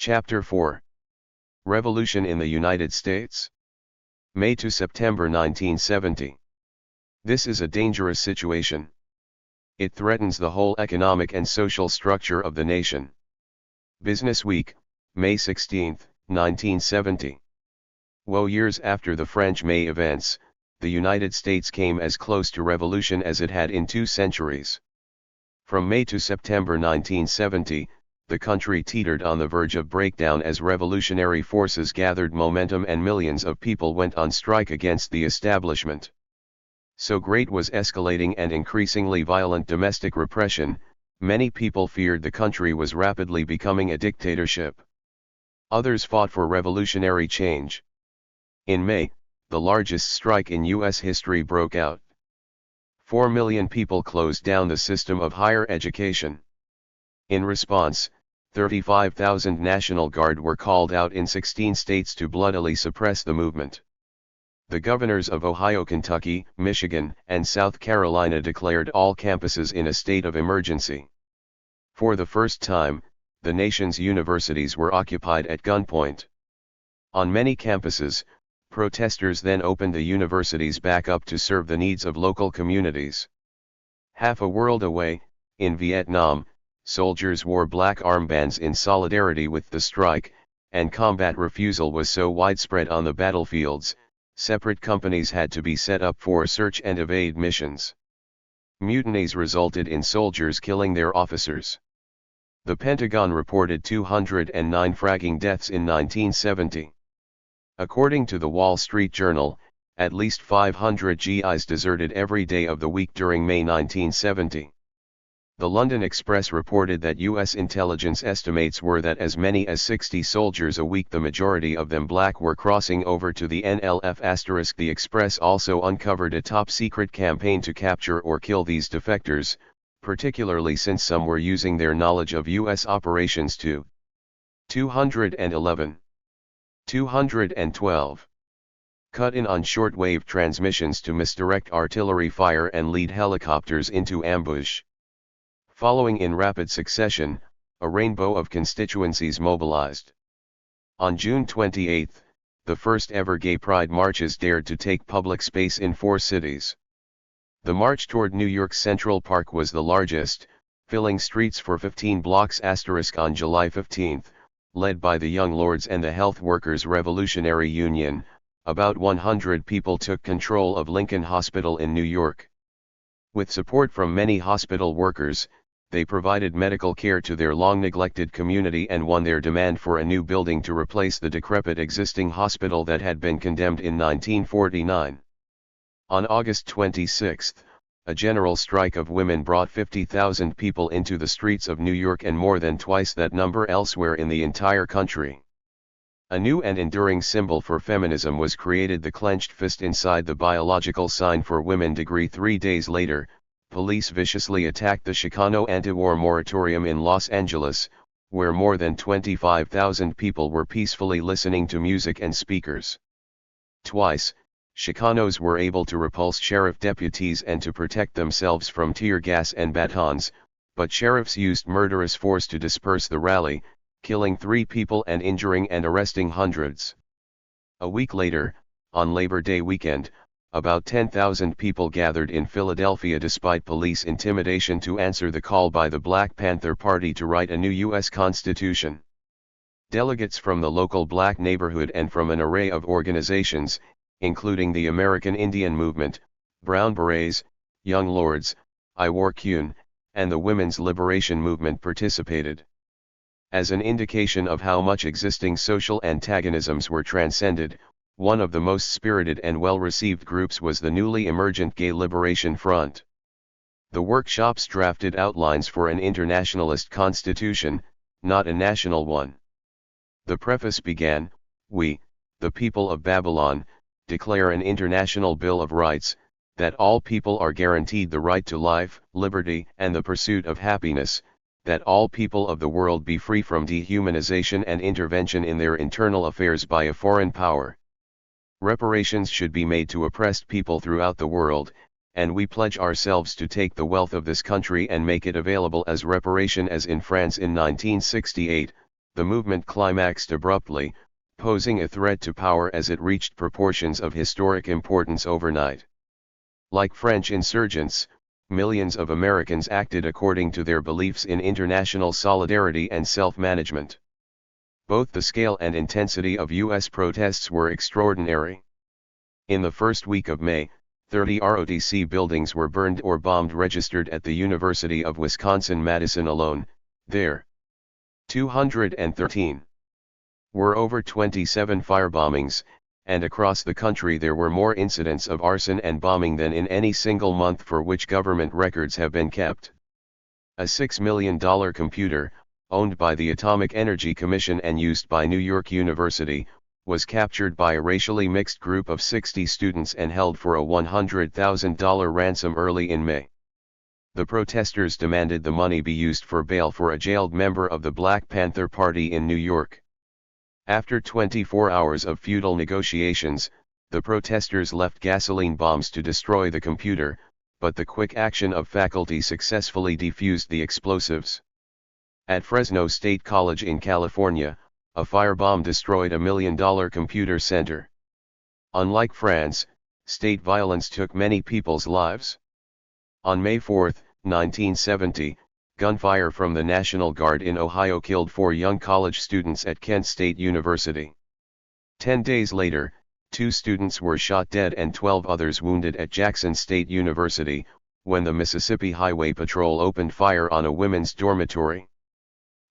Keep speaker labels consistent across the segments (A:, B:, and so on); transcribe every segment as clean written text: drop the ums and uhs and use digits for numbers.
A: Chapter 4. Revolution in the United States. May to September 1970. This is a dangerous situation. It threatens the whole economic and social structure of the nation. Business Week, May 16, 1970. Woe years after the French May events, the United States came as close to revolution as it had in 2 centuries. From May to September 1970, the country teetered on the verge of breakdown as revolutionary forces gathered momentum and millions of people went on strike against the establishment. So great was escalating and increasingly violent domestic repression, many people feared the country was rapidly becoming a dictatorship. Others fought for revolutionary change. In May, the largest strike in U.S. history broke out. 4 million people closed down the system of higher education. In response, 35,000 National Guard were called out in 16 states to bloodily suppress the movement. The governors of Ohio, Kentucky, Michigan, and South Carolina declared all campuses in a state of emergency. For the first time, the nation's universities were occupied at gunpoint. On many campuses, protesters then opened the universities back up to serve the needs of local communities. Half a world away, in Vietnam, soldiers wore black armbands in solidarity with the strike, and combat refusal was so widespread on the battlefields, separate companies had to be set up for search and evade missions. Mutinies resulted in soldiers killing their officers. The Pentagon reported 209 fragging deaths in 1970. According to the Wall Street Journal, at least 500 GIs deserted every day of the week during May 1970. The London Express reported that U.S. intelligence estimates were that as many as 60 soldiers a week, the majority of them black, were crossing over to the NLF*. The Express also uncovered a top-secret campaign to capture or kill these defectors, particularly since some were using their knowledge of U.S. operations to 211. 212. Cut in on shortwave transmissions to misdirect artillery fire and lead helicopters into ambush. Following in rapid succession, a rainbow of constituencies mobilized. On June 28, the first ever gay pride marches dared to take public space in 4 cities. The march toward New York's Central Park was the largest, filling streets for 15 blocks. On July 15, led by the Young Lords and the Health Workers Revolutionary Union, about 100 people took control of Lincoln Hospital in New York. With support from many hospital workers, they provided medical care to their long-neglected community and won their demand for a new building to replace the decrepit existing hospital that had been condemned in 1949. On August 26, a general strike of women brought 50,000 people into the streets of New York and more than twice that number elsewhere in the entire country. A new and enduring symbol for feminism was created: the clenched fist inside the biological sign for women. 3 days later, police viciously attacked the Chicano anti-war moratorium in Los Angeles, where more than 25,000 people were peacefully listening to music and speakers. Twice, Chicanos were able to repulse sheriff deputies and to protect themselves from tear gas and batons, but sheriffs used murderous force to disperse the rally, killing 3 people and injuring and arresting hundreds. A week later, on Labor Day weekend, about 10,000 people gathered in Philadelphia despite police intimidation to answer the call by the Black Panther Party to write a new U.S. Constitution. Delegates from the local black neighborhood and from an array of organizations, including the American Indian Movement, Brown Berets, Young Lords, IWARCUN, and the Women's Liberation Movement participated. As an indication of how much existing social antagonisms were transcended, one of the most spirited and well-received groups was the newly emergent Gay Liberation Front. The workshops drafted outlines for an internationalist constitution, not a national one. The preface began, "We, the people of Babylon, declare an international Bill of Rights, that all people are guaranteed the right to life, liberty, and the pursuit of happiness, that all people of the world be free from dehumanization and intervention in their internal affairs by a foreign power. Reparations should be made to oppressed people throughout the world, and we pledge ourselves to take the wealth of this country and make it available as reparation as in France in 1968, the movement climaxed abruptly, posing a threat to power as it reached proportions of historic importance overnight. Like French insurgents, millions of Americans acted according to their beliefs in international solidarity and self-management. Both the scale and intensity of U.S. protests were extraordinary. In the first week of May, 30 ROTC buildings were burned or bombed registered at the University of Wisconsin-Madison alone. There 213 were over 27 firebombings, and across the country there were more incidents of arson and bombing than in any single month for which government records have been kept. A $6 million computer, owned by the Atomic Energy Commission and used by New York University, was captured by a racially mixed group of 60 students and held for a $100,000 ransom early in May. The protesters demanded the money be used for bail for a jailed member of the Black Panther Party in New York. After 24 hours of futile negotiations, the protesters left gasoline bombs to destroy the computer, but the quick action of faculty successfully defused the explosives. At Fresno State College in California, a firebomb destroyed a $1 million computer center. Unlike France, state violence took many people's lives. On May 4, 1970, gunfire from the National Guard in Ohio killed 4 young college students at Kent State University. 10 days later, 2 students were shot dead and 12 others wounded at Jackson State University, when the Mississippi Highway Patrol opened fire on a women's dormitory.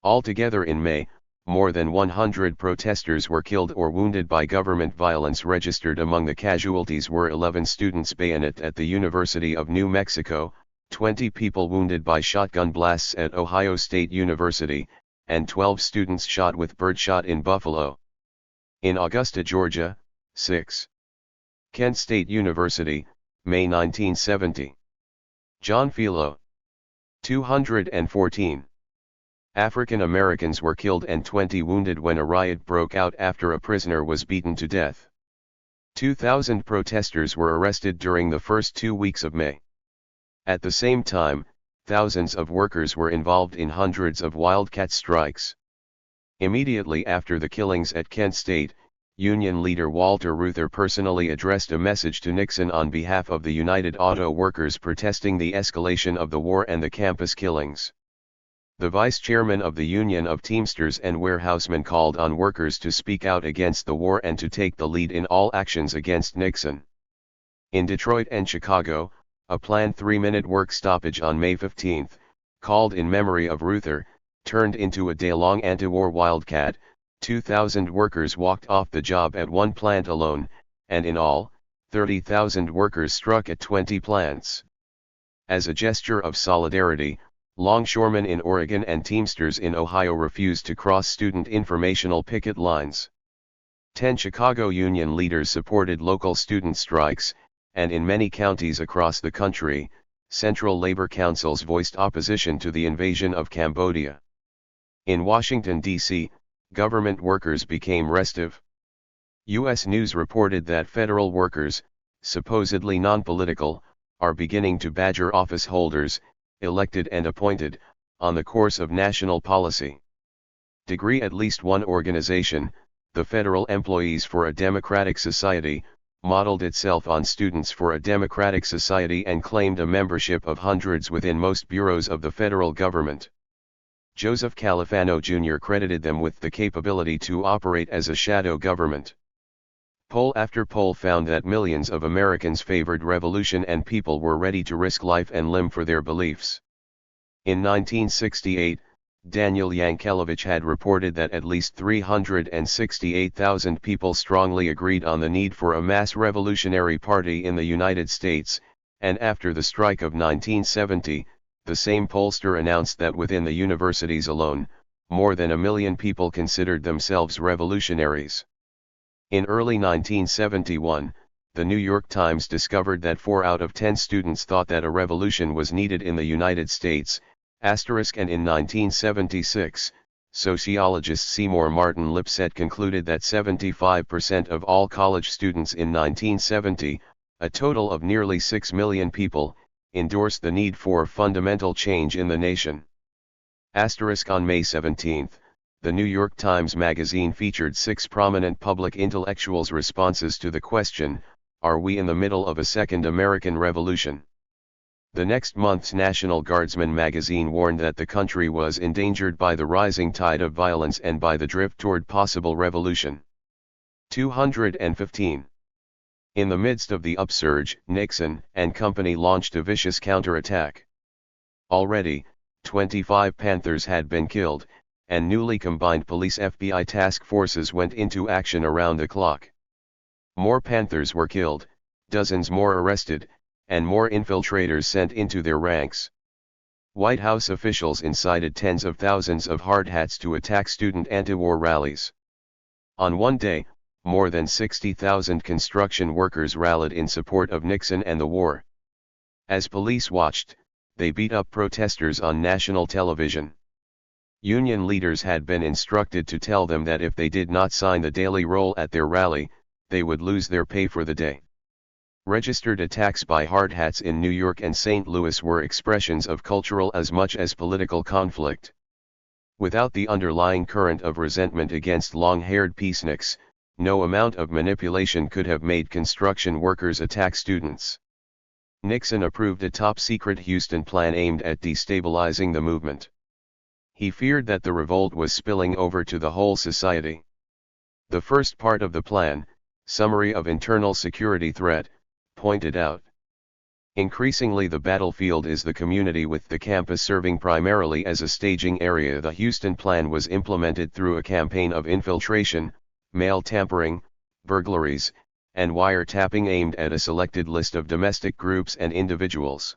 A: Altogether in May, more than 100 protesters were killed or wounded by government violence. Registered among the casualties were 11 students bayoneted at the University of New Mexico, 20 people wounded by shotgun blasts at Ohio State University, and 12 students shot with birdshot in Buffalo. In Augusta, Georgia, 6. Kent State University, May 1970. John Philo. 214. African Americans were killed and 20 wounded when a riot broke out after a prisoner was beaten to death. 2,000 protesters were arrested during the first 2 weeks of May. At the same time, thousands of workers were involved in hundreds of wildcat strikes. Immediately after the killings at Kent State, Union leader Walter Reuther personally addressed a message to Nixon on behalf of the United Auto Workers protesting the escalation of the war and the campus killings. The vice chairman of the Union of Teamsters and Warehousemen called on workers to speak out against the war and to take the lead in all actions against Nixon. In Detroit and Chicago, a planned 3-minute work stoppage on May 15, called in memory of Reuther, turned into a day-long anti-war wildcat. 2,000 workers walked off the job at one plant alone, and in all, 30,000 workers struck at 20 plants. As a gesture of solidarity, longshoremen in Oregon and Teamsters in Ohio refused to cross student informational picket lines. 10 Chicago union leaders supported local student strikes, and in many counties across the country, central labor councils voiced opposition to the invasion of Cambodia. In Washington, D.C., government workers became restive. U.S. News reported that federal workers, supposedly non-political, are beginning to badger office holders, elected and appointed, on the course of national policy. Degree at least one organization, the Federal Employees for a Democratic Society, modeled itself on Students for a Democratic Society and claimed a membership of hundreds within most bureaus of the federal government. Joseph Califano Jr. credited them with the capability to operate as a shadow government. Poll after poll found that millions of Americans favored revolution and people were ready to risk life and limb for their beliefs. In 1968, Daniel Yankelevich had reported that at least 368,000 people strongly agreed on the need for a mass revolutionary party in the United States, and after the strike of 1970, the same pollster announced that within the universities alone, more than 1 million people considered themselves revolutionaries. In early 1971, the New York Times discovered that 4 out of 10 students thought that a revolution was needed in the United States, and in 1976, sociologist Seymour Martin Lipset concluded that 75% of all college students in 1970, a total of nearly 6 million people, endorsed the need for fundamental change in the nation. On May 17, The New York Times Magazine featured 6 prominent public intellectuals' responses to the question, "Are we in the middle of a second American Revolution?" The next month's National Guardsman magazine warned that the country was endangered by the rising tide of violence and by the drift toward possible revolution. 215. In the midst of the upsurge, Nixon and company launched a vicious counterattack. Already, 25 Panthers had been killed, and newly combined police-FBI task forces went into action around the clock. More Panthers were killed, dozens more arrested, and more infiltrators sent into their ranks. White House officials incited tens of thousands of hard hats to attack student anti-war rallies. On one day, more than 60,000 construction workers rallied in support of Nixon and the war. As police watched, they beat up protesters on national television. Union leaders had been instructed to tell them that if they did not sign the daily roll at their rally, they would lose their pay for the day. Registered attacks by hard hats in New York and St. Louis were expressions of cultural as much as political conflict. Without the underlying current of resentment against long-haired peaceniks, no amount of manipulation could have made construction workers attack students. Nixon approved a top-secret Houston plan aimed at destabilizing the movement. He feared that the revolt was spilling over to the whole society. The first part of the plan, Summary of Internal Security Threat, pointed out. Increasingly the battlefield is the community, with the campus serving primarily as a staging area. The Houston plan was implemented through a campaign of infiltration, mail tampering, burglaries, and wiretapping aimed at a selected list of domestic groups and individuals.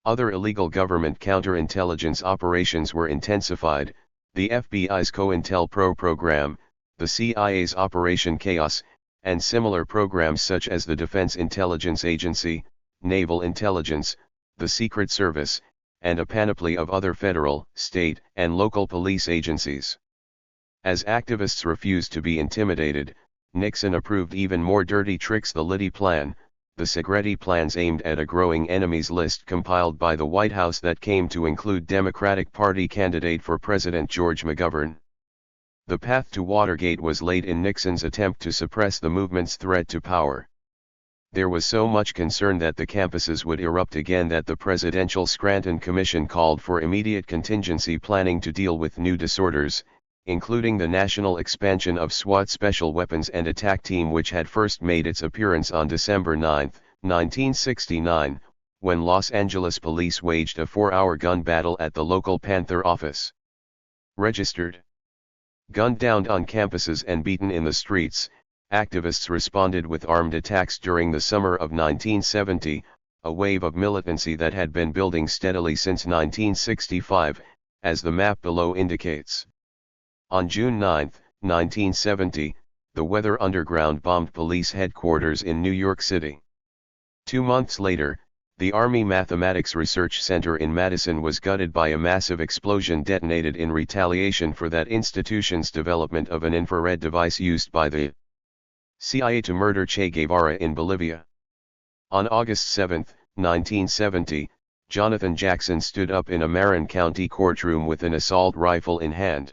A: Other illegal government counterintelligence operations were intensified: the FBI's COINTELPRO program, the CIA's Operation Chaos, and similar programs such as the Defense Intelligence Agency, Naval Intelligence, the Secret Service, and a panoply of other federal, state, and local police agencies. As activists refused to be intimidated, Nixon approved even more dirty tricks: the Liddy Plan, the Segretti plans aimed at a growing enemies list compiled by the White House that came to include Democratic Party candidate for President George McGovern. The path to Watergate was laid in Nixon's attempt to suppress the movement's threat to power. There was so much concern that the campuses would erupt again that the Presidential Scranton Commission called for immediate contingency planning to deal with new disorders, including the national expansion of SWAT Special Weapons and Attack Team, which had first made its appearance on December 9, 1969, when Los Angeles police waged a 4-hour gun battle at the local Panther office. Registered. Gunned down on campuses and beaten in the streets, activists responded with armed attacks during the summer of 1970, a wave of militancy that had been building steadily since 1965, as the map below indicates. On June 9, 1970, the Weather Underground bombed police headquarters in New York City. 2 months later, the Army Mathematics Research Center in Madison was gutted by a massive explosion detonated in retaliation for that institution's development of an infrared device used by the CIA to murder Che Guevara in Bolivia. On August 7, 1970, Jonathan Jackson stood up in a Marin County courtroom with an assault rifle in hand.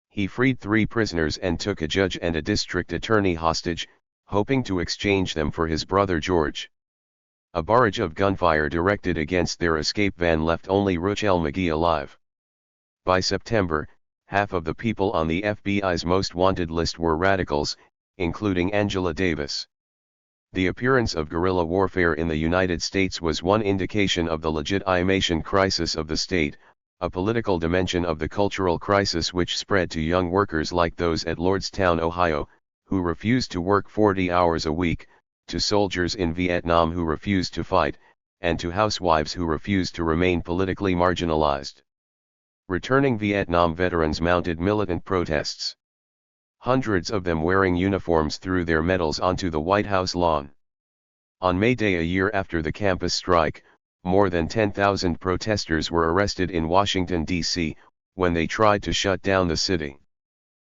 A: He freed 3 prisoners and took a judge and a district attorney hostage, hoping to exchange them for his brother George. A barrage of gunfire directed against their escape van left only Ruchell McGee alive. By September, half of the people on the FBI's most wanted list were radicals, including Angela Davis. The appearance of guerrilla warfare in the United States was one indication of the legitimation crisis of the state, a political dimension of the cultural crisis which spread to young workers like those at Lordstown, Ohio, who refused to work 40 hours a week, to soldiers in Vietnam who refused to fight, and to housewives who refused to remain politically marginalized. Returning Vietnam veterans mounted militant protests. Hundreds of them wearing uniforms threw their medals onto the White House lawn. On May Day, a year after the campus strike, more than 10,000 protesters were arrested in Washington, D.C., when they tried to shut down the city.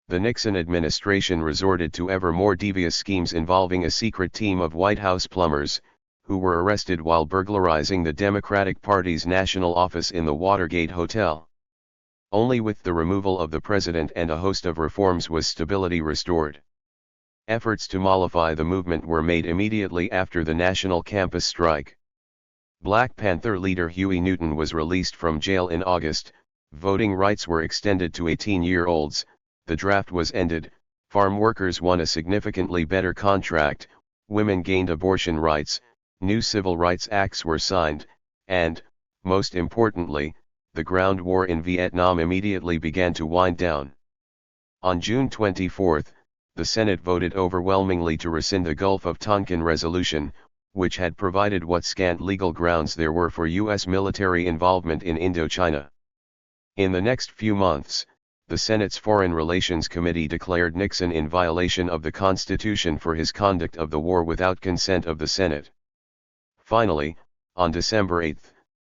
A: The Nixon administration resorted to ever more devious schemes involving a secret team of White House plumbers, who were arrested while burglarizing the Democratic Party's national office in the Watergate Hotel. Only with the removal of the president and a host of reforms was stability restored. Efforts to mollify the movement were made immediately after the national campus strike. Black Panther leader Huey Newton was released from jail in August, voting rights were extended to 18-year-olds, the draft was ended, farm workers won a significantly better contract, women gained abortion rights, new civil rights acts were signed, and, most importantly, the ground war in Vietnam immediately began to wind down. On June 24, the Senate voted overwhelmingly to rescind the Gulf of Tonkin Resolution, which had provided what scant legal grounds there were for U.S. military involvement in Indochina. In the next few months, the Senate's Foreign Relations Committee declared Nixon in violation of the Constitution for his conduct of the war without consent of the Senate. Finally, on December 8,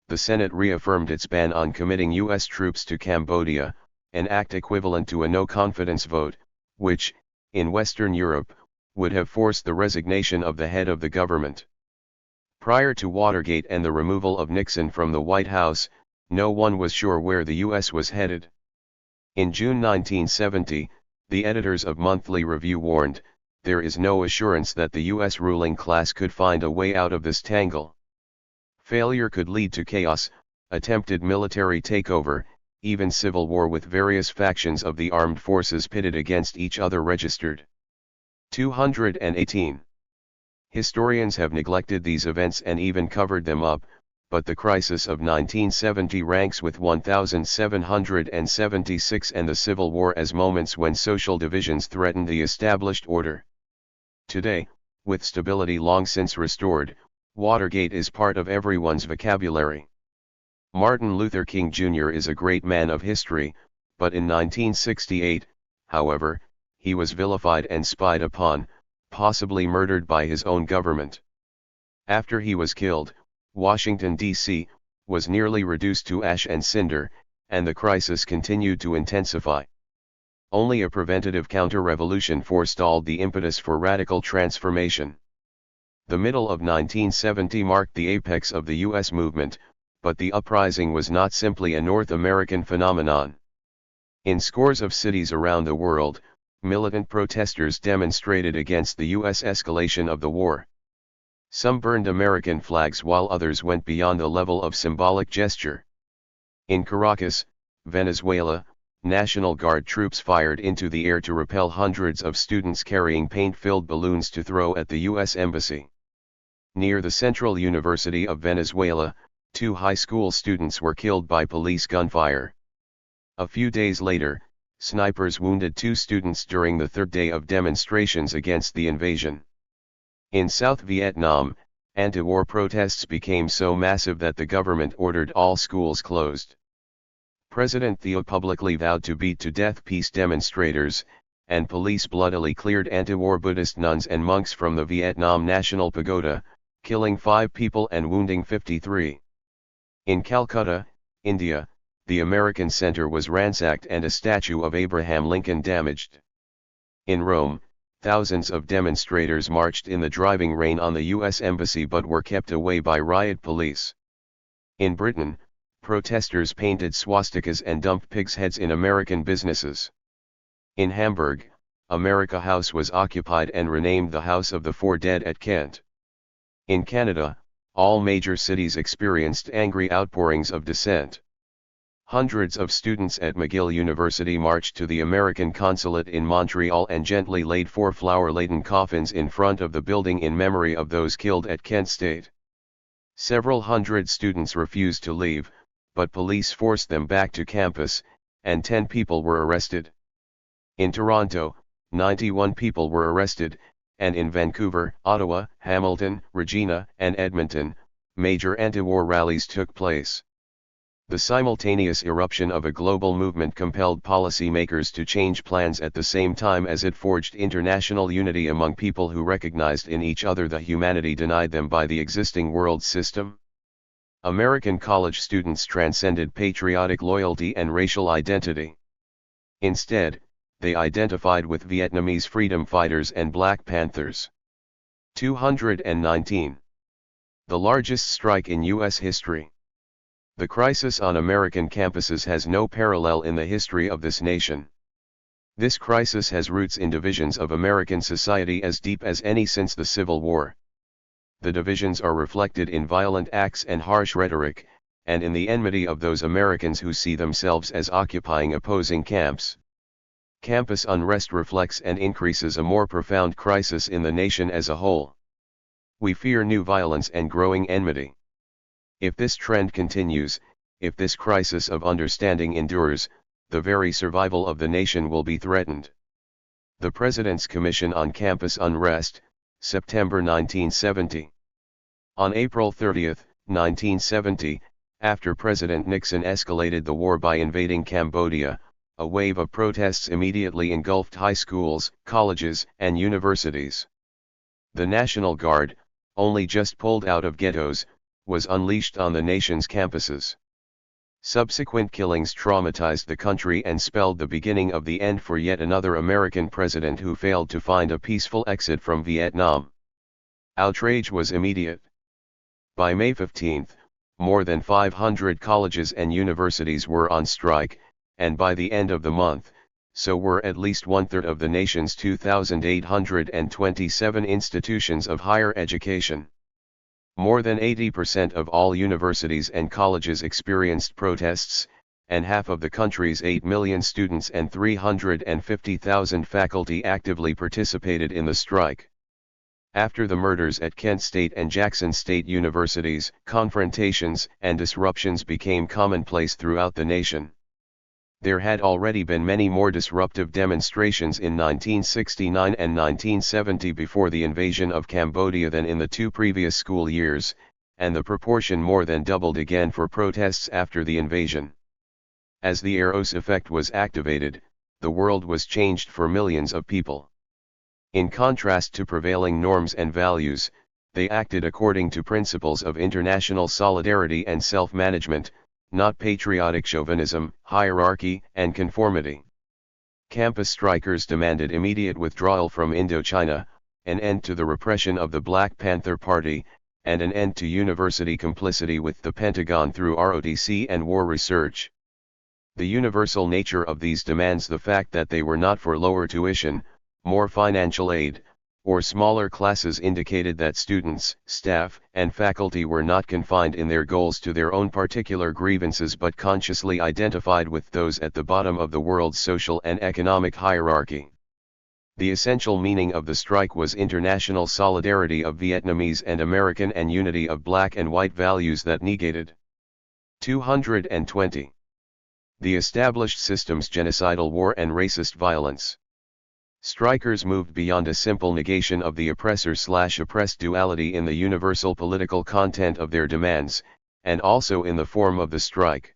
A: the Senate reaffirmed its ban on committing U.S. troops to Cambodia, an act equivalent to a no-confidence vote, which, in Western Europe, would have forced the resignation of the head of the government. Prior to Watergate and the removal of Nixon from the White House, no one was sure where the U.S. was headed. In June 1970, the editors of Monthly Review warned, "There is no assurance that the U.S. ruling class could find a way out of this tangle. Failure could lead to chaos, attempted military takeover, even civil war with various factions of the armed forces pitted against each other registered." 218. Historians have neglected these events and even covered them up, but the crisis of 1970 ranks with 1776 and the Civil War as moments when social divisions threatened the established order. Today, with stability long since restored, Watergate is part of everyone's vocabulary. Martin Luther King Jr. is a great man of history, but in 1968, however, he was vilified and spied upon, possibly murdered by his own government. After he was killed, Washington, D.C., was nearly reduced to ash and cinder, and the crisis continued to intensify. Only a preventative counter-revolution forestalled the impetus for radical transformation. The middle of 1970 marked the apex of the U.S. movement, but the uprising was not simply a North American phenomenon. In scores of cities around the world, militant protesters demonstrated against the U.S. escalation of the war. Some burned American flags while others went beyond the level of symbolic gesture. In Caracas, Venezuela, National Guard troops fired into the air to repel hundreds of students carrying paint-filled balloons to throw at the U.S. Embassy. Near the Central University of Venezuela, 2 high school students were killed by police gunfire. A few days later, snipers wounded 2 students during the third day of demonstrations against the invasion. In South Vietnam, anti-war protests became so massive that the government ordered all schools closed. President Thieu publicly vowed to beat to death peace demonstrators, and police bloodily cleared anti-war Buddhist nuns and monks from the Vietnam National Pagoda, killing 5 people and wounding 53. In Calcutta, India, the American Center was ransacked and a statue of Abraham Lincoln damaged. In Rome, thousands of demonstrators marched in the driving rain on the U.S. Embassy but were kept away by riot police. In Britain, protesters painted swastikas and dumped pigs' heads in American businesses. In Hamburg, America House was occupied and renamed the House of the Four Dead at Kent. In Canada, all major cities experienced angry outpourings of dissent. Hundreds of students at McGill University marched to the American consulate in Montreal and gently laid 4 flower-laden coffins in front of the building in memory of those killed at Kent State. Several hundred students refused to leave, but police forced them back to campus, and 10 people were arrested. In Toronto, 91 people were arrested, and in Vancouver, Ottawa, Hamilton, Regina, and Edmonton, major anti-war rallies took place. The simultaneous eruption of a global movement compelled policymakers to change plans at the same time as it forged international unity among people who recognized in each other the humanity denied them by the existing world system. American college students transcended patriotic loyalty and racial identity. Instead, they identified with Vietnamese freedom fighters and Black Panthers. 219. The largest strike in U.S. history. The crisis on American campuses has no parallel in the history of this nation. This crisis has roots in divisions of American society as deep as any since the Civil War. The divisions are reflected in violent acts and harsh rhetoric, and in the enmity of those Americans who see themselves as occupying opposing camps. Campus unrest reflects and increases a more profound crisis in the nation as a whole. We fear new violence and growing enmity. If this trend continues, if this crisis of understanding endures, the very survival of the nation will be threatened. The President's Commission on Campus Unrest, September 1970. On April 30, 1970, after President Nixon escalated the war by invading Cambodia, a wave of protests immediately engulfed high schools, colleges, and universities. The National Guard, only just pulled out of ghettos, was unleashed on the nation's campuses. Subsequent killings traumatized the country and spelled the beginning of the end for yet another American president who failed to find a peaceful exit from Vietnam. Outrage was immediate. By May 15, more than 500 colleges and universities were on strike, and by the end of the month, so were at least one-third of the nation's 2,827 institutions of higher education. More than 80% of all universities and colleges experienced protests, and half of the country's 8 million students and 350,000 faculty actively participated in the strike. After the murders at Kent State and Jackson State universities, confrontations and disruptions became commonplace throughout the nation. There had already been many more disruptive demonstrations in 1969 and 1970 before the invasion of Cambodia than in the 2 previous school years, and the proportion more than doubled again for protests after the invasion. As the Eros effect was activated, the world was changed for millions of people. In contrast to prevailing norms and values, they acted according to principles of international solidarity and self-management, not patriotic chauvinism, hierarchy, and conformity. Campus strikers demanded immediate withdrawal from Indochina, an end to the repression of the Black Panther Party, and an end to university complicity with the Pentagon through ROTC and war research. The universal nature of these demands, the fact that they were not for lower tuition, more financial aid, or smaller classes, indicated that students, staff, and faculty were not confined in their goals to their own particular grievances but consciously identified with those at the bottom of the world's social and economic hierarchy. The essential meaning of the strike was international solidarity of Vietnamese and American and unity of black and white values that negated 220. The established system's genocidal war and racist violence. Strikers moved beyond a simple negation of the oppressor/oppressed duality in the universal political content of their demands, and also in the form of the strike.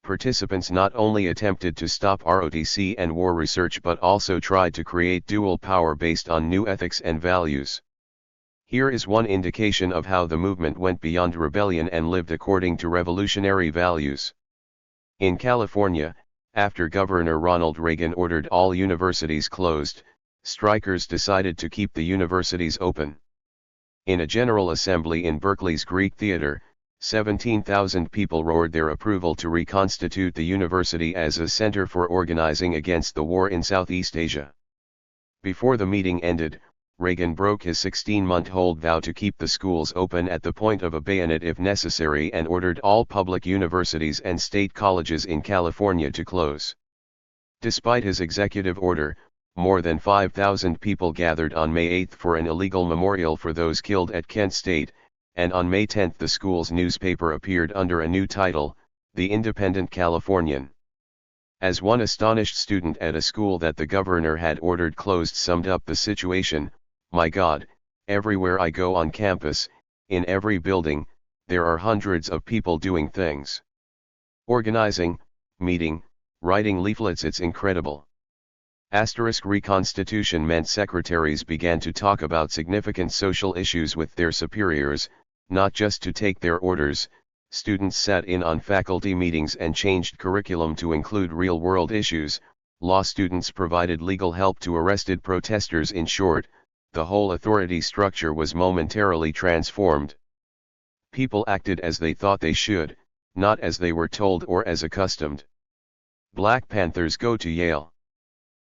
A: Participants not only attempted to stop ROTC and war research but also tried to create dual power based on new ethics and values. Here is one indication of how the movement went beyond rebellion and lived according to revolutionary values. In California, after Governor Ronald Reagan ordered all universities closed, strikers decided to keep the universities open. In a General Assembly in Berkeley's Greek Theater, 17,000 people roared their approval to reconstitute the university as a center for organizing against the war in Southeast Asia. Before the meeting ended, Reagan broke his 16-month-old vow to keep the schools open at the point of a bayonet if necessary and ordered all public universities and state colleges in California to close. Despite his executive order, more than 5,000 people gathered on May 8 for an illegal memorial for those killed at Kent State, and on May 10 the school's newspaper appeared under a new title, The Independent Californian. As one astonished student at a school that the governor had ordered closed summed up the situation, "My God, everywhere I go on campus, in every building, there are hundreds of people doing things. Organizing, meeting, writing leaflets, it's incredible." Reconstitution meant secretaries began to talk about significant social issues with their superiors, not just to take their orders. Students sat in on faculty meetings and changed curriculum to include real-world issues. Law students provided legal help to arrested protesters. In short, the whole authority structure was momentarily transformed. People acted as they thought they should, not as they were told or as accustomed. Black Panthers go to Yale.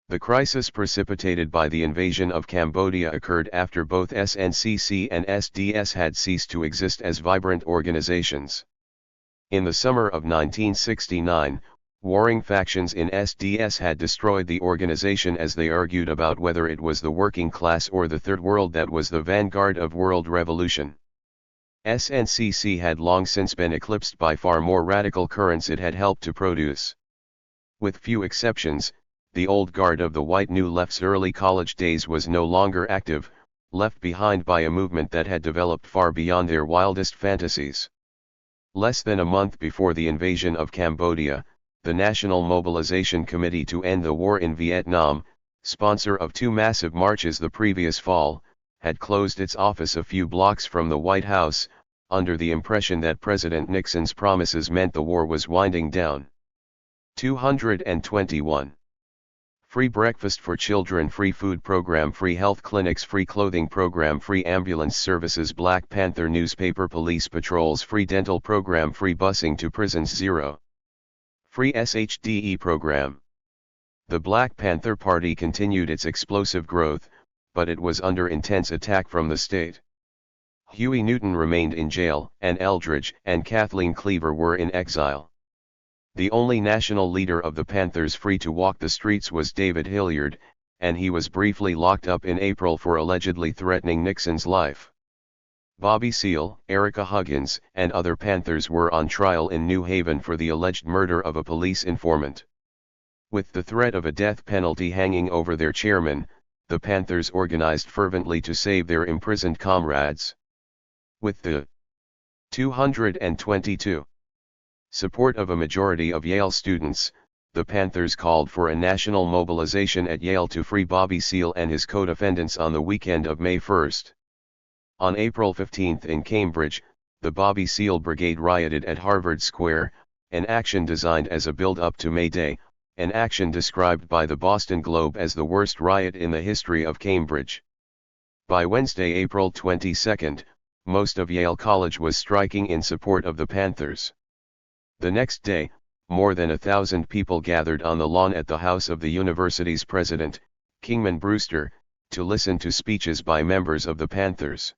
A: The crisis precipitated by the invasion of Cambodia occurred after both SNCC and SDS had ceased to exist as vibrant organizations. In the summer of 1969, warring factions in SDS had destroyed the organization as they argued about whether it was the working class or the Third World that was the vanguard of world revolution. SNCC had long since been eclipsed by far more radical currents it had helped to produce. With few exceptions, the old guard of the White New Left's early college days was no longer active, left behind by a movement that had developed far beyond their wildest fantasies. Less than a month before the invasion of Cambodia, the National Mobilization Committee to End the War in Vietnam, sponsor of two massive marches the previous fall, had closed its office a few blocks from the White House, under the impression that President Nixon's promises meant the war was winding down. 221. Free breakfast for children, free food program, free health clinics, free clothing program, free ambulance services, Black Panther newspaper, police patrols, free dental program, free busing to prisons, 0. Free SHDE program. The Black Panther Party continued its explosive growth, but it was under intense attack from the state. Huey Newton remained in jail, and Eldridge and Kathleen Cleaver were in exile. The only national leader of the Panthers free to walk the streets was David Hilliard, and he was briefly locked up in April for allegedly threatening Nixon's life. Bobby Seale, Erica Huggins, and other Panthers were on trial in New Haven for the alleged murder of a police informant. With the threat of a death penalty hanging over their chairman, the Panthers organized fervently to save their imprisoned comrades. With the 222 support of a majority of Yale students, the Panthers called for a national mobilization at Yale to free Bobby Seale and his co-defendants on the weekend of May 1. On April 15 in Cambridge, the Bobby Seale Brigade rioted at Harvard Square, an action designed as a build-up to May Day, an action described by the Boston Globe as the worst riot in the history of Cambridge. By Wednesday, April 22, most of Yale College was striking in support of the Panthers. The next day, more than 1,000 people gathered on the lawn at the house of the university's president, Kingman Brewster, to listen to speeches by members of the Panthers.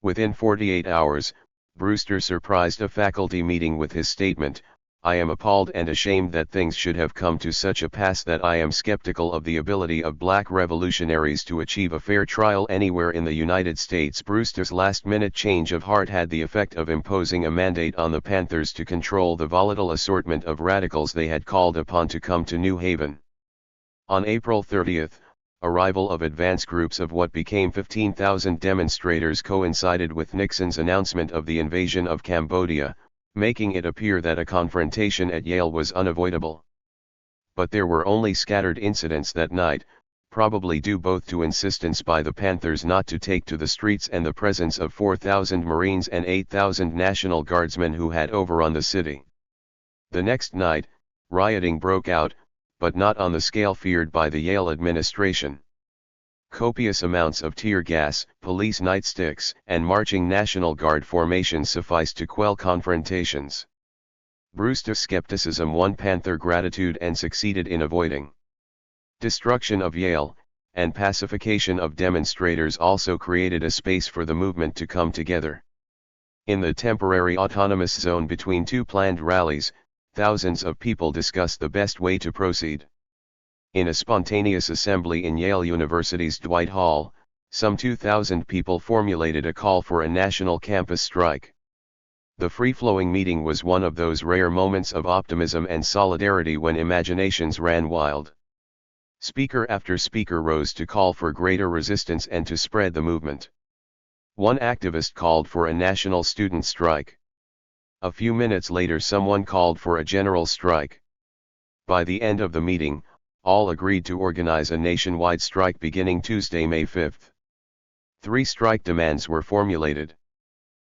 A: Within 48 hours, Brewster surprised a faculty meeting with his statement, "I am appalled and ashamed that things should have come to such a pass that I am skeptical of the ability of black revolutionaries to achieve a fair trial anywhere in the United States." Brewster's last-minute change of heart had the effect of imposing a mandate on the Panthers to control the volatile assortment of radicals they had called upon to come to New Haven. On April 30, arrival of advance groups of what became 15,000 demonstrators coincided with Nixon's announcement of the invasion of Cambodia, making it appear that a confrontation at Yale was unavoidable. But there were only scattered incidents that night, probably due both to insistence by the Panthers not to take to the streets and the presence of 4,000 Marines and 8,000 National Guardsmen who had overrun the city. The next night, rioting broke out, but not on the scale feared by the Yale administration. Copious amounts of tear gas, police nightsticks, and marching National Guard formations sufficed to quell confrontations. Brewster's skepticism won Panther gratitude and succeeded in avoiding destruction of Yale, and pacification of demonstrators also created a space for the movement to come together. In the temporary autonomous zone between two planned rallies, thousands of people discussed the best way to proceed. In a spontaneous assembly in Yale University's Dwight Hall, some 2,000 people formulated a call for a national campus strike. The free-flowing meeting was one of those rare moments of optimism and solidarity when imaginations ran wild. Speaker after speaker rose to call for greater resistance and to spread the movement. One activist called for a national student strike. A few minutes later someone called for a general strike. By the end of the meeting, all agreed to organize a nationwide strike beginning Tuesday, May 5. 3 strike demands were formulated.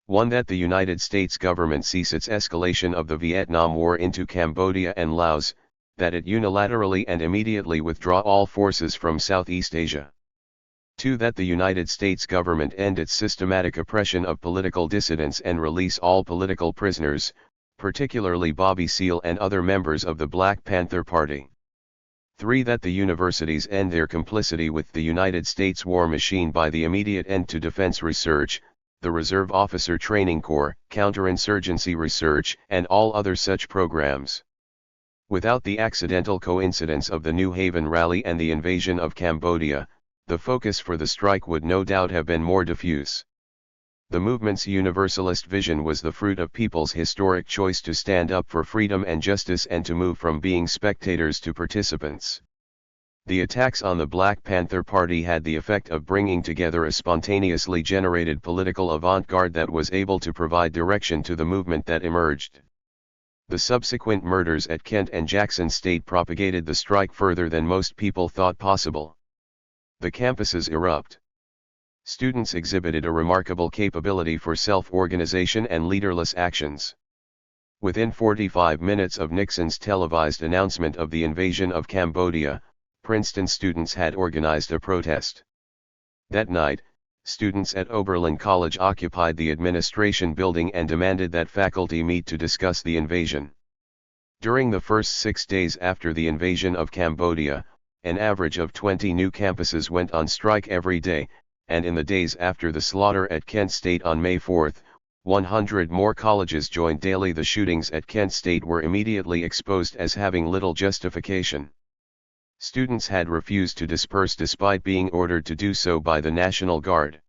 A: 1. That the United States government cease its escalation of the Vietnam War into Cambodia and Laos, that it unilaterally and immediately withdraw all forces from Southeast Asia. 2. That the United States government end its systematic oppression of political dissidents and release all political prisoners, particularly Bobby Seale and other members of the Black Panther Party. 3. That the universities end their complicity with the United States war machine by the immediate end to defense research, the Reserve Officer Training Corps, counterinsurgency research, and all other such programs. Without the accidental coincidence of the New Haven rally and the invasion of Cambodia, the focus for the strike would no doubt have been more diffuse. The movement's universalist vision was the fruit of people's historic choice to stand up for freedom and justice and to move from being spectators to participants. The attacks on the Black Panther Party had the effect of bringing together a spontaneously generated political avant-garde that was able to provide direction to the movement that emerged. The subsequent murders at Kent and Jackson State propagated the strike further than most people thought possible. The campuses erupt. Students exhibited a remarkable capability for self-organization and leaderless actions. Within 45 minutes of Nixon's televised announcement of the invasion of Cambodia, Princeton students had organized a protest. That night, students at Oberlin College occupied the administration building and demanded that faculty meet to discuss the invasion. During the first 6 days after the invasion of Cambodia, an average of 20 new campuses went on strike every day, and in the days after the slaughter at Kent State on May 4, 100 more colleges joined daily. The shootings at Kent State were immediately exposed as having little justification. Students had refused to disperse despite being ordered to do so by the National Guard.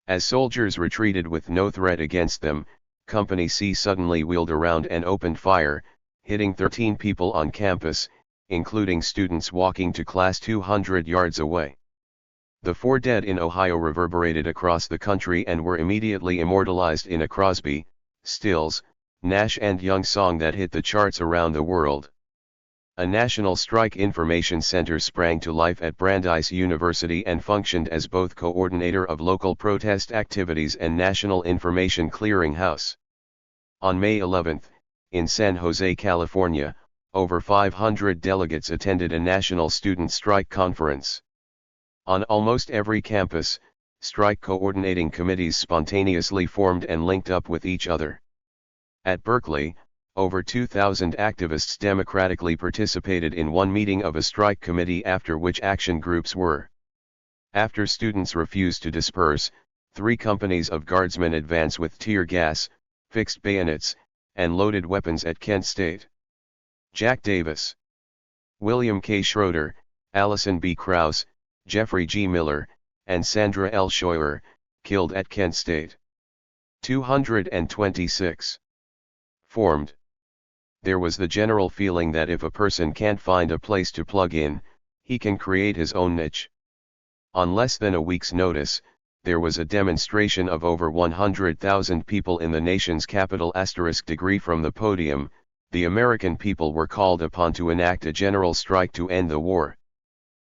A: As soldiers retreated with no threat against them, Company C suddenly wheeled around and opened fire, hitting 13 people on campus, including students walking to class 200 yards away. The 4 dead in Ohio reverberated across the country and were immediately immortalized in a Crosby, Stills, Nash and Young song that hit the charts around the world. A National Strike Information Center sprang to life at Brandeis University and functioned as both coordinator of local protest activities and National Information Clearinghouse. On May 11, in San Jose, California, over 500 delegates attended a national student strike conference. On almost every campus, strike coordinating committees spontaneously formed and linked up with each other. At Berkeley, over 2,000 activists democratically participated in one meeting of a strike committee after which action groups were. After students refused to disperse, 3 companies of guardsmen advanced with tear gas, fixed bayonets, and loaded weapons at Kent State. Jack Davis, William K. Schroeder, Allison B. Krause, Jeffrey G. Miller, and Sandra L. Scheuer, killed at Kent State. 226. Formed. There was the general feeling that if a person can't find a place to plug in, he can create his own niche. On less than a week's notice, there was a demonstration of over 100,000 people in the nation's capital. Degree from the podium, the American people were called upon to enact a general strike to end the war.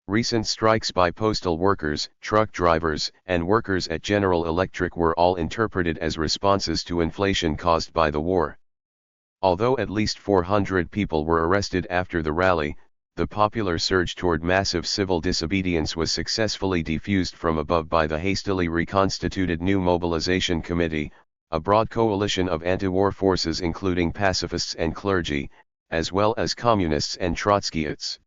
A: Recent strikes by postal workers, truck drivers, and workers at General Electric were all interpreted as responses to inflation caused by the war. Although at least 400 people were arrested after the rally, the popular surge toward massive civil disobedience was successfully defused from above by the hastily reconstituted New Mobilization Committee, a broad coalition of anti-war forces including pacifists and clergy, as well as communists and Trotskyists.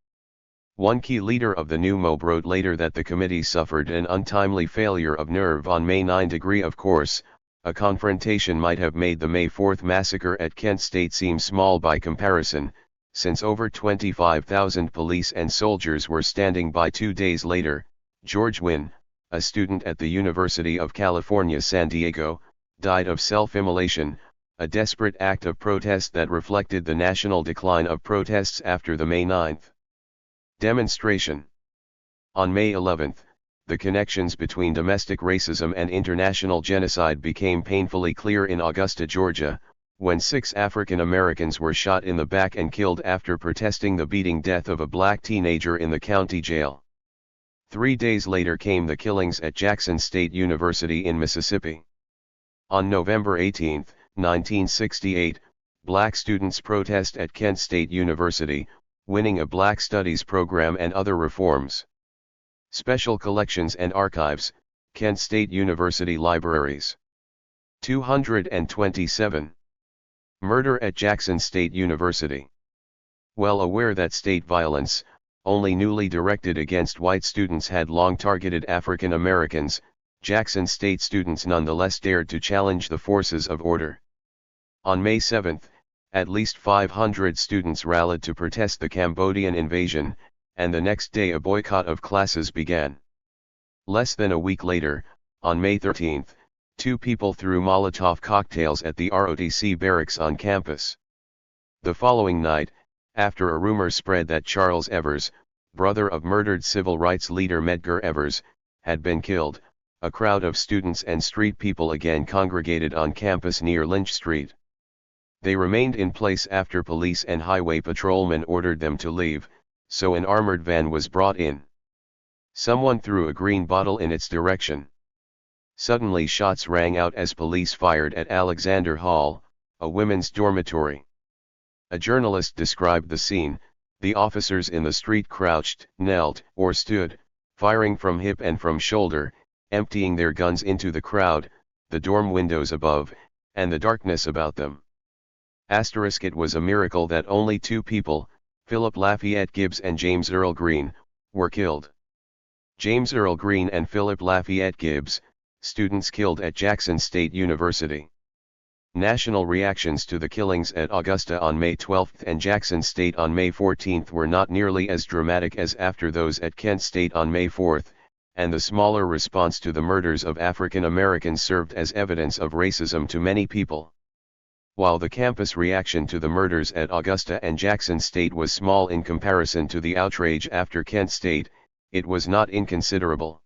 A: One key leader of the New Mob wrote later that the committee suffered an untimely failure of nerve on May 9. Of course, a confrontation might have made the May 4 massacre at Kent State seem small by comparison, since over 25,000 police and soldiers were standing by. 2 days later, George Wynn, a student at the University of California, San Diego, died of self-immolation, a desperate act of protest that reflected the national decline of protests after the May 9 demonstration. On May 11, the connections between domestic racism and international genocide became painfully clear in Augusta, Georgia, when 6 African Americans were shot in the back and killed after protesting the beating death of a black teenager in the county jail. 3 days later came the killings at Jackson State University in Mississippi. On November 18, 1968, black students protest at Kent State University, winning a Black Studies program and other reforms. Special Collections and Archives, Kent State University Libraries. 227. Murder at Jackson State University. Well aware that state violence, only newly directed against white students, had long targeted African Americans, Jackson State students nonetheless dared to challenge the forces of order. On May 7, at least 500 students rallied to protest the Cambodian invasion, and the next day a boycott of classes began. Less than a week later, on May 13, 2 people threw Molotov cocktails at the ROTC barracks on campus. The following night, after a rumor spread that Charles Evers, brother of murdered civil rights leader Medgar Evers, had been killed, a crowd of students and street people again congregated on campus near Lynch Street. They remained in place after police and highway patrolmen ordered them to leave, so an armored van was brought in. Someone threw a green bottle in its direction. Suddenly shots rang out as police fired at Alexander Hall, a women's dormitory. A journalist described the scene: the officers in the street crouched, knelt, or stood, firing from hip and from shoulder, emptying their guns into the crowd, the dorm windows above, and the darkness about them. It was a miracle that only 2 people, Philip Lafayette Gibbs and James Earl Green, were killed. James Earl Green and Philip Lafayette Gibbs, students killed at Jackson State University. National reactions to the killings at Augusta on May 12 and Jackson State on May 14 were not nearly as dramatic as after those at Kent State on May 4, and the smaller response to the murders of African Americans served as evidence of racism to many people. While the campus reaction to the murders at Augusta and Jackson State was small in comparison to the outrage after Kent State, it was not inconsiderable.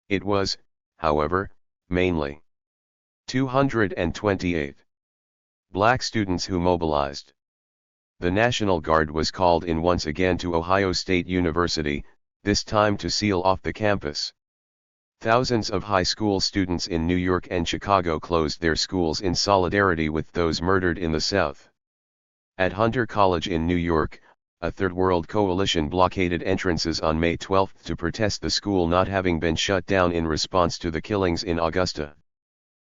A: It was, however, mainly 228 black students who mobilized. The National Guard was called in once again to Ohio State University, this time to seal off the campus. Thousands of high school students in New York and Chicago closed their schools in solidarity with those murdered in the South. At Hunter College in New York, a Third World coalition blockaded entrances on May 12 to protest the school not having been shut down in response to the killings in Augusta.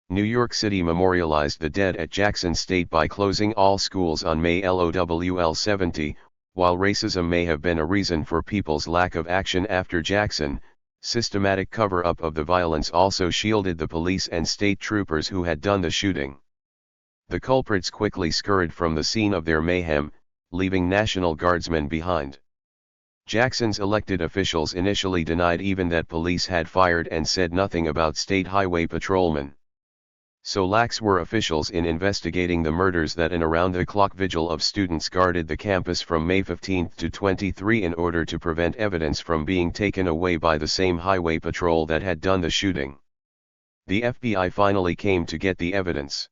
A: New York City memorialized the dead at Jackson State by closing all schools on May LOWL 70. While racism may have been a reason for people's lack of action after Jackson, systematic cover-up of the violence also shielded the police and state troopers who had done the shooting. The culprits quickly scurried from the scene of their mayhem, leaving National Guardsmen behind. Jackson's elected officials initially denied even that police had fired and said nothing about state highway patrolmen. So lax were officials in investigating the murders that an around-the-clock vigil of students guarded the campus from May 15 to 23 in order to prevent evidence from being taken away by the same highway patrol that had done the shooting. The FBI finally came to get the evidence.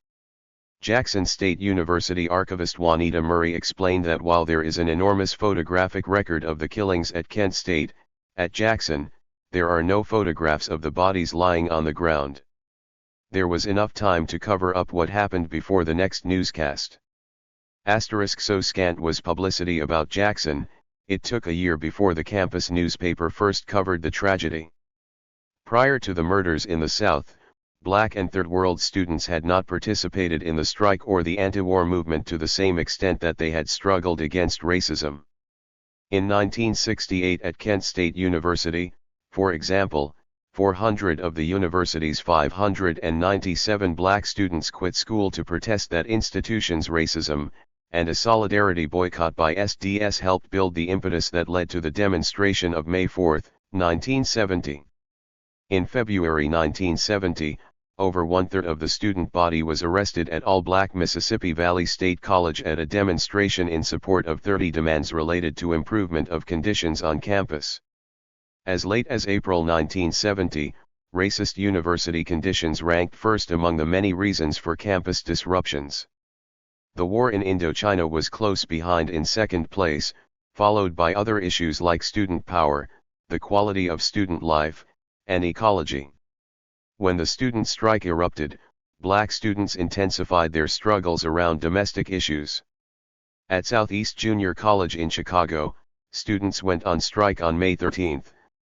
A: Jackson State University archivist Juanita Murray explained that while there is an enormous photographic record of the killings at Kent State, at Jackson, there are no photographs of the bodies lying on the ground. There was enough time to cover up what happened before the next newscast. So scant was publicity about Jackson, it took a year before the campus newspaper first covered the tragedy. Prior to the murders in the South, Black and Third World students had not participated in the strike or the anti-war movement to the same extent that they had struggled against racism. In 1968 at Kent State University, for example, 400 of the university's 597 black students quit school to protest that institution's racism, and a solidarity boycott by SDS helped build the impetus that led to the demonstration of May 4, 1970. In February 1970, over one-third of the student body was arrested at all-black Mississippi Valley State College at a demonstration in support of 30 demands related to improvement of conditions on campus. As late as April 1970, racist university conditions ranked first among the many reasons for campus disruptions. The war in Indochina was close behind in second place, followed by other issues like student power, the quality of student life, and ecology. When the student strike erupted, black students intensified their struggles around domestic issues. At Southeast Junior College in Chicago, students went on strike on May 13.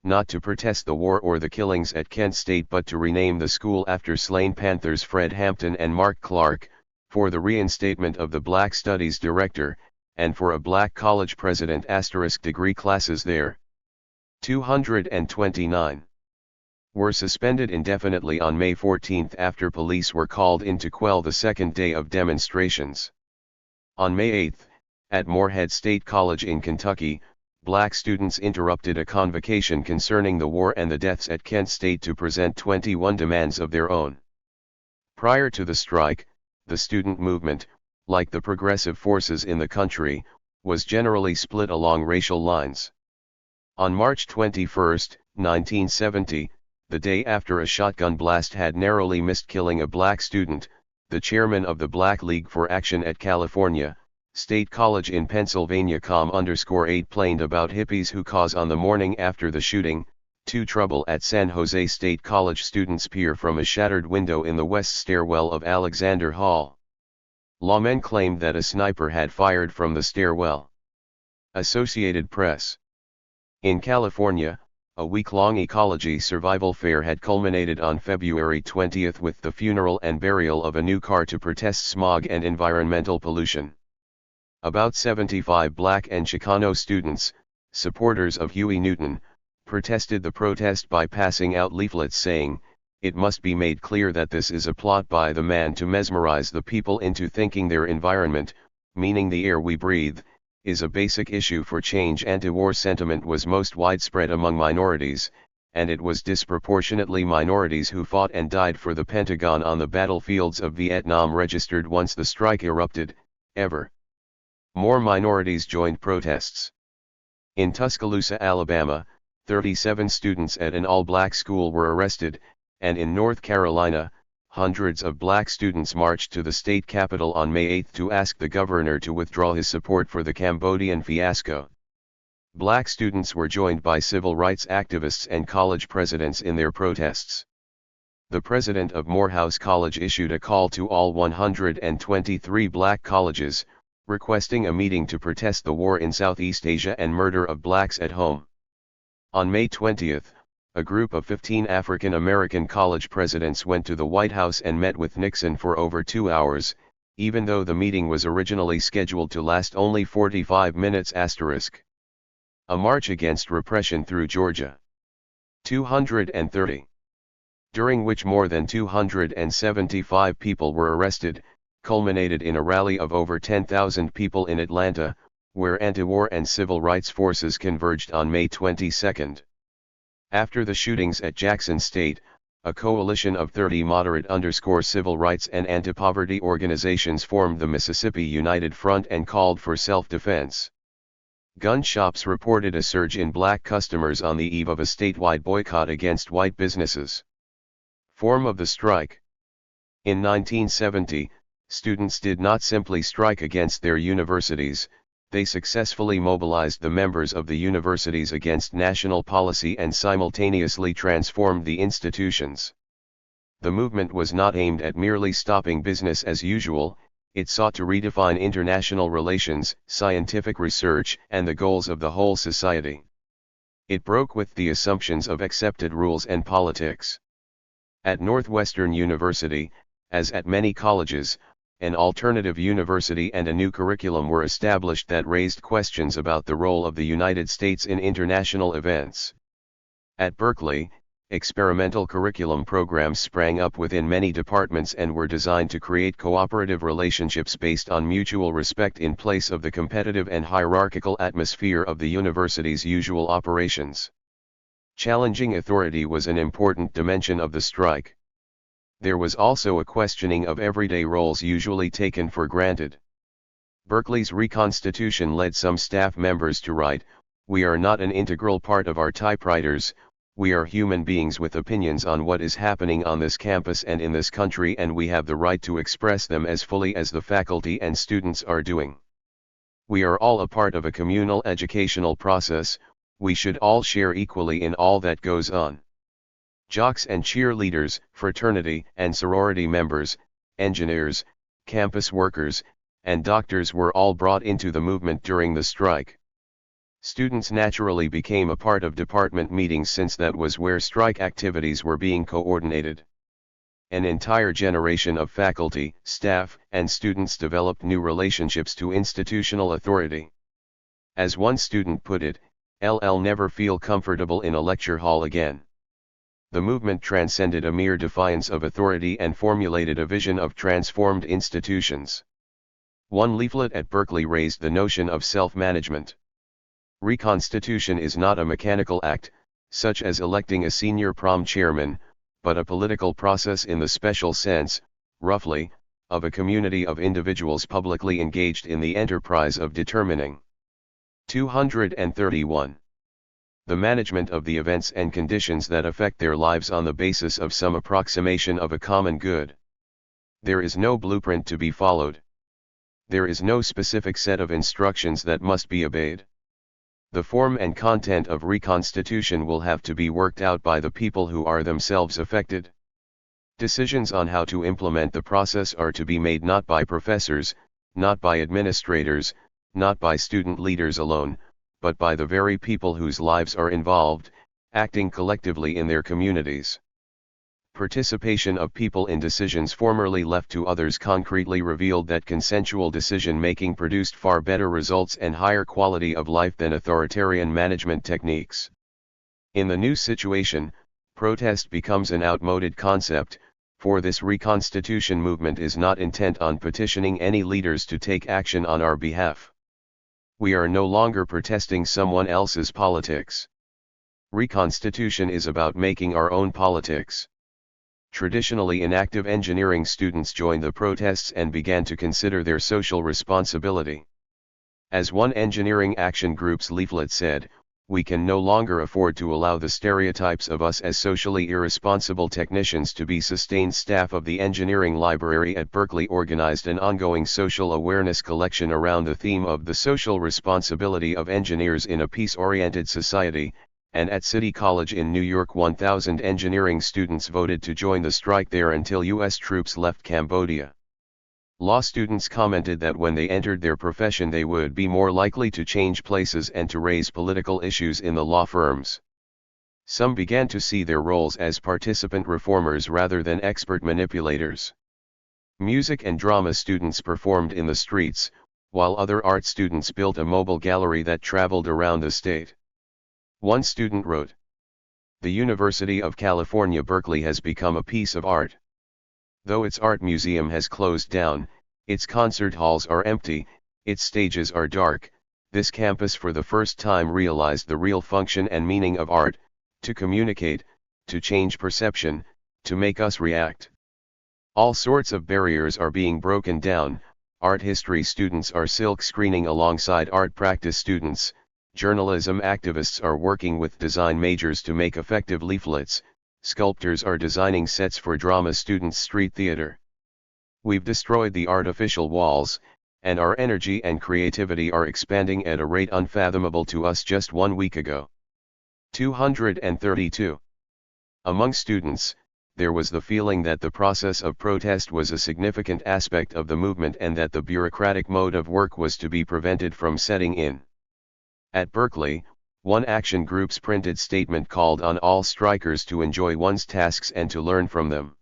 A: Not to protest the war or the killings at Kent State but to rename the school after slain Panthers Fred Hampton and Mark Clark, for the reinstatement of the Black Studies Director, and for a Black college president * degree classes there. 229 were suspended indefinitely on May 14 after police were called in to quell the second day of demonstrations. On May 8, at Morehead State College in Kentucky, Black students interrupted a convocation concerning the war and the deaths at Kent State to present 21 demands of their own. Prior to the strike, the student movement, like the progressive forces in the country, was generally split along racial lines. On March 21, 1970, the day after a shotgun blast had narrowly missed killing a black student, the chairman of the Black League for Action at California State College in Pennsylvania _8 planed about hippies who cause on the morning after the shooting, trouble at San Jose State College students peer from a shattered window in the west stairwell of Alexander Hall. Lawmen claimed that a sniper had fired from the stairwell. Associated Press. In California, a week-long ecology survival fair had culminated on February 20 with the funeral and burial of a new car to protest smog and environmental pollution. About 75 Black and Chicano students, supporters of Huey Newton, protested the protest by passing out leaflets saying, "It must be made clear that this is a plot by the man to mesmerize the people into thinking their environment, meaning the air we breathe, is a basic issue for change." Anti-war sentiment was most widespread among minorities, and it was disproportionately minorities who fought and died for the Pentagon on the battlefields of Vietnam registered once the strike erupted. Ever more minorities joined protests. In Tuscaloosa, Alabama, 37 students at an all-black school were arrested, and in North Carolina, hundreds of black students marched to the state capitol on May 8 to ask the governor to withdraw his support for the Cambodian fiasco. Black students were joined by civil rights activists and college presidents in their protests. The president of Morehouse College issued a call to all 123 black colleges, requesting a meeting to protest the war in Southeast Asia and murder of blacks at home. On May 20, a group of 15 African American college presidents went to the White House and met with Nixon for over 2 hours, even though the meeting was originally scheduled to last only 45 minutes. A march against repression through Georgia. 230. During which more than 275 people were arrested, culminated in a rally of over 10,000 people in Atlanta, where anti-war and civil rights forces converged on May 22. After the shootings at Jackson State, a coalition of 30 moderate civil rights and anti-poverty organizations formed the Mississippi United Front and called for self-defense. Gun shops reported a surge in black customers on the eve of a statewide boycott against white businesses. Form of the strike. In 1970, students did not simply strike against their universities, they successfully mobilized the members of the universities against national policy and simultaneously transformed the institutions. The movement was not aimed at merely stopping business as usual, it sought to redefine international relations, scientific research, and the goals of the whole society. It broke with the assumptions of accepted rules and politics. At Northwestern University, as at many colleges, an alternative university and a new curriculum were established that raised questions about the role of the United States in international events. At Berkeley, experimental curriculum programs sprang up within many departments and were designed to create cooperative relationships based on mutual respect in place of the competitive and hierarchical atmosphere of the university's usual operations. Challenging authority was an important dimension of the strike. There was also a questioning of everyday roles usually taken for granted. Berkeley's reconstitution led some staff members to write, "We are not an integral part of our typewriters, we are human beings with opinions on what is happening on this campus and in this country, and we have the right to express them as fully as the faculty and students are doing. We are all a part of a communal educational process, we should all share equally in all that goes on." Jocks and cheerleaders, fraternity and sorority members, engineers, campus workers, and doctors were all brought into the movement during the strike. Students naturally became a part of department meetings since that was where strike activities were being coordinated. an entire generation of faculty, staff, and students developed new relationships to institutional authority. As one student put it, "I'll never feel comfortable in a lecture hall again." The movement transcended a mere defiance of authority and formulated a vision of transformed institutions. One leaflet at Berkeley raised the notion of self-management. Reconstitution is not a mechanical act, such as electing a senior prom chairman, but a political process in the special sense, roughly, of a community of individuals publicly engaged in the enterprise of determining. 231. The management of the events and conditions that affect their lives on the basis of some approximation of a common good. There is no blueprint to be followed. There is no specific set of instructions that must be obeyed. The form and content of reconstitution will have to be worked out by the people who are themselves affected. Decisions on how to implement the process are to be made not by professors, not by administrators, not by student leaders alone, but by the very people whose lives are involved, acting collectively in their communities. Participation of people in decisions formerly left to others concretely revealed that consensual decision-making produced far better results and higher quality of life than authoritarian management techniques. In the new situation, protest becomes an outmoded concept, for this reconstitution movement is not intent on petitioning any leaders to take action on our behalf. We are no longer protesting someone else's politics. Reconstitution is about making our own politics. Traditionally inactive engineering students joined the protests and began to consider their social responsibility. As one engineering action group's leaflet said, "We can no longer afford to allow the stereotypes of us as socially irresponsible technicians to be sustained." Staff of the engineering library at Berkeley organized an ongoing social awareness collection around the theme of the social responsibility of engineers in a peace-oriented society, and at City College in New York 1,000 engineering students voted to join the strike there until U.S. troops left Cambodia. Law students commented that when they entered their profession they would be more likely to change places and to raise political issues in the law firms. Some began to see their roles as participant reformers rather than expert manipulators. Music and drama students performed in the streets, while other art students built a mobile gallery that traveled around the state. One student wrote, "The University of California, Berkeley has become a piece of art. Though its art museum has closed down, its concert halls are empty, its stages are dark, this campus for the first time realized the real function and meaning of art, to communicate, to change perception, to make us react. All sorts of barriers are being broken down, art history students are silk screening alongside art practice students, journalism activists are working with design majors to make effective leaflets, sculptors are designing sets for drama students' street theater. We've destroyed the artificial walls, and our energy and creativity are expanding at a rate unfathomable to us just 1 week ago." 232. Among students, there was the feeling that the process of protest was a significant aspect of the movement and that the bureaucratic mode of work was to be prevented from setting in. At Berkeley, one action group's printed statement called on all strikers to enjoy one's tasks and to learn from them.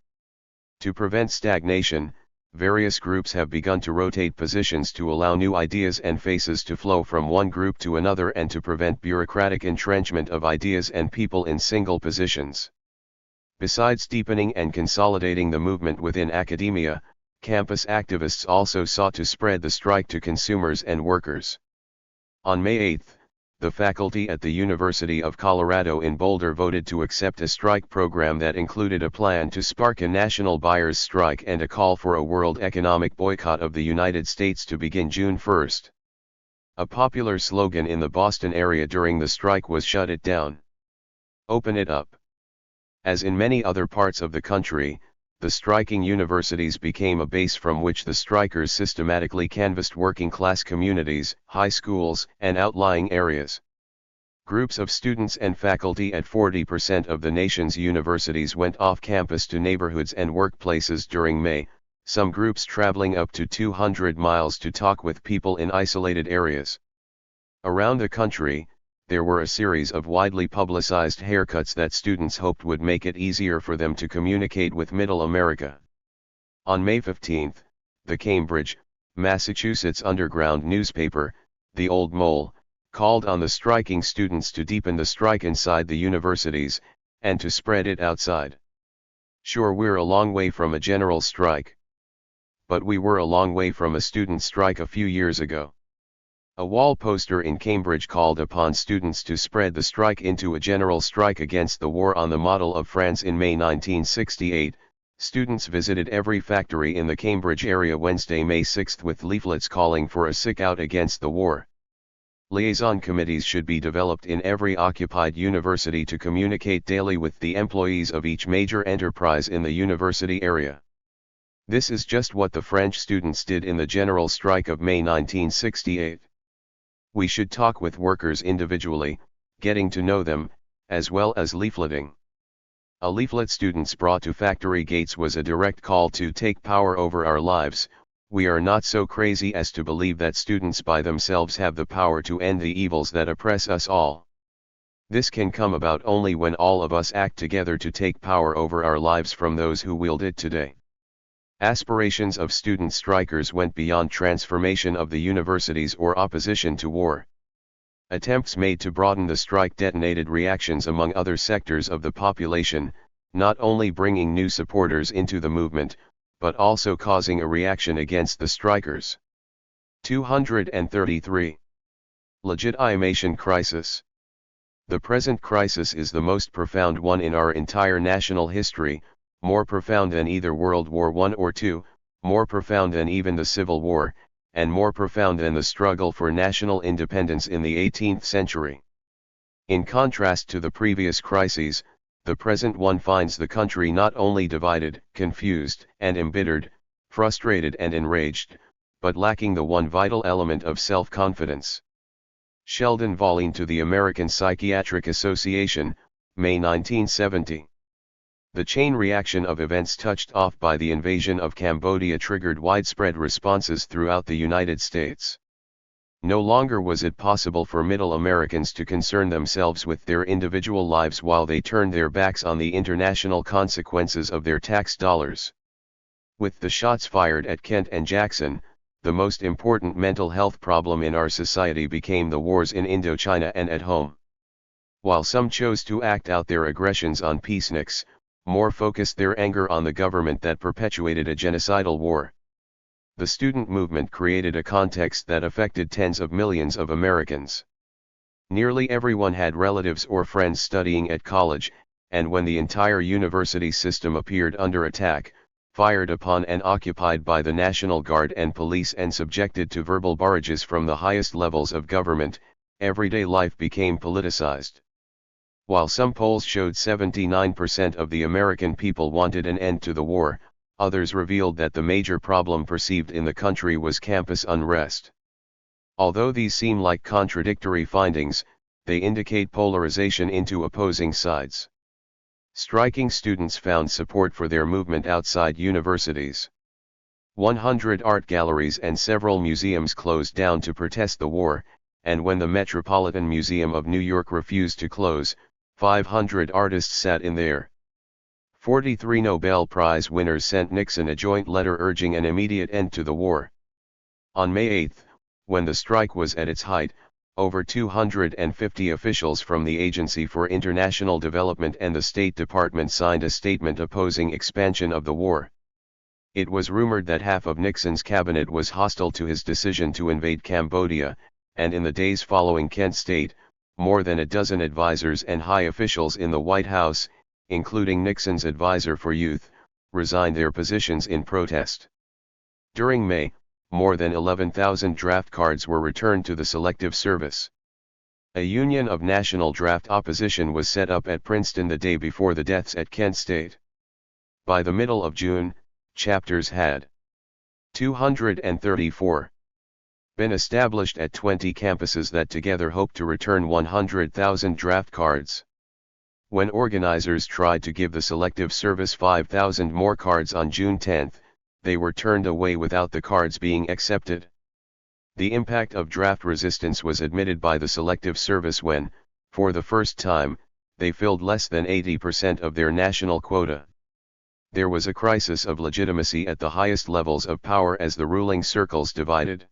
A: To prevent stagnation, various groups have begun to rotate positions to allow new ideas and faces to flow from one group to another and to prevent bureaucratic entrenchment of ideas and people in single positions. Besides deepening and consolidating the movement within academia, campus activists also sought to spread the strike to consumers and workers. On May 8, the faculty at the University of Colorado in Boulder voted to accept a strike program that included a plan to spark a national buyers' strike and a call for a world economic boycott of the United States to begin June 1. A popular slogan in the Boston area during the strike was "Shut it down. Open it up." As in many other parts of the country, the striking universities became a base from which the strikers systematically canvassed working-class communities, high schools, and outlying areas. Groups of students and faculty at 40% of the nation's universities went off campus to neighborhoods and workplaces during May, some groups traveling up to 200 miles to talk with people in isolated areas. Around the country, there were a series of widely publicized haircuts that students hoped would make it easier for them to communicate with Middle America. On May 15, the Cambridge, Massachusetts underground newspaper, The Old Mole, called on the striking students to deepen the strike inside the universities, and to spread it outside. Sure, we're a long way from a general strike. But we were a long way from a student strike a few years ago. A wall poster in Cambridge called upon students to spread the strike into a general strike against the war on the model of France in May 1968. Students visited every factory in the Cambridge area Wednesday, May 6 with leaflets calling for a sick out against the war. Liaison committees should be developed in every occupied university to communicate daily with the employees of each major enterprise in the university area. This is just what the French students did in the general strike of May 1968. We should talk with workers individually, getting to know them, as well as leafleting. A leaflet students brought to factory gates was a direct call to take power over our lives. We are not so crazy as to believe that students by themselves have the power to end the evils that oppress us all. This can come about only when all of us act together to take power over our lives from those who wield it today. Aspirations of student strikers went beyond transformation of the universities or opposition to war. Attempts made to broaden the strike detonated reactions among other sectors of the population, not only bringing new supporters into the movement, but also causing a reaction against the strikers. 233. Legitimation crisis. The present crisis is the most profound one in our entire national history, more profound than either World War I or II, more profound than even the Civil War, and more profound than the struggle for national independence in the 18th century. In contrast to the previous crises, the present one finds the country not only divided, confused, and embittered, frustrated and enraged, but lacking the one vital element of self-confidence. Sheldon Volin to the American Psychiatric Association, May 1970. The chain reaction of events touched off by the invasion of Cambodia triggered widespread responses throughout the United States. No longer was it possible for Middle Americans to concern themselves with their individual lives while they turned their backs on the international consequences of their tax dollars. With the shots fired at Kent and Jackson, the most important mental health problem in our society became the wars in Indochina and at home. While some chose to act out their aggressions on peaceniks, more focused their anger on the government that perpetuated a genocidal war. The student movement created a context that affected tens of millions of Americans. Nearly everyone had relatives or friends studying at college, and when the entire university system appeared under attack, fired upon and occupied by the National Guard and police and subjected to verbal barrages from the highest levels of government, everyday life became politicized. While some polls showed 79% of the American people wanted an end to the war, others revealed that the major problem perceived in the country was campus unrest. Although these seem like contradictory findings, they indicate polarization into opposing sides. Striking students found support for their movement outside universities. 100 art galleries and several museums closed down to protest the war, and when the Metropolitan Museum of New York refused to close, 500 artists sat in there. 43 Nobel Prize winners sent Nixon a joint letter urging an immediate end to the war. On May 8, when the strike was at its height, over 250 officials from the Agency for International Development and the State Department signed a statement opposing expansion of the war. It was rumored that half of Nixon's cabinet was hostile to his decision to invade Cambodia, and in the days following Kent State, more than a dozen advisors and high officials in the White House, including Nixon's advisor for youth, resigned their positions in protest. During May, more than 11,000 draft cards were returned to the Selective Service. A union of national draft opposition was set up at Princeton the day before the deaths at Kent State. By the middle of June, chapters had 234 been established at 20 campuses that together hoped to return 100,000 draft cards. When organizers tried to give the Selective Service 5,000 more cards on June 10, they were turned away without the cards being accepted. The impact of draft resistance was admitted by the Selective Service when, For the first time, they filled less than 80% of their national quota. There was a crisis of legitimacy at the highest levels of power as the ruling circles divided.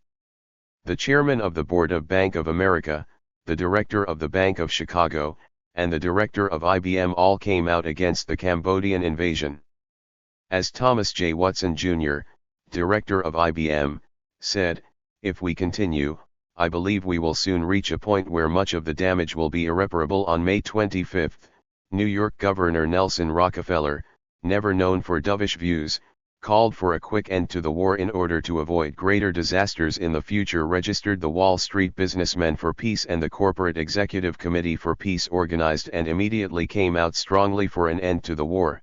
A: The chairman of the board of Bank of America, the director of the Bank of Chicago, and the director of IBM all came out against the Cambodian invasion. As Thomas J. Watson Jr., director of IBM, said, "If we continue, I believe we will soon reach a point where much of the damage will be irreparable." On May 25, New York Governor Nelson Rockefeller, never known for dovish views, called for a quick end to the war in order to avoid greater disasters in the future. Registered the Wall Street Businessmen for Peace and the Corporate Executive Committee for Peace organized and immediately came out strongly for an end to the war.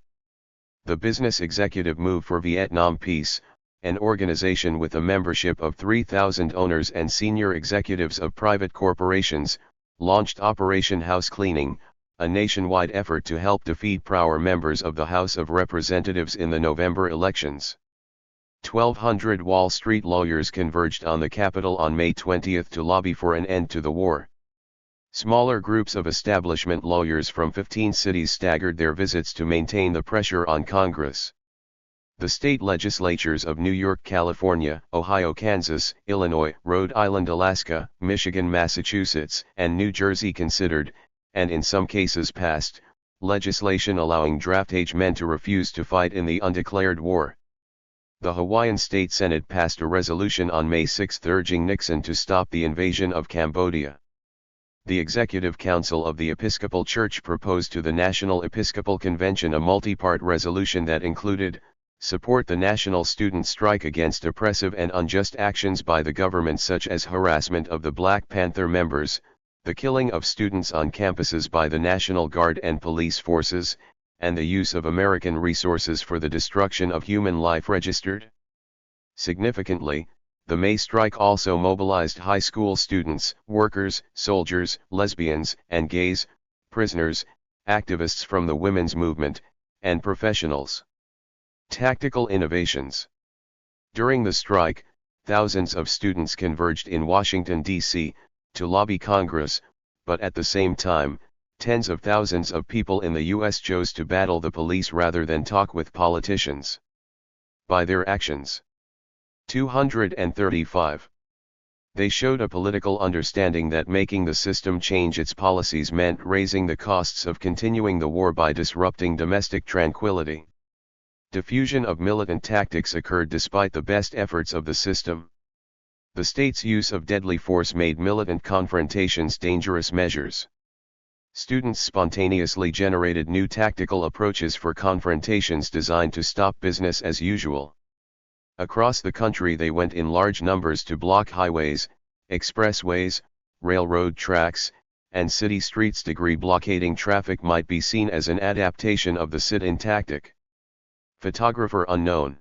A: The Business Executive Move for Vietnam Peace, an organization with a membership of 3,000 owners and senior executives of private corporations, launched Operation House Cleaning, a nationwide effort to help defeat pro-war members of the House of Representatives in the November elections. 1,200 Wall Street lawyers converged on the Capitol on May 20 to lobby for an end to the war. Smaller groups of establishment lawyers from 15 cities staggered their visits to maintain the pressure on Congress. The state legislatures of New York, California, Ohio, Kansas, Illinois, Rhode Island, Alaska, Michigan, Massachusetts, and New Jersey considered, and in some cases passed, legislation allowing draft-age men to refuse to fight in the undeclared war. The Hawaiian State Senate passed a resolution on May 6 urging Nixon to stop the invasion of Cambodia. The Executive Council of the Episcopal Church proposed to the National Episcopal Convention a multi-part resolution that included, support the national student strike against oppressive and unjust actions by the government such as harassment of the Black Panther members, the killing of students on campuses by the National Guard and police forces, and the use of American resources for the destruction of human life. Registered. Significantly, the May strike also mobilized high school students, workers, soldiers, lesbians and gays, prisoners, activists from the women's movement, and professionals. Tactical innovations. During the strike, thousands of students converged in Washington, D.C., to lobby Congress, but at the same time, tens of thousands of people in the U.S. chose to battle the police rather than talk with politicians. By their actions. 235. They showed a political understanding that making the system change its policies meant raising the costs of continuing the war by disrupting domestic tranquility. Diffusion of militant tactics occurred despite the best efforts of the system. The state's use of deadly force made militant confrontations dangerous measures. Students spontaneously generated new tactical approaches for confrontations designed to stop business as usual. Across the country they went in large numbers to block highways, expressways, railroad tracks, and city streets. Blockading traffic might be seen as an adaptation of the sit-in tactic. Photographer unknown.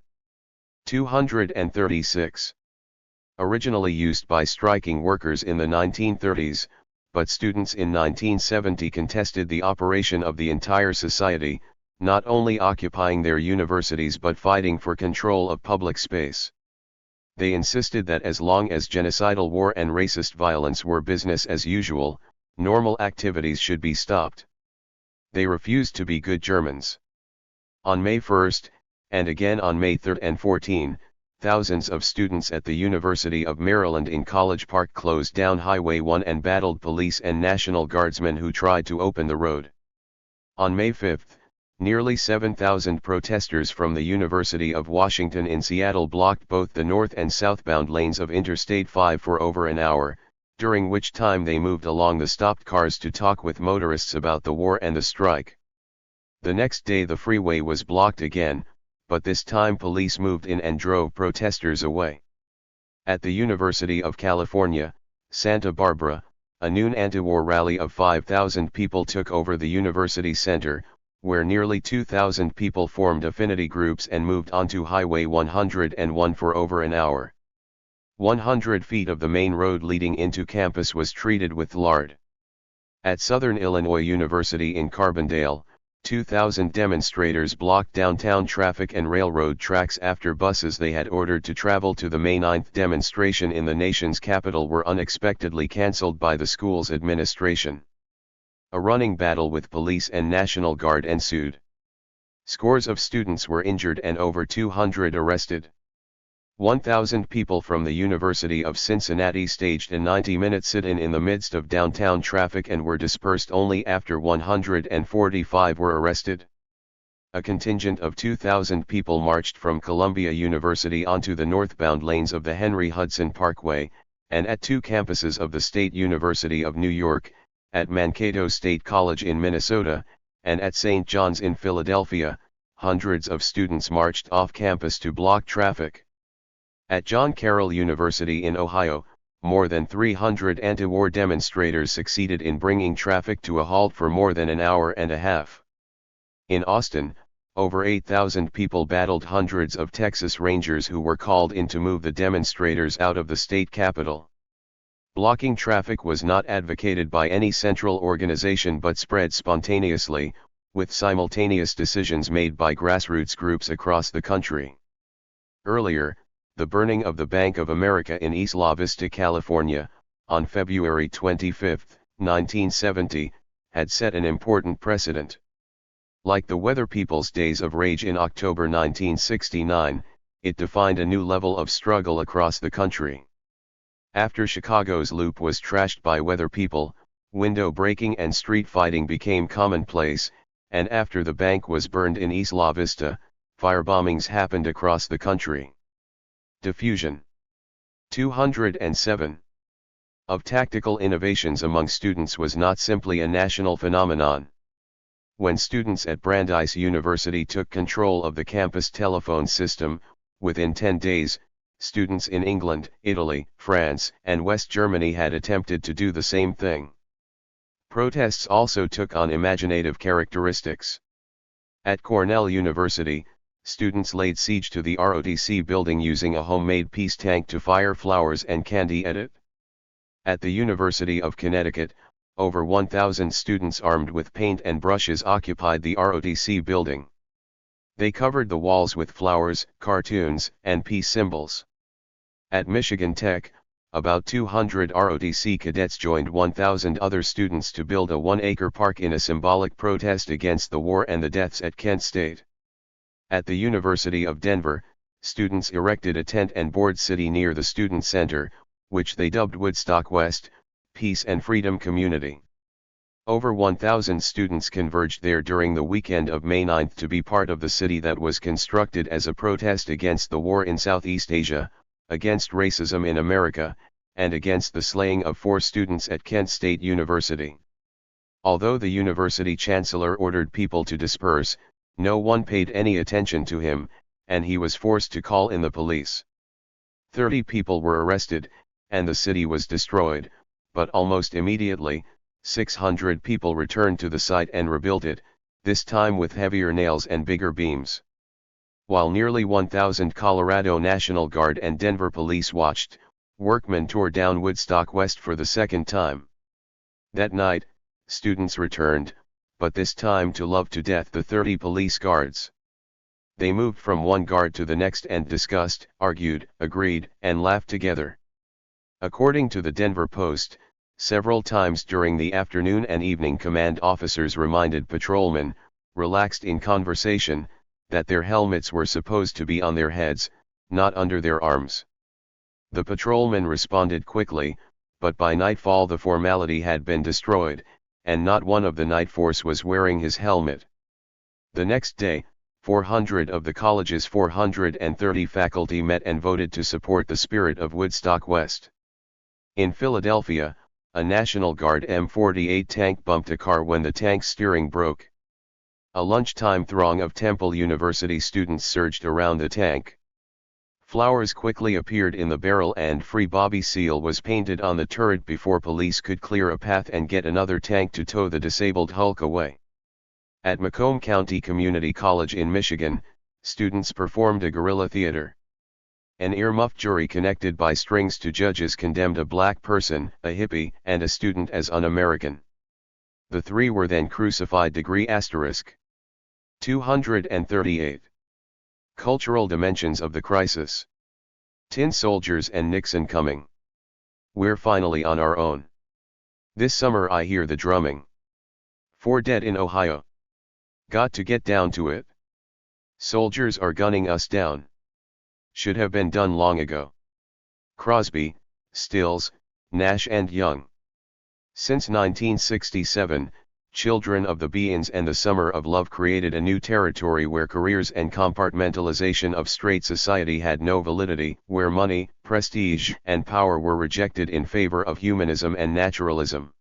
A: 236. Originally used by striking workers in the 1930s, but students in 1970 contested the operation of the entire society, not only occupying their universities but fighting for control of public space. They insisted that as long as genocidal war and racist violence were business as usual, normal activities should be stopped. They refused to be good Germans. On May 1, and again on May 3 and 14, thousands of students at the University of Maryland in College Park closed down Highway 1 and battled police and National Guardsmen who tried to open the road. On May 5, nearly 7,000 protesters from the University of Washington in Seattle blocked both the north and southbound lanes of Interstate 5 for over an hour, during which time they moved along the stopped cars to talk with motorists about the war and the strike. The next day the freeway was blocked again, but this time police moved in and drove protesters away. At the University of California, Santa Barbara, a noon anti-war rally of 5,000 people took over the University Center, where nearly 2,000 people formed affinity groups and moved onto Highway 101 for over an hour. 100 feet of the main road leading into campus was treated with lard. At Southern Illinois University in Carbondale, 2,000 demonstrators blocked downtown traffic and railroad tracks after buses they had ordered to travel to the May 9th demonstration in the nation's capital were unexpectedly cancelled by the school's administration. A running battle with police and National Guard ensued. Scores of students were injured and over 200 arrested. 1,000 people from the University of Cincinnati staged a 90-minute sit-in in the midst of downtown traffic and were dispersed only after 145 were arrested. A contingent of 2,000 people marched from Columbia University onto the northbound lanes of the Henry Hudson Parkway, and at two campuses of the State University of New York, at Mankato State College in Minnesota, and at St. John's in Philadelphia, hundreds of students marched off campus to block traffic. At John Carroll University in Ohio, more than 300 anti-war demonstrators succeeded in bringing traffic to a halt for more than an hour and a half. In Austin, over 8,000 people battled hundreds of Texas Rangers who were called in to move the demonstrators out of the state capitol. Blocking traffic was not advocated by any central organization but spread spontaneously, with simultaneous decisions made by grassroots groups across the country. Earlier, the burning of the Bank of America in Isla Vista, California, on February 25, 1970, had set an important precedent. Like the Weather People's Days of Rage in October 1969, it defined a new level of struggle across the country. After Chicago's Loop was trashed by weather people, window breaking and street fighting became commonplace, and after the bank was burned in Isla Vista, firebombings happened across the country. Diffusion. 207. Of tactical innovations among students was not simply a national phenomenon. When students at Brandeis University took control of the campus telephone system, within 10 days, students in England, Italy, France, and West Germany had attempted to do the same thing. Protests also took on imaginative characteristics. At Cornell University, students laid siege to the ROTC building using a homemade peace tank to fire flowers and candy at it. At the University of Connecticut, over 1,000 students armed with paint and brushes occupied the ROTC building. They covered the walls with flowers, cartoons, and peace symbols. At Michigan Tech, about 200 ROTC cadets joined 1,000 other students to build a 1-acre park in a symbolic protest against the war and the deaths at Kent State. At the University of Denver, students erected a tent and board city near the Student Center, which they dubbed Woodstock West, Peace and Freedom Community. Over 1,000 students converged there during the weekend of May 9 to be part of the city that was constructed as a protest against the war in Southeast Asia, against racism in America, and against the slaying of 4 students at Kent State University. Although the university chancellor ordered people to disperse, no one paid any attention to him, and he was forced to call in the police. 30 people were arrested, and the city was destroyed, but almost immediately, 600 people returned to the site and rebuilt it, this time with heavier nails and bigger beams. While nearly 1,000 Colorado National Guard and Denver police watched, workmen tore down Woodstock West for the second time. That night, students returned, but this time to love to death the 30 police guards. They moved from one guard to the next and discussed, argued, agreed, and laughed together. According to the Denver Post, several times during the afternoon and evening command officers reminded patrolmen, relaxed in conversation, that their helmets were supposed to be on their heads, not under their arms. The patrolmen responded quickly, but by nightfall the formality had been destroyed, and not one of the night force was wearing his helmet. The next day, 400 of the college's 430 faculty met and voted to support the spirit of Woodstock West. In Philadelphia, a National Guard M48 tank bumped a car when the tank's steering broke. A lunchtime throng of Temple University students surged around the tank. Flowers quickly appeared in the barrel and Free Bobby seal was painted on the turret before police could clear a path and get another tank to tow the disabled Hulk away. At Macomb County Community College in Michigan, students performed a guerrilla theater. An earmuffed jury connected by strings to judges condemned a black person, a hippie, and a student as un-American. The 3 were then crucified. 238. Cultural dimensions of the crisis. Tin soldiers and Nixon coming. We're finally on our own. This summer I hear the drumming. 4 dead in Ohio. Got to get down to it. Soldiers are gunning us down. Should have been done long ago. Crosby, Stills, Nash and Young. Since 1967, Children of the Beans and the Summer of Love created a new territory where careers and compartmentalization of straight society had no validity, where money, prestige, and power were rejected in favor of humanism and naturalism.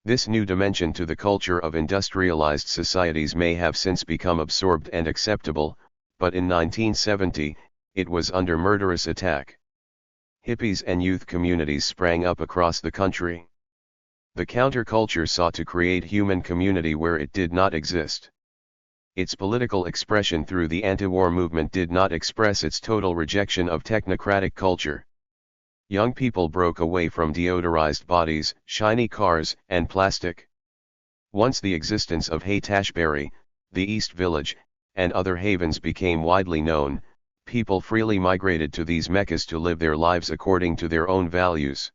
A: This new dimension to the culture of industrialized societies may have since become absorbed and acceptable, but in 1970, it was under murderous attack. Hippies and youth communities sprang up across the country. The counterculture sought to create human community where it did not exist. Its political expression through the anti-war movement did not express its total rejection of technocratic culture. Young people broke away from deodorized bodies, shiny cars, and plastic. Once the existence of Haight-Ashbury, the East Village, and other havens became widely known, people freely migrated to these meccas to live their lives according to their own values.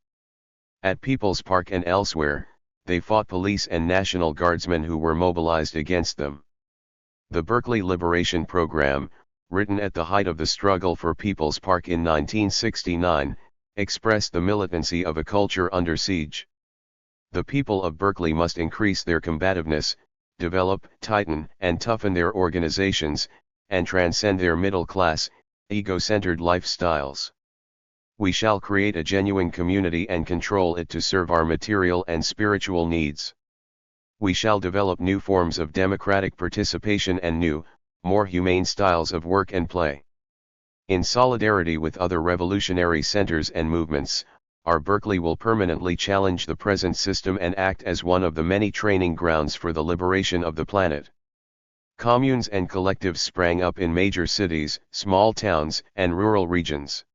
A: At People's Park and elsewhere, they fought police and National Guardsmen who were mobilized against them. The Berkeley Liberation Program, written at the height of the struggle for People's Park in 1969, expressed the militancy of a culture under siege. The people of Berkeley must increase their combativeness, develop, tighten, and toughen their organizations, and transcend their middle-class, ego-centered lifestyles. We shall create a genuine community and control it to serve our material and spiritual needs. We shall develop new forms of democratic participation and new, more humane styles of work and play. In solidarity with other revolutionary centers and movements, our Berkeley will permanently challenge the present system and act as one of the many training grounds for the liberation of the planet. Communes and collectives sprang up in major cities, small towns, and rural regions.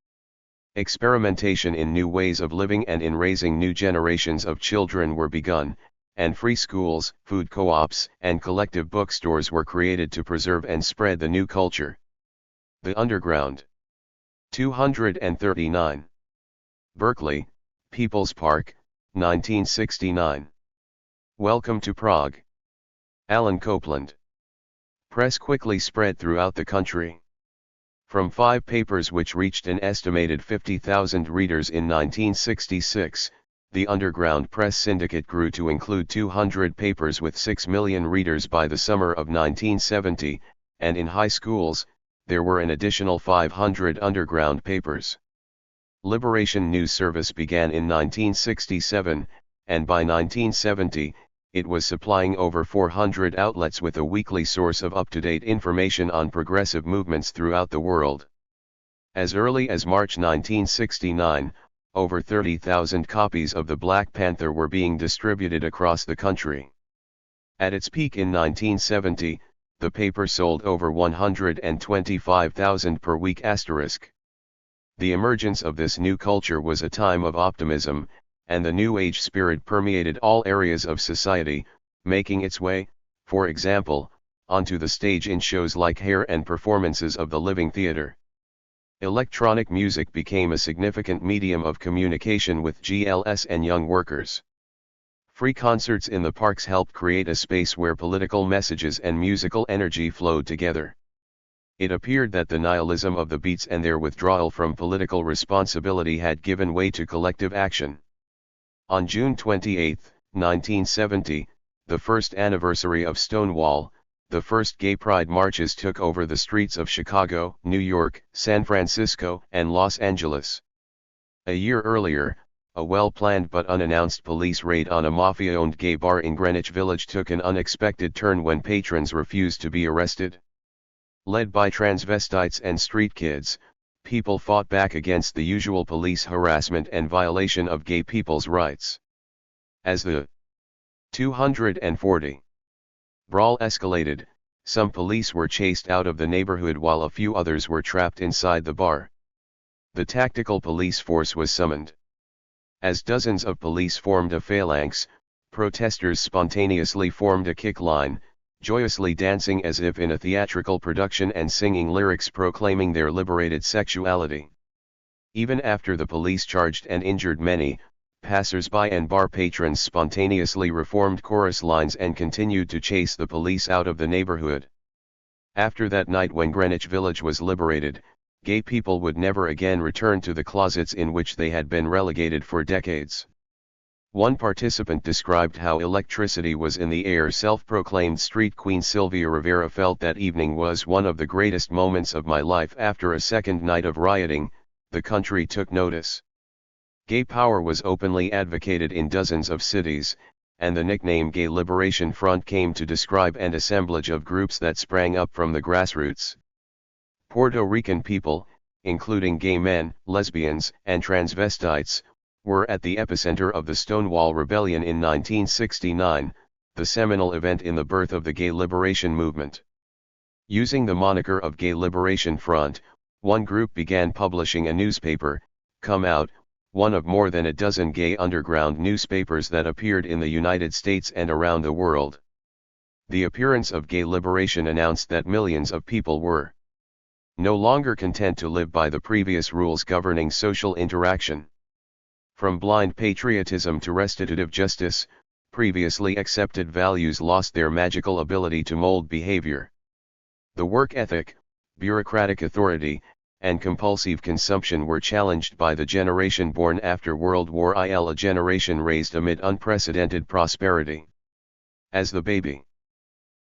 A: Experimentation in new ways of living and in raising new generations of children were begun, and free schools, food co-ops, and collective bookstores were created to preserve and spread the new culture. The Underground. 239. Berkeley, People's Park, 1969. Welcome to Prague. Alan Copeland. Press quickly spread throughout the country. From 5 papers which reached an estimated 50,000 readers in 1966, the Underground Press Syndicate grew to include 200 papers with 6 million readers by the summer of 1970, and in high schools, there were an additional 500 underground papers. Liberation News Service began in 1967, and by 1970, it was supplying over 400 outlets with a weekly source of up-to-date information on progressive movements throughout the world. As early as March 1969, over 30,000 copies of the Black Panther were being distributed across the country. At its peak in 1970, the paper sold over 125,000 per week *. The emergence of this new culture was a time of optimism, and the New Age spirit permeated all areas of society, making its way, for example, onto the stage in shows like Hair and performances of the Living Theater. Electronic music became a significant medium of communication with GLS and young workers. Free concerts in the parks helped create a space where political messages and musical energy flowed together. It appeared that the nihilism of the Beats and their withdrawal from political responsibility had given way to collective action. On June 28, 1970, the first anniversary of Stonewall, the first gay pride marches took over the streets of Chicago, New York, San Francisco, and Los Angeles. A year earlier, a well-planned but unannounced police raid on a mafia-owned gay bar in Greenwich Village took an unexpected turn when patrons refused to be arrested. Led by transvestites and street kids, people fought back against the usual police harassment and violation of gay people's rights. As the 240 brawl escalated, some police were chased out of the neighborhood while a few others were trapped inside the bar. The tactical police force was summoned. As dozens of police formed a phalanx, protesters spontaneously formed a kick line, joyously dancing as if in a theatrical production and singing lyrics proclaiming their liberated sexuality. Even after the police charged and injured many, Passers-by and bar patrons spontaneously reformed chorus lines and continued to chase the police out of the neighborhood. After that night when Greenwich Village was liberated, gay people would never again return to the closets in which they had been relegated for decades. One participant described how electricity was in the air. Self-proclaimed street queen Sylvia Rivera felt that evening was one of the greatest moments of my life. After a second night of rioting, the country took notice. Gay power was openly advocated in dozens of cities, and the nickname Gay Liberation Front came to describe an assemblage of groups that sprang up from the grassroots. Puerto Rican people, including gay men, lesbians, and transvestites, were at the epicenter of the Stonewall Rebellion in 1969, the seminal event in the birth of the gay liberation movement. Using the moniker of Gay Liberation Front, one group began publishing a newspaper, Come Out, one of more than a dozen gay underground newspapers that appeared in the United States and around the world. The appearance of gay liberation announced that millions of people were no longer content to live by the previous rules governing social interaction. From blind patriotism to restitutive justice, previously accepted values lost their magical ability to mold behavior. The work ethic, bureaucratic authority, and compulsive consumption were challenged by the generation born after World War I, a generation raised amid unprecedented prosperity. As the baby.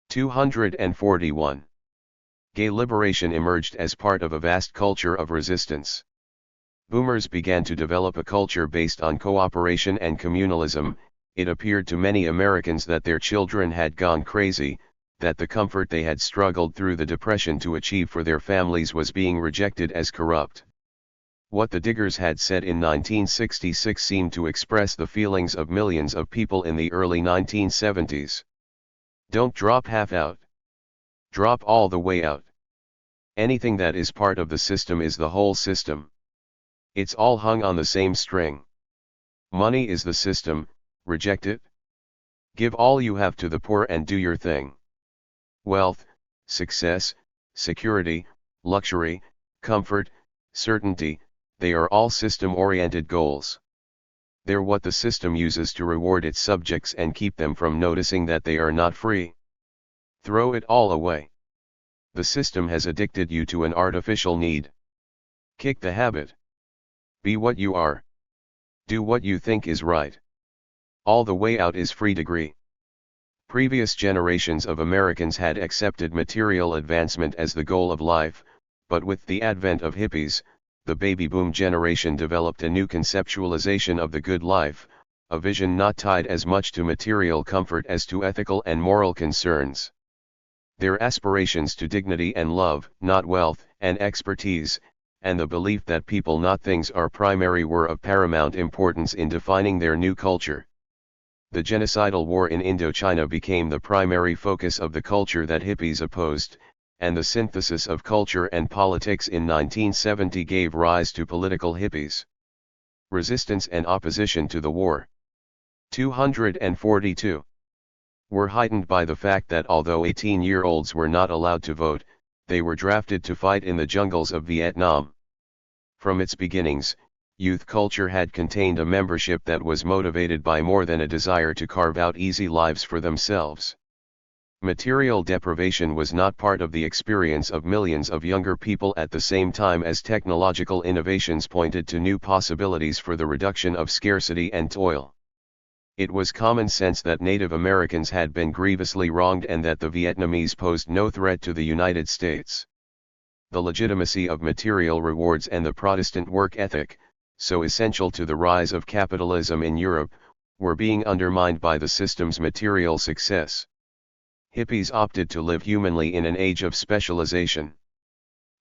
A: 241. Gay liberation emerged as part of a vast culture of resistance. Boomers began to develop a culture based on cooperation and communalism. It appeared to many Americans that their children had gone crazy, that the comfort they had struggled through the Depression to achieve for their families was being rejected as corrupt. What the Diggers had said in 1966 seemed to express the feelings of millions of people in the early 1970s. Don't drop half out. Drop all the way out. Anything that is part of the system is the whole system. It's all hung on the same string. Money is the system, reject it. Give all you have to the poor and do your thing. Wealth, success, security, luxury, comfort, certainty, they are all system-oriented goals. They're what the system uses to reward its subjects and keep them from noticing that they are not free. Throw it all away. The system has addicted you to an artificial need. Kick the habit. Be what you are. Do what you think is right. All the way out is free degree. Previous generations of Americans had accepted material advancement as the goal of life, but with the advent of hippies, the baby boom generation developed a new conceptualization of the good life, a vision not tied as much to material comfort as to ethical and moral concerns. Their aspirations to dignity and love, not wealth and expertise, and the belief that people not things are primary were of paramount importance in defining their new culture. The genocidal war in Indochina became the primary focus of the culture that hippies opposed, and the synthesis of culture and politics in 1970 gave rise to political hippies. Resistance and opposition to the war. 242. Were heightened by the fact that although 18-year-olds were not allowed to vote, they were drafted to fight in the jungles of Vietnam. From its beginnings, youth culture had contained a membership that was motivated by more than a desire to carve out easy lives for themselves. Material deprivation was not part of the experience of millions of younger people at the same time as technological innovations pointed to new possibilities for the reduction of scarcity and toil. It was common sense that Native Americans had been grievously wronged and that the Vietnamese posed no threat to the United States. The legitimacy of material rewards and the Protestant work ethic, so essential to the rise of capitalism in Europe, were being undermined by the system's material success. Hippies opted to live humanly in an age of specialization.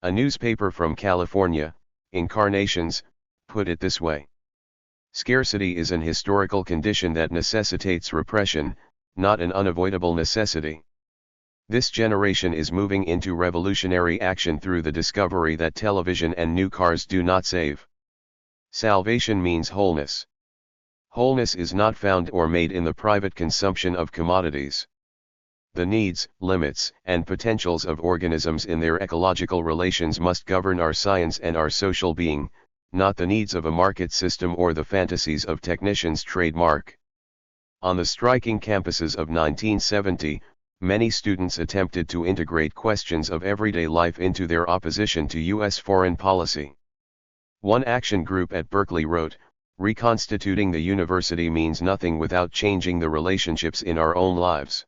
A: A newspaper from California, Incarnations, put it this way. Scarcity is an historical condition that necessitates repression, not an unavoidable necessity. This generation is moving into revolutionary action through the discovery that television and new cars do not save. Salvation means wholeness. Wholeness is not found or made in the private consumption of commodities. The needs, limits, and potentials of organisms in their ecological relations must govern our science and our social being, not the needs of a market system or the fantasies of technicians trademark. On the striking campuses of 1970, many students attempted to integrate questions of everyday life into their opposition to U.S. foreign policy. One action group at Berkeley wrote, "Reconstituting the university means nothing without changing the relationships in our own lives.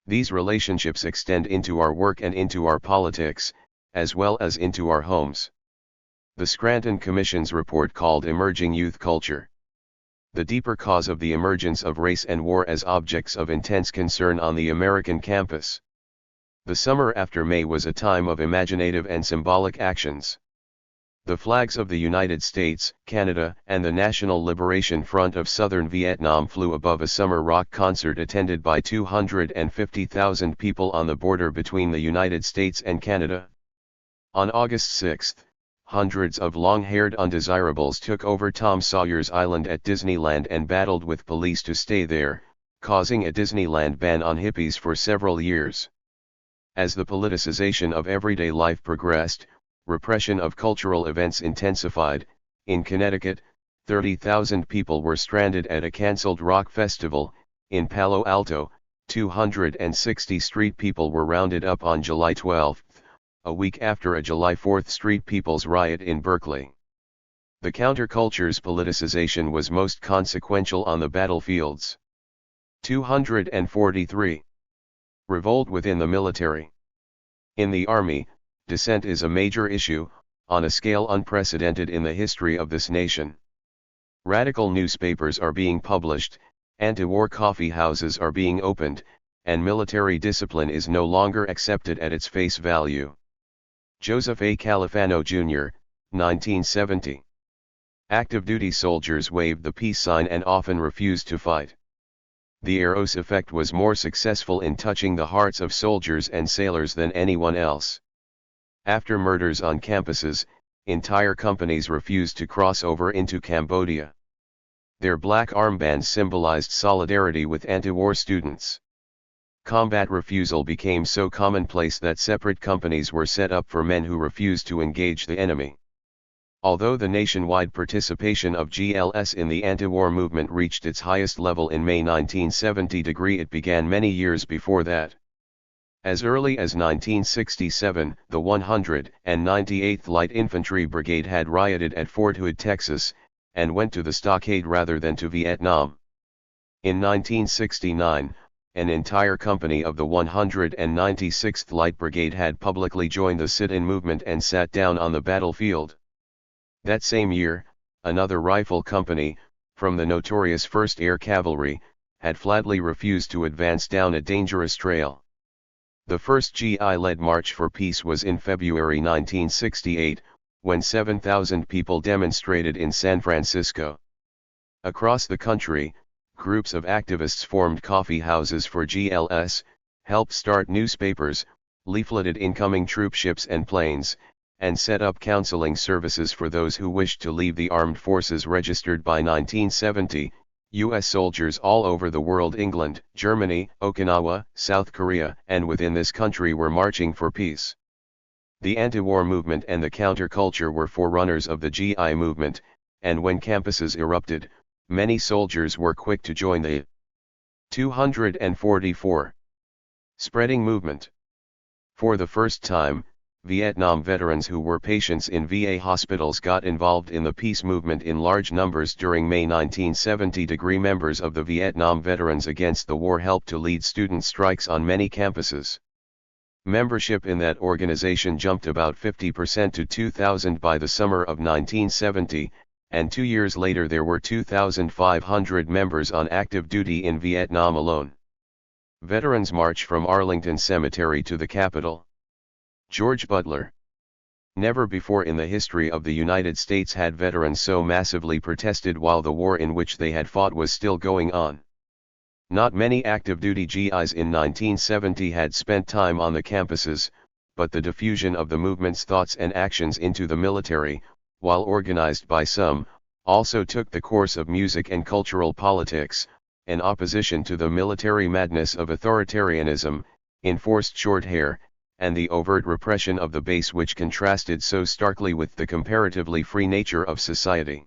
A: These relationships extend into our work and into our politics, as well as into our homes." The Scranton Commission's report called Emerging Youth Culture the deeper cause of the emergence of race and war as objects of intense concern on the American campus. The summer after May was a time of imaginative and symbolic actions. The flags of the United States, Canada, and the National Liberation Front of Southern Vietnam flew above a summer rock concert attended by 250,000 people on the border between the United States and Canada. On August 6, hundreds of long-haired undesirables took over Tom Sawyer's Island at Disneyland and battled with police to stay there, causing a Disneyland ban on hippies for several years. As the politicization of everyday life progressed, repression of cultural events intensified. In Connecticut, 30,000 people were stranded at a canceled rock festival. In Palo Alto, 260 street people were rounded up on July 12, a week after a July 4th Street People's Riot in Berkeley. The counterculture's politicization was most consequential on the battlefields. 243. Revolt within the military. In the Army, dissent is a major issue, on a scale unprecedented in the history of this nation. Radical newspapers are being published, anti-war coffee houses are being opened, and military discipline is no longer accepted at its face value. Joseph A. Califano, Jr., 1970. Active duty soldiers waved the peace sign and often refused to fight. The Eros effect was more successful in touching the hearts of soldiers and sailors than anyone else. After murders on campuses, entire companies refused to cross over into Cambodia. Their black armbands symbolized solidarity with anti-war students. Combat refusal became so commonplace that separate companies were set up for men who refused to engage the enemy. Although the nationwide participation of GLS in the anti-war movement reached its highest level in May 1970, it began many years before that. As early as 1967, the 198th Light Infantry Brigade had rioted at Fort Hood, Texas, and went to the stockade rather than to Vietnam. In 1969, an entire company of the 196th Light Brigade had publicly joined the sit-in movement and sat down on the battlefield. That same year, another rifle company, from the notorious 1st Air Cavalry, had flatly refused to advance down a dangerous trail. The first GI-led March for Peace was in February 1968, when 7,000 people demonstrated in San Francisco. Across the country, groups of activists formed coffee houses for GLS, helped start newspapers, leafleted incoming troop ships and planes, and set up counseling services for those who wished to leave the armed forces. Registered by 1970, U.S. soldiers all over the world, England, Germany, Okinawa, South Korea, and within this country were marching for peace. The anti-war movement and the counterculture were forerunners of the GI movement, and when campuses erupted, many soldiers were quick to join the 244. Spreading movement. For the first time, Vietnam veterans who were patients in VA hospitals got involved in the peace movement in large numbers during May 1970. Members of the Vietnam Veterans Against the War helped to lead student strikes on many campuses. Membership in that organization jumped about 50% to 2,000 by the summer of 1970, and 2 years later there were 2,500 members on active duty in Vietnam alone. Veterans March from Arlington Cemetery to the Capitol. George Butler. Never before in the history of the United States had veterans so massively protested while the war in which they had fought was still going on. Not many active duty GIs in 1970 had spent time on the campuses, but the diffusion of the movement's thoughts and actions into the military, while organized by some, also took the course of music and cultural politics, in opposition to the military madness of authoritarianism, enforced short hair, and the overt repression of the base which contrasted so starkly with the comparatively free nature of society.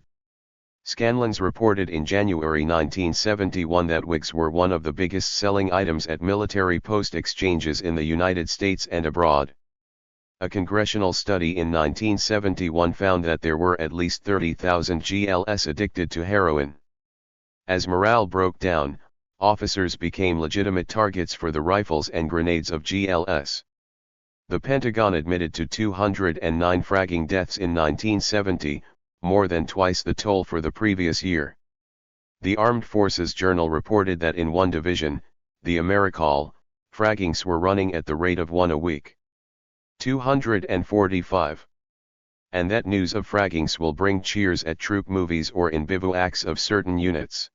A: Scanlon's reported in January 1971 that wigs were one of the biggest selling items at military post exchanges in the United States and abroad. A congressional study in 1971 found that there were at least 30,000 GLS addicted to heroin. As morale broke down, officers became legitimate targets for the rifles and grenades of GLS. The Pentagon admitted to 209 fragging deaths in 1970, more than twice the toll for the previous year. The Armed Forces Journal reported that in one division, the AmeriCol, fraggings were running at the rate of 1 a week. 245. And that news of fraggings will bring cheers at troop movies or in bivouacs of certain units.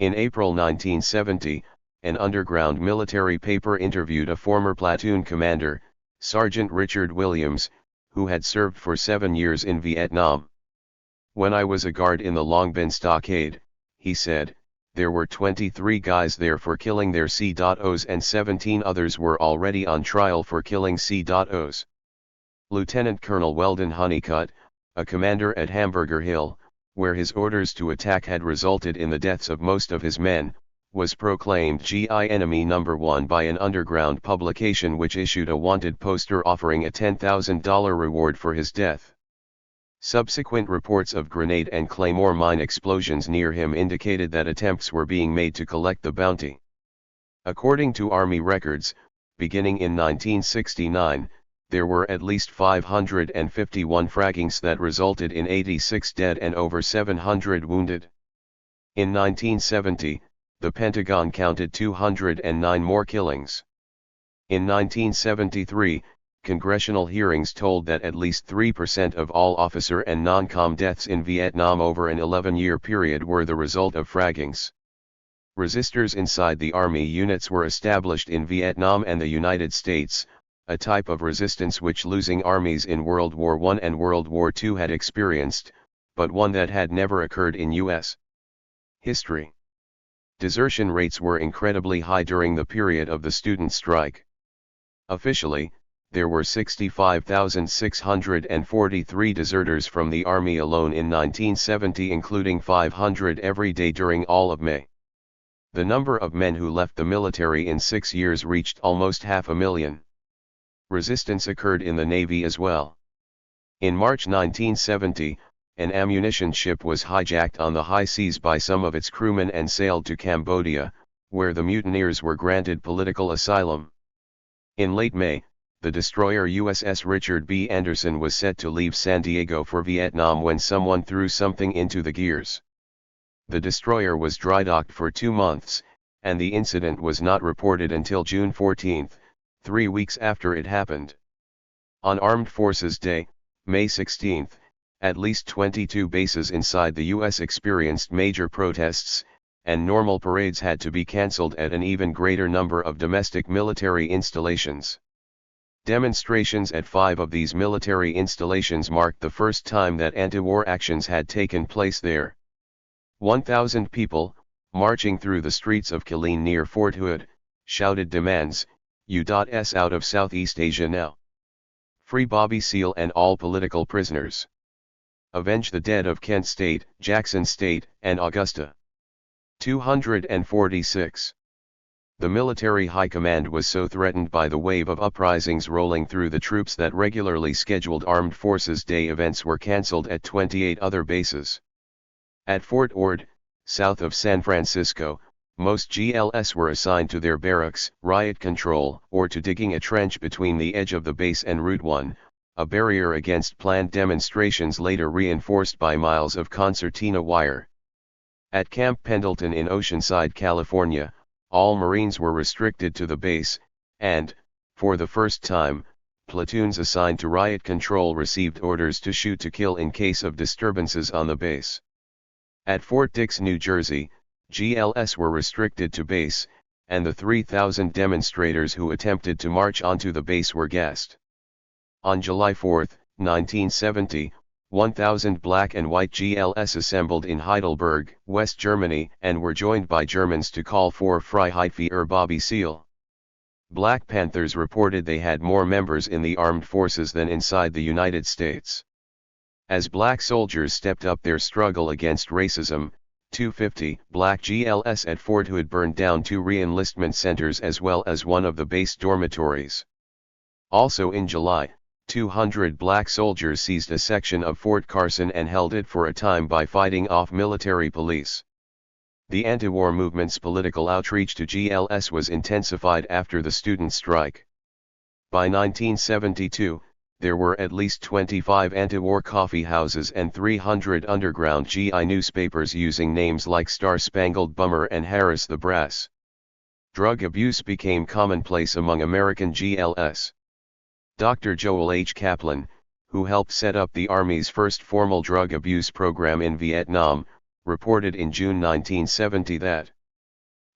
A: In April 1970, an underground military paper interviewed a former platoon commander, Sergeant Richard Williams, who had served for 7 years in Vietnam. "When I was a guard in the Long Binh Stockade," he said, "there were 23 guys there for killing their C.Os and 17 others were already on trial for killing C.Os. Lieutenant Colonel Weldon Honeycutt, a commander at Hamburger Hill, where his orders to attack had resulted in the deaths of most of his men, was proclaimed GI Enemy No. 1 by an underground publication which issued a wanted poster offering a $10,000 reward for his death. Subsequent reports of grenade and claymore mine explosions near him indicated that attempts were being made to collect the bounty. According to Army records, beginning in 1969, there were at least 551 fraggings that resulted in 86 dead and over 700 wounded. In 1970, the Pentagon counted 209 more killings. In 1973, congressional hearings told that at least 3% of all officer and non-com deaths in Vietnam over an 11-year period were the result of fraggings. Resistors inside the Army units were established in Vietnam and the United States, a type of resistance which losing armies in World War I and World War II had experienced, but one that had never occurred in U.S. history. Desertion rates were incredibly high during the period of the student strike. Officially, there were 65,643 deserters from the Army alone in 1970, including 500 every day during all of May. The number of men who left the military in 6 years reached almost 500,000. Resistance occurred in the Navy as well. In March 1970, an ammunition ship was hijacked on the high seas by some of its crewmen and sailed to Cambodia, where the mutineers were granted political asylum. In late May, the destroyer USS Richard B. Anderson was set to leave San Diego for Vietnam when someone threw something into the gears. The destroyer was dry-docked for 2 months, and the incident was not reported until June 14, 3 weeks after it happened. On Armed Forces Day, May 16, at least 22 bases inside the U.S. experienced major protests, and normal parades had to be cancelled at an even greater number of domestic military installations. Demonstrations at 5 of these military installations marked the first time that anti-war actions had taken place there. 1,000 people, marching through the streets of Kathleen near Fort Hood, shouted demands, U.S. out of Southeast Asia now. Free Bobby Seale and all political prisoners. Avenge the dead of Kent State, Jackson State, and Augusta. 246. The military high command was so threatened by the wave of uprisings rolling through the troops that regularly scheduled Armed Forces Day events were cancelled at 28 other bases. At Fort Ord, south of San Francisco, most GLS were assigned to their barracks, riot control, or to digging a trench between the edge of the base and Route 1, a barrier against planned demonstrations later reinforced by miles of concertina wire. At Camp Pendleton in Oceanside, California, all Marines were restricted to the base, and, for the first time, platoons assigned to riot control received orders to shoot to kill in case of disturbances on the base. At Fort Dix, New Jersey, GLS were restricted to base, and the 3,000 demonstrators who attempted to march onto the base were gassed. On July 4, 1970, 1,000 black and white GLS assembled in Heidelberg, West Germany, and were joined by Germans to call for Freiheit für Bobby Seale. Black Panthers reported they had more members in the armed forces than inside the United States. As black soldiers stepped up their struggle against racism, 250 black GLS at Fort Hood burned down 2 re-enlistment centers as well as one of the base dormitories. Also in July, 200 black soldiers seized a section of Fort Carson and held it for a time by fighting off military police. The anti-war movement's political outreach to GLS was intensified after the student strike. By 1972, there were at least 25 anti-war coffee houses and 300 underground GI newspapers using names like Star Spangled Bummer and Harris the Brass. Drug abuse became commonplace among American GLS. Dr. Joel H. Kaplan, who helped set up the Army's first formal drug abuse program in Vietnam, reported in June 1970 that,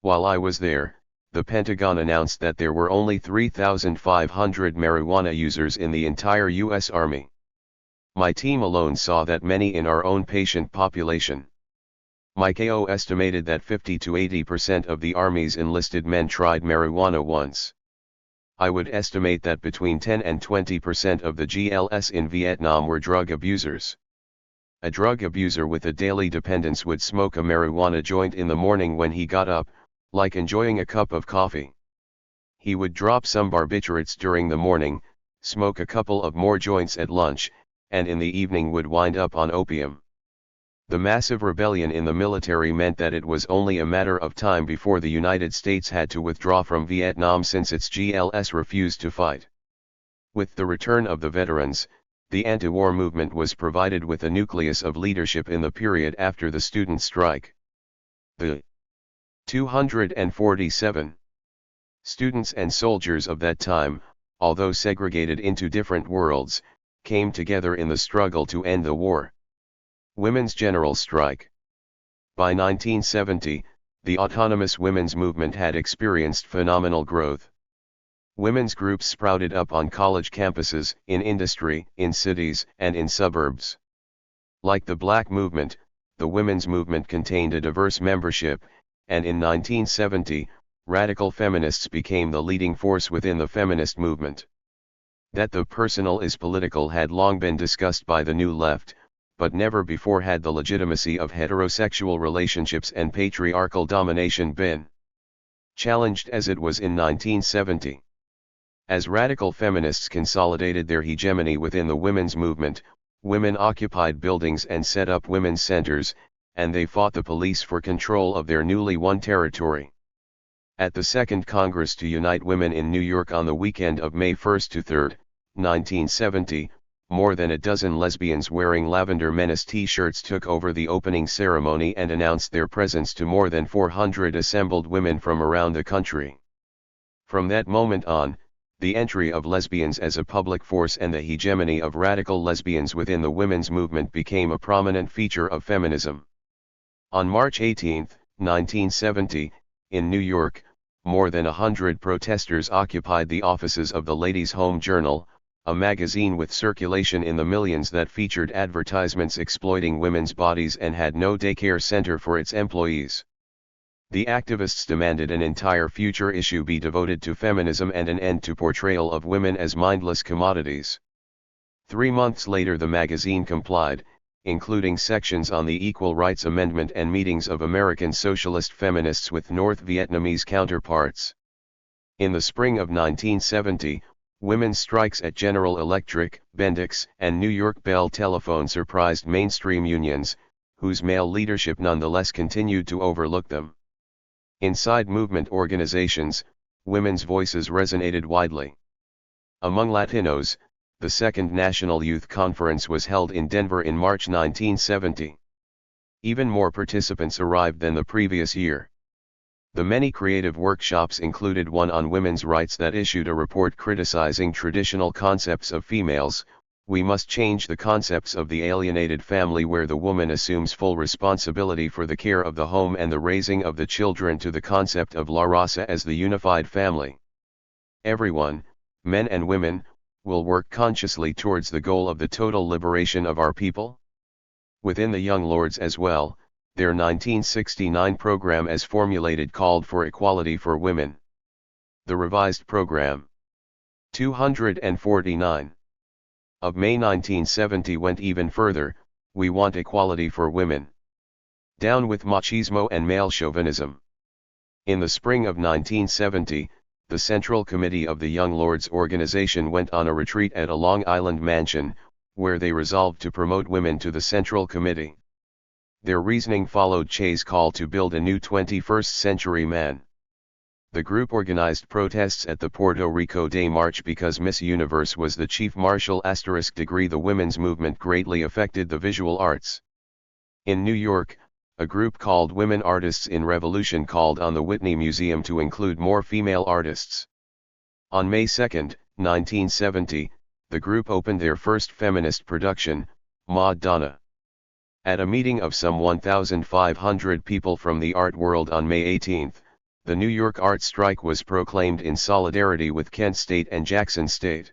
A: "While I was there, the Pentagon announced that there were only 3,500 marijuana users in the entire U.S. Army. My team alone saw that many in our own patient population. My KO estimated that 50 to 80% of the Army's enlisted men tried marijuana once. I would estimate that between 10 and 20% of the GLS in Vietnam were drug abusers. A drug abuser with a daily dependence would smoke a marijuana joint in the morning when he got up, like enjoying a cup of coffee. He would drop some barbiturates during the morning, smoke a couple of more joints at lunch, and in the evening would wind up on opium." The massive rebellion in the military meant that it was only a matter of time before the United States had to withdraw from Vietnam since its GLS refused to fight. With the return of the veterans, the anti-war movement was provided with a nucleus of leadership in the period after the student strike. The 247 students and soldiers of that time, although segregated into different worlds, came together in the struggle to end the war. Women's General Strike. By 1970, the autonomous women's movement had experienced phenomenal growth. Women's groups sprouted up on college campuses, in industry, in cities, and in suburbs. Like the Black movement, the women's movement contained a diverse membership, and in 1970, radical feminists became the leading force within the feminist movement. That the personal is political had long been discussed by the New Left, but never before had the legitimacy of heterosexual relationships and patriarchal domination been challenged as it was in 1970. As radical feminists consolidated their hegemony within the women's movement, women occupied buildings and set up women's centers, and they fought the police for control of their newly won territory. At the Second Congress to Unite Women in New York on the weekend of May 1 to 3, 1970, more than a dozen lesbians wearing Lavender Menace t-shirts took over the opening ceremony and announced their presence to more than 400 assembled women from around the country. From that moment on, the entry of lesbians as a public force and the hegemony of radical lesbians within the women's movement became a prominent feature of feminism. On March 18, 1970, in New York, more than 100 protesters occupied the offices of the Ladies' Home Journal, a magazine with circulation in the millions that featured advertisements exploiting women's bodies and had no daycare center for its employees. The activists demanded an entire future issue be devoted to feminism and an end to portrayal of women as mindless commodities. 3 months later the magazine complied, including sections on the Equal Rights Amendment and meetings of American socialist feminists with North Vietnamese counterparts. In the spring of 1970, women's strikes at General Electric, Bendix, and New York Bell Telephone surprised mainstream unions, whose male leadership nonetheless continued to overlook them. Inside movement organizations, women's voices resonated widely. Among Latinos, the Second National Youth Conference was held in Denver in March 1970. Even more participants arrived than the previous year. The many creative workshops included one on women's rights that issued a report criticizing traditional concepts of females. We must change the concepts of the alienated family where the woman assumes full responsibility for the care of the home and the raising of the children to the concept of La Raza as the unified family. Everyone, men and women, will work consciously towards the goal of the total liberation of our people. Within the Young Lords as well, their 1969 program as formulated called for equality for women. The revised program. 249. Of May 1970 went even further, we want equality for women. Down with machismo and male chauvinism. In the spring of 1970, the Central Committee of the Young Lords Organization went on a retreat at a Long Island mansion, where they resolved to promote women to the Central Committee. Their reasoning followed Che's call to build a new 21st century man. The group organized protests at the Puerto Rico Day March because Miss Universe was the chief marshal *. The women's movement greatly affected the visual arts. In New York, a group called Women Artists in Revolution called on the Whitney Museum to include more female artists. On May 2, 1970, the group opened their first feminist production, Maud Donna. At a meeting of some 1,500 people from the art world on May 18, the New York art strike was proclaimed in solidarity with Kent State and Jackson State.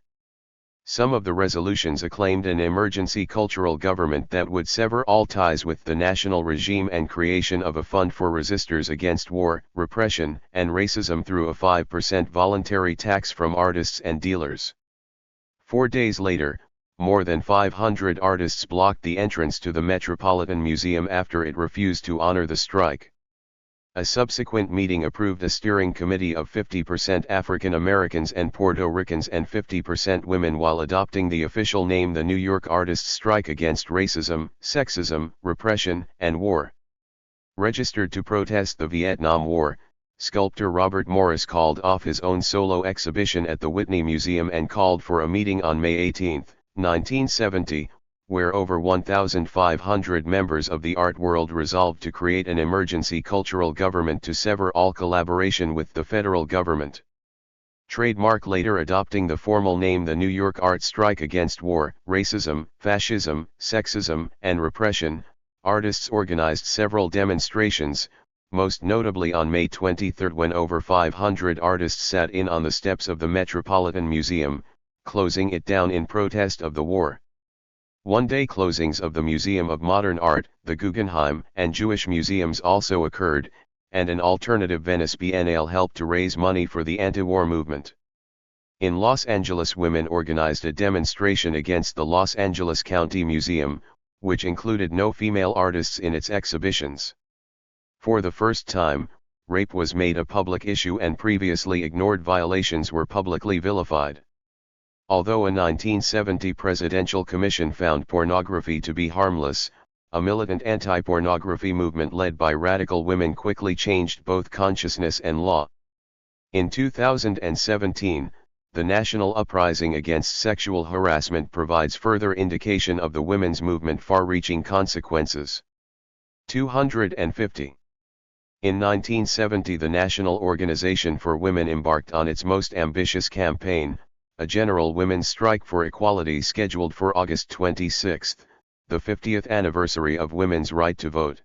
A: Some of the resolutions acclaimed an emergency cultural government that would sever all ties with the national regime and creation of a fund for resistors against war, repression, and racism through a 5% voluntary tax from artists and dealers. 4 days later, more than 500 artists blocked the entrance to the Metropolitan Museum after it refused to honor the strike. A subsequent meeting approved a steering committee of 50% African Americans and Puerto Ricans and 50% women while adopting the official name the New York Artists' Strike Against Racism, Sexism, Repression, and War. Registered to protest the Vietnam War, sculptor Robert Morris called off his own solo exhibition at the Whitney Museum and called for a meeting on May 18, 1970, where over 1,500 members of the art world resolved to create an emergency cultural government to sever all collaboration with the federal government. Trademark later adopting the formal name the New York Art Strike Against War, Racism, Fascism, Sexism, and Repression, artists organized several demonstrations, most notably on May 23 when over 500 artists sat in on the steps of the Metropolitan Museum, closing it down in protest of the war. One-day closings of the Museum of Modern Art, the Guggenheim, and Jewish museums also occurred, and an alternative Venice Biennale helped to raise money for the anti-war movement. In Los Angeles, women organized a demonstration against the Los Angeles County Museum, which included no female artists in its exhibitions. For the first time, rape was made a public issue and previously ignored violations were publicly vilified. Although a 1970 presidential commission found pornography to be harmless, a militant anti-pornography movement led by radical women quickly changed both consciousness and law. In 2017, the National Uprising Against Sexual Harassment provides further indication of the women's movement far-reaching consequences. 250. In 1970, the National Organization for Women embarked on its most ambitious campaign, a general women's strike for equality scheduled for August 26, the 50th anniversary of women's right to vote.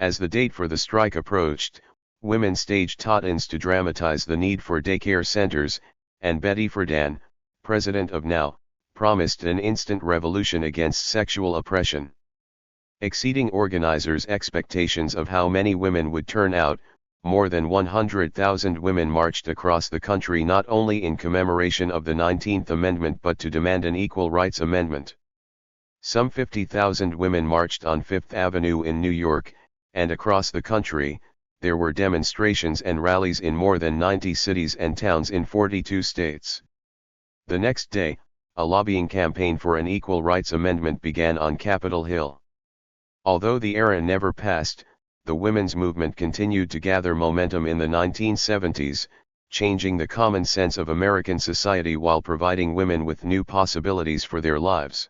A: As the date for the strike approached, women staged tot-ins to dramatize the need for daycare centers, and Betty Friedan, president of NOW, promised an instant revolution against sexual oppression. Exceeding organizers' expectations of how many women would turn out, more than 100,000 women marched across the country not only in commemoration of the 19th Amendment but to demand an Equal Rights Amendment. Some 50,000 women marched on Fifth Avenue in New York, and across the country, there were demonstrations and rallies in more than 90 cities and towns in 42 states. The next day, a lobbying campaign for an Equal Rights Amendment began on Capitol Hill. Although the era never passed, the women's movement continued to gather momentum in the 1970s, changing the common sense of American society while providing women with new possibilities for their lives.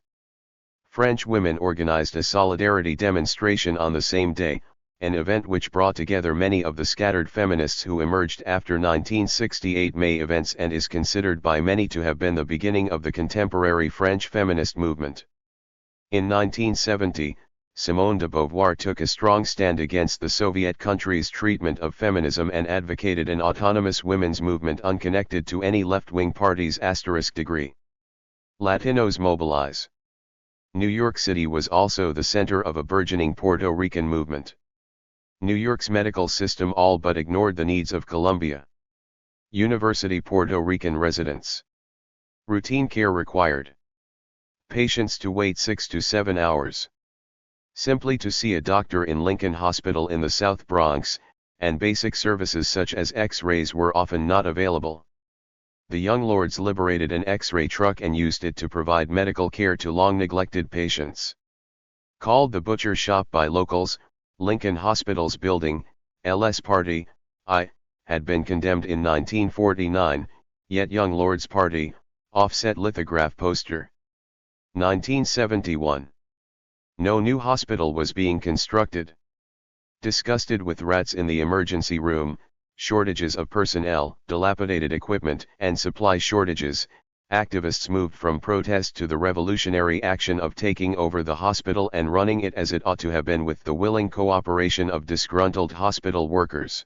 A: French women organized a solidarity demonstration on the same day, an event which brought together many of the scattered feminists who emerged after 1968 May events and is considered by many to have been the beginning of the contemporary French feminist movement. In 1970, Simone de Beauvoir took a strong stand against the Soviet country's treatment of feminism and advocated an autonomous women's movement unconnected to any left-wing party's *degree. Latinos mobilize. New York City was also the center of a burgeoning Puerto Rican movement. New York's medical system all but ignored the needs of Colombia. University Puerto Rican residents. Routine care required. Patients to wait 6 to 7 hours. Simply to see a doctor in Lincoln Hospital in the South Bronx, and basic services such as X-rays were often not available. The young lords liberated an X-ray truck and used it to provide medical care to long-neglected patients. Called the Butcher Shop by locals, Lincoln Hospital's building, LS Party, I, had been condemned in 1949, yet Young Lords Party, offset lithograph poster. 1971. No new hospital was being constructed. Disgusted with rats in the emergency room, shortages of personnel, dilapidated equipment, and supply shortages, activists moved from protest to the revolutionary action of taking over the hospital and running it as it ought to have been with the willing cooperation of disgruntled hospital workers.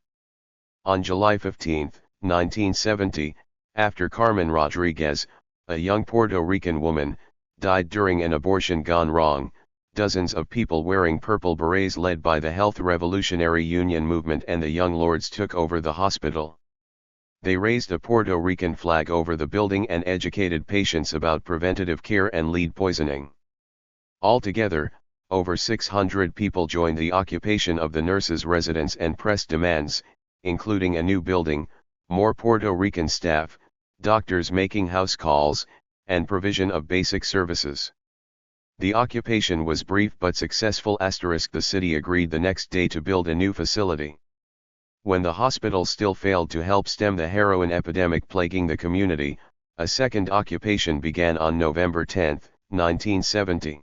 A: On July 15, 1970, after Carmen Rodriguez, a young Puerto Rican woman, died during an abortion gone wrong, dozens of people wearing purple berets led by the Health Revolutionary Union movement and the Young Lords took over the hospital. They raised a Puerto Rican flag over the building and educated patients about preventative care and lead poisoning. Altogether, over 600 people joined the occupation of the nurses' residence and pressed demands, including a new building, more Puerto Rican staff, doctors making house calls, and provision of basic services. The occupation was brief but successful. The city agreed the next day to build a new facility. When the hospital still failed to help stem the heroin epidemic plaguing the community, a second occupation began on November 10, 1970.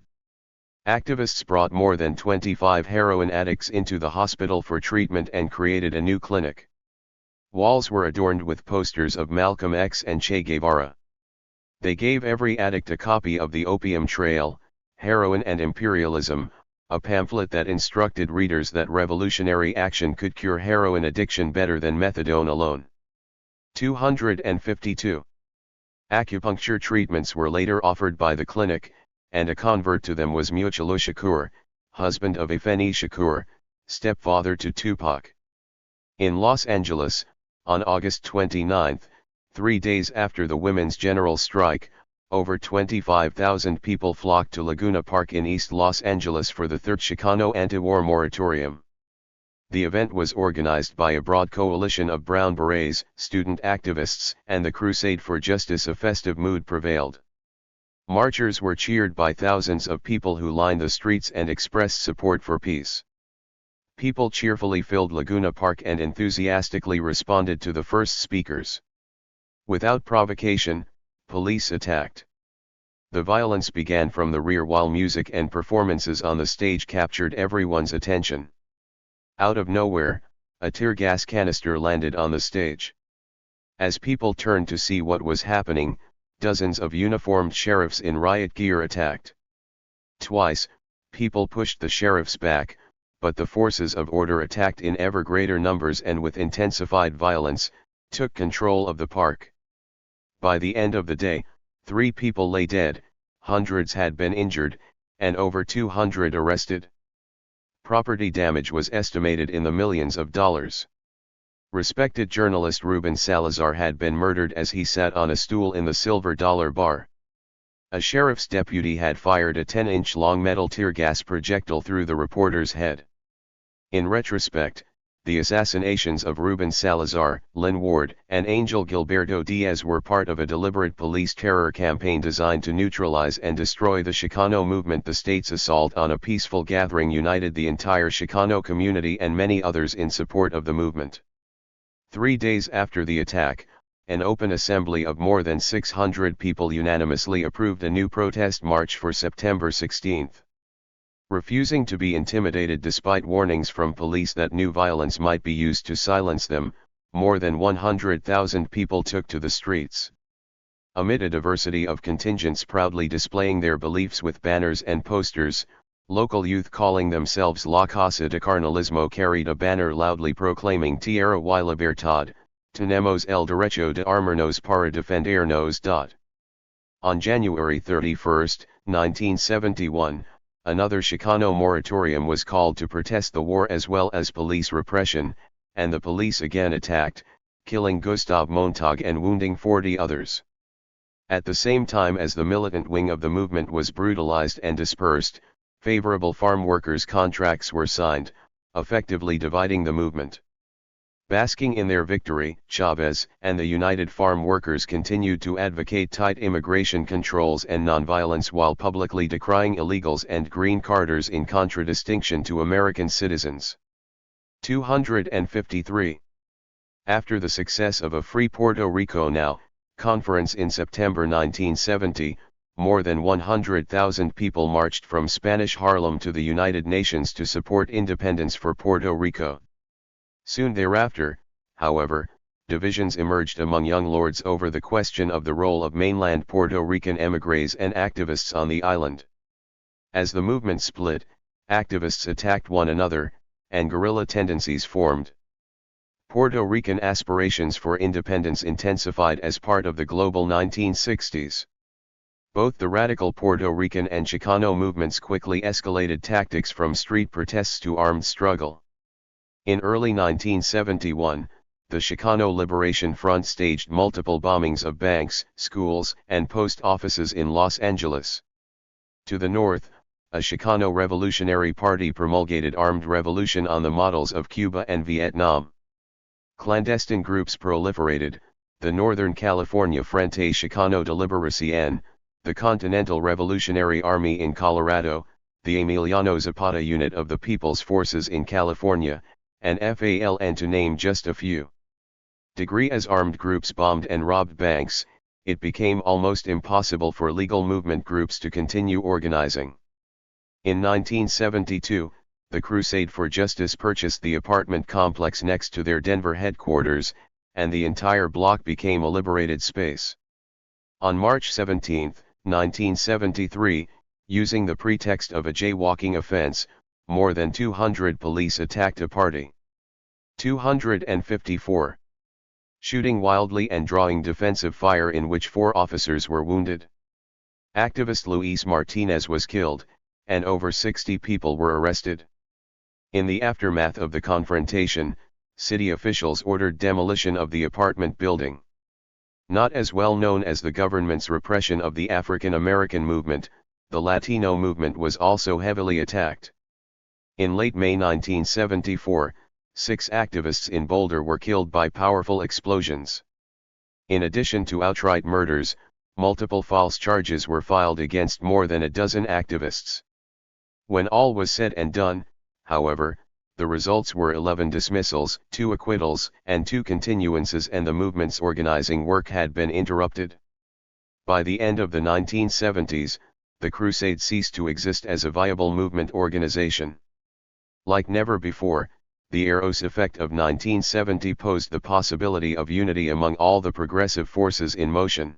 A: Activists brought more than 25 heroin addicts into the hospital for treatment and created a new clinic. Walls were adorned with posters of Malcolm X and Che Guevara. They gave every addict a copy of The Opium Trail, Heroin and Imperialism, a pamphlet that instructed readers that revolutionary action could cure heroin addiction better than methadone alone. 252. Acupuncture treatments were later offered by the clinic, and a convert to them was Mutulu Shakur, husband of Afeni Shakur, stepfather to Tupac. In Los Angeles, on August 29, 3 days after the women's general strike, over 25,000 people flocked to Laguna Park in East Los Angeles for the third Chicano anti-war moratorium. The event was organized by a broad coalition of Brown Berets, student activists, and the Crusade for Justice. A festive mood prevailed. Marchers were cheered by thousands of people who lined the streets and expressed support for peace. People cheerfully filled Laguna Park and enthusiastically responded to the first speakers. Without provocation, police attacked. The violence began from the rear while music and performances on the stage captured everyone's attention. Out of nowhere, a tear gas canister landed on the stage. As people turned to see what was happening, dozens of uniformed sheriffs in riot gear attacked. Twice, people pushed the sheriffs back, but the forces of order attacked in ever greater numbers and with intensified violence, took control of the park. By the end of the day, 3 people lay dead, hundreds had been injured, and over 200 arrested. Property damage was estimated in the millions of dollars. Respected journalist Ruben Salazar had been murdered as he sat on a stool in the Silver Dollar Bar. A sheriff's deputy had fired a 10-inch long metal tear gas projectile through the reporter's head. In retrospect, the assassinations of Ruben Salazar, Lynn Ward, and Angel Gilberto Diaz were part of a deliberate police terror campaign designed to neutralize and destroy the Chicano movement. The state's assault on a peaceful gathering united the entire Chicano community and many others in support of the movement. 3 days after the attack, an open assembly of more than 600 people unanimously approved a new protest march for September 16. Refusing to be intimidated despite warnings from police that new violence might be used to silence them, more than 100,000 people took to the streets. Amid a diversity of contingents proudly displaying their beliefs with banners and posters, local youth calling themselves La Casa de Carnalismo carried a banner loudly proclaiming Tierra y Libertad, tenemos el derecho de armarnos para defendernos. On January 31, 1971, another Chicano moratorium was called to protest the war as well as police repression, and the police again attacked, killing Gustav Montag and wounding 40 others. At the same time as the militant wing of the movement was brutalized and dispersed, favorable farm workers' contracts were signed, effectively dividing the movement. Basking in their victory, Chavez and the United Farm Workers continued to advocate tight immigration controls and nonviolence while publicly decrying illegals and green carders in contradistinction to American citizens. 253. After the success of a Free Puerto Rico Now! Conference in September 1970, more than 100,000 people marched from Spanish Harlem to the United Nations to support independence for Puerto Rico. Soon thereafter, however, divisions emerged among young lords over the question of the role of mainland Puerto Rican émigrés and activists on the island. As the movement split, activists attacked one another, and guerrilla tendencies formed. Puerto Rican aspirations for independence intensified as part of the global 1960s. Both the radical Puerto Rican and Chicano movements quickly escalated tactics from street protests to armed struggle. In early 1971, the Chicano Liberation Front staged multiple bombings of banks, schools, and post offices in Los Angeles. To the north, a Chicano Revolutionary Party promulgated armed revolution on the models of Cuba and Vietnam. Clandestine groups proliferated, the Northern California Frente Chicano de Liberación, the Continental Revolutionary Army in Colorado, the Emiliano Zapata Unit of the People's Forces in California, and FALN to name just a few. As armed groups bombed and robbed banks, it became almost impossible for legal movement groups to continue organizing. In 1972, the Crusade for Justice purchased the apartment complex next to their Denver headquarters, and the entire block became a liberated space. On March 17, 1973, using the pretext of a jaywalking offense, more than 200 police attacked a party. 254. Shooting wildly and drawing defensive fire in which 4 officers were wounded. Activist Luis Martinez was killed, and over 60 people were arrested. In the aftermath of the confrontation, city officials ordered demolition of the apartment building. Not as well known as the government's repression of the African American movement, the Latino movement was also heavily attacked. In late May 1974, 6 activists in Boulder were killed by powerful explosions. In addition to outright murders, multiple false charges were filed against more than a dozen activists. When all was said and done, however, the results were 11 dismissals, 2 acquittals, and 2 continuances, and the movement's organizing work had been interrupted. By the end of the 1970s, the Crusade ceased to exist as a viable movement organization. Like never before, the Eros effect of 1970 posed the possibility of unity among all the progressive forces in motion.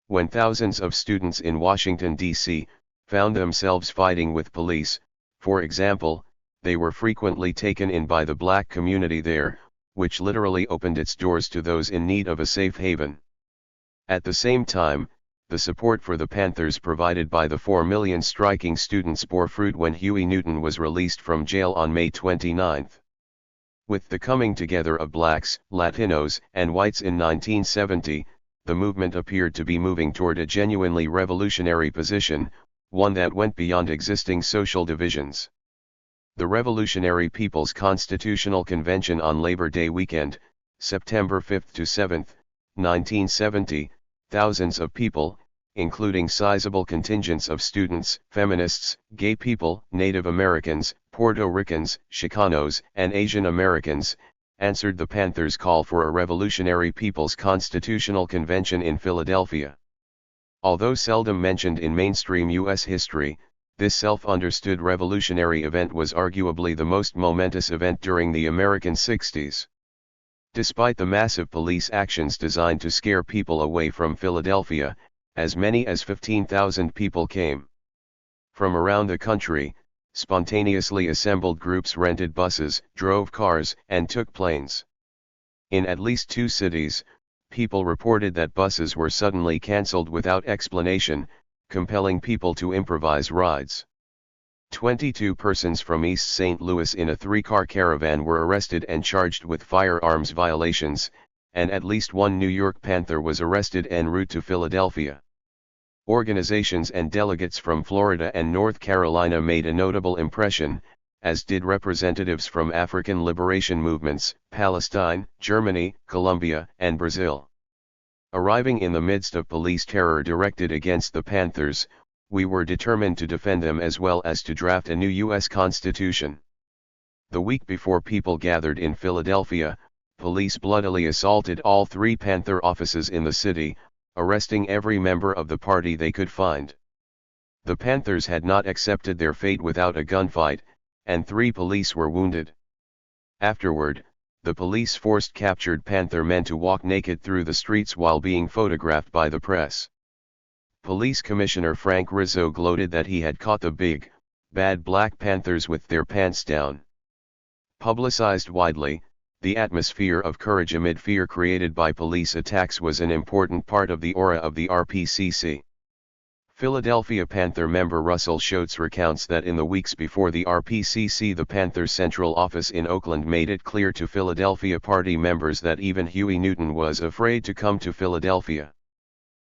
A: When thousands of students in Washington, D.C., found themselves fighting with police, for example, they were frequently taken in by the black community there, which literally opened its doors to those in need of a safe haven. At the same time, the support for the Panthers provided by the 4 million striking students bore fruit when Huey Newton was released from jail on May 29. With the coming together of blacks, Latinos, and whites in 1970, the movement appeared to be moving toward a genuinely revolutionary position, one that went beyond existing social divisions. The Revolutionary People's Constitutional Convention on Labor Day weekend, September 5 to 7, 1970, thousands of people, including sizable contingents of students, feminists, gay people, Native Americans, Puerto Ricans, Chicanos, and Asian Americans, answered the Panthers' call for a Revolutionary People's Constitutional Convention in Philadelphia. Although seldom mentioned in mainstream U.S. history, this self-understood revolutionary event was arguably the most momentous event during the American 60s. Despite the massive police actions designed to scare people away from Philadelphia, as many as 15,000 people came. From around the country, spontaneously assembled groups rented buses, drove cars, and took planes. In at least 2 cities, people reported that buses were suddenly cancelled without explanation, compelling people to improvise rides. 22 persons from East St. Louis in a 3-car caravan were arrested and charged with firearms violations, and at least one New York Panther was arrested en route to Philadelphia. Organizations and delegates from Florida and North Carolina made a notable impression, as did representatives from African liberation movements, Palestine, Germany, Colombia, and Brazil. Arriving in the midst of police terror directed against the Panthers, we were determined to defend them as well as to draft a new U.S. Constitution. The week before people gathered in Philadelphia, police bloodily assaulted all 3 Panther offices in the city, arresting every member of the party they could find. The Panthers had not accepted their fate without a gunfight, and 3 police were wounded. Afterward, the police forced captured Panther men to walk naked through the streets while being photographed by the press. Police Commissioner Frank Rizzo gloated that he had caught the big, bad Black Panthers with their pants down. Publicized widely, the atmosphere of courage amid fear created by police attacks was an important part of the aura of the RPCC. Philadelphia Panther member Russell Shoatz recounts that in the weeks before the RPCC, the Panther Central Office in Oakland made it clear to Philadelphia party members that even Huey Newton was afraid to come to Philadelphia.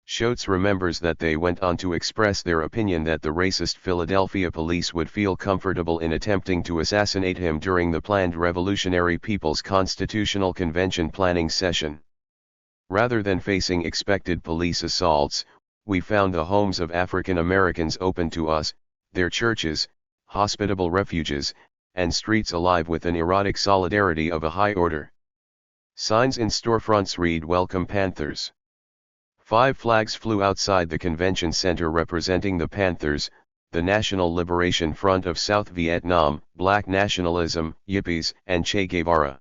A: Shoatz remembers that they went on to express their opinion that the racist Philadelphia police would feel comfortable in attempting to assassinate him during the planned Revolutionary People's Constitutional Convention planning session. Rather than facing expected police assaults, we found the homes of African Americans open to us, their churches, hospitable refuges, and streets alive with an erotic solidarity of a high order. Signs in storefronts read "Welcome Panthers." 5 flags flew outside the convention center representing the Panthers, the National Liberation Front of South Vietnam, Black Nationalism, Yippies, and Che Guevara.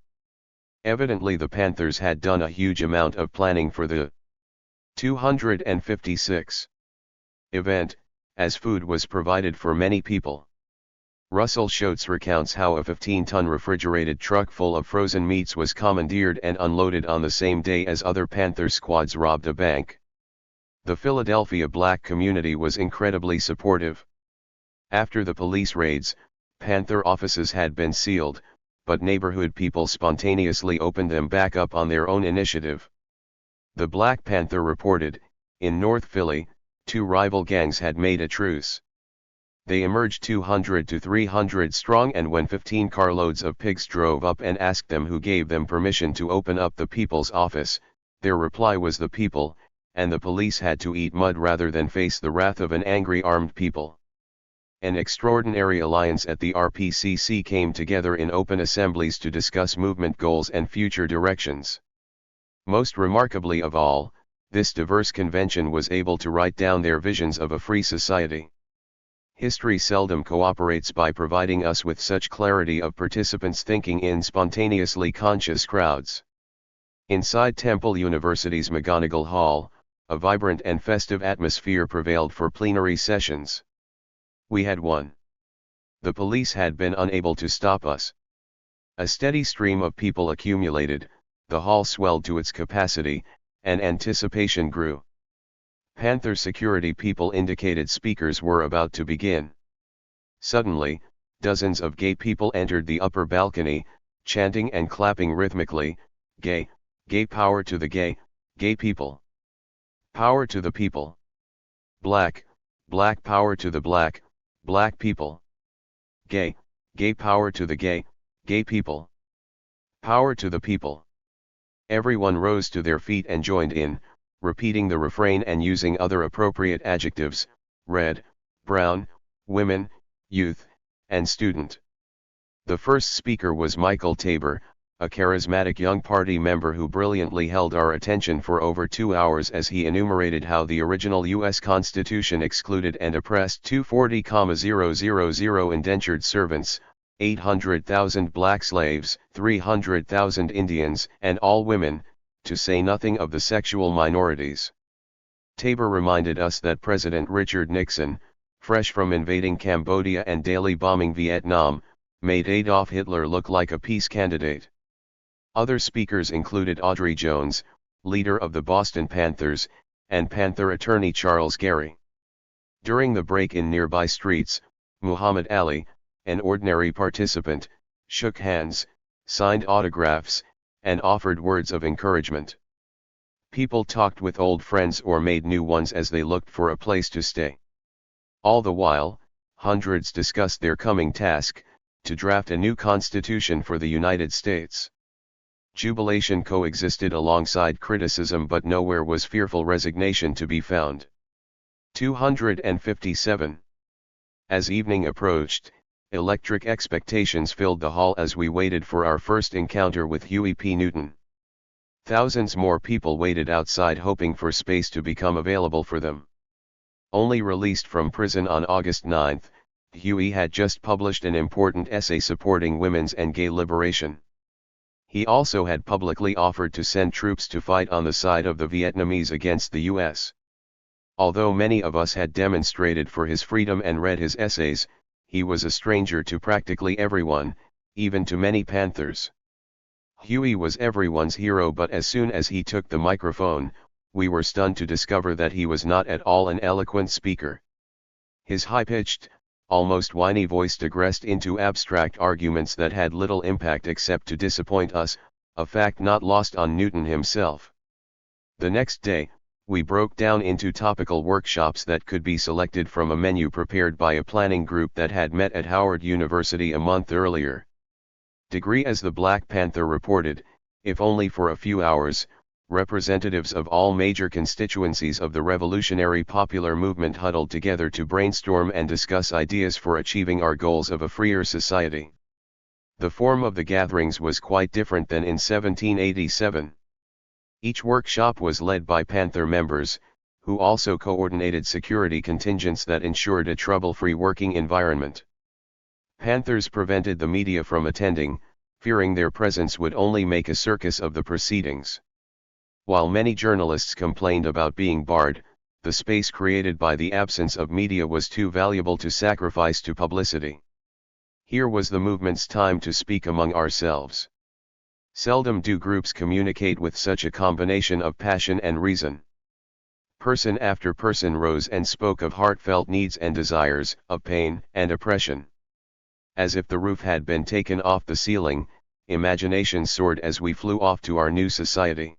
A: Evidently the Panthers had done a huge amount of planning for the 256 event, as food was provided for many people. Russell Shoatz recounts how a 15-ton refrigerated truck full of frozen meats was commandeered and unloaded on the same day as other Panther squads robbed a bank. The Philadelphia black community was incredibly supportive. After the police raids, Panther offices had been sealed, but neighborhood people spontaneously opened them back up on their own initiative. The Black Panther reported, in North Philly, 2 rival gangs had made a truce. They emerged 200 to 300 strong, and when 15 carloads of pigs drove up and asked them who gave them permission to open up the people's office, their reply was the people, and the police had to eat mud rather than face the wrath of an angry armed people. An extraordinary alliance at the RPCC came together in open assemblies to discuss movement goals and future directions. Most remarkably of all, this diverse convention was able to write down their visions of a free society. History seldom cooperates by providing us with such clarity of participants thinking in spontaneously conscious crowds. Inside Temple University's McGonigal Hall, a vibrant and festive atmosphere prevailed for plenary sessions. We had won. The police had been unable to stop us. A steady stream of people accumulated, the hall swelled to its capacity, and anticipation grew. Panther security people indicated speakers were about to begin. Suddenly, dozens of gay people entered the upper balcony, chanting and clapping rhythmically, "Gay, gay power to the gay, gay people. Power to the people. Black, black power to the black, black people. Gay, gay power to the gay, gay people. Power to the people." Everyone rose to their feet and joined in, repeating the refrain and using other appropriate adjectives: red, brown, women, youth, and student. The first speaker was Michael Tabor, a charismatic young party member who brilliantly held our attention for over 2 hours as he enumerated how the original U.S. Constitution excluded and oppressed 240,000 indentured servants, 800,000 black slaves, 300,000 Indians, and all women, to say nothing of the sexual minorities. Tabor reminded us that President Richard Nixon, fresh from invading Cambodia and daily bombing Vietnam, made Adolf Hitler look like a peace candidate. Other speakers included Audrey Jones, leader of the Boston Panthers, and Panther attorney Charles Gary. During the break in nearby streets, Muhammad Ali, an ordinary participant, shook hands, signed autographs, and offered words of encouragement. People talked with old friends or made new ones as they looked for a place to stay. All the while, hundreds discussed their coming task, to draft a new constitution for the United States. Jubilation coexisted alongside criticism, but nowhere was fearful resignation to be found. 257. As evening approached, electric expectations filled the hall as we waited for our first encounter with Huey P. Newton. Thousands more people waited outside hoping for space to become available for them. Only released from prison on August 9, Huey had just published an important essay supporting women's and gay liberation. He also had publicly offered to send troops to fight on the side of the Vietnamese against the U.S. Although many of us had demonstrated for his freedom and read his essays, he was a stranger to practically everyone, even to many Panthers. Huey was everyone's hero, but as soon as he took the microphone, we were stunned to discover that he was not at all an eloquent speaker. His high-pitched, almost whiny voice digressed into abstract arguments that had little impact except to disappoint us, a fact not lost on Newton himself. The next day, we broke down into topical workshops that could be selected from a menu prepared by a planning group that had met at Howard University a month earlier. Degree as the Black Panther reported, if only for a few hours, representatives of all major constituencies of the revolutionary popular movement huddled together to brainstorm and discuss ideas for achieving our goals of a freer society. The form of the gatherings was quite different than in 1787. Each workshop was led by Panther members, who also coordinated security contingents that ensured a trouble-free working environment. Panthers prevented the media from attending, fearing their presence would only make a circus of the proceedings. While many journalists complained about being barred, the space created by the absence of media was too valuable to sacrifice to publicity. Here was the movement's time to speak among ourselves. Seldom do groups communicate with such a combination of passion and reason. Person after person rose and spoke of heartfelt needs and desires, of pain and oppression. As if the roof had been taken off the ceiling, imagination soared as we flew off to our new society.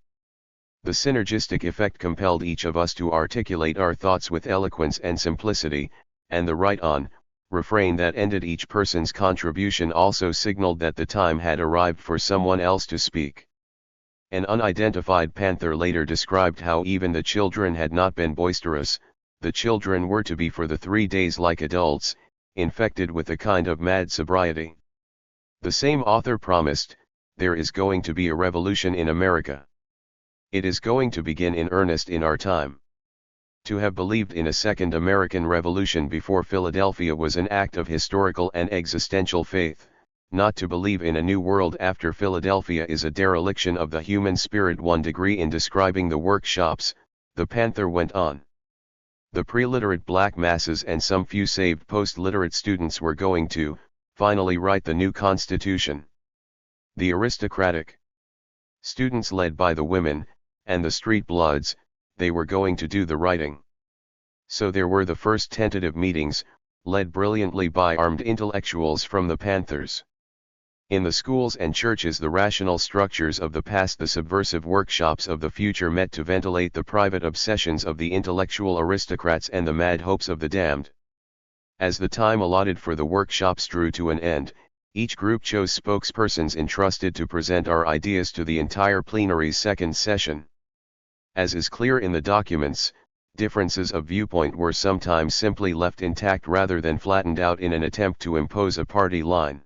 A: The synergistic effect compelled each of us to articulate our thoughts with eloquence and simplicity, and the right on refrain that ended each person's contribution also signaled that the time had arrived for someone else to speak. An unidentified Panther later described how even the children had not been boisterous. The children were to be for the 3 days like adults, infected with a kind of mad sobriety. The same author promised, there is going to be a revolution in America. It is going to begin in earnest in our time. To have believed in a second American Revolution before Philadelphia was an act of historical and existential faith. Not to believe in a new world after Philadelphia is a dereliction of the human spirit. 1 degree in describing the workshops, the Panther went on. The pre-literate black masses and some few saved post-literate students were going to, finally write the new Constitution. The aristocratic students led by the women, and the street bloods, they were going to do the writing. So there were the first tentative meetings, led brilliantly by armed intellectuals from the Panthers. In the schools and churches the rational structures of the past, the subversive workshops of the future met to ventilate the private obsessions of the intellectual aristocrats and the mad hopes of the damned. As the time allotted for the workshops drew to an end, each group chose spokespersons entrusted to present our ideas to the entire plenary's second session. As is clear in the documents, differences of viewpoint were sometimes simply left intact rather than flattened out in an attempt to impose a party line.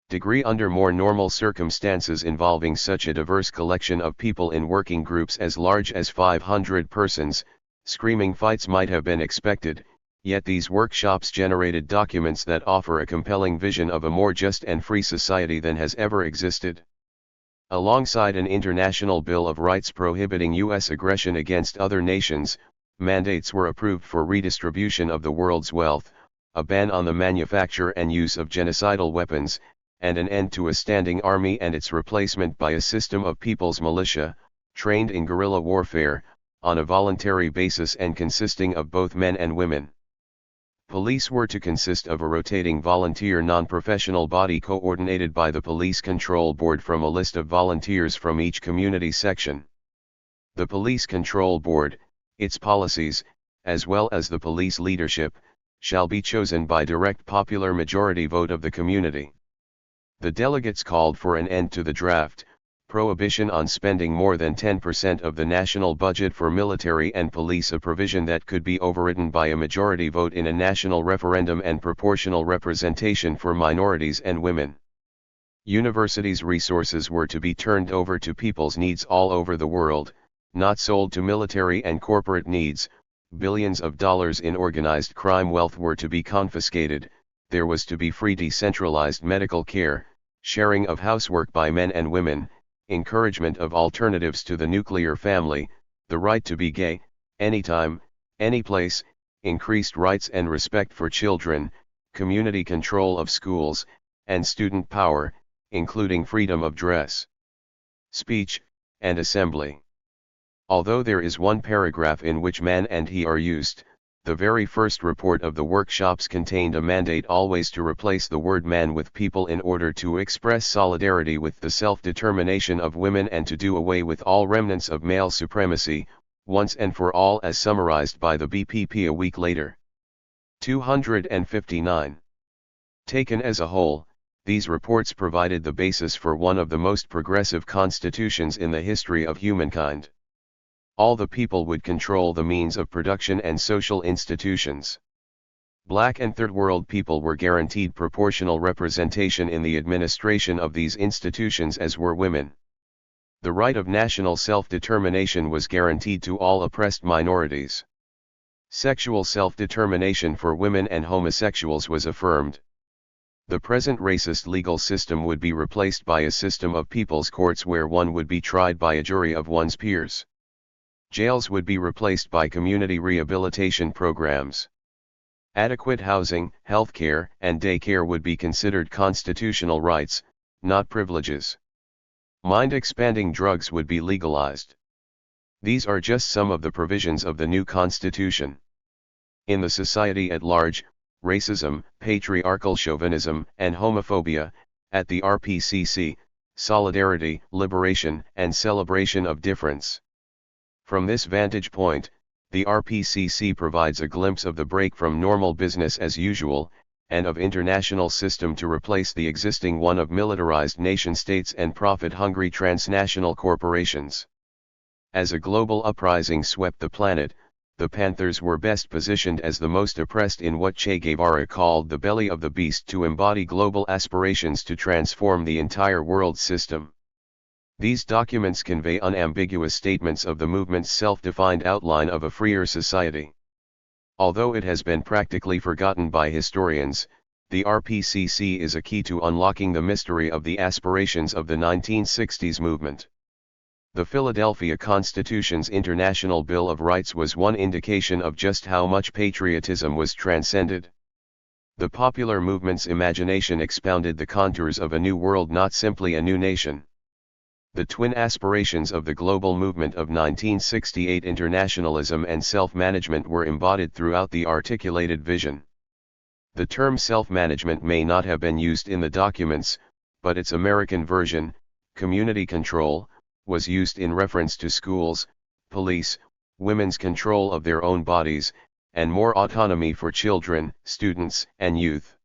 A: Degree under more normal circumstances involving such a diverse collection of people in working groups as large as 500 persons, screaming fights might have been expected, yet these workshops generated documents that offer a compelling vision of a more just and free society than has ever existed. Alongside an international Bill of Rights prohibiting U.S. aggression against other nations, mandates were approved for redistribution of the world's wealth, a ban on the manufacture and use of genocidal weapons, and an end to a standing army and its replacement by a system of people's militia, trained in guerrilla warfare, on a voluntary basis and consisting of both men and women. Police were to consist of a rotating volunteer non-professional body coordinated by the Police Control Board from a list of volunteers from each community section. The Police Control Board, its policies, as well as the police leadership, shall be chosen by direct popular majority vote of the community. The delegates called for an end to the draft, prohibition on spending more than 10% of the national budget for military and police, a provision that could be overridden by a majority vote in a national referendum, and proportional representation for minorities and women. Universities' resources were to be turned over to people's needs all over the world, not sold to military and corporate needs. Billions of dollars in organized crime wealth were to be confiscated. There was to be free decentralized medical care, sharing of housework by men and women, encouragement of alternatives to the nuclear family, the right to be gay, anytime, any place, increased rights and respect for children, community control of schools, and student power, including freedom of dress, speech, and assembly. Although there is one paragraph in which man and he are used, the very first report of the workshops contained a mandate always to replace the word man with people in order to express solidarity with the self-determination of women and to do away with all remnants of male supremacy, once and for all, as summarized by the BPP a week later. 259. Taken as a whole, these reports provided the basis for one of the most progressive constitutions in the history of humankind. All the people would control the means of production and social institutions. Black and Third World people were guaranteed proportional representation in the administration of these institutions, as were women. The right of national self-determination was guaranteed to all oppressed minorities. Sexual self-determination for women and homosexuals was affirmed. The present racist legal system would be replaced by a system of people's courts where one would be tried by a jury of one's peers. Jails would be replaced by community rehabilitation programs. Adequate housing, healthcare, and daycare would be considered constitutional rights, not privileges. Mind-expanding drugs would be legalized. These are just some of the provisions of the new constitution. In the society at large, racism, patriarchal chauvinism, and homophobia, at the RPCC, solidarity, liberation, and celebration of difference. From this vantage point, the RPCC provides a glimpse of the break from normal business as usual, and of international system to replace the existing one of militarized nation-states and profit-hungry transnational corporations. As a global uprising swept the planet, the Panthers were best positioned as the most oppressed in what Che Guevara called the belly of the beast to embody global aspirations to transform the entire world system. These documents convey unambiguous statements of the movement's self-defined outline of a freer society. Although it has been practically forgotten by historians, the RPCC is a key to unlocking the mystery of the aspirations of the 1960s movement. The Philadelphia Constitution's International Bill of Rights was one indication of just how much patriotism was transcended. The popular movement's imagination expounded the contours of a new world, not simply a new nation. The twin aspirations of the global movement of 1968, internationalism and self-management, were embodied throughout the articulated vision. The term self-management may not have been used in the documents, but its American version, community control, was used in reference to schools, police, women's control of their own bodies, and more autonomy for children, students, and youth.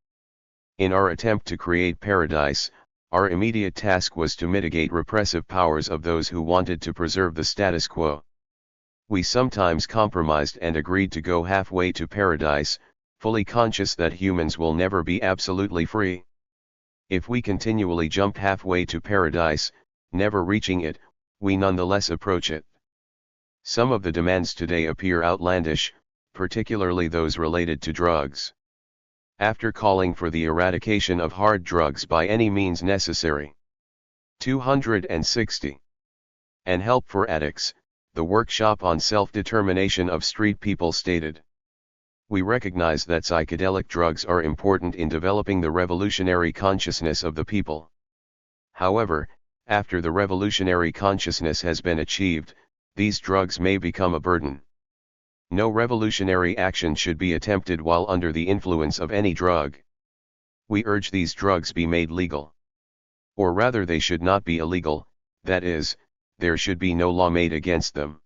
A: In our attempt to create paradise, our immediate task was to mitigate repressive powers of those who wanted to preserve the status quo. We sometimes compromised and agreed to go halfway to paradise, fully conscious that humans will never be absolutely free. If we continually jump halfway to paradise, never reaching it, we nonetheless approach it. Some of the demands today appear outlandish, particularly those related to drugs. After calling for the eradication of hard drugs by any means necessary. 260. And help for addicts, the workshop on self-determination of street people stated. We recognize that psychedelic drugs are important in developing the revolutionary consciousness of the people. However, after the revolutionary consciousness has been achieved, these drugs may become a burden. No revolutionary action should be attempted while under the influence of any drug. We urge these drugs be made legal. Or rather, they should not be illegal, that is, there should be no law made against them.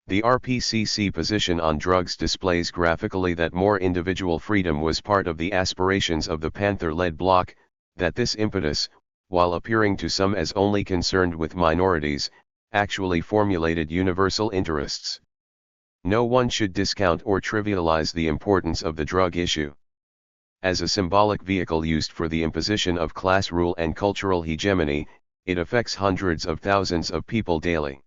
A: The RPCC position on drugs displays graphically that more individual freedom was part of the aspirations of the Panther-led bloc, that this impetus, while appearing to some as only concerned with minorities, actually formulated universal interests. No one should discount or trivialize the importance of the drug issue. As a symbolic vehicle used for the imposition of class rule and cultural hegemony, it affects hundreds of thousands of people daily.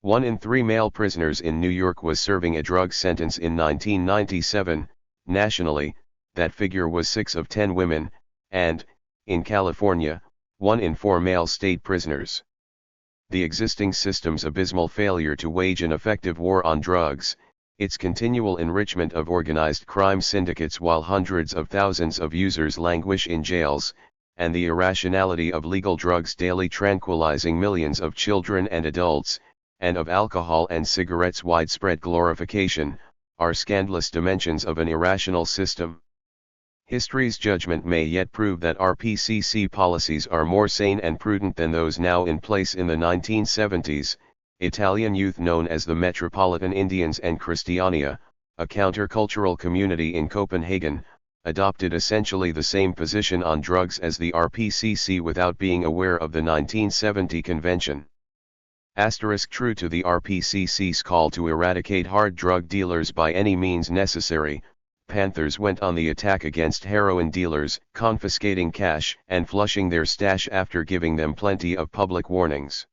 A: 1 in 3 male prisoners in New York was serving a drug sentence in 1997, nationally, that figure was 6 of 10 women, and, in California, 1 in 4 male state prisoners. The existing system's abysmal failure to wage an effective war on drugs, its continual enrichment of organized crime syndicates while hundreds of thousands of users languish in jails, and the irrationality of legal drugs daily tranquilizing millions of children and adults, and of alcohol and cigarettes' widespread glorification, are scandalous dimensions of an irrational system. History's judgment may yet prove that RPCC policies are more sane and prudent than those now in place. In the 1970s, Italian youth known as the Metropolitan Indians and Christiania, a countercultural community in Copenhagen, adopted essentially the same position on drugs as the RPCC without being aware of the 1970 convention. True to the RPCC's call to eradicate hard drug dealers by any means necessary, Panthers went on the attack against heroin dealers, confiscating cash and flushing their stash after giving them plenty of public warnings.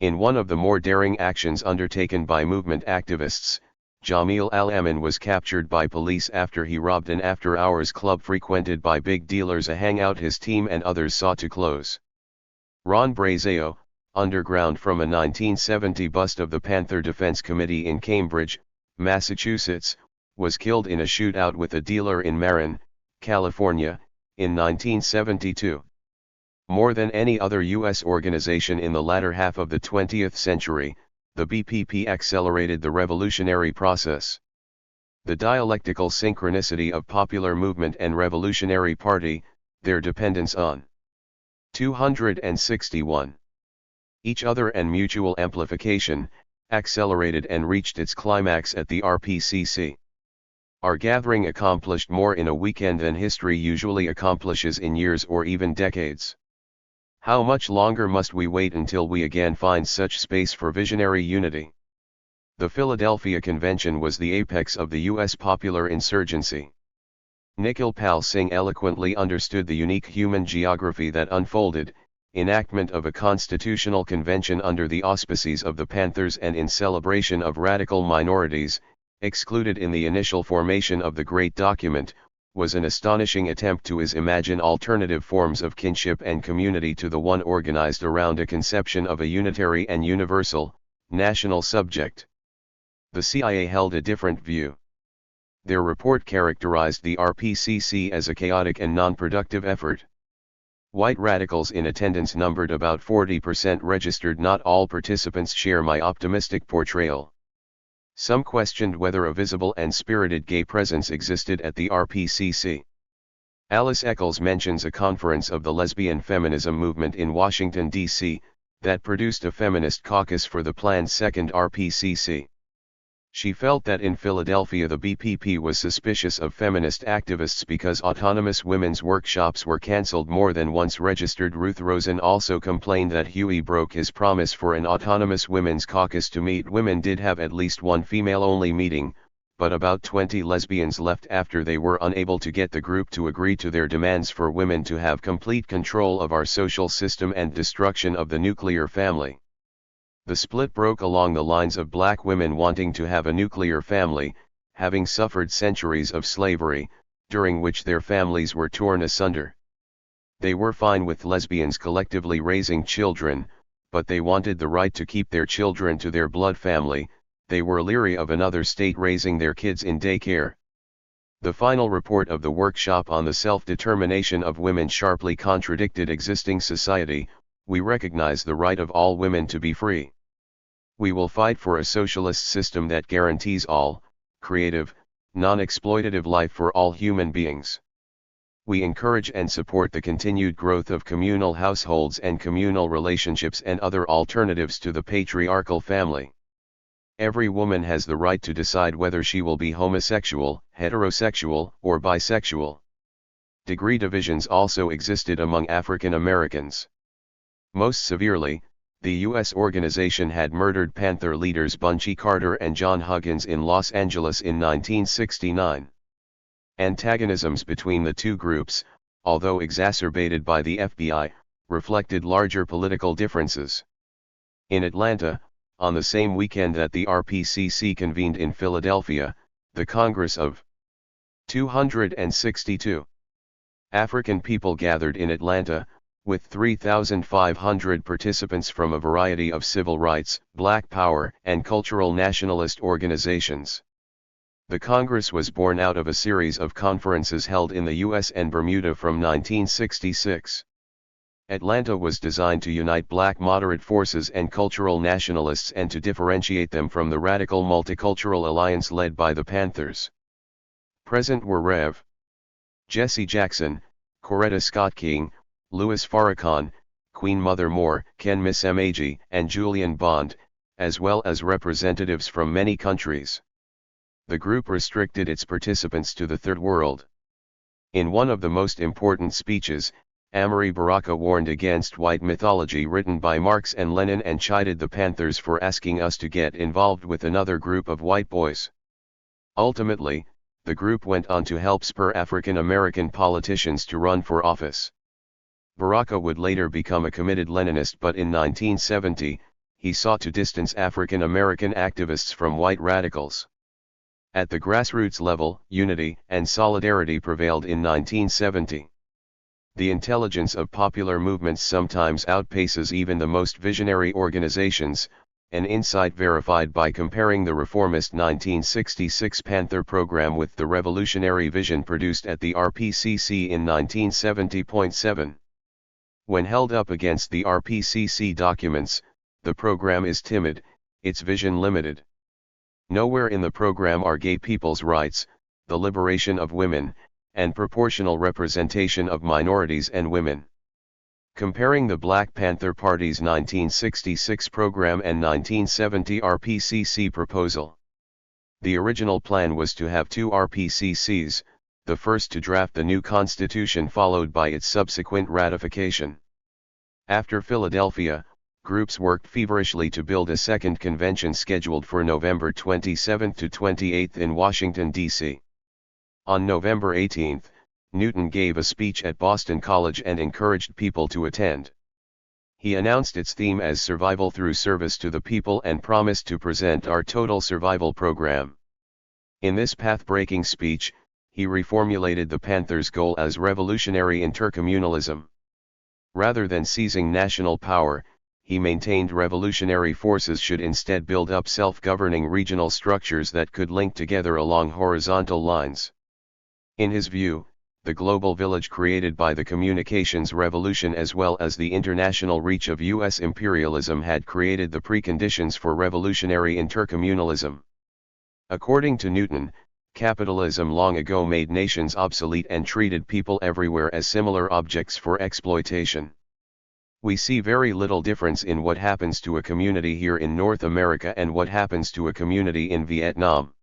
A: In one of the more daring actions undertaken by movement activists, Jamil Al-Amin was captured by police after he robbed an after-hours club frequented by big dealers, a hangout his team and others sought to close. Ron Brazeo, underground from a 1970 bust of the Panther Defense Committee in Cambridge, Massachusetts, was killed in a shootout with a dealer in Marin, California, in 1972. More than any other U.S. organization in the latter half of the 20th century, the BPP accelerated the revolutionary process. The dialectical synchronicity of popular movement and Revolutionary Party, their dependence on 261 each other and mutual amplification, accelerated and reached its climax at the RPCC. Our gathering accomplished more in a weekend than history usually accomplishes in years or even decades. How much longer must we wait until we again find such space for visionary unity? The Philadelphia Convention was the apex of the U.S. popular insurgency. Nikhil Pal Singh eloquently understood the unique human geography that unfolded, enactment of a constitutional convention under the auspices of the Panthers and in celebration of radical minorities, excluded in the initial formation of the great document, was an astonishing attempt to imagine alternative forms of kinship and community to the one organized around a conception of a unitary and universal, national subject. The CIA held a different view. Their report characterized the RPCC as a chaotic and non-productive effort. White radicals in attendance numbered about 40% registered. Not all participants share my optimistic portrayal. Some questioned whether a visible and spirited gay presence existed at the RPCC. Alice Eccles mentions a conference of the lesbian feminism movement in Washington, D.C., that produced a feminist caucus for the planned second RPCC. She felt that in Philadelphia the BPP was suspicious of feminist activists because autonomous women's workshops were cancelled more than once. Registered Ruth Rosen also complained that Huey broke his promise for an autonomous women's caucus to meet women did have at least one female-only meeting, but about 20 lesbians left after they were unable to get the group to agree to their demands for women to have complete control of our social system and destruction of the nuclear family. The split broke along the lines of black women wanting to have a nuclear family, having suffered centuries of slavery, during which their families were torn asunder. They were fine with lesbians collectively raising children, but they wanted the right to keep their children to their blood family. They were leery of another state raising their kids in daycare. The final report of the workshop on the self-determination of women sharply contradicted existing society. We recognize the right of all women to be free. We will fight for a socialist system that guarantees all, creative, non-exploitative life for all human beings. We encourage and support the continued growth of communal households and communal relationships and other alternatives to the patriarchal family. Every woman has the right to decide whether she will be homosexual, heterosexual, or bisexual. Degree divisions also existed among African Americans. Most severely, the U.S. organization had murdered Panther leaders Bunchy Carter and John Huggins in Los Angeles in 1969. Antagonisms between the two groups, although exacerbated by the FBI, reflected larger political differences. In Atlanta, on the same weekend that the RPCC convened in Philadelphia, the Congress of 262 African people gathered in Atlanta, with 3,500 participants from a variety of civil rights, Black Power, and cultural nationalist organizations. The Congress was born out of a series of conferences held in the U.S. and Bermuda from 1966. Atlanta was designed to unite black moderate forces and cultural nationalists and to differentiate them from the radical multicultural alliance led by the Panthers. Present were Rev. Jesse Jackson, Coretta Scott King, Louis Farrakhan, Queen Mother Moore, Ken Misemagi, and Julian Bond, as well as representatives from many countries. The group restricted its participants to the Third World. In one of the most important speeches, Amiri Baraka warned against white mythology written by Marx and Lenin and chided the Panthers for asking us to get involved with another group of white boys. Ultimately, the group went on to help spur African American politicians to run for office. Baraka would later become a committed Leninist, but in 1970, he sought to distance African American activists from white radicals. At the grassroots level, unity and solidarity prevailed in 1970. The intelligence of popular movements sometimes outpaces even the most visionary organizations, an insight verified by comparing the reformist 1966 Panther program with the revolutionary vision produced at the RPCC in 1970.7. When held up against the RPCC documents, the program is timid, its vision limited. Nowhere in the program are gay people's rights, the liberation of women, and proportional representation of minorities and women. Comparing the Black Panther Party's 1966 program and 1970 RPCC proposal. The original plan was to have two RPCCs, the first to draft the new constitution followed by its subsequent ratification. After Philadelphia, groups worked feverishly to build a second convention scheduled for November 27 to 28 in Washington, D.C. On November 18, Newton gave a speech at Boston College and encouraged people to attend. He announced its theme as Survival Through Service to the People and promised to present our Total Survival Program. In this path-breaking speech, he reformulated the Panthers' goal as revolutionary intercommunalism. Rather than seizing national power, he maintained revolutionary forces should instead build up self-governing regional structures that could link together along horizontal lines. In his view, the global village created by the communications revolution as well as the international reach of U.S. imperialism had created the preconditions for revolutionary intercommunalism. According to Newton, capitalism long ago made nations obsolete and treated people everywhere as similar objects for exploitation. We see very little difference in what happens to a community here in North America and what happens to a community in Vietnam.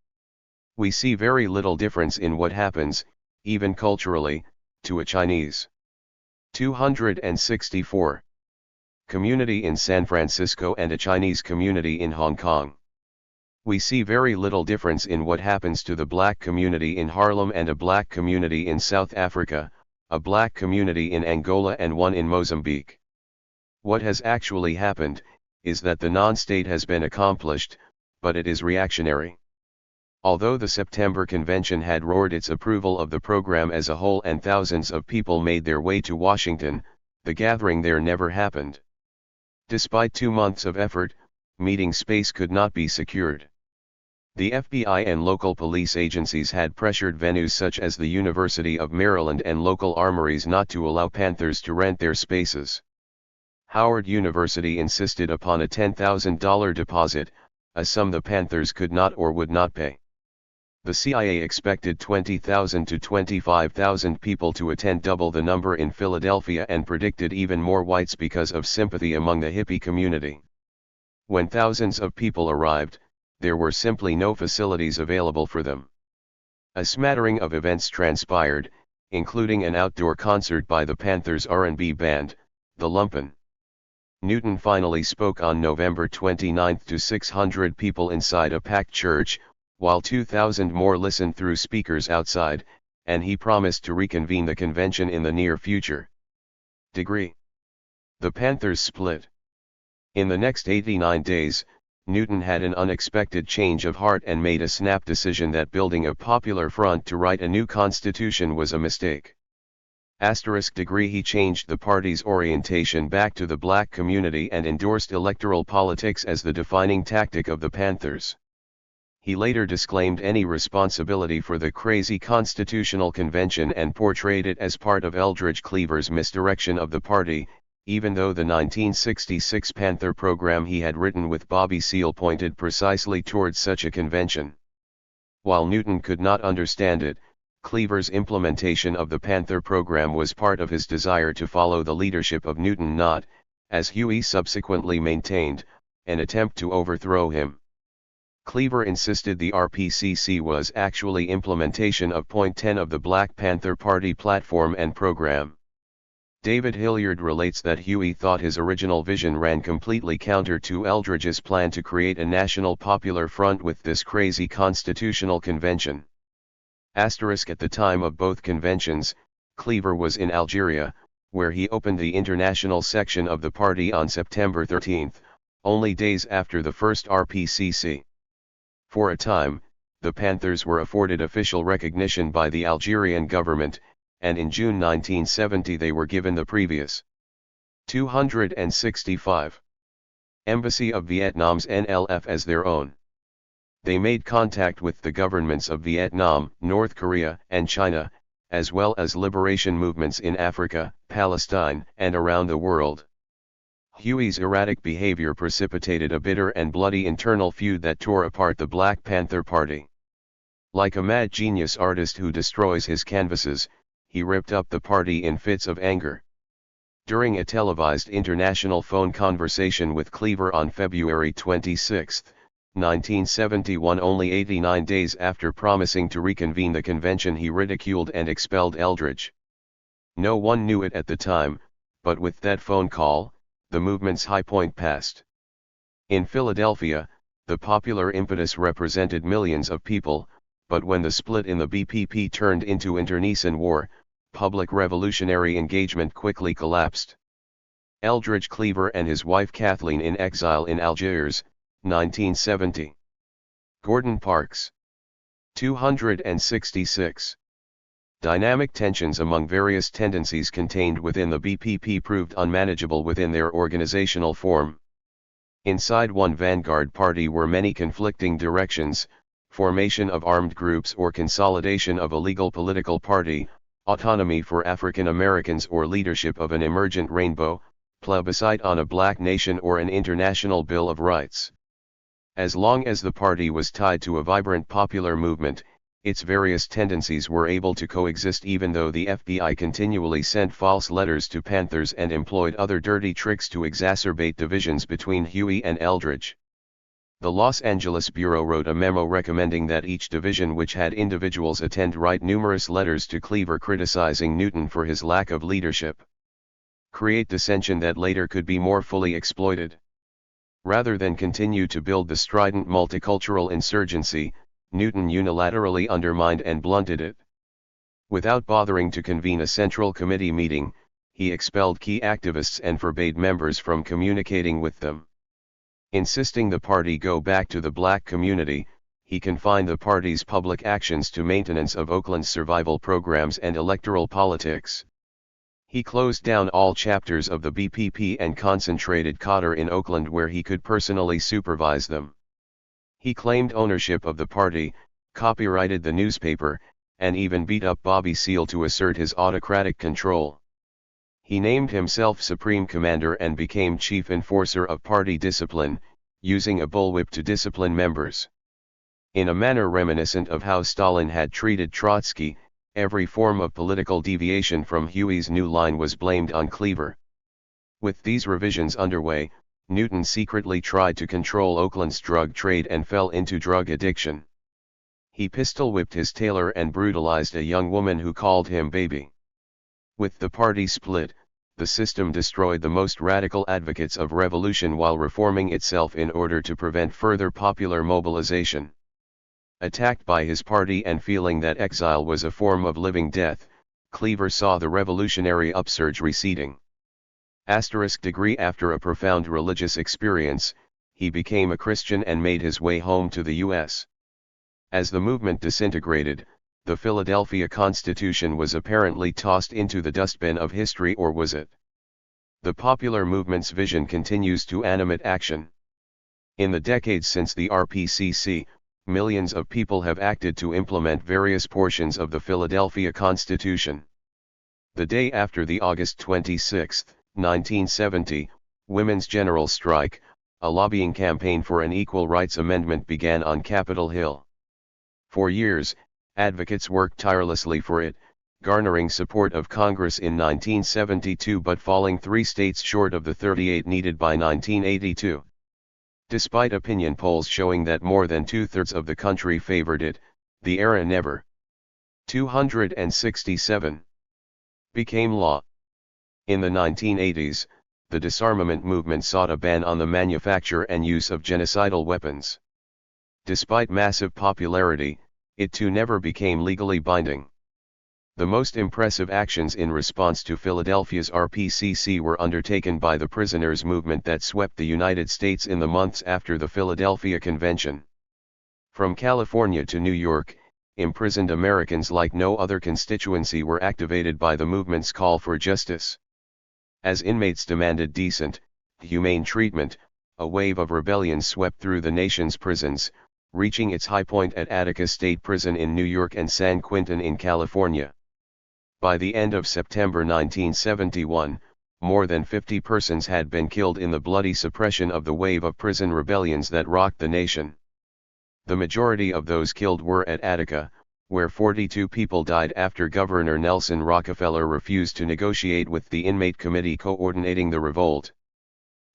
A: We see very little difference in what happens, even culturally, to a Chinese. 264. Community in San Francisco and a Chinese community in Hong Kong. We see very little difference in what happens to the black community in Harlem and a black community in South Africa, a black community in Angola and one in Mozambique. What has actually happened, is that the non-state has been accomplished, but it is reactionary. Although the September Convention had roared its approval of the program as a whole and thousands of people made their way to Washington, the gathering there never happened. Despite 2 months of effort, meeting space could not be secured. The FBI and local police agencies had pressured venues such as the University of Maryland and local armories not to allow Panthers to rent their spaces. Howard University insisted upon a $10,000 deposit, a sum the Panthers could not or would not pay. The CIA expected 20,000 to 25,000 people to attend, double the number in Philadelphia, and predicted even more whites because of sympathy among the hippie community. When thousands of people arrived, there were simply no facilities available for them. A smattering of events transpired, including an outdoor concert by the Panthers' R&B band, the Lumpen. Newton finally spoke on November 29 to 600 people inside a packed church, while 2,000 more listened through speakers outside, and he promised to reconvene the convention in the near future. Degree. The Panthers split. In the next 89 days, Newton had an unexpected change of heart and made a snap decision that building a popular front to write a new constitution was a mistake. Degree. He changed the party's orientation back to the black community and endorsed electoral politics as the defining tactic of the Panthers. He later disclaimed any responsibility for the crazy constitutional convention and portrayed it as part of Eldridge Cleaver's misdirection of the party, even though the 1966 Panther program he had written with Bobby Seale pointed precisely towards such a convention. While Newton could not understand it, Cleaver's implementation of the Panther program was part of his desire to follow the leadership of Newton, not, as Huey subsequently maintained, an attempt to overthrow him. Cleaver insisted the RPCC was actually implementation of Point 10 of the Black Panther Party platform and program. David Hilliard relates that Huey thought his original vision ran completely counter to Eldridge's plan to create a national popular front with this crazy constitutional convention. At the time of both conventions, Cleaver was in Algeria, where he opened the international section of the party on September 13, only days after the first RPCC. For a time, the Panthers were afforded official recognition by the Algerian government, and in June 1970 they were given the previous 265 Embassy of Vietnam's NLF as their own. They made contact with the governments of Vietnam, North Korea, and China, as well as liberation movements in Africa, Palestine, and around the world. Huey's erratic behavior precipitated a bitter and bloody internal feud that tore apart the Black Panther Party. Like a mad genius artist who destroys his canvases, he ripped up the party in fits of anger. During a televised international phone conversation with Cleaver on February 26, 1971, only 89 days after promising to reconvene the convention, he ridiculed and expelled Eldridge. No one knew it at the time, but with that phone call, the movement's high point passed. In Philadelphia, the popular impetus represented millions of people, but when the split in the BPP turned into internecine war, public revolutionary engagement quickly collapsed. Eldridge Cleaver and his wife Kathleen in exile in Algiers, 1970. Gordon Parks. 266. Dynamic tensions among various tendencies contained within the BPP proved unmanageable within their organizational form. Inside one vanguard party were many conflicting directions: formation of armed groups or consolidation of a legal political party, autonomy for African Americans or leadership of an emergent rainbow, plebiscite on a black nation or an international Bill of Rights. As long as the party was tied to a vibrant popular movement, its various tendencies were able to coexist, even though the FBI continually sent false letters to Panthers and employed other dirty tricks to exacerbate divisions between Huey and Eldridge. The Los Angeles Bureau wrote a memo recommending that each division which had individuals attend write numerous letters to Cleaver criticizing Newton for his lack of leadership. Create dissension that later could be more fully exploited. Rather than continue to build the strident multicultural insurgency, Newton unilaterally undermined and blunted it. Without bothering to convene a central committee meeting, he expelled key activists and forbade members from communicating with them. Insisting the party go back to the black community, he confined the party's public actions to maintenance of Oakland's survival programs and electoral politics. He closed down all chapters of the BPP and concentrated Cotter in Oakland, where he could personally supervise them. He claimed ownership of the party, copyrighted the newspaper, and even beat up Bobby Seale to assert his autocratic control. He named himself Supreme Commander and became chief enforcer of party discipline, using a bullwhip to discipline members. In a manner reminiscent of how Stalin had treated Trotsky, every form of political deviation from Huey's new line was blamed on Cleaver. With these revisions underway, Newton secretly tried to control Oakland's drug trade and fell into drug addiction. He pistol-whipped his tailor and brutalized a young woman who called him baby. With the party split, the system destroyed the most radical advocates of revolution while reforming itself in order to prevent further popular mobilization. Attacked by his party and feeling that exile was a form of living death, Cleaver saw the revolutionary upsurge receding. Degree After a profound religious experience, he became a Christian and made his way home to the U.S. As the movement disintegrated, the Philadelphia Constitution was apparently tossed into the dustbin of history, or was it? The popular movement's vision continues to animate action. In the decades since the RPCC, millions of people have acted to implement various portions of the Philadelphia Constitution. The day after the August 26, 1970, Women's General Strike, a lobbying campaign for an Equal Rights Amendment began on Capitol Hill. For years, advocates worked tirelessly for it, garnering support of Congress in 1972 but falling 3 states short of the 38 needed by 1982. Despite opinion polls showing that more than 2/3 of the country favored it, the era never 267 became law. In the 1980s, the disarmament movement sought a ban on the manufacture and use of genocidal weapons. Despite massive popularity, it too never became legally binding. The most impressive actions in response to Philadelphia's RPCC were undertaken by the prisoners' movement that swept the United States in the months after the Philadelphia Convention. From California to New York, imprisoned Americans like no other constituency were activated by the movement's call for justice. As inmates demanded decent, humane treatment, a wave of rebellion swept through the nation's prisons, reaching its high point at Attica State Prison in New York and San Quentin in California. By the end of September 1971, more than 50 persons had been killed in the bloody suppression of the wave of prison rebellions that rocked the nation. The majority of those killed were at Attica, where 42 people died after Governor Nelson Rockefeller refused to negotiate with the inmate committee coordinating the revolt.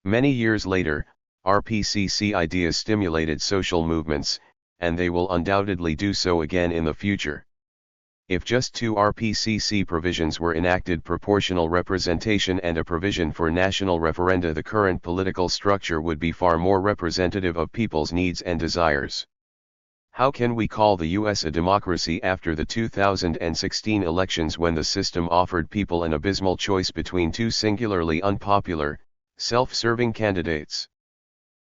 A: Many years later, RPCC ideas stimulated social movements, and they will undoubtedly do so again in the future. If just 2 RPCC provisions were enacted, proportional representation and a provision for national referenda, the current political structure would be far more representative of people's needs and desires. How can we call the U.S. a democracy after the 2016 elections when the system offered people an abysmal choice between 2 singularly unpopular, self-serving candidates?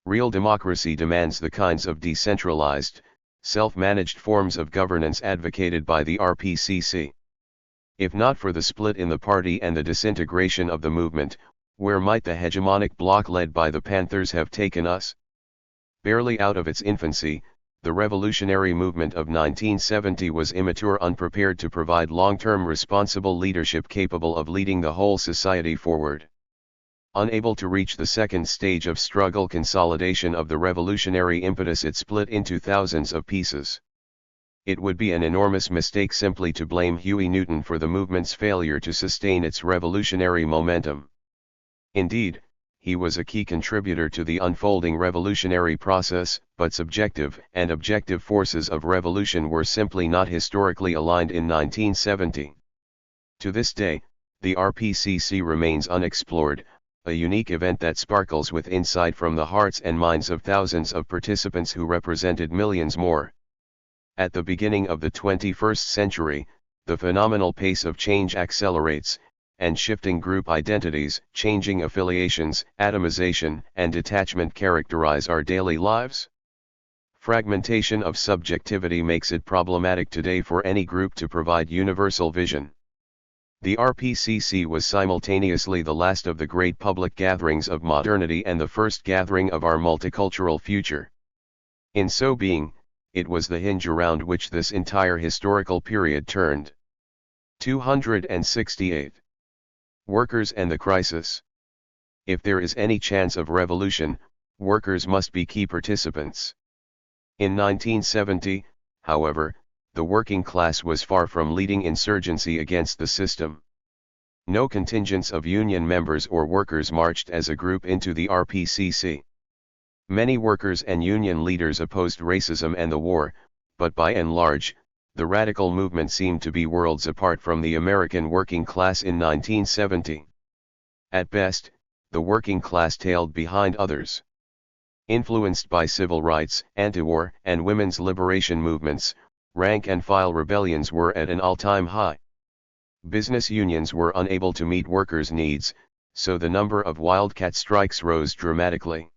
A: Real democracy demands the kinds of decentralized, self-managed forms of governance advocated by the RPCC. If not for the split in the party and the disintegration of the movement, where might the hegemonic bloc led by the Panthers have taken us? Barely out of its infancy, the revolutionary movement of 1970 was immature, unprepared to provide long-term responsible leadership capable of leading the whole society forward. Unable to reach the second stage of struggle consolidation of the revolutionary impetus, it split into thousands of pieces. It would be an enormous mistake simply to blame Huey Newton for the movement's failure to sustain its revolutionary momentum. Indeed, he was a key contributor to the unfolding revolutionary process, but subjective and objective forces of revolution were simply not historically aligned in 1970. To this day, the RPCC remains unexplored, a unique event that sparkles with insight from the hearts and minds of thousands of participants who represented millions more. At the beginning of the 21st century, the phenomenal pace of change accelerates, and shifting group identities, changing affiliations, atomization, and detachment characterize our daily lives. Fragmentation of subjectivity makes it problematic today for any group to provide universal vision. The RPCC was simultaneously the last of the great public gatherings of modernity and the first gathering of our multicultural future. In so being, it was the hinge around which this entire historical period turned. 268. Workers and the crisis. If there is any chance of revolution, workers must be key participants. In 1970, however, the working class was far from leading insurgency against the system. No contingents of union members or workers marched as a group into the RPCC. Many workers and union leaders opposed racism and the war, but by and large, the radical movement seemed to be worlds apart from the American working class in 1970. At best, the working class tailed behind others. Influenced by civil rights, anti-war, and women's liberation movements, rank-and-file rebellions were at an all-time high. Business unions were unable to meet workers' needs, so the number of wildcat strikes rose dramatically.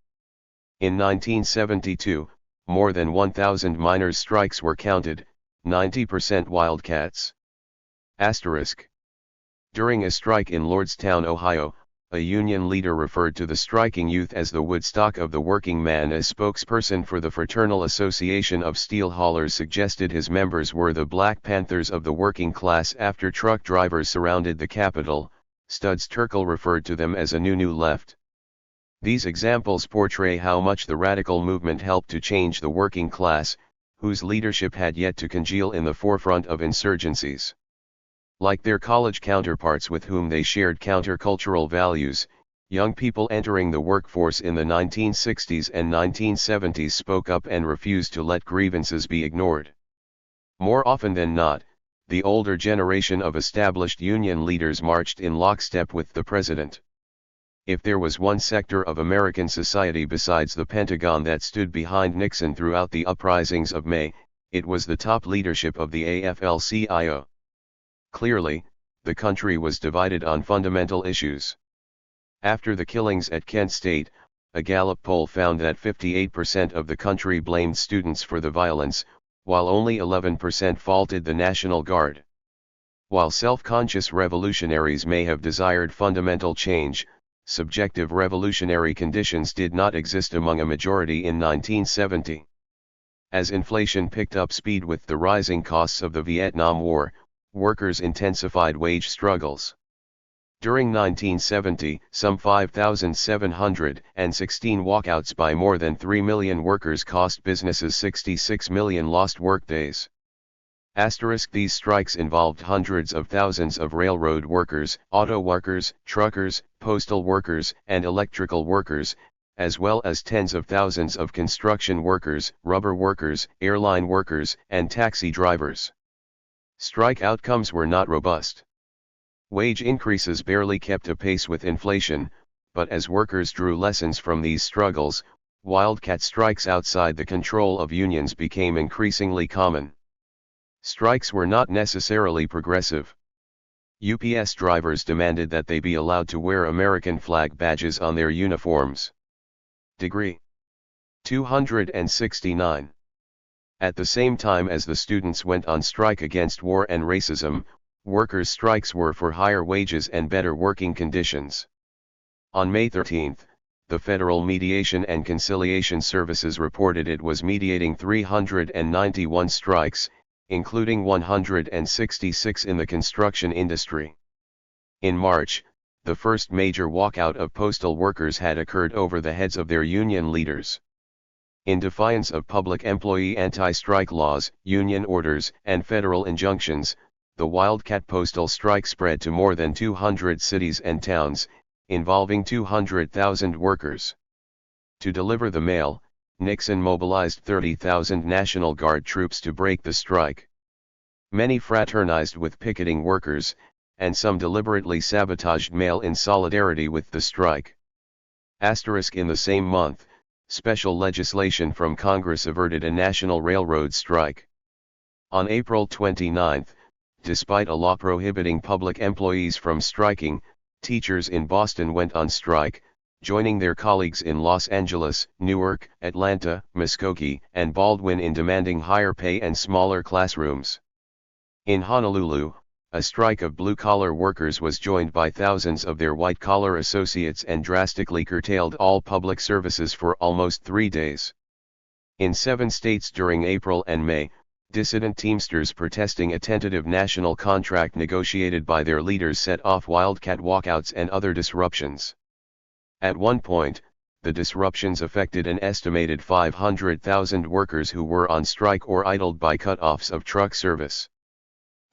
A: In 1972, more than 1,000 miners' strikes were counted, 90% wildcats. Asterisk. During a strike in Lordstown, Ohio, a union leader referred to the striking youth as the Woodstock of the working man. A spokesperson for the Fraternal Association of Steel Haulers suggested his members were the Black Panthers of the working class after truck drivers surrounded the Capitol. Studs Terkel referred to them as a new left. These examples portray how much the radical movement helped to change the working class, whose leadership had yet to congeal in the forefront of insurgencies. Like their college counterparts with whom they shared countercultural values, young people entering the workforce in the 1960s and 1970s spoke up and refused to let grievances be ignored. More often than not, the older generation of established union leaders marched in lockstep with the president. If there was one sector of American society besides the Pentagon that stood behind Nixon throughout the uprisings of May, it was the top leadership of the AFL-CIO. Clearly, the country was divided on fundamental issues. After the killings at Kent State, a Gallup poll found that 58% of the country blamed students for the violence, while only 11% faulted the National Guard. While self-conscious revolutionaries may have desired fundamental change, subjective revolutionary conditions did not exist among a majority in 1970. As inflation picked up speed with the rising costs of the Vietnam War, workers intensified wage struggles. During 1970, some 5,716 walkouts by more than 3 million workers cost businesses 66 million lost workdays. Asterisk. These strikes involved hundreds of thousands of railroad workers, auto workers, truckers, postal workers, and electrical workers, as well as tens of thousands of construction workers, rubber workers, airline workers, and taxi drivers. Strike outcomes were not robust. Wage increases barely kept pace with inflation, but as workers drew lessons from these struggles, wildcat strikes outside the control of unions became increasingly common. Strikes were not necessarily progressive. UPS drivers demanded that they be allowed to wear American flag badges on their uniforms. Degree 269. At the same time as the students went on strike against war and racism, workers' strikes were for higher wages and better working conditions. On May 13, the Federal Mediation and Conciliation Services reported it was mediating 391 strikes, including 166 in the construction industry. In March, the first major walkout of postal workers had occurred over the heads of their union leaders. In defiance of public employee anti-strike laws, union orders, and federal injunctions, the wildcat postal strike spread to more than 200 cities and towns, involving 200,000 workers. To deliver the mail, Nixon mobilized 30,000 National Guard troops to break the strike. Many fraternized with picketing workers, and some deliberately sabotaged mail in solidarity with the strike. Asterisk. In the same month, special legislation from Congress averted a national railroad strike. On April 29, despite a law prohibiting public employees from striking, teachers in Boston went on strike, joining their colleagues in Los Angeles, Newark, Atlanta, Muskogee, and Baldwin in demanding higher pay and smaller classrooms. In Honolulu, a strike of blue-collar workers was joined by thousands of their white-collar associates and drastically curtailed all public services for almost 3 days. In 7 states during April and May, Dissident Teamsters protesting a tentative national contract negotiated by their leaders set off wildcat walkouts and other disruptions. At one point, the disruptions affected an estimated 500,000 workers who were on strike or idled by cut-offs of truck service.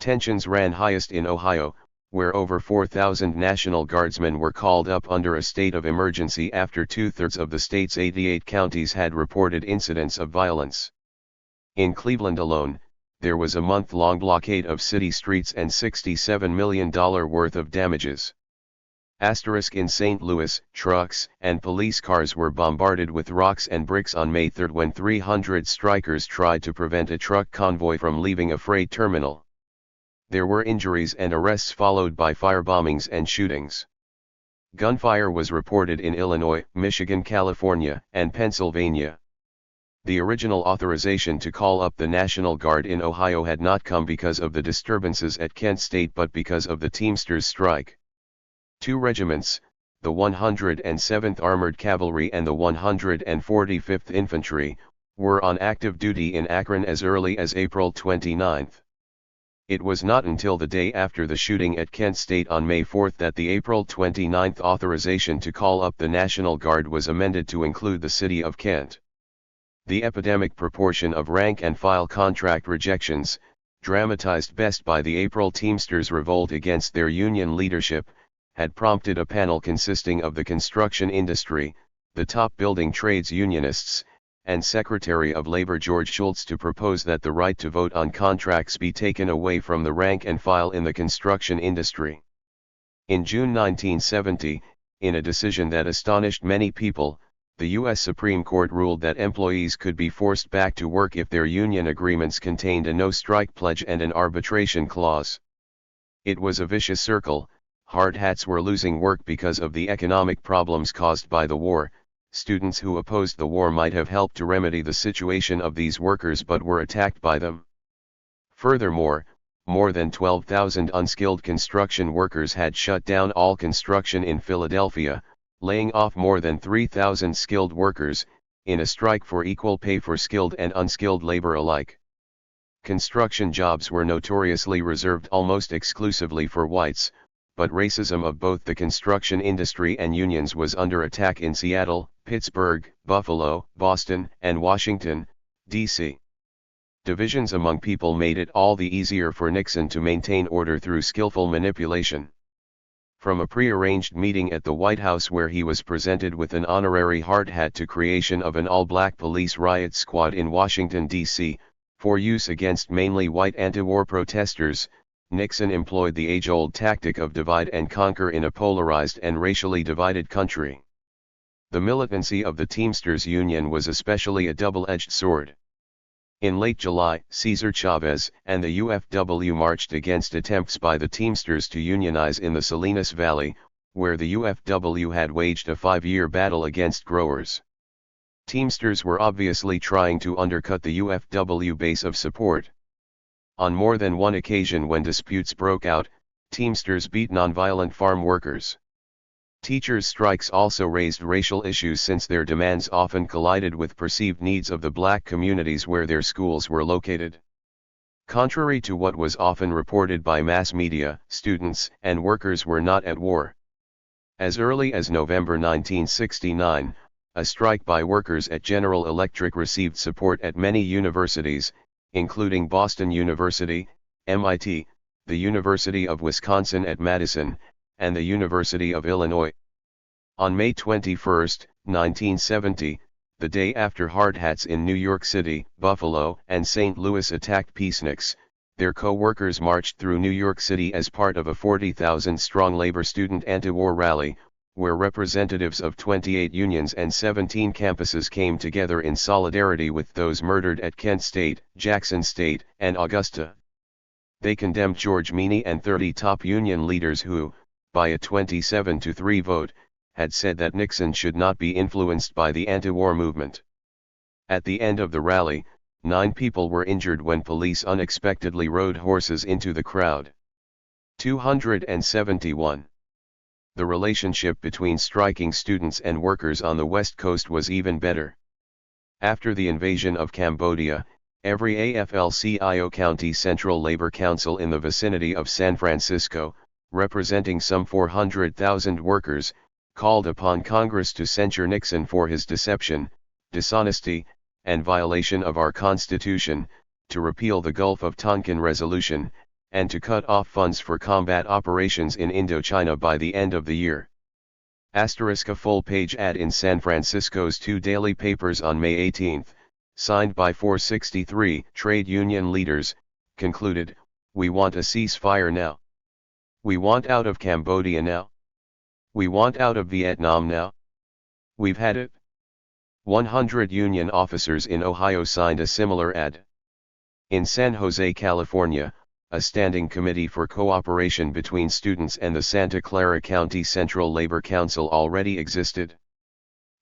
A: Tensions ran highest in Ohio, where over 4,000 National Guardsmen were called up under a state of emergency after two-thirds of the state's 88 counties had reported incidents of violence. In Cleveland alone, there was a month-long blockade of city streets and $67 million worth of damages. In St. Louis, trucks and police cars were bombarded with rocks and bricks on May 3 when 300 strikers tried to prevent a truck convoy from leaving a freight terminal. There were injuries and arrests followed by firebombings and shootings. Gunfire was reported in Illinois, Michigan, California, and Pennsylvania. The original authorization to call up the National Guard in Ohio had not come because of the disturbances at Kent State but because of the Teamsters' strike. Two regiments, the 107th Armored Cavalry and the 145th Infantry, were on active duty in Akron as early as April 29. It was not until the day after the shooting at Kent State on May 4 that the April 29 authorization to call up the National Guard was amended to include the city of Kent. The epidemic proportion of rank-and-file contract rejections, dramatized best by the April Teamsters' revolt against their union leadership, had prompted a panel consisting of the construction industry, the top building trades unionists, and Secretary of Labor George Shultz to propose that the right to vote on contracts be taken away from the rank-and-file in the construction industry. In June 1970, in a decision that astonished many people, the U.S. Supreme Court ruled that employees could be forced back to work if their union agreements contained a no-strike pledge and an arbitration clause. It was a vicious circle. Hard hats were losing work because of the economic problems caused by the war. Students who opposed the war might have helped to remedy the situation of these workers but were attacked by them. Furthermore, more than 12,000 unskilled construction workers had shut down all construction in Philadelphia, laying off more than 3,000 skilled workers, in a strike for equal pay for skilled and unskilled labor alike. Construction jobs were notoriously reserved almost exclusively for whites, but racism of both the construction industry and unions was under attack in Seattle, Pittsburgh, Buffalo, Boston, and Washington, D.C. Divisions among people made it all the easier for Nixon to maintain order through skillful manipulation. From a prearranged meeting at the White House where he was presented with an honorary hard hat to creation of an all-black police riot squad in Washington, D.C., for use against mainly white anti-war protesters, Nixon employed the age-old tactic of divide and conquer in a polarized and racially divided country. The militancy of the Teamsters Union was especially a double-edged sword. In late July, Cesar Chavez and the UFW marched against attempts by the Teamsters to unionize in the Salinas Valley, where the UFW had waged a 5-year battle against growers. Teamsters were obviously trying to undercut the UFW base of support. On more than one occasion when disputes broke out, Teamsters beat nonviolent farm workers. Teachers' strikes also raised racial issues since their demands often collided with perceived needs of the black communities where their schools were located. Contrary to what was often reported by mass media, students and workers were not at war. As early as November 1969, a strike by workers at General Electric received support at many universities, including Boston University, MIT, the University of Wisconsin at Madison, and the University of Illinois. On May 21, 1970, the day after hard hats in New York City, Buffalo, and St. Louis attacked peaceniks, their co-workers marched through New York City as part of a 40,000-strong labor student anti-war rally, where representatives of 28 unions and 17 campuses came together in solidarity with those murdered at Kent State, Jackson State, and Augusta. They condemned George Meany and 30 top union leaders who, by a 27-3 vote, had said that Nixon should not be influenced by the anti-war movement. At the end of the rally, 9 people were injured when police unexpectedly rode horses into the crowd. 271. The relationship between striking students and workers on the West Coast was even better. After the invasion of Cambodia, Every AFL-CIO County Central Labor Council in the vicinity of San Francisco, representing some 400,000 workers, called upon Congress to censure Nixon for his deception, dishonesty, and violation of our Constitution, to repeal the Gulf of Tonkin Resolution, and to cut off funds for combat operations in Indochina by the end of the year. A full-page ad in San Francisco's two daily papers on May 18, signed by 463 trade union leaders, concluded, "We want a ceasefire now. We want out of Cambodia now. We want out of Vietnam now. We've had it." 100 union officers in Ohio signed a similar ad. In San Jose, California, a standing committee for cooperation between students and the Santa Clara County Central Labor Council already existed.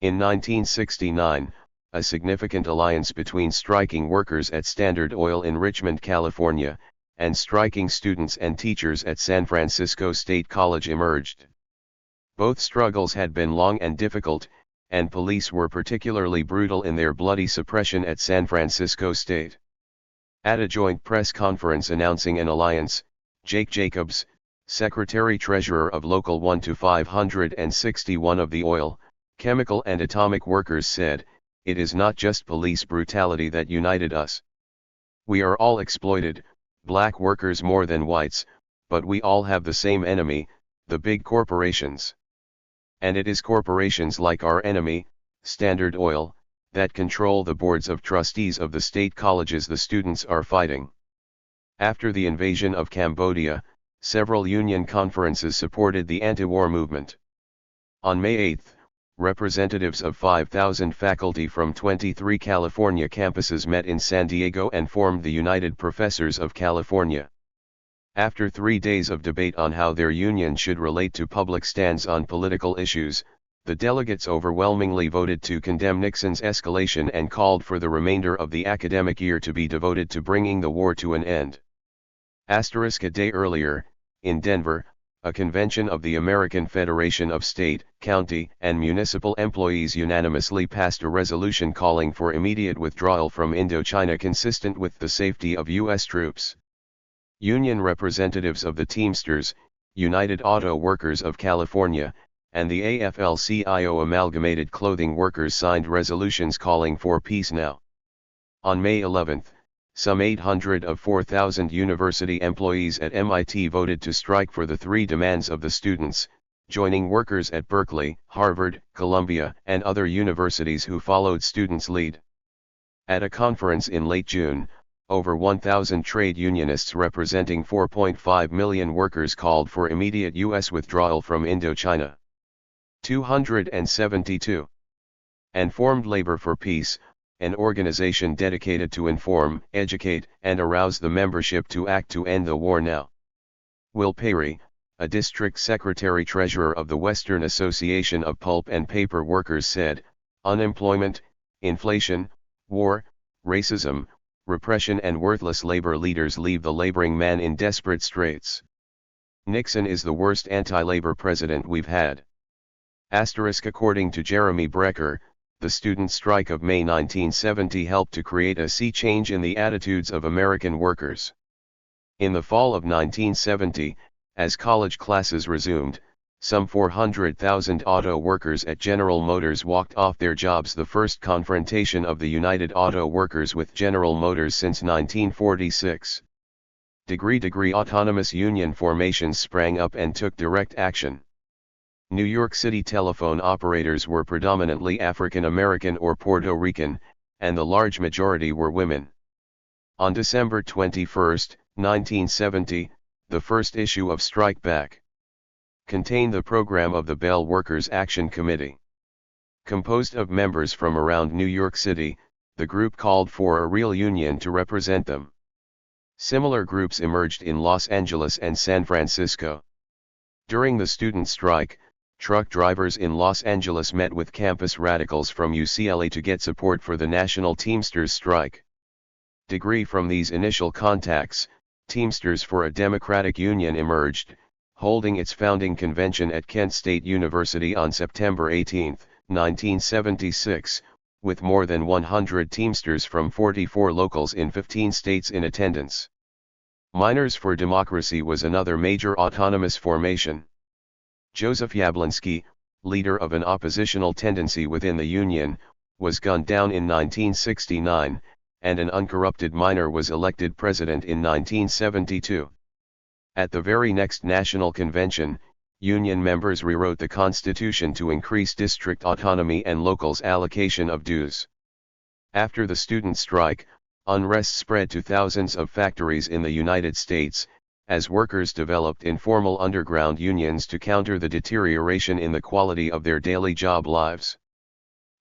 A: In 1969, a significant alliance between striking workers at Standard Oil in Richmond, California, and striking students and teachers at San Francisco State College emerged. Both struggles had been long and difficult, and police were particularly brutal in their bloody suppression at San Francisco State. At a joint press conference announcing an alliance, Jake Jacobs, Secretary-Treasurer of Local 1 to 561 of the oil, chemical and atomic workers said, "It is not just police brutality that united us. We are all exploited, black workers more than whites, but we all have the same enemy, the big corporations. And it is corporations like our enemy, Standard Oil, that control the boards of trustees of the state colleges the students are fighting." After the invasion of Cambodia, several union conferences supported the anti-war movement. On May 8, representatives of 5,000 faculty from 23 California campuses met in San Diego and formed the United Professors of California. After 3 days of debate on how their union should relate to public stands on political issues, the delegates overwhelmingly voted to condemn Nixon's escalation and called for the remainder of the academic year to be devoted to bringing the war to an end. A day earlier, in Denver, a convention of the American Federation of State, County, and Municipal Employees unanimously passed a resolution calling for immediate withdrawal from Indochina consistent with the safety of U.S. troops. Union representatives of the Teamsters, United Auto Workers of California, and the AFL-CIO Amalgamated Clothing Workers signed resolutions calling for peace now. On May 11, some 800 of 4,000 university employees at MIT voted to strike for the three demands of the students, joining workers at Berkeley, Harvard, Columbia, and other universities who followed students' lead. At a conference in late June, over 1,000 trade unionists representing 4.5 million workers called for immediate U.S. withdrawal from Indochina. 272. And formed Labor for Peace, an organization dedicated to inform, educate, and arouse the membership to act to end the war now. Will Perry, a district secretary-treasurer of the Western Association of Pulp and Paper Workers said, "Unemployment, inflation, war, racism, repression and worthless labor leaders leave the laboring man in desperate straits. Nixon is the worst anti-labor president we've had." According to Jeremy Brecker, the student strike of May 1970 helped to create a sea change in the attitudes of American workers. In the fall of 1970, as college classes resumed, some 400,000 auto workers at General Motors walked off their jobs, the first confrontation of the United Auto Workers with General Motors since 1946. Degree autonomous union formations sprang up and took direct action. New York City telephone operators were predominantly African American or Puerto Rican, and the large majority were women. On December 21, 1970, the first issue of Strike Back contained the program of the Bell Workers Action Committee. Composed of members from around New York City, the group called for a real union to represent them. Similar groups emerged in Los Angeles and San Francisco. During the student strike, truck drivers in Los Angeles met with campus radicals from UCLA to get support for the National Teamsters strike. From these initial contacts, Teamsters for a Democratic Union emerged, holding its founding convention at Kent State University on September 18, 1976, with more than 100 Teamsters from 44 locals in 15 states in attendance. Miners for Democracy was another major autonomous formation. Joseph Yablonsky, leader of an oppositional tendency within the Union, was gunned down in 1969, and an uncorrupted miner was elected president in 1972. At the very next national convention, Union members rewrote the Constitution to increase district autonomy and locals' allocation of dues. After the student strike, unrest spread to thousands of factories in the United States, as workers developed informal underground unions to counter the deterioration in the quality of their daily job lives.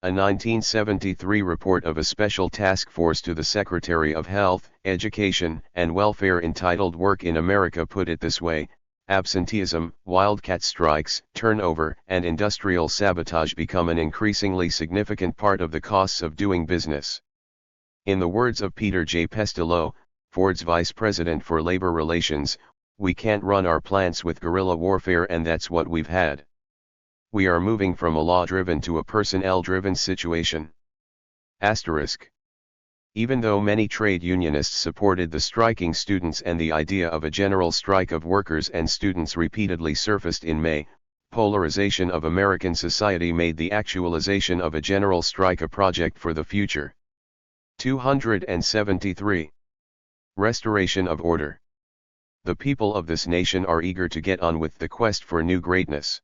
A: A 1973 report of a special task force to the Secretary of Health, Education, and Welfare entitled Work in America put it this way: absenteeism, wildcat strikes, turnover, and industrial sabotage become an increasingly significant part of the costs of doing business. In the words of Peter J. Pestillo, Ford's vice president for labor relations, "We can't run our plants with guerrilla warfare, and that's what we've had. We are moving from a law-driven to a personnel-driven situation." Asterisk. Even though many trade unionists supported the striking students and the idea of a general strike of workers and students repeatedly surfaced in May, polarization of American society made the actualization of a general strike a project for the future. 273. Restoration of order. The people of this nation are eager to get on with the quest for new greatness.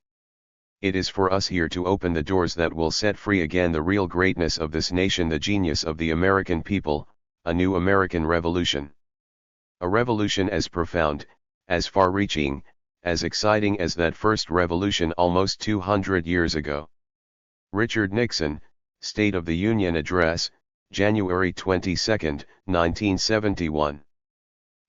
A: It is for us here to open the doors that will set free again the real greatness of this nation, the genius of the American people, a new American revolution. A revolution as profound, as far-reaching, as exciting as that first revolution almost 200 years ago. Richard Nixon, State of the Union Address, January 22, 1971.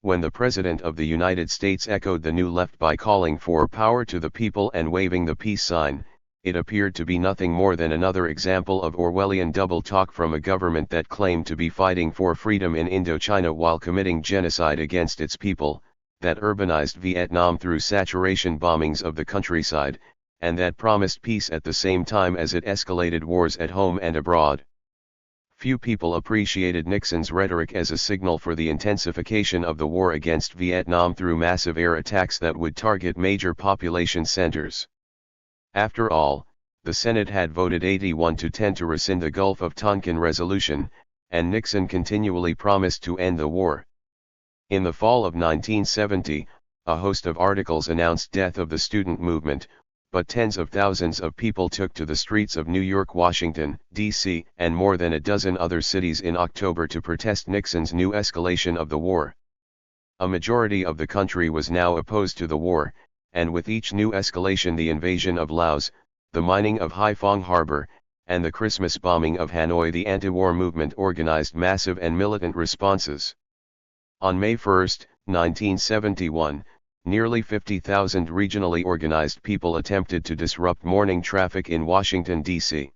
A: When the President of the United States echoed the New Left by calling for power to the people and waving the peace sign, it appeared to be nothing more than another example of Orwellian double talk from a government that claimed to be fighting for freedom in Indochina while committing genocide against its people, that urbanized Vietnam through saturation bombings of the countryside, and that promised peace at the same time as it escalated wars at home and abroad. Few people appreciated Nixon's rhetoric as a signal for the intensification of the war against Vietnam through massive air attacks that would target major population centers. After all, the Senate had voted 81-10 to rescind the Gulf of Tonkin resolution, and Nixon continually promised to end the war. In the fall of 1970, a host of articles announced death of the student movement, but tens of thousands of people took to the streets of New York, Washington, D.C., and more than a dozen other cities in October to protest Nixon's new escalation of the war. A majority of the country was now opposed to the war, and with each new escalation, the invasion of Laos, the mining of Haiphong Harbor, and the Christmas bombing of Hanoi, the anti-war movement organized massive and militant responses. On May 1, 1971, nearly 50,000 regionally organized people attempted to disrupt morning traffic in Washington, D.C.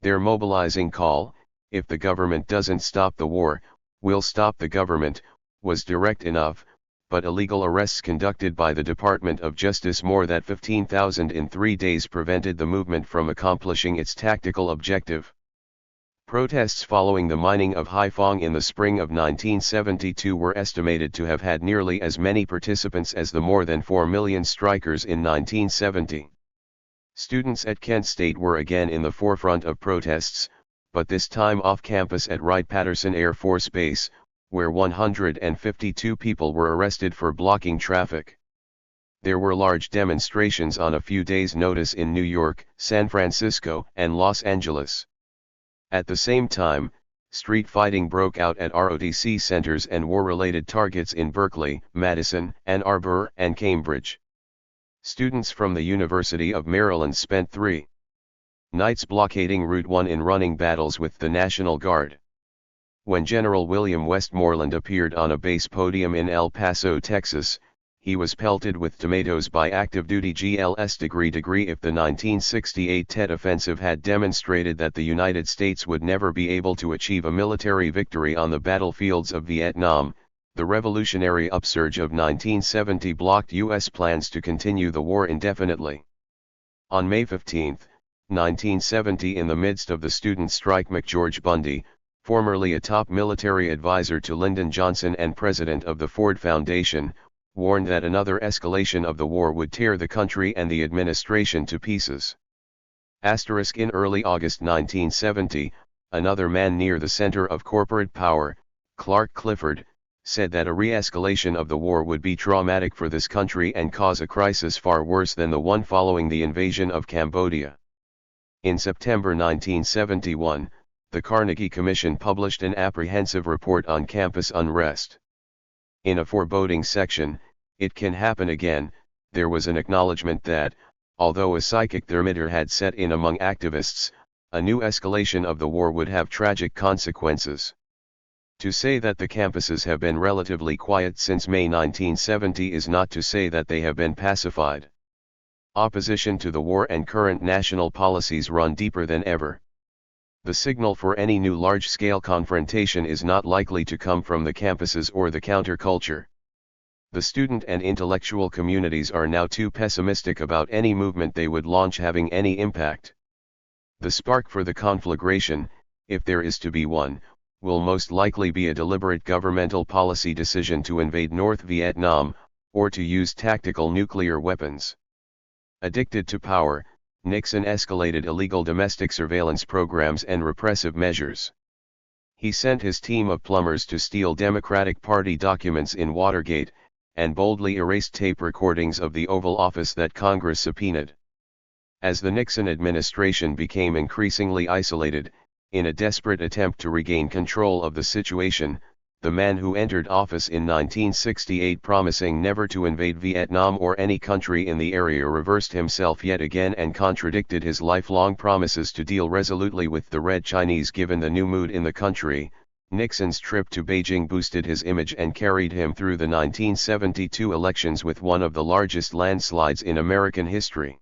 A: Their mobilizing call, "If the government doesn't stop the war, we'll stop the government," was direct enough, but illegal arrests conducted by the Department of Justice, more than 15,000 in 3 days, prevented the movement from accomplishing its tactical objective. Protests following the mining of Haiphong in the spring of 1972 were estimated to have had nearly as many participants as the more than 4 million strikers in 1970. Students at Kent State were again in the forefront of protests, but this time off campus at Wright-Patterson Air Force Base, where 152 people were arrested for blocking traffic. There were large demonstrations on a few days' notice in New York, San Francisco, and Los Angeles. At the same time, street fighting broke out at ROTC centers and war-related targets in Berkeley, Madison, Ann Arbor, and Cambridge. Students from the University of Maryland spent 3 nights blockading Route 1 in running battles with the National Guard. When General William Westmoreland appeared on a base podium in El Paso, Texas, he was pelted with tomatoes by active duty GLS degree. If the 1968 Tet Offensive had demonstrated that the United States would never be able to achieve a military victory on the battlefields of Vietnam, the revolutionary upsurge of 1970 blocked U.S. plans to continue the war indefinitely. On May 15, 1970. In the midst of the student strike, McGeorge Bundy, formerly a top military advisor to Lyndon Johnson and president of the Ford Foundation, warned that another escalation of the war would tear the country and the administration to pieces. In early August 1970, another man near the center of corporate power, Clark Clifford, said that a re-escalation of the war would be traumatic for this country and cause a crisis far worse than the one following the invasion of Cambodia. In September 1971, the Carnegie Commission published an apprehensive report on campus unrest. In a foreboding section, "It can happen again," there was an acknowledgement that, although a psychic thermometer had set in among activists, a new escalation of the war would have tragic consequences. To say that the campuses have been relatively quiet since May 1970 is not to say that they have been pacified. Opposition to the war and current national policies run deeper than ever. The signal for any new large-scale confrontation is not likely to come from the campuses or the counterculture. The student and intellectual communities are now too pessimistic about any movement they would launch having any impact. The spark for the conflagration, if there is to be one, will most likely be a deliberate governmental policy decision to invade North Vietnam, or to use tactical nuclear weapons. Addicted to power, Nixon escalated illegal domestic surveillance programs and repressive measures. He sent his team of plumbers to steal Democratic Party documents in Watergate, and boldly erased tape recordings of the Oval Office that Congress subpoenaed. As the Nixon administration became increasingly isolated, in a desperate attempt to regain control of the situation, the man who entered office in 1968 promising never to invade Vietnam or any country in the area reversed himself yet again and contradicted his lifelong promises to deal resolutely with the Red Chinese. Given the new mood in the country, Nixon's trip to Beijing boosted his image and carried him through the 1972 elections with one of the largest landslides in American history.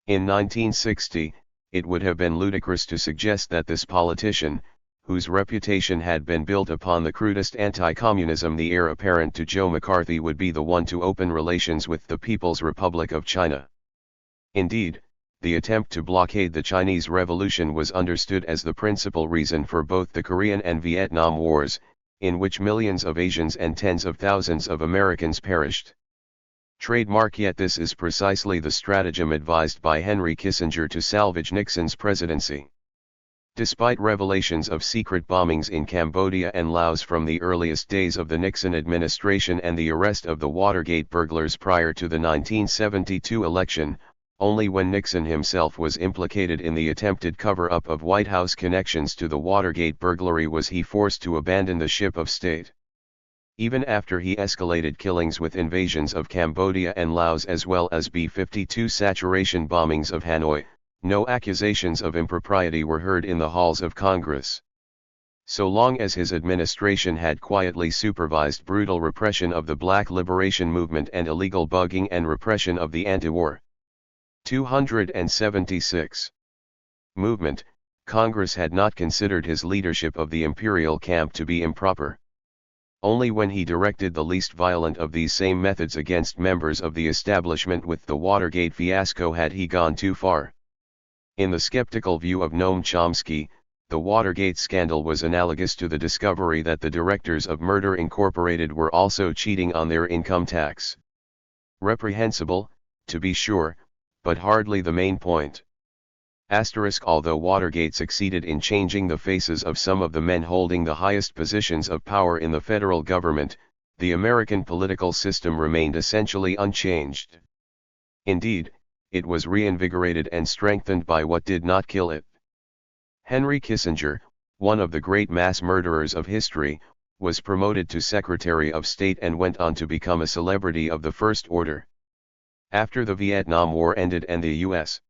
A: In 1960, it would have been ludicrous to suggest that this politician, whose reputation had been built upon the crudest anti-communism, the heir apparent to Joe McCarthy, would be the one to open relations with the People's Republic of China. Indeed, the attempt to blockade the Chinese Revolution was understood as the principal reason for both the Korean and Vietnam Wars, in which millions of Asians and tens of thousands of Americans perished. Trademark. Yet this is precisely the stratagem advised by Henry Kissinger to salvage Nixon's presidency. Despite revelations of secret bombings in Cambodia and Laos from the earliest days of the Nixon administration and the arrest of the Watergate burglars prior to the 1972 election, only when Nixon himself was implicated in the attempted cover-up of White House connections to the Watergate burglary was he forced to abandon the ship of state. Even after he escalated killings with invasions of Cambodia and Laos as well as B-52 saturation bombings of Hanoi, no accusations of impropriety were heard in the halls of Congress. So long as his administration had quietly supervised brutal repression of the Black Liberation Movement and illegal bugging and repression of the anti-war 276 movement, Congress had not considered his leadership of the imperial camp to be improper. Only when he directed the least violent of these same methods against members of the establishment with the Watergate fiasco had he gone too far. In the skeptical view of Noam Chomsky, the Watergate scandal was analogous to the discovery that the directors of Murder Incorporated were also cheating on their income tax. Reprehensible, to be sure, but hardly the main point. Although Watergate succeeded in changing the faces of some of the men holding the highest positions of power in the federal government, the American political system remained essentially unchanged. Indeed, it was reinvigorated and strengthened by what did not kill it. Henry Kissinger, one of the great mass murderers of history, was promoted to Secretary of State and went on to become a celebrity of the first order. After the Vietnam War ended and the U.S.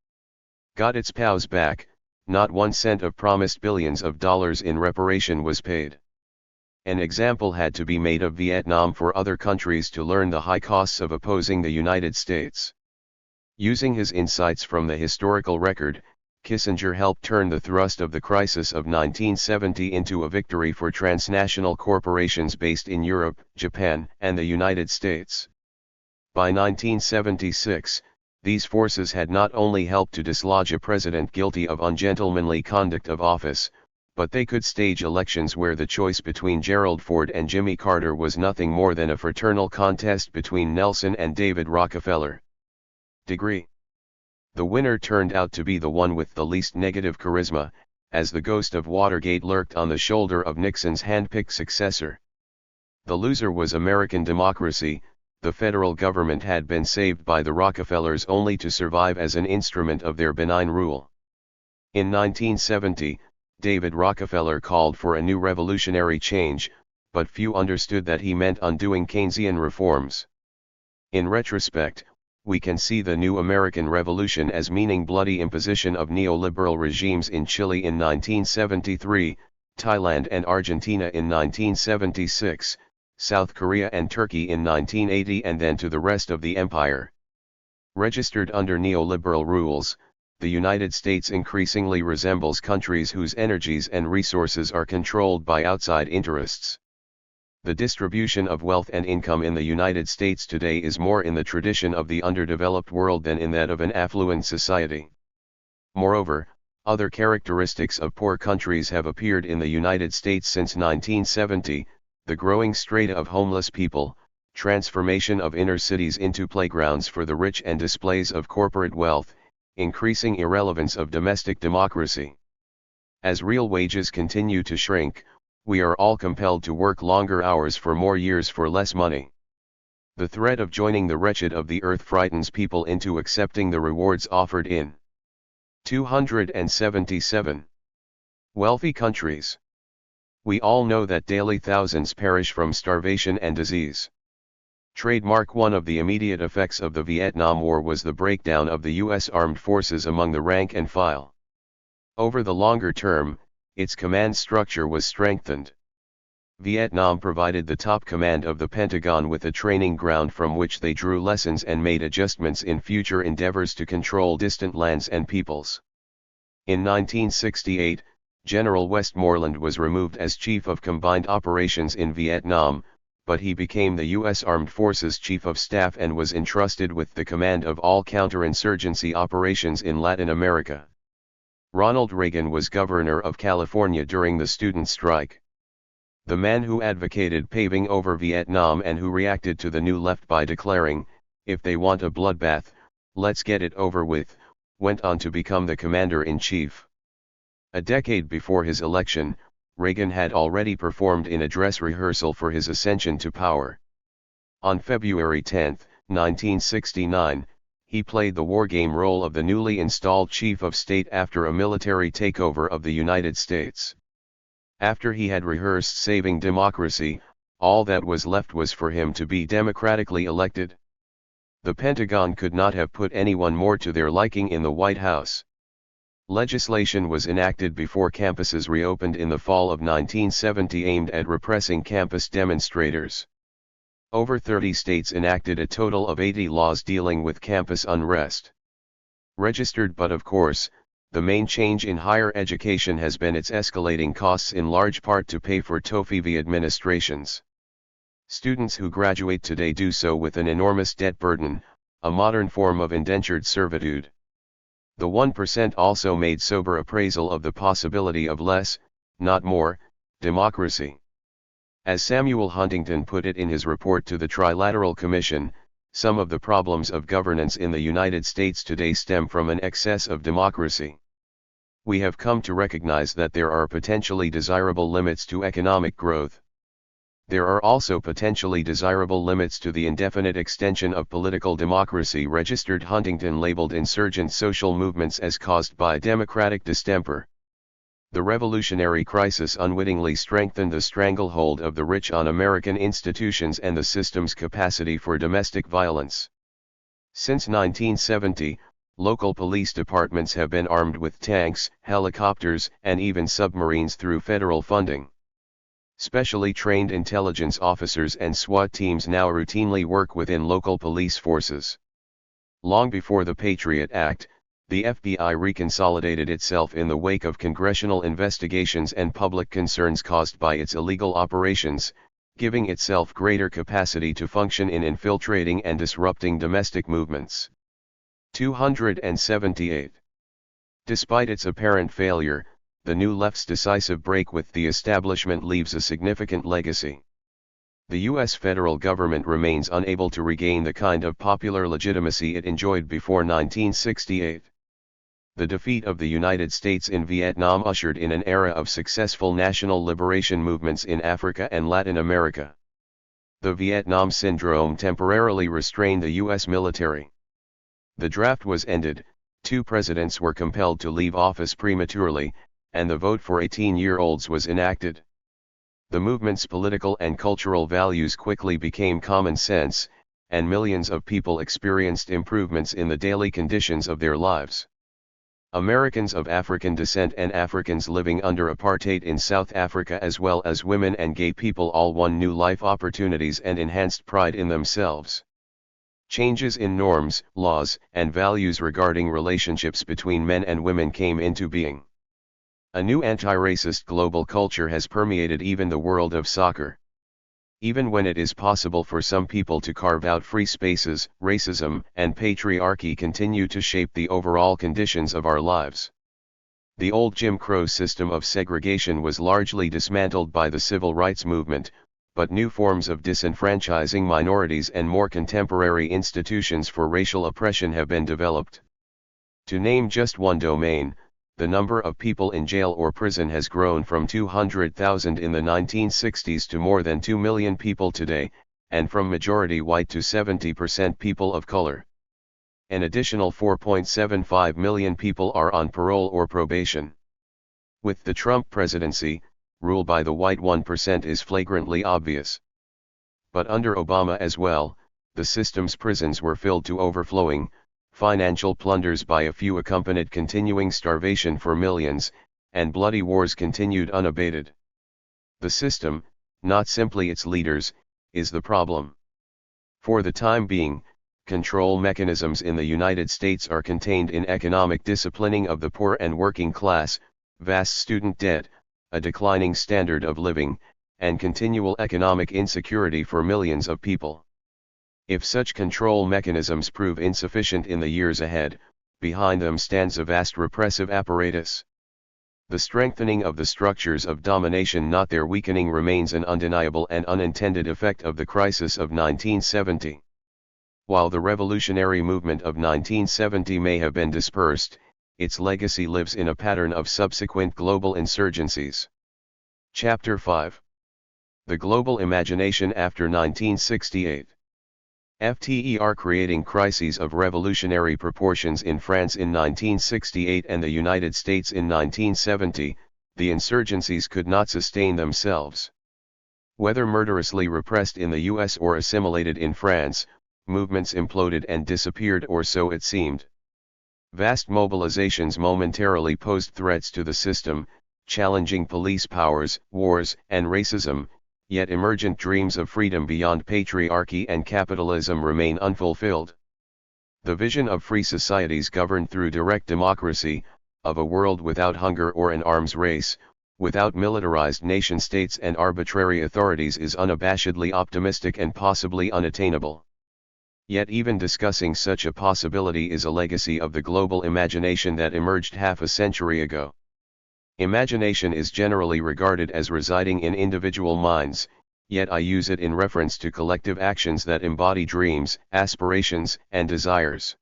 A: got its POWs back, not 1 cent of promised billions of dollars in reparation was paid. An example had to be made of Vietnam for other countries to learn the high costs of opposing the United States. Using his insights from the historical record, Kissinger helped turn the thrust of the crisis of 1970 into a victory for transnational corporations based in Europe, Japan, and the United States. By 1976, These forces had not only helped to dislodge a president guilty of ungentlemanly conduct of office, but they could stage elections where the choice between Gerald Ford and Jimmy Carter was nothing more than a fraternal contest between Nelson and David Rockefeller. Degree. The winner turned out to be the one with the least negative charisma, as the ghost of Watergate lurked on the shoulder of Nixon's handpicked successor. The loser was American democracy. The federal government had been saved by the Rockefellers only to survive as an instrument of their benign rule. In 1970, David Rockefeller called for a new revolutionary change, but few understood that he meant undoing Keynesian reforms. In retrospect, we can see the new American Revolution as meaning bloody imposition of neoliberal regimes in Chile in 1973, Thailand and Argentina in 1976, South Korea and Turkey in 1980, and then to the rest of the empire. Registered under neoliberal rules, the United States increasingly resembles countries whose energies and resources are controlled by outside interests. The distribution of wealth and income in the United States today is more in the tradition of the underdeveloped world than in that of an affluent society. Moreover, other characteristics of poor countries have appeared in the United States since 1970, the growing strata of homeless people, transformation of inner cities into playgrounds for the rich and displays of corporate wealth, increasing irrelevance of domestic democracy. As real wages continue to shrink, we are all compelled to work longer hours for more years for less money. The threat of joining the wretched of the earth frightens people into accepting the rewards offered in 277 wealthy countries. We all know that daily thousands perish from starvation and disease. Trademark. One of the immediate effects of the Vietnam War was the breakdown of the U.S. armed forces among the rank and file. Over the longer term, its command structure was strengthened. Vietnam provided the top command of the Pentagon with a training ground from which they drew lessons and made adjustments in future endeavors to control distant lands and peoples. In 1968, General Westmoreland was removed as Chief of Combined Operations in Vietnam, but he became the U.S. Armed Forces Chief of Staff and was entrusted with the command of all counterinsurgency operations in Latin America. Ronald Reagan was governor of California during the student strike. The man who advocated paving over Vietnam and who reacted to the new left by declaring, "If they want a bloodbath, let's get it over with," went on to become the commander-in-chief. A decade before his election, Reagan had already performed in a dress rehearsal for his ascension to power. On February 10, 1969, he played the wargame role of the newly installed chief of state after a military takeover of the United States. After he had rehearsed saving democracy, all that was left was for him to be democratically elected. The Pentagon could not have put anyone more to their liking in the White House. Legislation was enacted before campuses reopened in the fall of 1970 aimed at repressing campus demonstrators. Over 30 states enacted a total of 80 laws dealing with campus unrest. Registered, but of course, the main change in higher education has been its escalating costs, in large part to pay for TOEFL administrations. Students who graduate today do so with an enormous debt burden, a modern form of indentured servitude. The 1% also made sober appraisal of the possibility of less, not more, democracy. As Samuel Huntington put it in his report to the Trilateral Commission, some of the problems of governance in the United States today stem from an excess of democracy. We have come to recognize that there are potentially desirable limits to economic growth. There are also potentially desirable limits to the indefinite extension of political democracy. Registered. Huntington labeled insurgent social movements as caused by democratic distemper. The revolutionary crisis unwittingly strengthened the stranglehold of the rich on American institutions and the system's capacity for domestic violence. Since 1970, local police departments have been armed with tanks, helicopters, and even submarines through federal funding. Specially trained intelligence officers and SWAT teams now routinely work within local police forces. Long before the Patriot Act, the FBI reconsolidated itself in the wake of congressional investigations and public concerns caused by its illegal operations, giving itself greater capacity to function in infiltrating and disrupting domestic movements. 278. Despite its apparent failure, the New Left's decisive break with the establishment leaves a significant legacy. The U.S. federal government remains unable to regain the kind of popular legitimacy it enjoyed before 1968. The defeat of the United States in Vietnam ushered in an era of successful national liberation movements in Africa and Latin America. The Vietnam Syndrome temporarily restrained the U.S. military. The draft was ended, 2 presidents were compelled to leave office prematurely, and the vote for 18-year-olds was enacted. The movement's political and cultural values quickly became common sense, and millions of people experienced improvements in the daily conditions of their lives. Americans of African descent and Africans living under apartheid in South Africa, as well as women and gay people, all won new life opportunities and enhanced pride in themselves. Changes in norms, laws, and values regarding relationships between men and women came into being. A new anti-racist global culture has permeated even the world of soccer. Even when it is possible for some people to carve out free spaces, racism and patriarchy continue to shape the overall conditions of our lives. The old Jim Crow system of segregation was largely dismantled by the civil rights movement, but new forms of disenfranchising minorities and more contemporary institutions for racial oppression have been developed. To name just one domain, the number of people in jail or prison has grown from 200,000 in the 1960s to more than 2 million people today, and from majority white to 70% people of color. An additional 4.75 million people are on parole or probation. With the Trump presidency, rule by the white 1% is flagrantly obvious. But under Obama as well, the system's prisons were filled to overflowing, financial plunders by a few accompanied continuing starvation for millions, and bloody wars continued unabated. The system, not simply its leaders, is the problem. For the time being, control mechanisms in the United States are contained in economic disciplining of the poor and working class, vast student debt, a declining standard of living, and continual economic insecurity for millions of people. If such control mechanisms prove insufficient in the years ahead, behind them stands a vast repressive apparatus. The strengthening of the structures of domination, not their weakening, remains an undeniable and unintended effect of the crisis of 1970. While the revolutionary movement of 1970 may have been dispersed, its legacy lives in a pattern of subsequent global insurgencies. Chapter 5. The Global Imagination After 1968. FTER creating crises of revolutionary proportions in France in 1968 and the United States in 1970, the insurgencies could not sustain themselves. Whether murderously repressed in the US or assimilated in France, movements imploded and disappeared, or so it seemed. Vast mobilizations momentarily posed threats to the system, challenging police powers, wars, and racism, yet emergent dreams of freedom beyond patriarchy and capitalism remain unfulfilled. The vision of free societies governed through direct democracy, of a world without hunger or an arms race, without militarized nation-states and arbitrary authorities, is unabashedly optimistic and possibly unattainable. Yet even discussing such a possibility is a legacy of the global imagination that emerged half a century ago. Imagination is generally regarded as residing in individual minds, yet I use it in reference to collective actions that embody dreams, aspirations, and desires.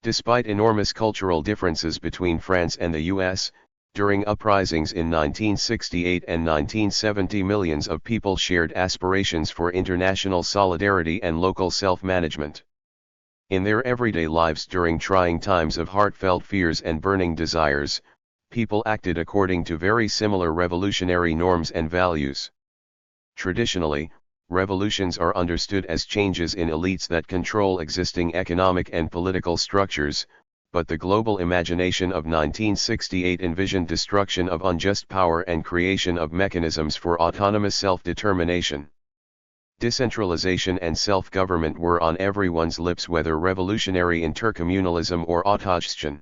A: Despite enormous cultural differences between France and the US, during uprisings in 1968 and 1970, millions of people shared aspirations for international solidarity and local self-management. In their everyday lives during trying times of heartfelt fears and burning desires, people acted according to very similar revolutionary norms and values. Traditionally, revolutions are understood as changes in elites that control existing economic and political structures, but the global imagination of 1968 envisioned destruction of unjust power and creation of mechanisms for autonomous self-determination. Decentralization and self-government were on everyone's lips, whether revolutionary intercommunalism or autogestion.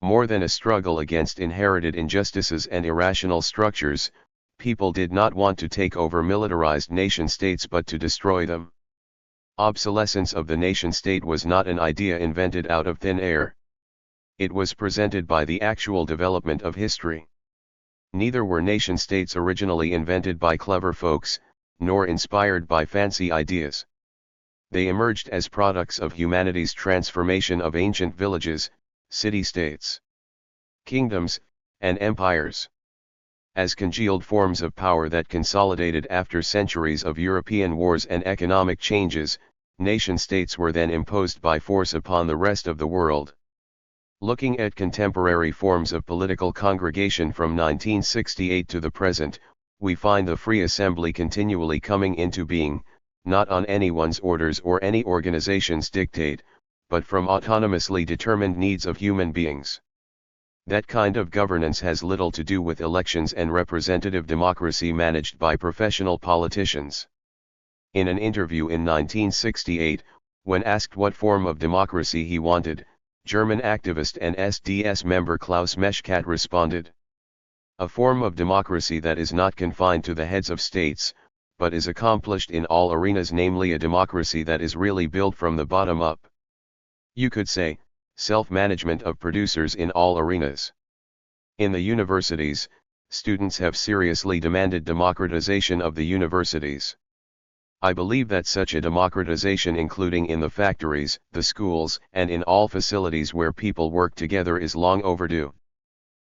A: More than a struggle against inherited injustices and irrational structures, people did not want to take over militarized nation-states but to destroy them. Obsolescence of the nation-state was not an idea invented out of thin air. It was presented by the actual development of history. Neither were nation-states originally invented by clever folks, nor inspired by fancy ideas. They emerged as products of humanity's transformation of ancient villages, city-states, kingdoms, and empires. As congealed forms of power that consolidated after centuries of European wars and economic changes, nation-states were then imposed by force upon the rest of the world. Looking at contemporary forms of political congregation from 1968 to the present, we find the free assembly continually coming into being, not on anyone's orders or any organization's dictate, but from autonomously determined needs of human beings. That kind of governance has little to do with elections and representative democracy managed by professional politicians. In an interview in 1968, when asked what form of democracy he wanted, German activist and SDS member Klaus Meschkat responded, "A form of democracy that is not confined to the heads of states, but is accomplished in all arenas, namely a democracy that is really built from the bottom up. You could say, self-management of producers in all arenas." In the universities, students have seriously demanded democratization of the universities. I believe that such a democratization, including in the factories, the schools, and in all facilities where people work together, is long overdue.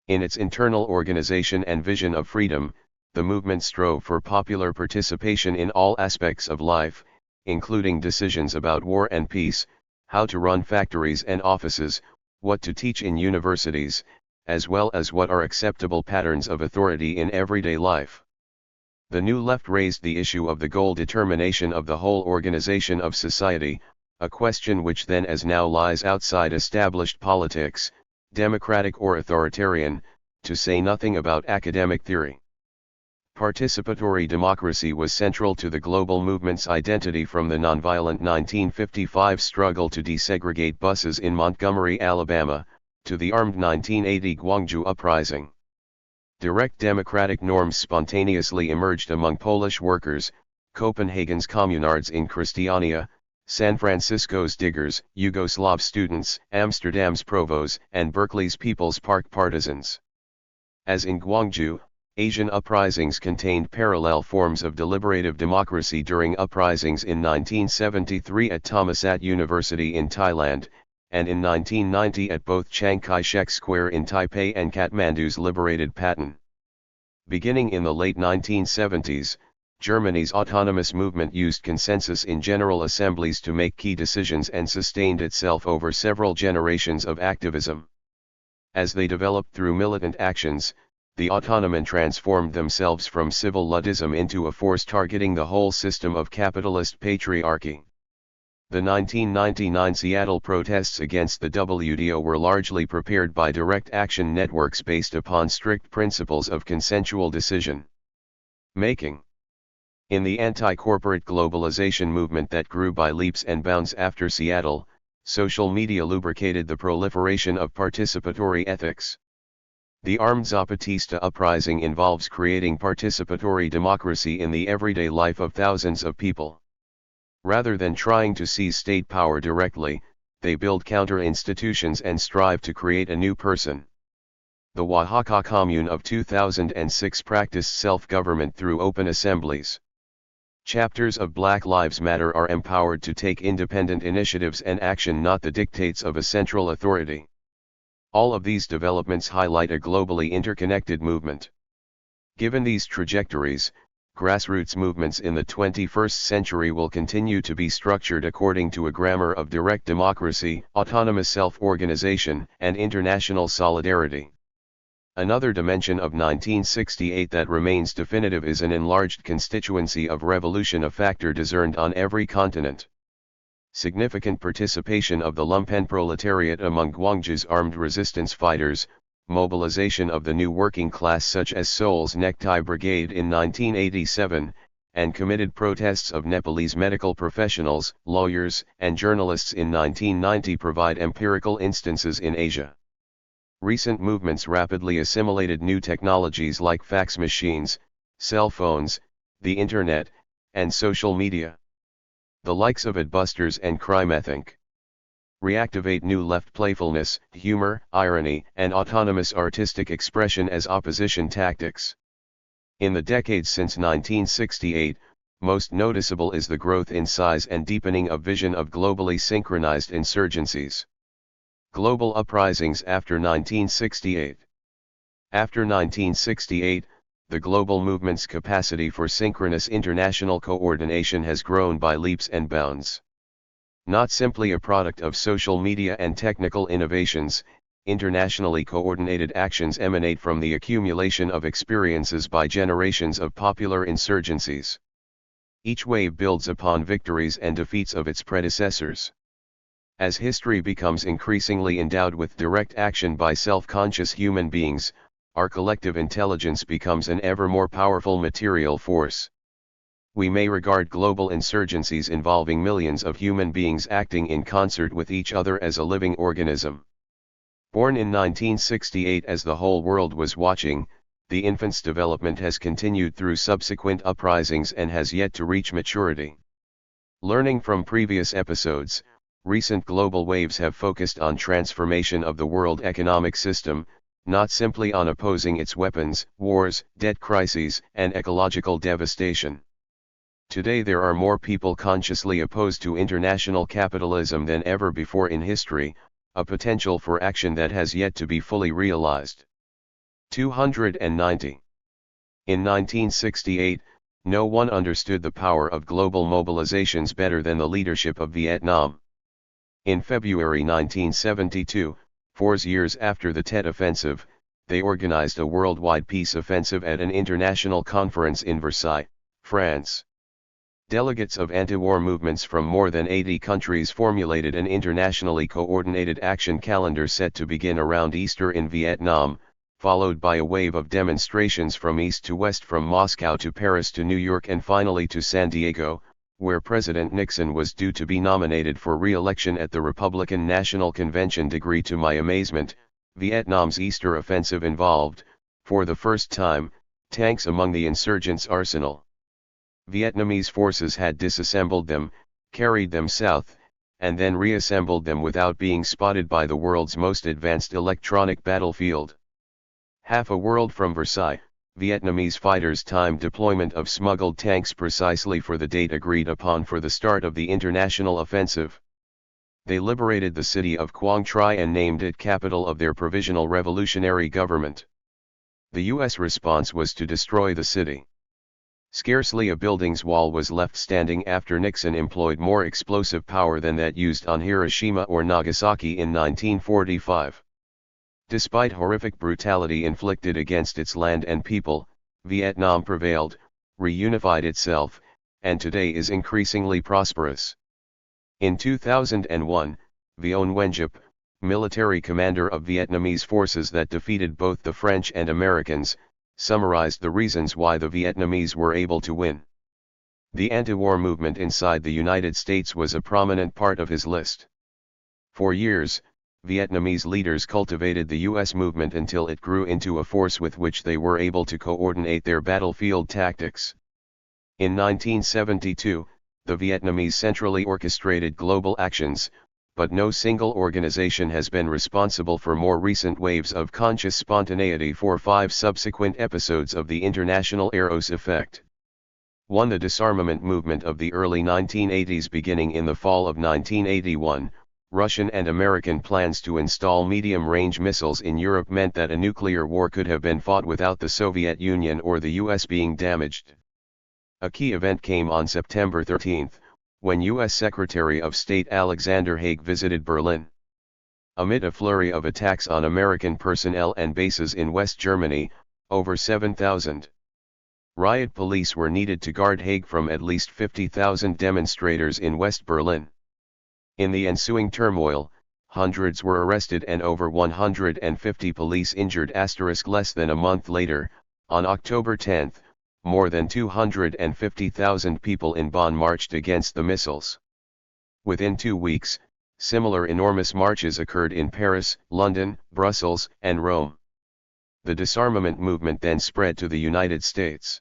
A: In its internal organization and vision of freedom, the movement strove for popular participation in all aspects of life, including decisions about war and peace, how to run factories and offices, what to teach in universities, as well as what are acceptable patterns of authority in everyday life. The New Left raised the issue of the goal determination of the whole organization of society, a question which then as now lies outside established politics, democratic or authoritarian, to say nothing about academic theory. Participatory democracy was central to the global movement's identity from the nonviolent 1955 struggle to desegregate buses in Montgomery, Alabama, to the armed 1980 Gwangju uprising. Direct democratic norms spontaneously emerged among Polish workers, Copenhagen's communards in Christiania, San Francisco's diggers, Yugoslav students, Amsterdam's provos, and Berkeley's People's Park partisans. As in Gwangju, Asian uprisings contained parallel forms of deliberative democracy during uprisings in 1973 at Thammasat University in Thailand, and in 1990 at both Chiang Kai-shek Square in Taipei and Kathmandu's liberated Patan. Beginning in the late 1970s, Germany's autonomous movement used consensus in general assemblies to make key decisions and sustained itself over several generations of activism. As they developed through militant actions, the autonomen transformed themselves from civil Luddism into a force targeting the whole system of capitalist patriarchy. The 1999 Seattle protests against the WTO were largely prepared by direct action networks based upon strict principles of consensual decision making. In the anti-corporate globalization movement that grew by leaps and bounds after Seattle, social media lubricated the proliferation of participatory ethics. The armed Zapatista uprising involves creating participatory democracy in the everyday life of thousands of people. Rather than trying to seize state power directly, they build counter-institutions and strive to create a new person. The Oaxaca Commune of 2006 practiced self-government through open assemblies. Chapters of Black Lives Matter are empowered to take independent initiatives and action, not the dictates of a central authority. All of these developments highlight a globally interconnected movement. Given these trajectories, grassroots movements in the 21st century will continue to be structured according to a grammar of direct democracy, autonomous self-organization, and international solidarity. Another dimension of 1968 that remains definitive is an enlarged constituency of revolution, a factor discerned on every continent. Significant participation of the lumpen proletariat among Gwangju's armed resistance fighters, mobilization of the new working class such as Seoul's Necktie Brigade in 1987, and committed protests of Nepalese medical professionals, lawyers, and journalists in 1990 provide empirical instances in Asia. Recent movements rapidly assimilated new technologies like fax machines, cell phones, the internet, and social media. The likes of Adbusters and Crime-Ethink. Reactivate new left playfulness, humor, irony, and autonomous artistic expression as opposition tactics. In the decades since 1968, most noticeable is the growth in size and deepening of vision of globally synchronized insurgencies. Global uprisings after 1968. After 1968, the global movement's capacity for synchronous international coordination has grown by leaps and bounds. Not simply a product of social media and technical innovations, internationally coordinated actions emanate from the accumulation of experiences by generations of popular insurgencies. Each wave builds upon victories and defeats of its predecessors. As history becomes increasingly endowed with direct action by self-conscious human beings, our collective intelligence becomes an ever more powerful material force. We may regard global insurgencies involving millions of human beings acting in concert with each other as a living organism. Born in 1968 as the whole world was watching, the infant's development has continued through subsequent uprisings and has yet to reach maturity. Learning from previous episodes, recent global waves have focused on transformation of the world economic system, not simply on opposing its weapons, wars, debt crises, and ecological devastation. Today there are more people consciously opposed to international capitalism than ever before in history, a potential for action that has yet to be fully realized. 290. In 1968, no one understood the power of global mobilizations better than the leadership of Vietnam. In February 1972, 4 years after the Tet Offensive, they organized a worldwide peace offensive at an international conference in Versailles, France. Delegates of anti-war movements from more than 80 countries formulated an internationally coordinated action calendar set to begin around Easter in Vietnam, followed by a wave of demonstrations from east to west, from Moscow to Paris to New York and finally to San Diego, where President Nixon was due to be nominated for re-election at the Republican National Convention. To my amazement, Vietnam's Easter offensive involved, for the first time, tanks among the insurgents' arsenal. Vietnamese forces had disassembled them, carried them south, and then reassembled them without being spotted by the world's most advanced electronic battlefield. Half a world from Versailles, Vietnamese fighters timed deployment of smuggled tanks precisely for the date agreed upon for the start of the international offensive. They liberated the city of Quang Tri and named it capital of their provisional revolutionary government. The U.S. response was to destroy the city. Scarcely a building's wall was left standing after Nixon employed more explosive power than that used on Hiroshima or Nagasaki in 1945. Despite horrific brutality inflicted against its land and people, Vietnam prevailed, reunified itself, and today is increasingly prosperous. In 2001, Vion Nguyen, military commander of Vietnamese forces that defeated both the French and Americans, summarized the reasons why the Vietnamese were able to win. The anti-war movement inside the United States was a prominent part of his list. For years, Vietnamese leaders cultivated the U.S. movement until it grew into a force with which they were able to coordinate their battlefield tactics. In 1972, the Vietnamese centrally orchestrated global actions, but no single organization has been responsible for more recent waves of conscious spontaneity for 5 subsequent episodes of the international Eros effect. 1. The disarmament movement of the early 1980s. Beginning in the fall of 1981, Russian and American plans to install medium-range missiles in Europe meant that a nuclear war could have been fought without the Soviet Union or the US being damaged. A key event came on September 13, when U.S. Secretary of State Alexander Haig visited Berlin. Amid a flurry of attacks on American personnel and bases in West Germany, over 7,000 riot police were needed to guard Haig from at least 50,000 demonstrators in West Berlin. In the ensuing turmoil, hundreds were arrested and over 150 police injured. Less than a month later, on October 10, more than 250,000 people in Bonn marched against the missiles. Within 2 weeks, similar enormous marches occurred in Paris, London, Brussels, and Rome. The disarmament movement then spread to the United States.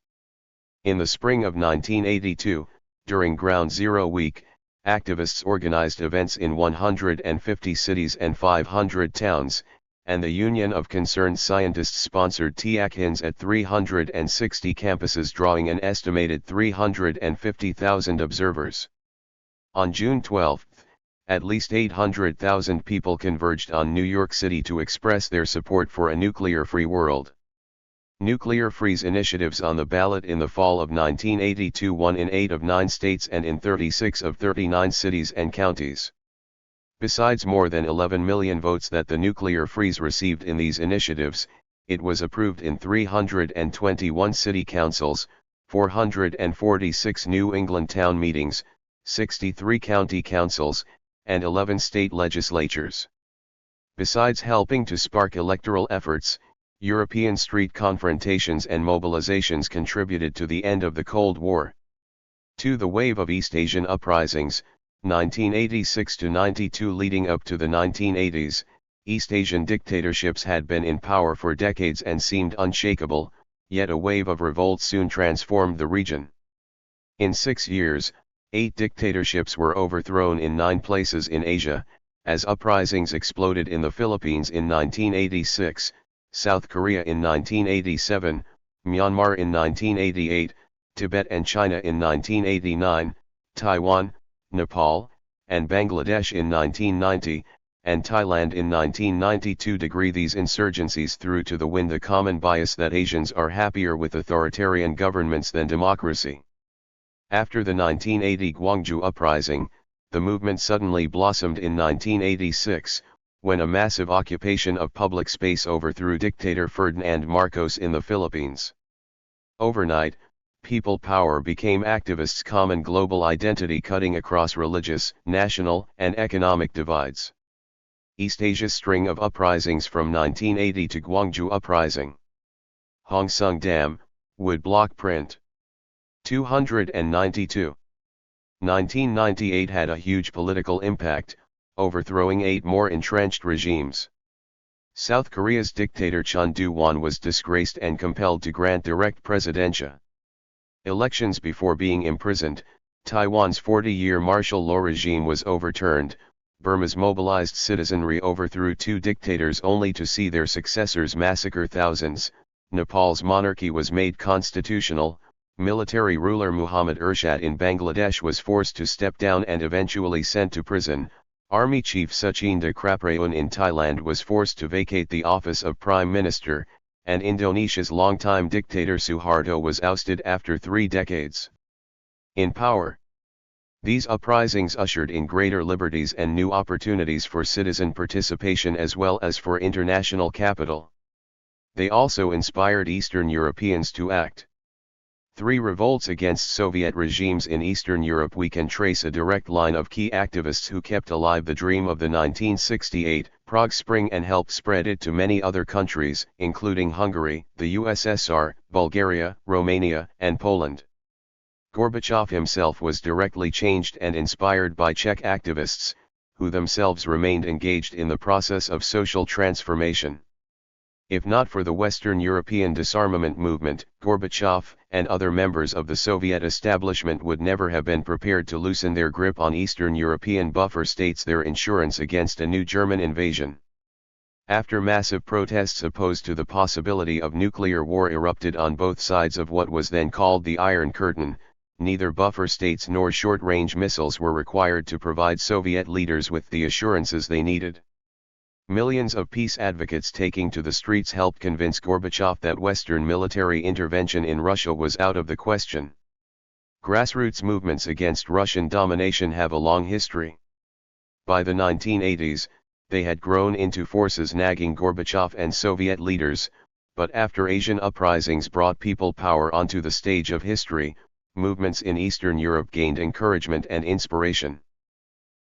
A: In the spring of 1982, during Ground Zero Week, activists organized events in 150 cities and 500 towns, and the Union of Concerned Scientists sponsored THIRD-WORLDISM at 360 campuses, drawing an estimated 350,000 observers. On June 12, at least 800,000 people converged on New York City to express their support for a nuclear-free world. Nuclear-free's initiatives on the ballot in the fall of 1982 won in 8 of 9 states and in 36 of 39 cities and counties. Besides more than 11 million votes that the nuclear-frees received in these initiatives, it was approved in 321 city councils, 446 New England town meetings, 63 county councils, and 11 state legislatures. Besides helping to spark electoral efforts, European street confrontations and mobilizations contributed to the end of the Cold War. To the wave of East Asian uprisings, 1986 to 92 leading up to the 1980s, East Asian dictatorships had been in power for decades and seemed unshakable, yet a wave of revolt soon transformed the region. In 6 years, 8 dictatorships were overthrown in 9 places in Asia, as uprisings exploded in the Philippines in 1986, South Korea in 1987, Myanmar in 1988, Tibet and China in 1989, Taiwan, Nepal, and Bangladesh in 1990, and Thailand in 1992. These insurgencies threw to the wind the common bias that Asians are happier with authoritarian governments than democracy. After the 1980 Gwangju uprising, the movement suddenly blossomed in 1986, when a massive occupation of public space overthrew dictator Ferdinand Marcos in the Philippines. Overnight, people power became activists' common global identity, cutting across religious, national, and economic divides. East Asia's string of uprisings from 1980 to Gwangju uprising. Hong Sung Dam, wood block print. 292. 1998 had a huge political impact, overthrowing 8 more entrenched regimes. South Korea's dictator Chun Doo-hwan was disgraced and compelled to grant direct presidency. Elections before being imprisoned, Taiwan's 40-year martial law regime was overturned, Burma's mobilized citizenry overthrew 2 dictators only to see their successors massacre thousands, Nepal's monarchy was made constitutional, military ruler Muhammad Ershad in Bangladesh was forced to step down and eventually sent to prison, Army Chief Suchinda Kraprayon in Thailand was forced to vacate the office of Prime Minister, and Indonesia's longtime dictator Suharto was ousted after 3 decades in power. These uprisings ushered in greater liberties and new opportunities for citizen participation as well as for international capital. They also inspired Eastern Europeans to act. 3 revolts against Soviet regimes in Eastern Europe. We can trace a direct line of key activists who kept alive the dream of the 1968 Prague Spring and helped spread it to many other countries, including Hungary, the USSR, Bulgaria, Romania, and Poland. Gorbachev himself was directly changed and inspired by Czech activists, who themselves remained engaged in the process of social transformation. If not for the Western European disarmament movement, Gorbachev and other members of the Soviet establishment would never have been prepared to loosen their grip on Eastern European buffer states, their insurance against a new German invasion. After massive protests opposed to the possibility of nuclear war erupted on both sides of what was then called the Iron Curtain, neither buffer states nor short-range missiles were required to provide Soviet leaders with the assurances they needed. Millions of peace advocates taking to the streets helped convince Gorbachev that Western military intervention in Russia was out of the question. Grassroots movements against Russian domination have a long history. By the 1980s, they had grown into forces nagging Gorbachev and Soviet leaders, but after Asian uprisings brought people power onto the stage of history, movements in Eastern Europe gained encouragement and inspiration.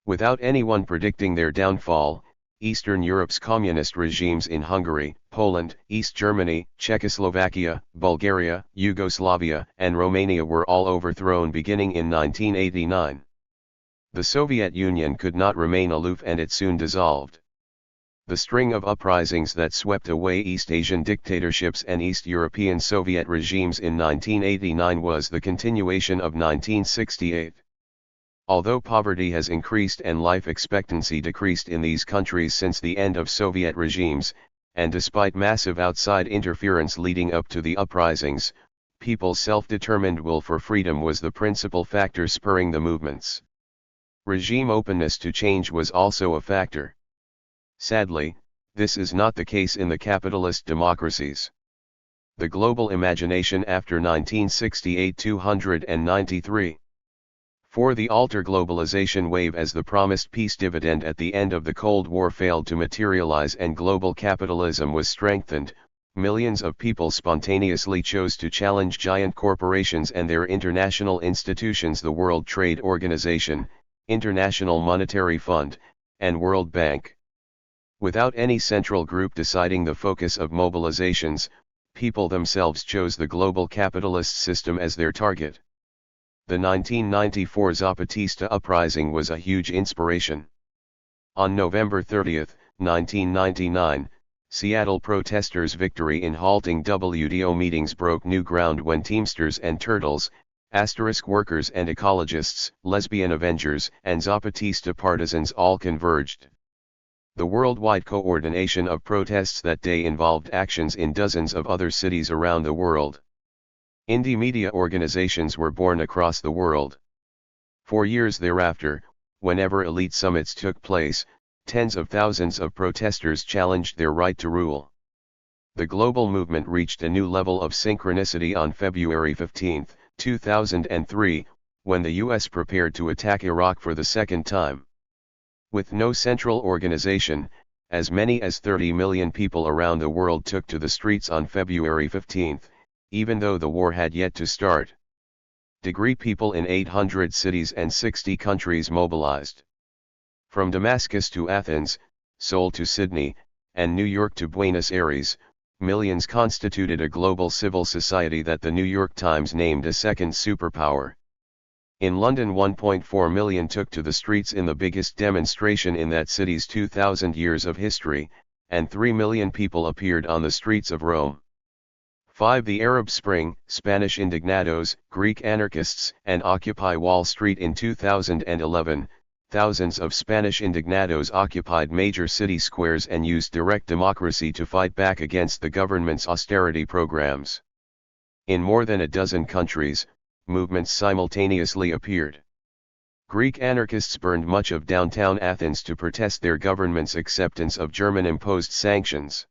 A: Without anyone predicting their downfall, Eastern Europe's communist regimes in Hungary, Poland, East Germany, Czechoslovakia, Bulgaria, Yugoslavia, and Romania were all overthrown beginning in 1989. The Soviet Union could not remain aloof and it soon dissolved. The string of uprisings that swept away East Asian dictatorships and East European Soviet regimes in 1989 was the continuation of 1968. Although poverty has increased and life expectancy decreased in these countries since the end of Soviet regimes, and despite massive outside interference leading up to the uprisings, people's self-determined will for freedom was the principal factor spurring the movements. Regime openness to change was also a factor. Sadly, this is not the case in the capitalist democracies. The global imagination after 1968 293. For the alter globalization wave as the promised peace dividend at the end of the Cold War failed to materialize and global capitalism was strengthened, millions of people spontaneously chose to challenge giant corporations and their international institutions, the World Trade Organization, International Monetary Fund, and World Bank. Without any central group deciding the focus of mobilizations, people themselves chose the global capitalist system as their target. The 1994 Zapatista uprising was a huge inspiration. On November 30, 1999, Seattle protesters' victory in halting WTO meetings broke new ground when Teamsters and Turtles, asterisk workers and ecologists, lesbian Avengers, and Zapatista partisans all converged. The worldwide coordination of protests that day involved actions in dozens of other cities around the world. Indie media organizations were born across the world. For years thereafter, whenever elite summits took place, tens of thousands of protesters challenged their right to rule. The global movement reached a new level of synchronicity on February 15, 2003, when the US prepared to attack Iraq for the second time. With no central organization, as many as 30 million people around the world took to the streets on February 15, even though the war had yet to start. People in 800 cities and 60 countries mobilized. From Damascus to Athens, Seoul to Sydney, and New York to Buenos Aires, millions constituted a global civil society that the New York Times named a second superpower. In London, 1.4 million took to the streets in the biggest demonstration in that city's 2,000 years of history, and 3 million people appeared on the streets of Rome. 5. The Arab Spring, Spanish Indignados, Greek anarchists, and Occupy Wall Street in 2011. Thousands of Spanish Indignados occupied major city squares and used direct democracy to fight back against the government's austerity programs. In more than a dozen countries, movements simultaneously appeared. Greek anarchists burned much of downtown Athens to protest their government's acceptance of German-imposed sanctions.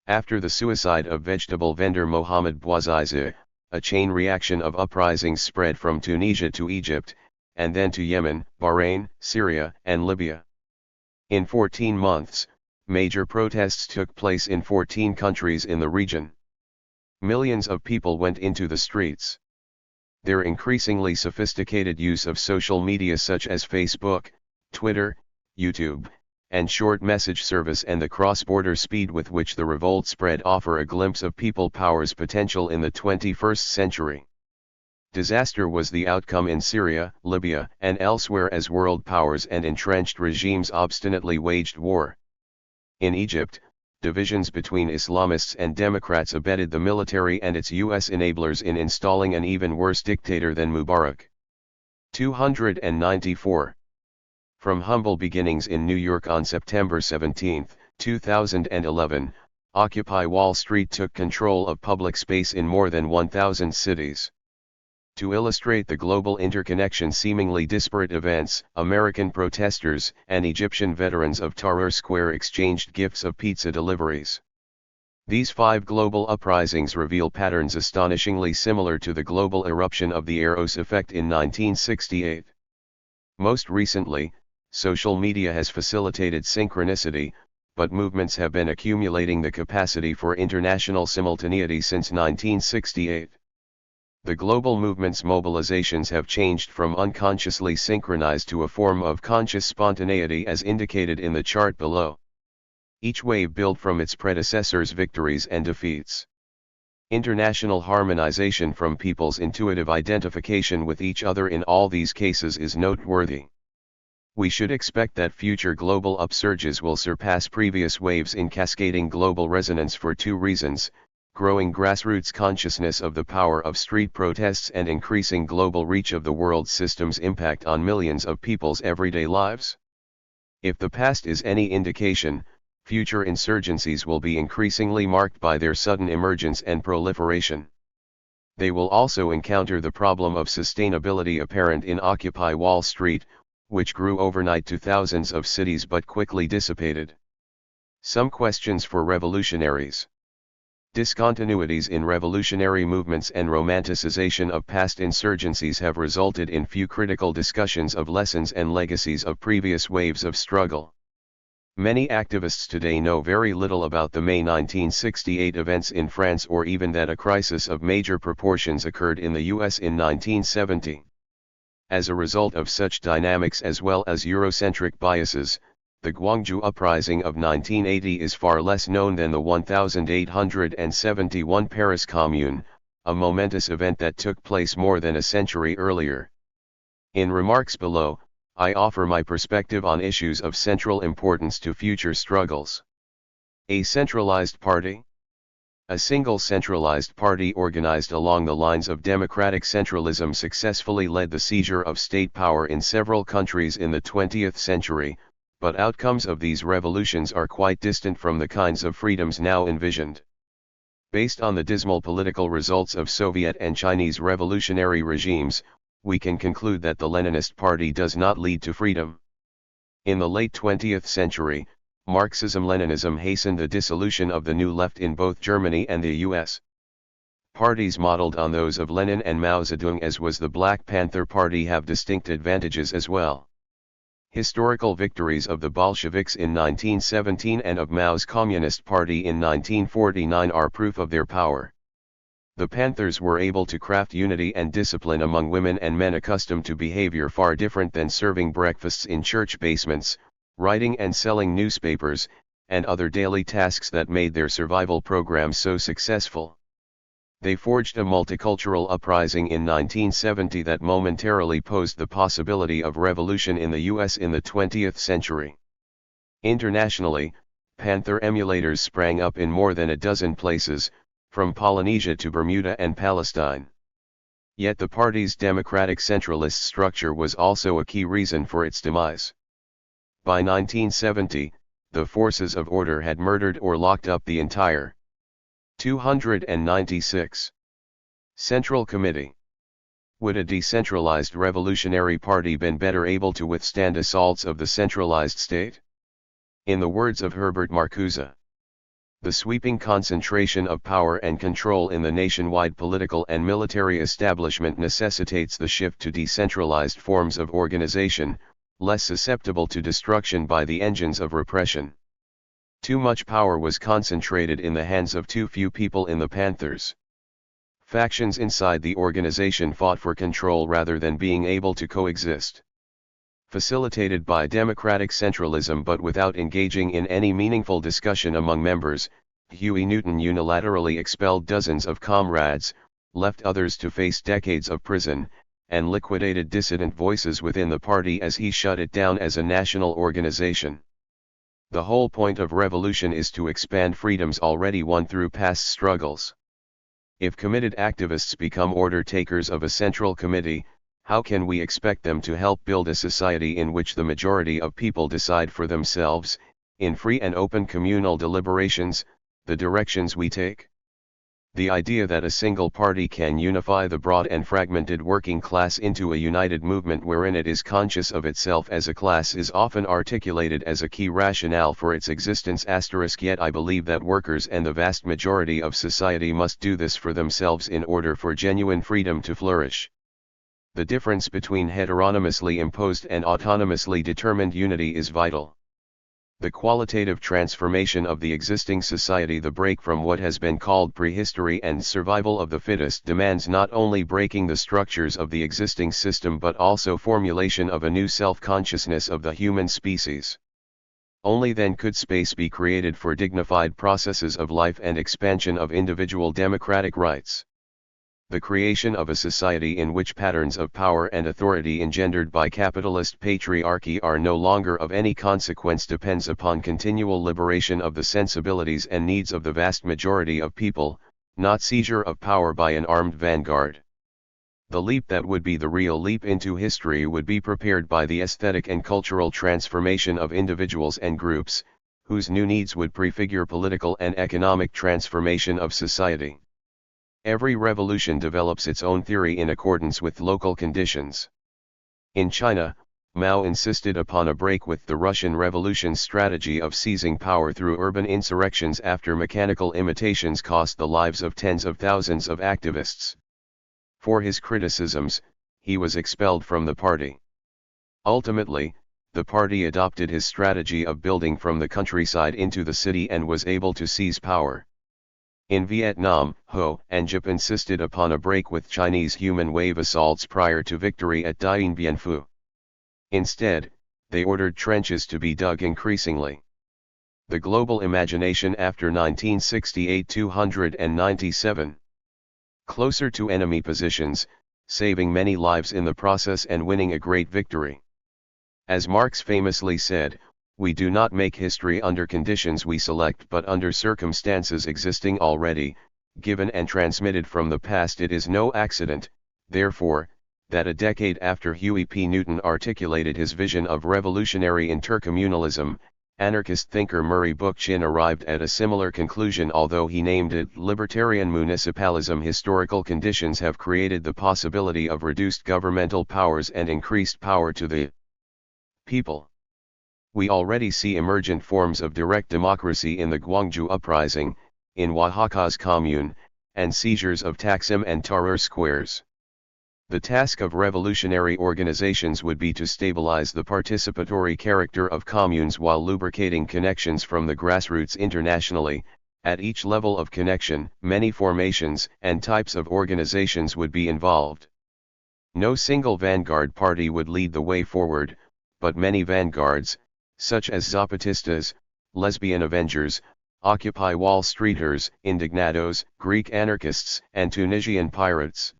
A: After the suicide of vegetable vendor Mohamed Bouazizi, a chain reaction of uprisings spread from Tunisia to Egypt, and then to Yemen, Bahrain, Syria, and Libya. In 14 months, major protests took place in 14 countries in the region. Millions of people went into the streets. Their increasingly sophisticated use of social media such as Facebook, Twitter, YouTube, and short message service and the cross-border speed with which the revolt spread offer a glimpse of people power's potential in the 21st century. Disaster was the outcome in Syria, Libya, and elsewhere as world powers and entrenched regimes obstinately waged war. In Egypt, divisions between Islamists and Democrats abetted the military and its U.S. enablers in installing an even worse dictator than Mubarak. 294. From humble beginnings in New York on September 17, 2011, Occupy Wall Street took control of public space in more than 1,000 cities. To illustrate the global interconnection, seemingly disparate events, American protesters and Egyptian veterans of Tahrir Square exchanged gifts of pizza deliveries. These 5 global uprisings reveal patterns astonishingly similar to the global eruption of the Eros effect in 1968. Most recently, social media has facilitated synchronicity, but movements have been accumulating the capacity for international simultaneity since 1968. The global movement's mobilizations have changed from unconsciously synchronized to a form of conscious spontaneity as indicated in the chart below. Each wave built from its predecessor's victories and defeats. International harmonization from people's intuitive identification with each other in all these cases is noteworthy. We should expect that future global upsurges will surpass previous waves in cascading global resonance for 2 reasons. growing grassroots consciousness of the power of street protests and increasing global reach of the world system's impact on millions of people's everyday lives. If the past is any indication, future insurgencies will be increasingly marked by their sudden emergence and proliferation. They will also encounter the problem of sustainability apparent in Occupy Wall Street, which grew overnight to thousands of cities but quickly dissipated. Some questions for revolutionaries. Discontinuities in revolutionary movements and romanticization of past insurgencies have resulted in few critical discussions of lessons and legacies of previous waves of struggle. Many activists today know very little about the May 1968 events in France or even that a crisis of major proportions occurred in the US in 1970. As a result of such dynamics as well as Eurocentric biases, the Gwangju Uprising of 1980 is far less known than the 1871 Paris Commune, a momentous event that took place more than a century earlier. In remarks below, I offer my perspective on issues of central importance to future struggles. A centralized party? A single centralized party organized along the lines of democratic centralism successfully led the seizure of state power in several countries in the 20th century, but outcomes of these revolutions are quite distant from the kinds of freedoms now envisioned. Based on the dismal political results of Soviet and Chinese revolutionary regimes, we can conclude that the Leninist Party does not lead to freedom. In the late 20th century, Marxism-Leninism hastened the dissolution of the New Left in both Germany and the US. Parties modeled on those of Lenin and Mao Zedong, as was the Black Panther Party, have distinct advantages as well. Historical victories of the Bolsheviks in 1917 and of Mao's Communist Party in 1949 are proof of their power. The Panthers were able to craft unity and discipline among women and men accustomed to behavior far different than serving breakfasts in church basements, writing and selling newspapers, and other daily tasks that made their survival programs so successful. They forged a multicultural uprising in 1970 that momentarily posed the possibility of revolution in the US in the 20th century. Internationally, Panther emulators sprang up in more than a dozen places, from Polynesia to Bermuda and Palestine. Yet the party's democratic centralist structure was also a key reason for its demise. By 1970, the forces of order had murdered or locked up the entire 296 Central Committee. Would a decentralized revolutionary party been better able to withstand assaults of the centralized state? In the words of Herbert Marcuse, the sweeping concentration of power and control in the nationwide political and military establishment necessitates the shift to decentralized forms of organization, less susceptible to destruction by the engines of repression. Too much power was concentrated in the hands of too few people in the Panthers. Factions inside the organization fought for control rather than being able to coexist. Facilitated by democratic centralism but without engaging in any meaningful discussion among members, Huey Newton unilaterally expelled dozens of comrades, left others to face decades of prison, and liquidated dissident voices within the party as he shut it down as a national organization. The whole point of revolution is to expand freedoms already won through past struggles. If committed activists become order takers of a central committee, how can we expect them to help build a society in which the majority of people decide for themselves, in free and open communal deliberations, the directions we take? The idea that a single party can unify the broad and fragmented working class into a united movement wherein it is conscious of itself as a class is often articulated as a key rationale for its existence. Yet I believe that workers and the vast majority of society must do this for themselves in order for genuine freedom to flourish. The difference between heteronomously imposed and autonomously determined unity is vital. The qualitative transformation of the existing society, the break from what has been called prehistory and survival of the fittest, demands not only breaking the structures of the existing system but also formulation of a new self-consciousness of the human species. Only then could space be created for dignified processes of life and expansion of individual democratic rights. The creation of a society in which patterns of power and authority engendered by capitalist patriarchy are no longer of any consequence depends upon continual liberation of the sensibilities and needs of the vast majority of people, not seizure of power by an armed vanguard. The leap that would be the real leap into history would be prepared by the aesthetic and cultural transformation of individuals and groups, whose new needs would prefigure political and economic transformation of society. Every revolution develops its own theory in accordance with local conditions. In China, Mao insisted upon a break with the Russian Revolution's strategy of seizing power through urban insurrections after mechanical imitations cost the lives of tens of thousands of activists. For his criticisms, he was expelled from the party. Ultimately, the party adopted his strategy of building from the countryside into the city and was able to seize power. In Vietnam, Ho and Jip insisted upon a break with Chinese human wave assaults prior to victory at Dien Bien Phu. Instead, they ordered trenches to be dug increasingly. The global imagination after 1968 297. Closer to enemy positions, saving many lives in the process and winning a great victory. As Marx famously said, we do not make history under conditions we select but under circumstances existing already, given and transmitted from the past. It is no accident, therefore, that a decade after Huey P. Newton articulated his vision of revolutionary intercommunalism, anarchist thinker Murray Bookchin arrived at a similar conclusion. Although he named it libertarian municipalism, historical conditions have created the possibility of reduced governmental powers and increased power to the people. We already see emergent forms of direct democracy in the Guangzhou uprising, in Oaxaca's commune, and seizures of Taksim and Tahrir squares. The task of revolutionary organizations would be to stabilize the participatory character of communes while lubricating connections from the grassroots internationally. At each level of connection, many formations and types of organizations would be involved. No single vanguard party would lead the way forward, but many vanguards, such as Zapatistas, Lesbian Avengers, Occupy Wall Streeters, Indignados, Greek anarchists, and Tunisian pirates.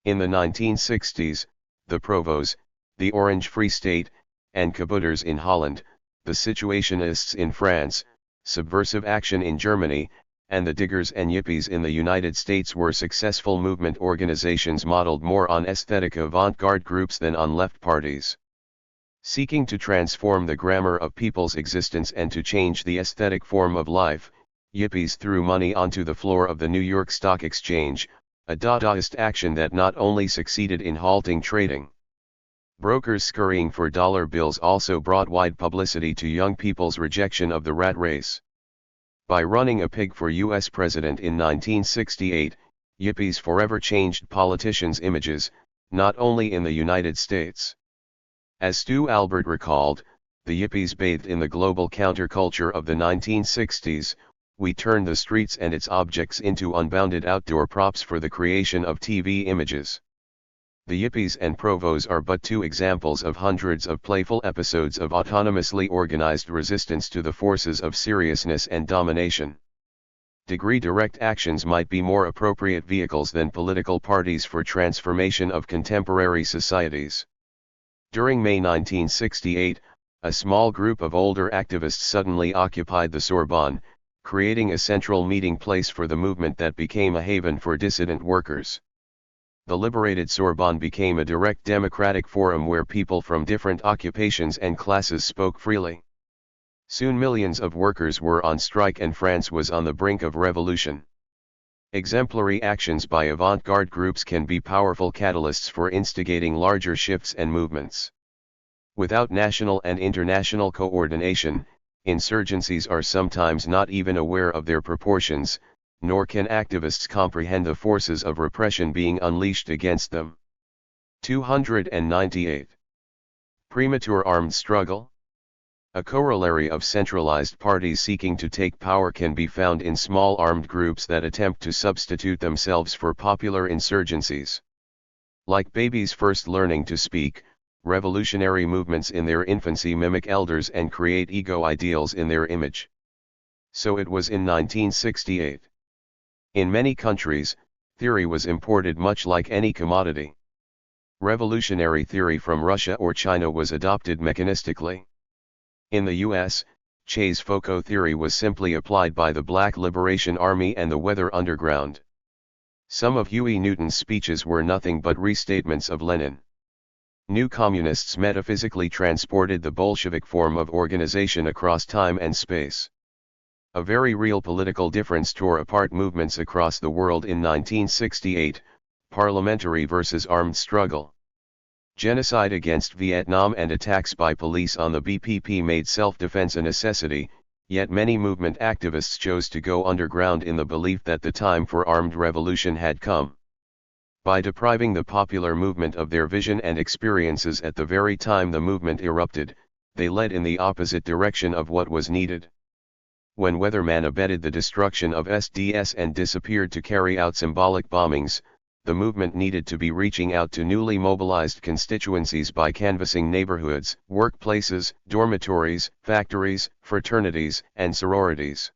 A: In the 1960s, the Provos, the Orange Free State, and Kabouters in Holland, the Situationists in France, Subversive Action in Germany, and the Diggers and Yippies in the United States were successful movement organizations modeled more on aesthetic avant-garde groups than on left parties. Seeking to transform the grammar of people's existence and to change the aesthetic form of life, Yippies threw money onto the floor of the New York Stock Exchange, a Dadaist action that not only succeeded in halting trading. Brokers scurrying for dollar bills also brought wide publicity to young people's rejection of the rat race. By running a pig for U.S. president in 1968, Yippies forever changed politicians' images, not only in the United States. As Stu Albert recalled, the Yippies bathed in the global counterculture of the 1960s. We turned the streets and its objects into unbounded outdoor props for the creation of TV images. The Yippies and Provos are but two examples of hundreds of playful episodes of autonomously organized resistance to the forces of seriousness and domination. Direct actions might be more appropriate vehicles than political parties for transformation of contemporary societies. During May 1968, a small group of older activists suddenly occupied the Sorbonne, creating a central meeting place for the movement that became a haven for dissident workers. The liberated Sorbonne became a direct democratic forum where people from different occupations and classes spoke freely. Soon millions of workers were on strike and France was on the brink of revolution. Exemplary actions by avant-garde groups can be powerful catalysts for instigating larger shifts and movements. Without national and international coordination, insurgencies are sometimes not even aware of their proportions, nor can activists comprehend the forces of repression being unleashed against them. 298. Premature armed struggle? A corollary of centralized parties seeking to take power can be found in small armed groups that attempt to substitute themselves for popular insurgencies. Like babies first learning to speak, revolutionary movements in their infancy mimic elders and create ego ideals in their image. So it was in 1968. In many countries, theory was imported much like any commodity. Revolutionary theory from Russia or China was adopted mechanistically. In the US, Katsiaficas theory was simply applied by the Black Liberation Army and the Weather Underground. Some of Huey Newton's speeches were nothing but restatements of Lenin. New communists metaphysically transported the Bolshevik form of organization across time and space. A very real political difference tore apart movements across the world in 1968, parliamentary versus armed struggle. Genocide against Vietnam and attacks by police on the BPP made self-defense a necessity, yet many movement activists chose to go underground in the belief that the time for armed revolution had come. By depriving the popular movement of their vision and experiences at the very time the movement erupted, they led in the opposite direction of what was needed. When Weatherman abetted the destruction of SDS and disappeared to carry out symbolic bombings, the movement needed to be reaching out to newly mobilized constituencies by canvassing neighborhoods, workplaces, dormitories, factories, fraternities, and sororities.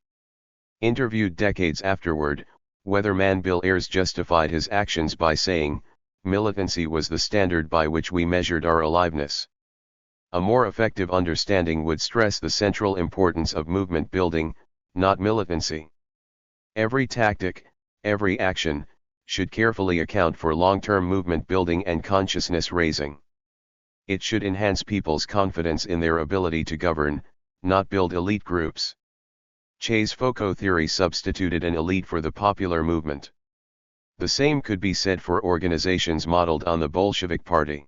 A: Interviewed decades afterward, Weatherman Bill Ayers justified his actions by saying, "Militancy was the standard by which we measured our aliveness." A more effective understanding would stress the central importance of movement building, not militancy. Every tactic, every action, should carefully account for long-term movement building and consciousness raising. It should enhance people's confidence in their ability to govern, not build elite groups. Katsiaficas theory substituted an elite for the popular movement. The same could be said for organizations modeled on the Bolshevik Party.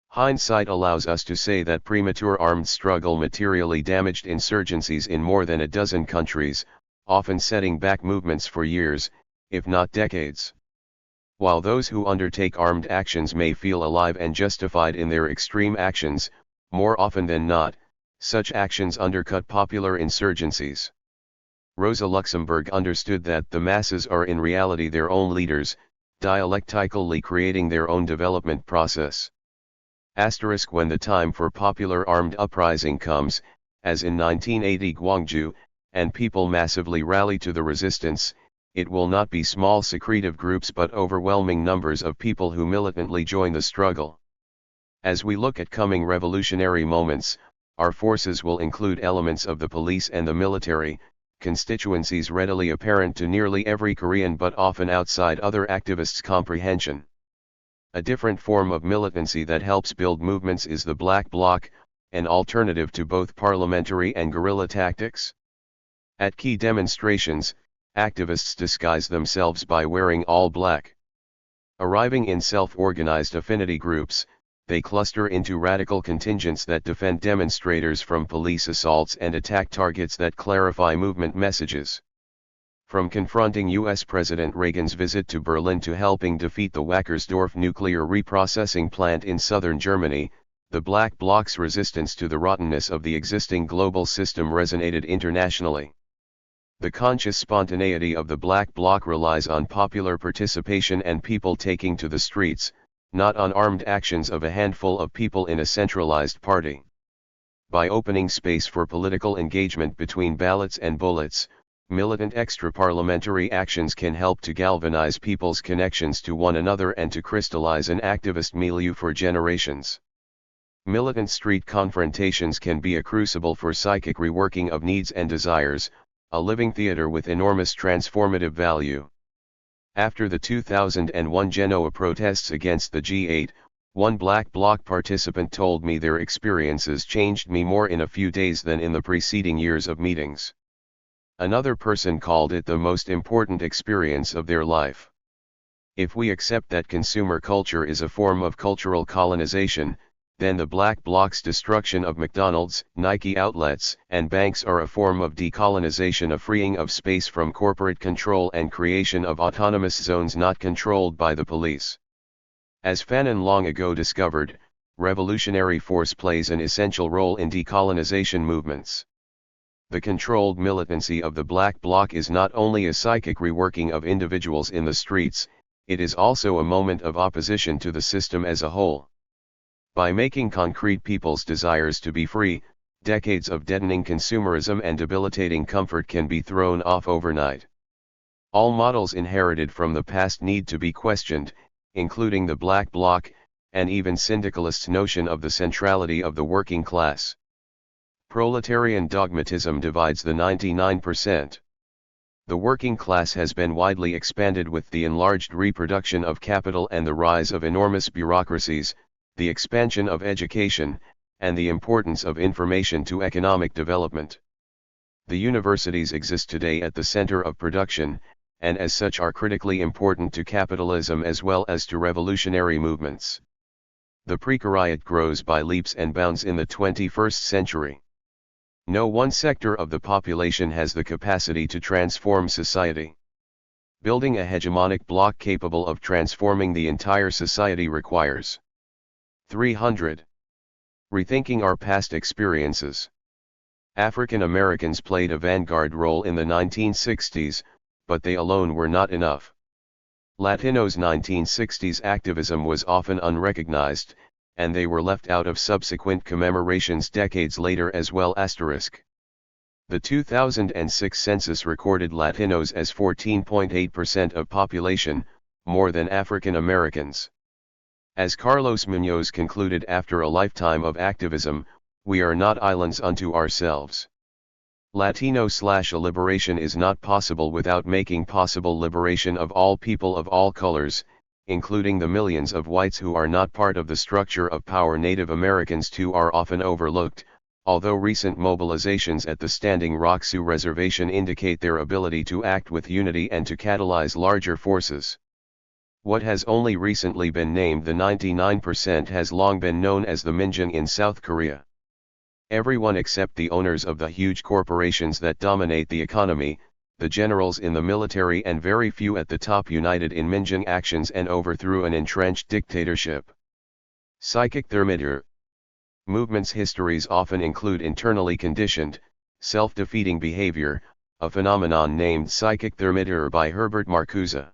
A: Hindsight allows us to say that premature armed struggle materially damaged insurgencies in more than a dozen countries, often setting back movements for years, if not decades. While those who undertake armed actions may feel alive and justified in their extreme actions, more often than not, such actions undercut popular insurgencies. Rosa Luxemburg understood that the masses are in reality their own leaders, dialectically creating their own development process. When the time for popular armed uprising comes, as in 1980 Gwangju, and people massively rally to the resistance, it will not be small secretive groups but overwhelming numbers of people who militantly join the struggle. As we look at coming revolutionary moments, our forces will include elements of the police and the military, constituencies readily apparent to nearly every Korean but often outside other activists' comprehension. A different form of militancy that helps build movements is the Black Bloc, an alternative to both parliamentary and guerrilla tactics. At key demonstrations, activists disguise themselves by wearing all black. Arriving in self-organized affinity groups, they cluster into radical contingents that defend demonstrators from police assaults and attack targets that clarify movement messages. From confronting U.S. President Reagan's visit to Berlin to helping defeat the Wackersdorf nuclear reprocessing plant in southern Germany, the Black Bloc's resistance to the rottenness of the existing global system resonated internationally. The conscious spontaneity of the Black Bloc relies on popular participation and people taking to the streets, not on armed actions of a handful of people in a centralized party. By opening space for political engagement between ballots and bullets, militant extra-parliamentary actions can help to galvanize people's connections to one another and to crystallize an activist milieu for generations. Militant street confrontations can be a crucible for psychic reworking of needs and desires, a living theater with enormous transformative value. After the 2001 Genoa protests against the G8, one Black Bloc participant told me their experiences changed me more in a few days than in the preceding years of meetings. Another person called it the most important experience of their life. If we accept that consumer culture is a form of cultural colonization, then the Black Bloc's destruction of McDonald's, Nike outlets, and banks are a form of decolonization, a freeing of space from corporate control and creation of autonomous zones not controlled by the police. As Fanon long ago discovered, revolutionary force plays an essential role in decolonization movements. The controlled militancy of the Black Bloc is not only a psychic reworking of individuals in the streets, it is also a moment of opposition to the system as a whole. By making concrete people's desires to be free, decades of deadening consumerism and debilitating comfort can be thrown off overnight. All models inherited from the past need to be questioned, including the Black Bloc, and even syndicalists' notion of the centrality of the working class. Proletarian dogmatism divides the 99%. The working class has been widely expanded with the enlarged reproduction of capital and the rise of enormous bureaucracies, the expansion of education, and the importance of information to economic development. The universities exist today at the center of production, and as such are critically important to capitalism as well as to revolutionary movements. The precariat grows by leaps and bounds in the 21st century. No one sector of the population has the capacity to transform society. Building a hegemonic bloc capable of transforming the entire society requires 300. Rethinking our past experiences. African Americans played a vanguard role in the 1960s, but they alone were not enough. Latinos' 1960s activism was often unrecognized, and they were left out of subsequent commemorations decades later as well. The 2006 census recorded Latinos as 14.8% of population, more than African Americans. As Carlos Muñoz concluded after a lifetime of activism, we are not islands unto ourselves. Latino/liberation is not possible without making possible liberation of all people of all colors, including the millions of whites who are not part of the structure of power. Native Americans too are often overlooked, although recent mobilizations at the Standing Rock Sioux Reservation indicate their ability to act with unity and to catalyze larger forces. What has only recently been named the 99% has long been known as the Minjung in South Korea. Everyone except the owners of the huge corporations that dominate the economy, the generals in the military and very few at the top united in Minjung actions and overthrew an entrenched dictatorship. Psychic thermometer. Movements' histories often include internally conditioned, self-defeating behavior, a phenomenon named psychic thermometer by Herbert Marcuse.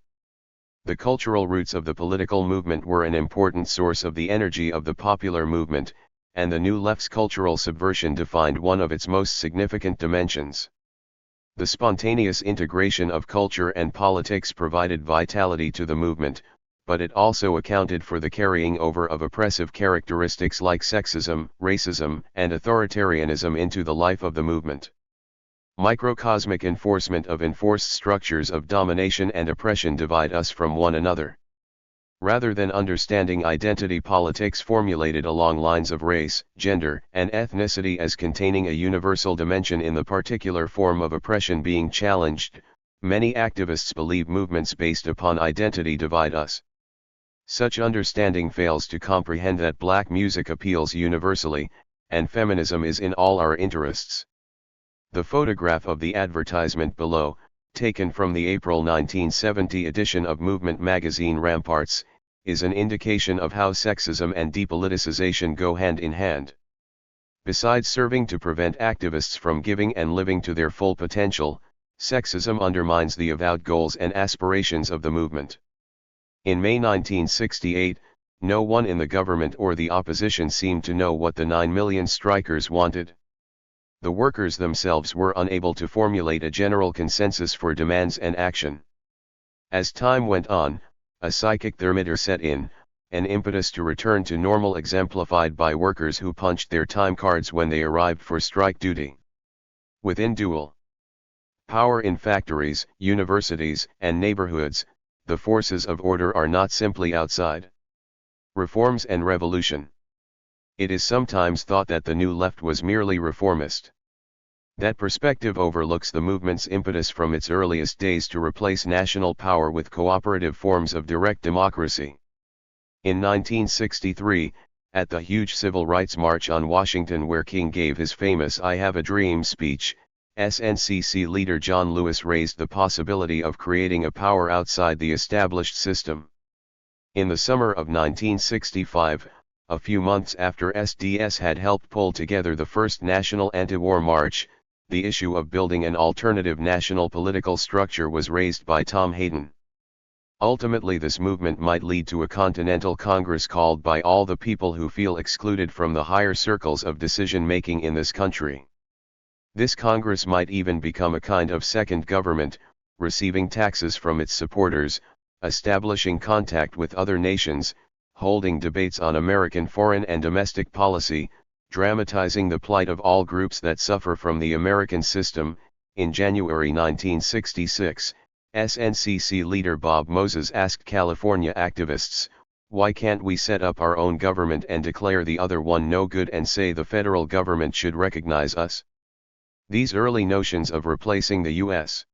A: The cultural roots of the political movement were an important source of the energy of the popular movement, and the New Left's cultural subversion defined one of its most significant dimensions. The spontaneous integration of culture and politics provided vitality to the movement, but it also accounted for the carrying over of oppressive characteristics like sexism, racism, and authoritarianism into the life of the movement. Microcosmic enforcement of enforced structures of domination and oppression divide us from one another. Rather than understanding identity politics formulated along lines of race, gender, and ethnicity as containing a universal dimension in the particular form of oppression being challenged, many activists believe movements based upon identity divide us. Such understanding fails to comprehend that black music appeals universally, and feminism is in all our interests. The photograph of the advertisement below, taken from the April 1970 edition of Movement magazine Ramparts, is an indication of how sexism and depoliticization go hand in hand. Besides serving to prevent activists from giving and living to their full potential, sexism undermines the avowed goals and aspirations of the movement. In May 1968, no one in the government or the opposition seemed to know what the 9 million strikers wanted. The workers themselves were unable to formulate a general consensus for demands and action. As time went on, a psychic thermometer set in, an impetus to return to normal exemplified by workers who punched their time cards when they arrived for strike duty. Within dual power in factories, universities, and neighborhoods, the forces of order are not simply outside reforms and revolution. It is sometimes thought that the New Left was merely reformist. That perspective overlooks the movement's impetus from its earliest days to replace national power with cooperative forms of direct democracy. In 1963, at the huge Civil Rights March on Washington where King gave his famous "I Have a Dream" speech, SNCC leader John Lewis raised the possibility of creating a power outside the established system. In the summer of 1965, a few months after SDS had helped pull together the first national anti-war march, the issue of building an alternative national political structure was raised by Tom Hayden. Ultimately, this movement might lead to a continental Congress called by all the people who feel excluded from the higher circles of decision-making in this country. This Congress might even become a kind of second government, receiving taxes from its supporters, establishing contact with other nations, holding debates on American foreign and domestic policy, dramatizing the plight of all groups that suffer from the American system. In January 1966, SNCC leader Bob Moses asked California activists, "Why can't we set up our own government and declare the other one no good and say the federal government should recognize us?" These early notions of replacing the U.S.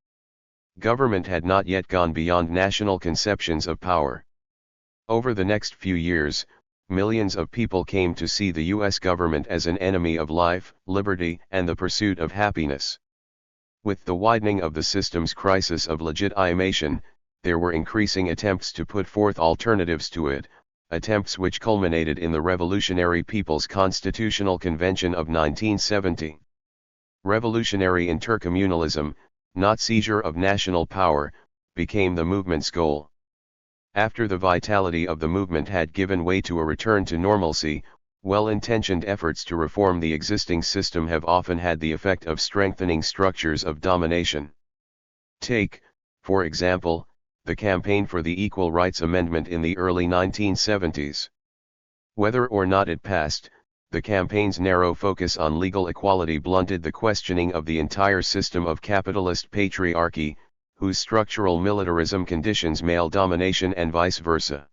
A: government had not yet gone beyond national conceptions of power. Over the next few years, millions of people came to see the U.S. government as an enemy of life, liberty, and the pursuit of happiness. With the widening of the system's crisis of legitimation, there were increasing attempts to put forth alternatives to it, attempts which culminated in the Revolutionary People's Constitutional Convention of 1970. Revolutionary intercommunalism, not seizure of national power, became the movement's goal. After the vitality of the movement had given way to a return to normalcy, well-intentioned efforts to reform the existing system have often had the effect of strengthening structures of domination. Take, for example, the campaign for the Equal Rights Amendment in the early 1970s. Whether or not it passed, the campaign's narrow focus on legal equality blunted the questioning of the entire system of capitalist patriarchy, whose structural militarism conditions male domination and vice versa.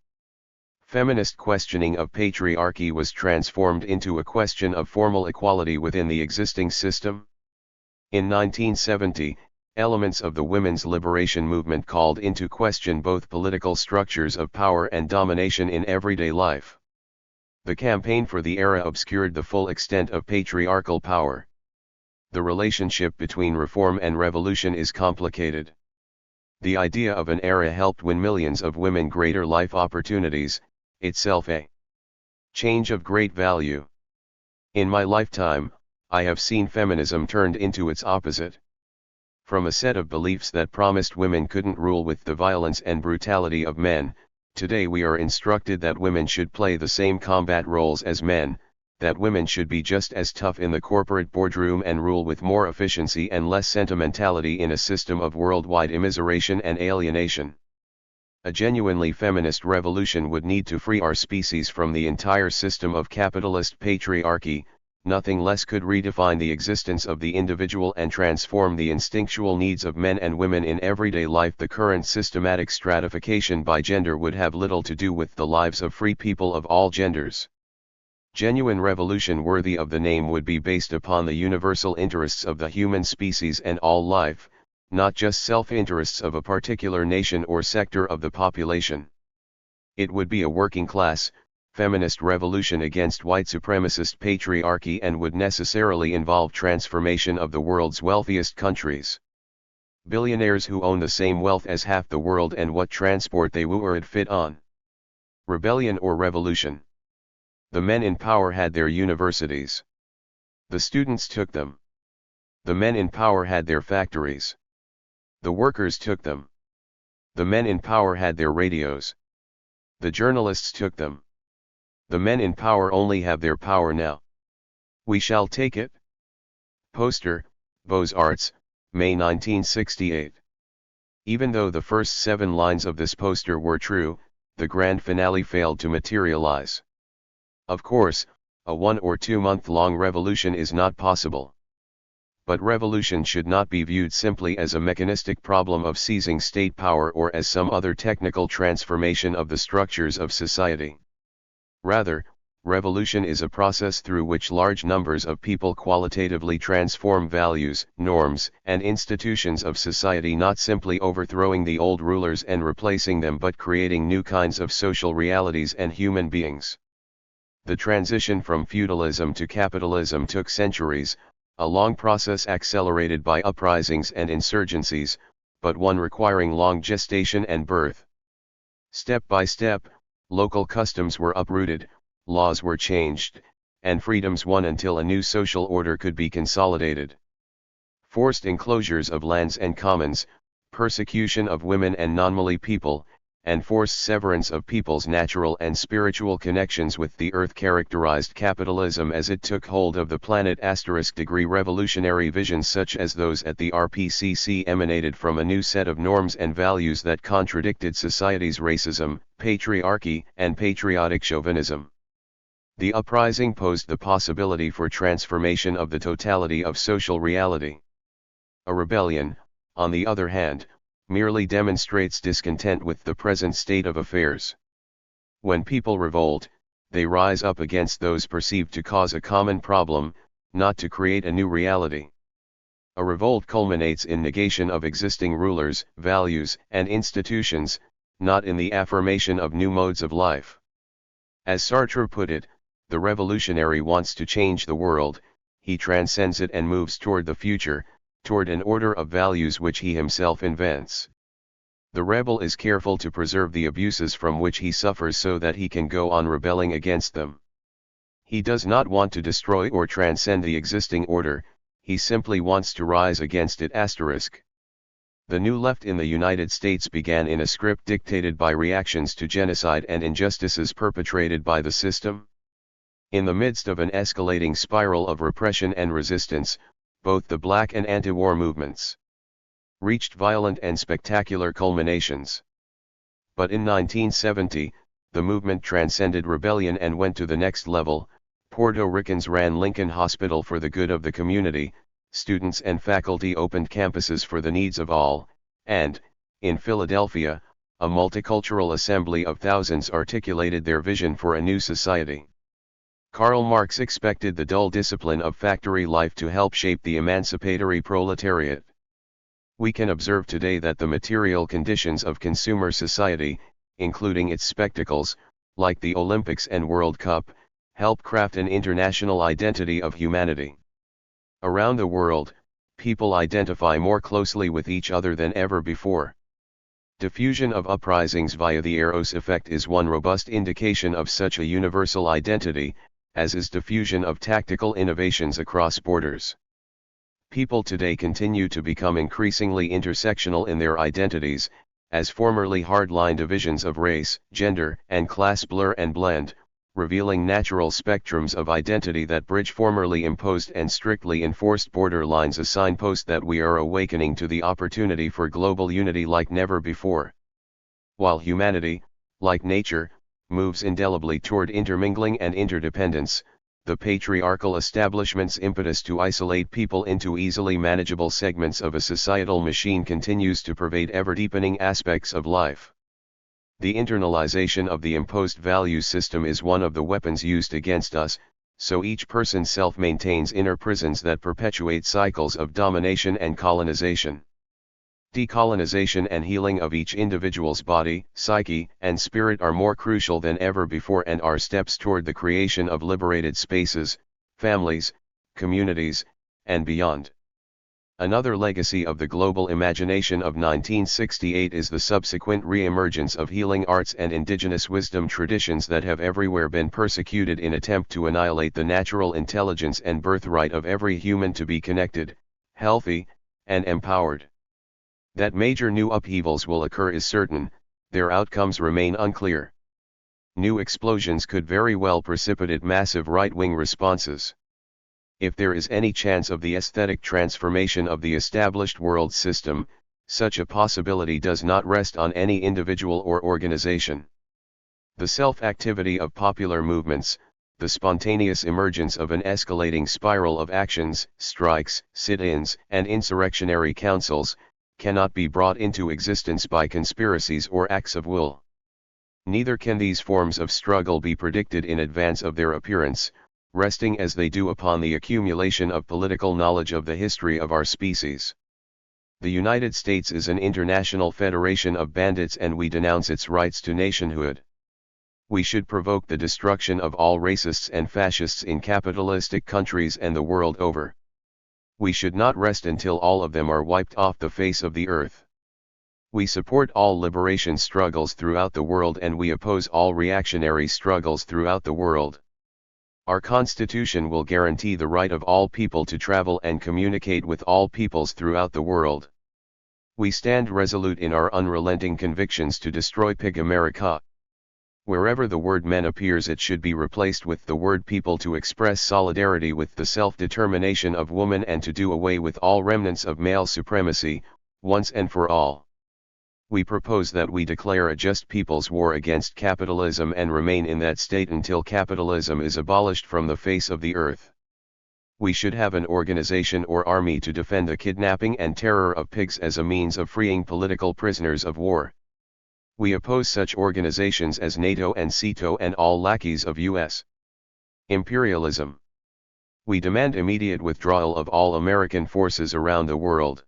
A: Feminist questioning of patriarchy was transformed into a question of formal equality within the existing system. In 1970, elements of the women's liberation movement called into question both political structures of power and domination in everyday life. The campaign for the era obscured the full extent of patriarchal power. The relationship between reform and revolution is complicated. The idea of an era helped win millions of women greater life opportunities, itself a change of great value. In my lifetime, I have seen feminism turned into its opposite. From a set of beliefs that promised women couldn't rule with the violence and brutality of men, today we are instructed that women should play the same combat roles as men, that women should be just as tough in the corporate boardroom and rule with more efficiency and less sentimentality in a system of worldwide immiseration and alienation. A genuinely feminist revolution would need to free our species from the entire system of capitalist patriarchy. Nothing less could redefine the existence of the individual and transform the instinctual needs of men and women in everyday life. The current systematic stratification by gender would have little to do with the lives of free people of all genders. Genuine revolution worthy of the name would be based upon the universal interests of the human species and all life, not just self-interests of a particular nation or sector of the population. It would be a working class, feminist revolution against white supremacist patriarchy and would necessarily involve transformation of the world's wealthiest countries. Billionaires who own the same wealth as half the world and what transport they would fit on. Rebellion or revolution. The men in power had their universities. The students took them. The men in power had their factories. The workers took them. The men in power had their radios. The journalists took them. The men in power only have their power now. We shall take it. Poster, Beaux-Arts, May 1968. Even though the first 7 lines of this poster were true, the grand finale failed to materialize. Of course, a 1 or 2 month long revolution is not possible. But revolution should not be viewed simply as a mechanistic problem of seizing state power or as some other technical transformation of the structures of society. Rather, revolution is a process through which large numbers of people qualitatively transform values, norms, and institutions of society, not simply overthrowing the old rulers and replacing them but creating new kinds of social realities and human beings. The transition from feudalism to capitalism took centuries, a long process accelerated by uprisings and insurgencies, but one requiring long gestation and birth. Step by step, local customs were uprooted, laws were changed, and freedoms won until a new social order could be consolidated. Forced enclosures of lands and commons, persecution of women and non-Malay people, and forced severance of people's natural and spiritual connections with the earth characterized capitalism as it took hold of the planet. Revolutionary visions such as those at the RPCC emanated from a new set of norms and values that contradicted society's racism, patriarchy, and patriotic chauvinism. The uprising posed the possibility for transformation of the totality of social reality. A rebellion, on the other hand, merely demonstrates discontent with the present state of affairs. When people revolt, they rise up against those perceived to cause a common problem, not to create a new reality. A revolt culminates in negation of existing rulers, values, and institutions, not in the affirmation of new modes of life. As Sartre put it, the revolutionary wants to change the world, he transcends it and moves toward the future, toward an order of values which he himself invents. The rebel is careful to preserve the abuses from which he suffers so that he can go on rebelling against them. He does not want to destroy or transcend the existing order, he simply wants to rise against it. The New Left in the United States began in a script dictated by reactions to genocide and injustices perpetrated by the system. In the midst of an escalating spiral of repression and resistance, both the Black and anti-war movements reached violent and spectacular culminations. But in 1970, the movement transcended rebellion and went to the next level. Puerto Ricans ran Lincoln Hospital for the good of the community, students and faculty opened campuses for the needs of all, and, in Philadelphia, a multicultural assembly of thousands articulated their vision for a new society. Karl Marx expected the dull discipline of factory life to help shape the emancipatory proletariat. We can observe today that the material conditions of consumer society, including its spectacles, like the Olympics and World Cup, help craft an international identity of humanity. Around the world, people identify more closely with each other than ever before. Diffusion of uprisings via the Eros effect is one robust indication of such a universal identity, as is diffusion of tactical innovations across borders. People today continue to become increasingly intersectional in their identities, as formerly hard-line divisions of race, gender, and class blur and blend, revealing natural spectrums of identity that bridge formerly imposed and strictly enforced border lines, a signpost that we are awakening to the opportunity for global unity like never before. While humanity, like nature, moves indelibly toward intermingling and interdependence, the patriarchal establishment's impetus to isolate people into easily manageable segments of a societal machine continues to pervade ever-deepening aspects of life. The internalization of the imposed value system is one of the weapons used against us, so each person's self maintains inner prisons that perpetuate cycles of domination and colonization. Decolonization and healing of each individual's body, psyche, and spirit are more crucial than ever before and are steps toward the creation of liberated spaces, families, communities, and beyond. Another legacy of the global imagination of 1968 is the subsequent re-emergence of healing arts and indigenous wisdom traditions that have everywhere been persecuted in attempt to annihilate the natural intelligence and birthright of every human to be connected, healthy, and empowered. That major new upheavals will occur is certain, their outcomes remain unclear. New explosions could very well precipitate massive right-wing responses. If there is any chance of the aesthetic transformation of the established world system, such a possibility does not rest on any individual or organization. The self-activity of popular movements, the spontaneous emergence of an escalating spiral of actions, strikes, sit-ins, and insurrectionary councils, cannot be brought into existence by conspiracies or acts of will. Neither can these forms of struggle be predicted in advance of their appearance, resting as they do upon the accumulation of political knowledge of the history of our species. The United States is an international federation of bandits and we denounce its rights to nationhood. We should provoke the destruction of all racists and fascists in capitalistic countries and the world over. We should not rest until all of them are wiped off the face of the earth. We support all liberation struggles throughout the world and we oppose all reactionary struggles throughout the world. Our Constitution will guarantee the right of all people to travel and communicate with all peoples throughout the world. We stand resolute in our unrelenting convictions to destroy Pig America. Wherever the word men appears, it should be replaced with the word people to express solidarity with the self-determination of woman and to do away with all remnants of male supremacy, once and for all. We propose that we declare a just people's war against capitalism and remain in that state until capitalism is abolished from the face of the earth. We should have an organization or army to defend the kidnapping and terror of pigs as a means of freeing political prisoners of war. We oppose such organizations as NATO and SEATO and all lackeys of U.S. imperialism. We demand immediate withdrawal of all American forces around the world.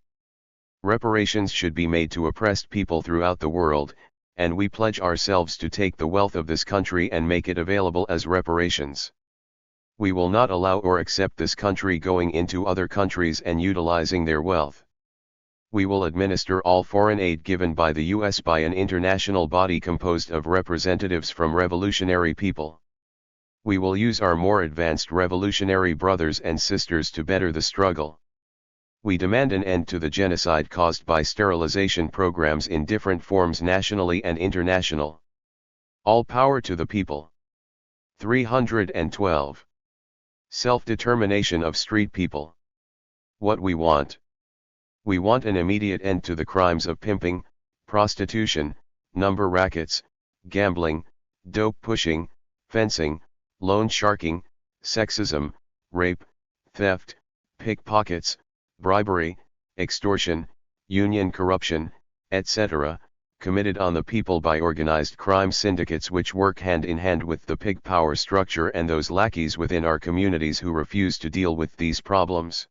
A: Reparations should be made to oppressed people throughout the world, and we pledge ourselves to take the wealth of this country and make it available as reparations. We will not allow or accept this country going into other countries and utilizing their wealth. We will administer all foreign aid given by the U.S. by an international body composed of representatives from revolutionary people. We will use our more advanced revolutionary brothers and sisters to better the struggle. We demand an end to the genocide caused by sterilization programs in different forms nationally and international. All power to the people. 312. Self-determination of street people. What we want. We want an immediate end to the crimes of pimping, prostitution, number rackets, gambling, dope pushing, fencing, loan sharking, sexism, rape, theft, pickpockets, bribery, extortion, union corruption, etc., committed on the people by organized crime syndicates which work hand in hand with the pig power structure and those lackeys within our communities who refuse to deal with these problems.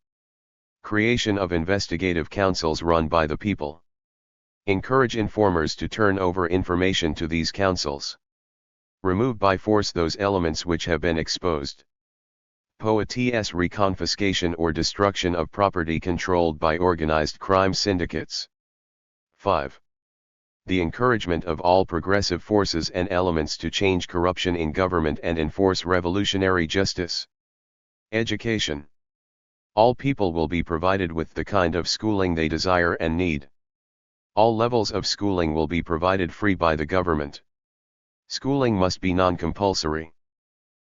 A: Creation of investigative councils run by the people. Encourage informers to turn over information to these councils. Remove by force those elements which have been exposed. POATS reconfiscation or destruction of property controlled by organized crime syndicates. 5. The encouragement of all progressive forces and elements to change corruption in government and enforce revolutionary justice. Education. All people will be provided with the kind of schooling they desire and need. All levels of schooling will be provided free by the government. Schooling must be non-compulsory.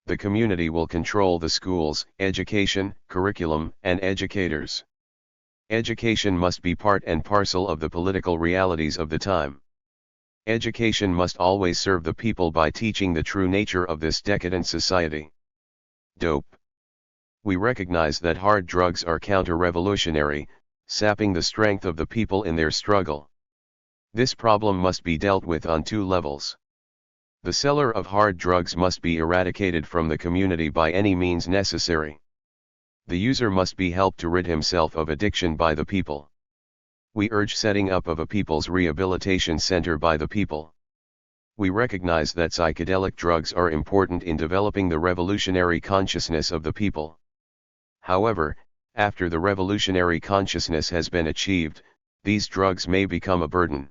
A: The community will control the schools, education, curriculum, and educators. Education must be part and parcel of the political realities of the time. Education must always serve the people by teaching the true nature of this decadent society. Dope. We recognize that hard drugs are counter-revolutionary, sapping the strength of the people in their struggle. This problem must be dealt with on two levels. The seller of hard drugs must be eradicated from the community by any means necessary. The user must be helped to rid himself of addiction by the people. We urge setting up of a people's rehabilitation center by the people. We recognize that psychedelic drugs are important in developing the revolutionary consciousness of the people. However, after the revolutionary consciousness has been achieved, these drugs may become a burden.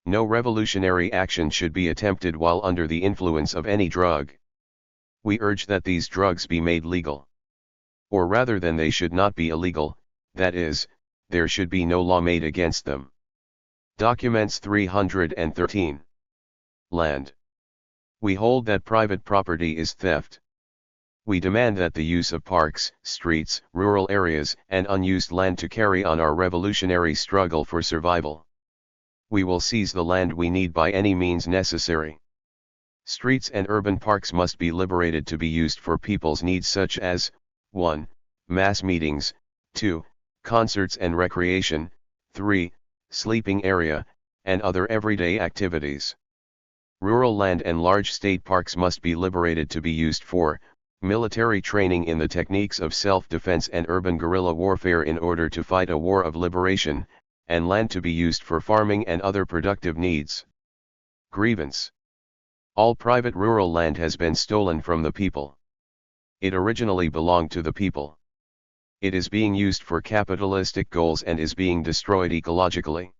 A: No revolutionary action should be attempted while under the influence of any drug. We urge that these drugs be made legal. Or rather than they should not be illegal, that is, there should be no law made against them. Documents 313. Land. We hold that private property is theft. We demand that the use of parks, streets, rural areas, and unused land to carry on our revolutionary struggle for survival. We will seize the land we need by any means necessary. Streets and urban parks must be liberated to be used for people's needs such as 1. Mass meetings, 2. Concerts and recreation, 3. Sleeping area, and other everyday activities. Rural land and large state parks must be liberated to be used for military training in the techniques of self-defense and urban guerrilla warfare in order to fight a war of liberation, and land to be used for farming and other productive needs. Grievance. All private rural land has been stolen from the people. It originally belonged to the people. It is being used for capitalistic goals and is being destroyed ecologically.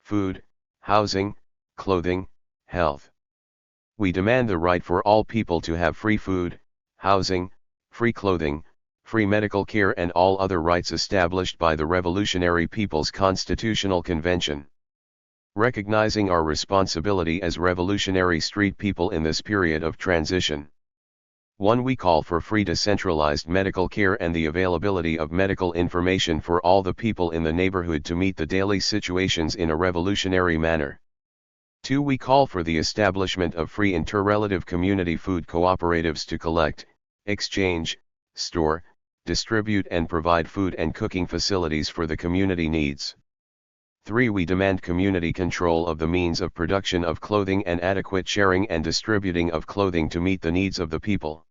A: Food, housing, clothing, health. We demand the right for all people to have free food, housing, free clothing, free medical care and all other rights established by the Revolutionary People's Constitutional Convention. Recognizing our responsibility as revolutionary street people in this period of transition. 1. We call for free decentralized medical care and the availability of medical information for all the people in the neighborhood to meet the daily situations in a revolutionary manner. 2. We call for the establishment of free interrelative community food cooperatives to collect, exchange, store, distribute and provide food and cooking facilities for the community needs. 3. We demand community control of the means of production of clothing and adequate sharing and distributing of clothing to meet the needs of the people.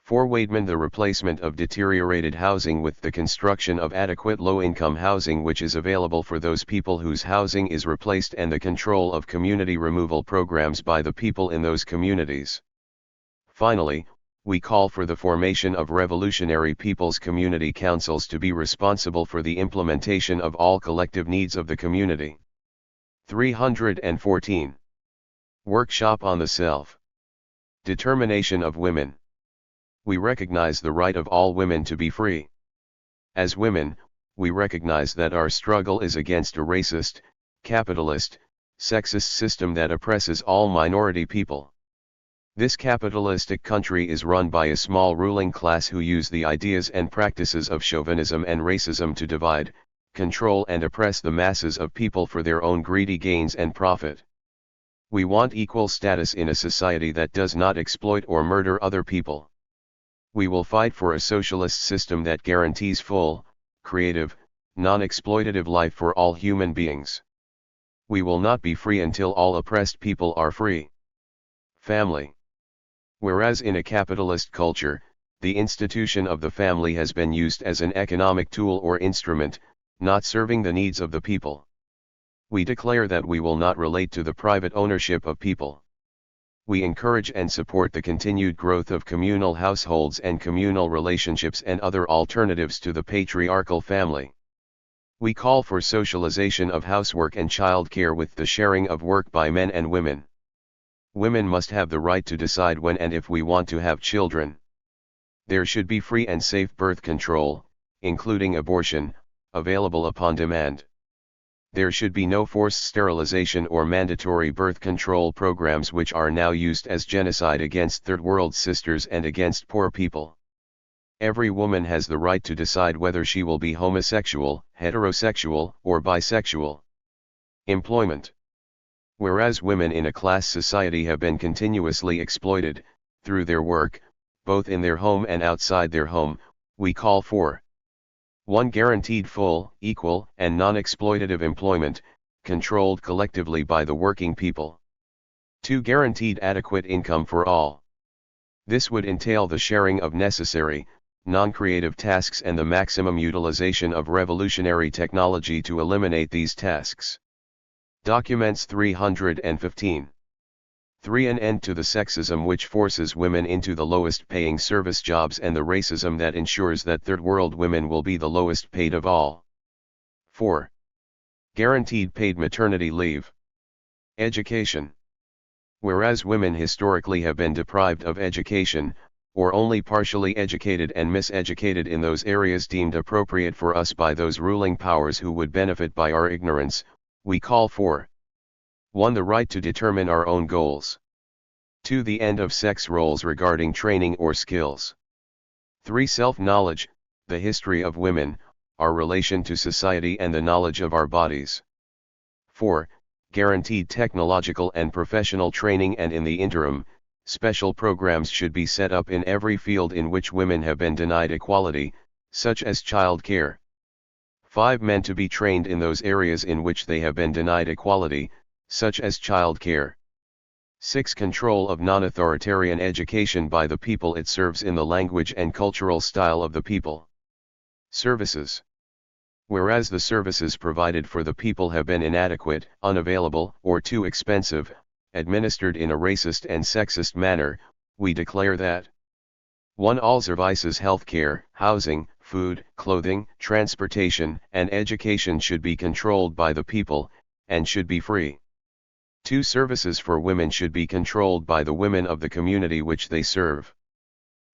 A: 4. We demand the replacement of deteriorated housing with the construction of adequate low-income housing which is available for those people whose housing is replaced and the control of community removal programs by the people in those communities. Finally, we call for the formation of revolutionary people's community councils to be responsible for the implementation of all collective needs of the community. 314. Workshop on the self-determination of women. We recognize the right of all women to be free. As women, we recognize that our struggle is against a racist, capitalist, sexist system that oppresses all minority people. This capitalistic country is run by a small ruling class who use the ideas and practices of chauvinism and racism to divide, control and oppress the masses of people for their own greedy gains and profit. We want equal status in a society that does not exploit or murder other people. We will fight for a socialist system that guarantees full, creative, non-exploitative life for all human beings. We will not be free until all oppressed people are free. Family. Whereas in a capitalist culture, the institution of the family has been used as an economic tool or instrument, not serving the needs of the people. We declare that we will not relate to the private ownership of people. We encourage and support the continued growth of communal households and communal relationships and other alternatives to the patriarchal family. We call for socialization of housework and child care with the sharing of work by men and women. Women must have the right to decide when and if we want to have children. There should be free and safe birth control, including abortion, available upon demand. There should be no forced sterilization or mandatory birth control programs which are now used as genocide against third world sisters and against poor people. Every woman has the right to decide whether she will be homosexual, heterosexual, or bisexual. Employment. Whereas women in a class society have been continuously exploited, through their work, both in their home and outside their home, we call for 1. Guaranteed full, equal, and non-exploitative employment, controlled collectively by the working people. 2. Guaranteed adequate income for all. This would entail the sharing of necessary, non-creative tasks and the maximum utilization of revolutionary technology to eliminate these tasks. Documents 315. 3. An end to the sexism which forces women into the lowest paying service jobs and the racism that ensures that third world women will be the lowest paid of all. 4. Guaranteed paid maternity leave. Education. Whereas women historically have been deprived of education, or only partially educated and miseducated in those areas deemed appropriate for us by those ruling powers who would benefit by our ignorance, we call for 1. The right to determine our own goals. 2. The end of sex roles regarding training or skills. 3. Self-knowledge, the history of women, our relation to society and the knowledge of our bodies. 4. Guaranteed technological and professional training, and in the interim, special programs should be set up in every field in which women have been denied equality, such as child care. 5. Men to be trained in those areas in which they have been denied equality, such as child care. 6. Control of non-authoritarian education by the people it serves in the language and cultural style of the people. Services. Whereas the services provided for the people have been inadequate, unavailable, or too expensive, administered in a racist and sexist manner, we declare that 1. All services, healthcare, housing, food, clothing, transportation, and education should be controlled by the people, and should be free. 2. Services for women should be controlled by the women of the community which they serve.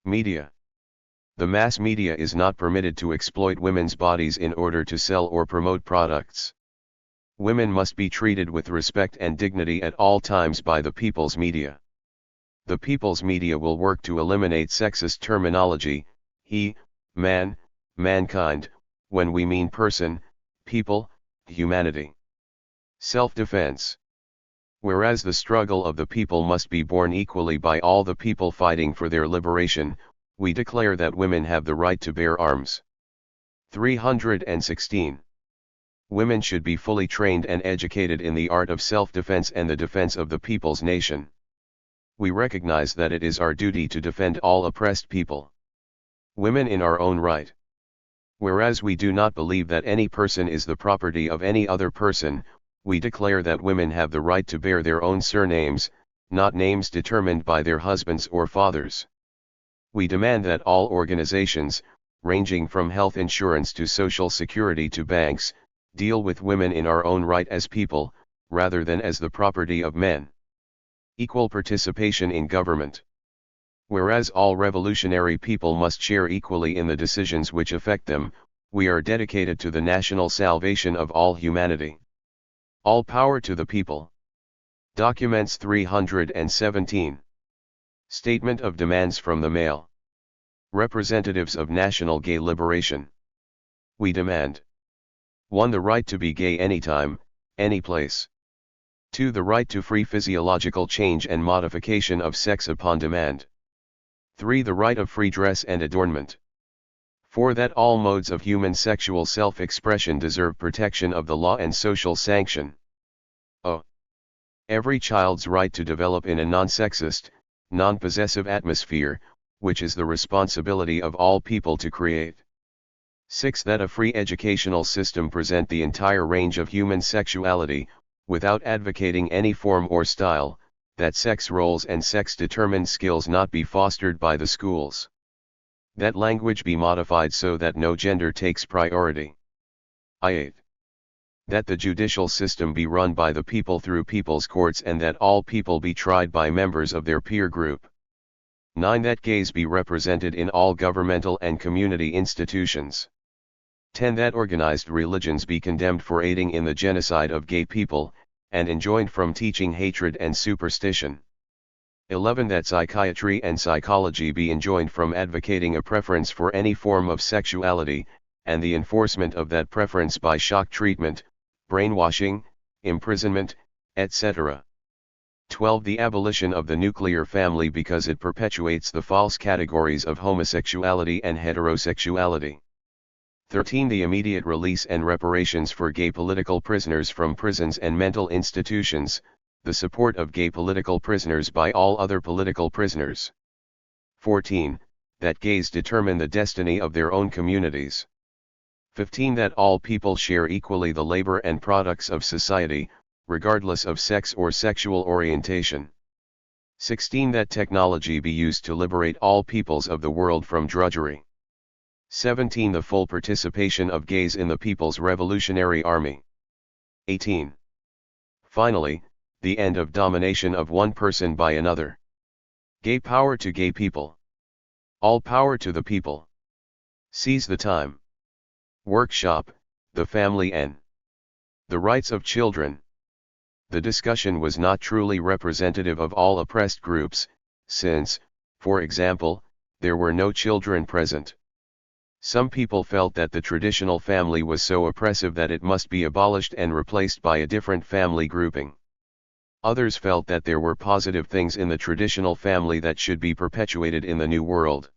A: Media. The mass media is not permitted to exploit women's bodies in order to sell or promote products. Women must be treated with respect and dignity at all times by the people's media. The people's media will work to eliminate sexist terminology, he, man, mankind, when we mean person, people, humanity. Self-defense. Whereas the struggle of the people must be borne equally by all the people fighting for their liberation, we declare that women have the right to bear arms. 316. Women should be fully trained and educated in the art of self-defense and the defense of the people's nation. We recognize that it is our duty to defend all oppressed people. Women in our own right. Whereas we do not believe that any person is the property of any other person, we declare that women have the right to bear their own surnames, not names determined by their husbands or fathers. We demand that all organizations, ranging from health insurance to social security to banks, deal with women in our own right as people, rather than as the property of men. Equal participation in government. Whereas all revolutionary people must share equally in the decisions which affect them, we are dedicated to the national salvation of all humanity. All power to the people. Documents 317. Statement of demands from the male representatives of national gay liberation. We demand: 1. The right to be gay anytime, any place. 2. The right to free physiological change and modification of sex upon demand. 3. The right of free dress and adornment. 4. That all modes of human sexual self-expression deserve protection of the law and social sanction. Every child's right to develop in a non-sexist, non-possessive atmosphere, which is the responsibility of all people to create. 6. That a free educational system present the entire range of human sexuality, without advocating any form or style, that sex roles and sex-determined skills not be fostered by the schools. That language be modified so that no gender takes priority. 8. That the judicial system be run by the people through people's courts and that all people be tried by members of their peer group. 9. That gays be represented in all governmental and community institutions. 10. That organized religions be condemned for aiding in the genocide of gay people, and enjoined from teaching hatred and superstition. 11. That psychiatry and psychology be enjoined from advocating a preference for any form of sexuality, and the enforcement of that preference by shock treatment, brainwashing, imprisonment, etc. 12. The abolition of the nuclear family because it perpetuates the false categories of homosexuality and heterosexuality. 13. The immediate release and reparations for gay political prisoners from prisons and mental institutions, the support of gay political prisoners by all other political prisoners. 14. That gays determine the destiny of their own communities. 15. That all people share equally the labor and products of society, regardless of sex or sexual orientation. 16. That technology be used to liberate all peoples of the world from drudgery. 17. The full participation of gays in the People's Revolutionary Army. 18. Finally, the end of domination of one person by another. Gay power to gay people. All power to the people. Seize the time. Workshop, the family and the rights of children. The discussion was not truly representative of all oppressed groups, since, for example, there were no children present. Some people felt that the traditional family was so oppressive that it must be abolished and replaced by a different family grouping. Others felt that there were positive things in the traditional family that should be perpetuated in the New World.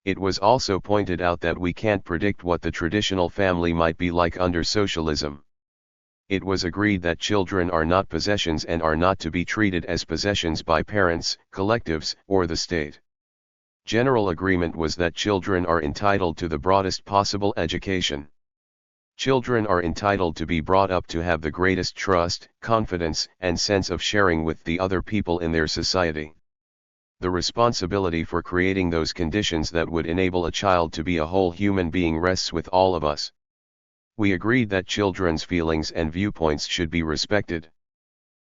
A: It was also pointed out that we can't predict what the traditional family might be like under socialism. It was agreed that children are not possessions and are not to be treated as possessions by parents, collectives, or the state. General agreement was that children are entitled to the broadest possible education. Children are entitled to be brought up to have the greatest trust, confidence, and sense of sharing with the other people in their society. The responsibility for creating those conditions that would enable a child to be a whole human being rests with all of us. We agreed that children's feelings and viewpoints should be respected.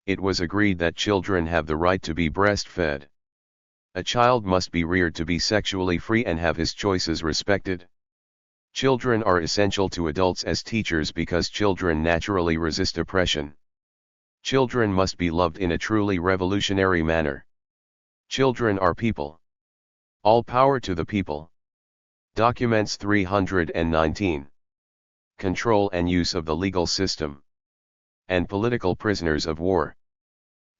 A: It was agreed that children have the right to be breastfed. A child must be reared to be sexually free and have his choices respected. Children are essential to adults as teachers because children naturally resist oppression. Children must be loved in a truly revolutionary manner. Children are people. All power to the people. Documents 319. Control and use of the legal system. And political prisoners of war.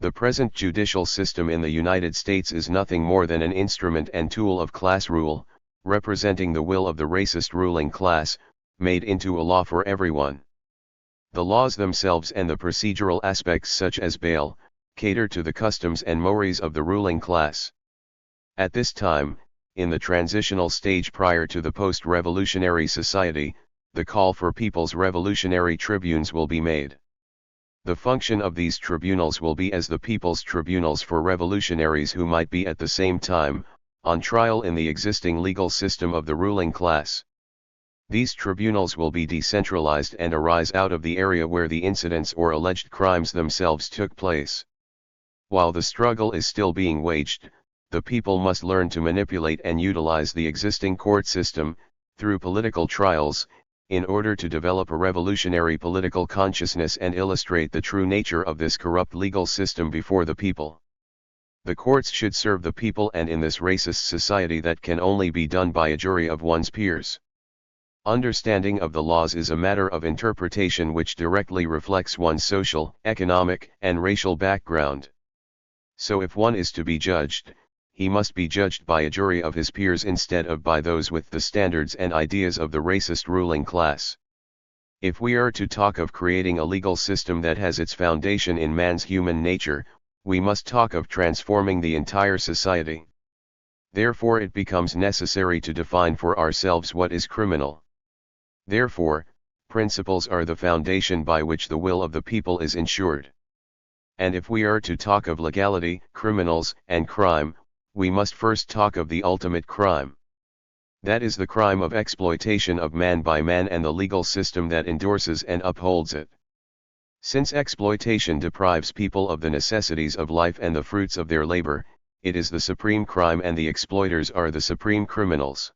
A: The present judicial system in the United States is nothing more than an instrument and tool of class rule, representing the will of the racist ruling class, made into a law for everyone. The laws themselves and the procedural aspects such as bail, cater to the customs and mores of the ruling class. At this time, in the transitional stage prior to the post-revolutionary society, the call for people's revolutionary tribunes will be made. The function of these tribunals will be as the people's tribunals for revolutionaries who might be at the same time, on trial in the existing legal system of the ruling class. These tribunals will be decentralized and arise out of the area where the incidents or alleged crimes themselves took place. While the struggle is still being waged, the people must learn to manipulate and utilize the existing court system, through political trials, in order to develop a revolutionary political consciousness and illustrate the true nature of this corrupt legal system before the people. The courts should serve the people, and in this racist society that can only be done by a jury of one's peers. Understanding of the laws is a matter of interpretation which directly reflects one's social, economic, and racial background. So if one is to be judged, he must be judged by a jury of his peers instead of by those with the standards and ideas of the racist ruling class. If we are to talk of creating a legal system that has its foundation in man's human nature, we must talk of transforming the entire society. Therefore it becomes necessary to define for ourselves what is criminal. Therefore, principles are the foundation by which the will of the people is ensured. And if we are to talk of legality, criminals, and crime, we must first talk of the ultimate crime. That is the crime of exploitation of man by man and the legal system that endorses and upholds it. Since exploitation deprives people of the necessities of life and the fruits of their labor, it is the supreme crime and the exploiters are the supreme criminals.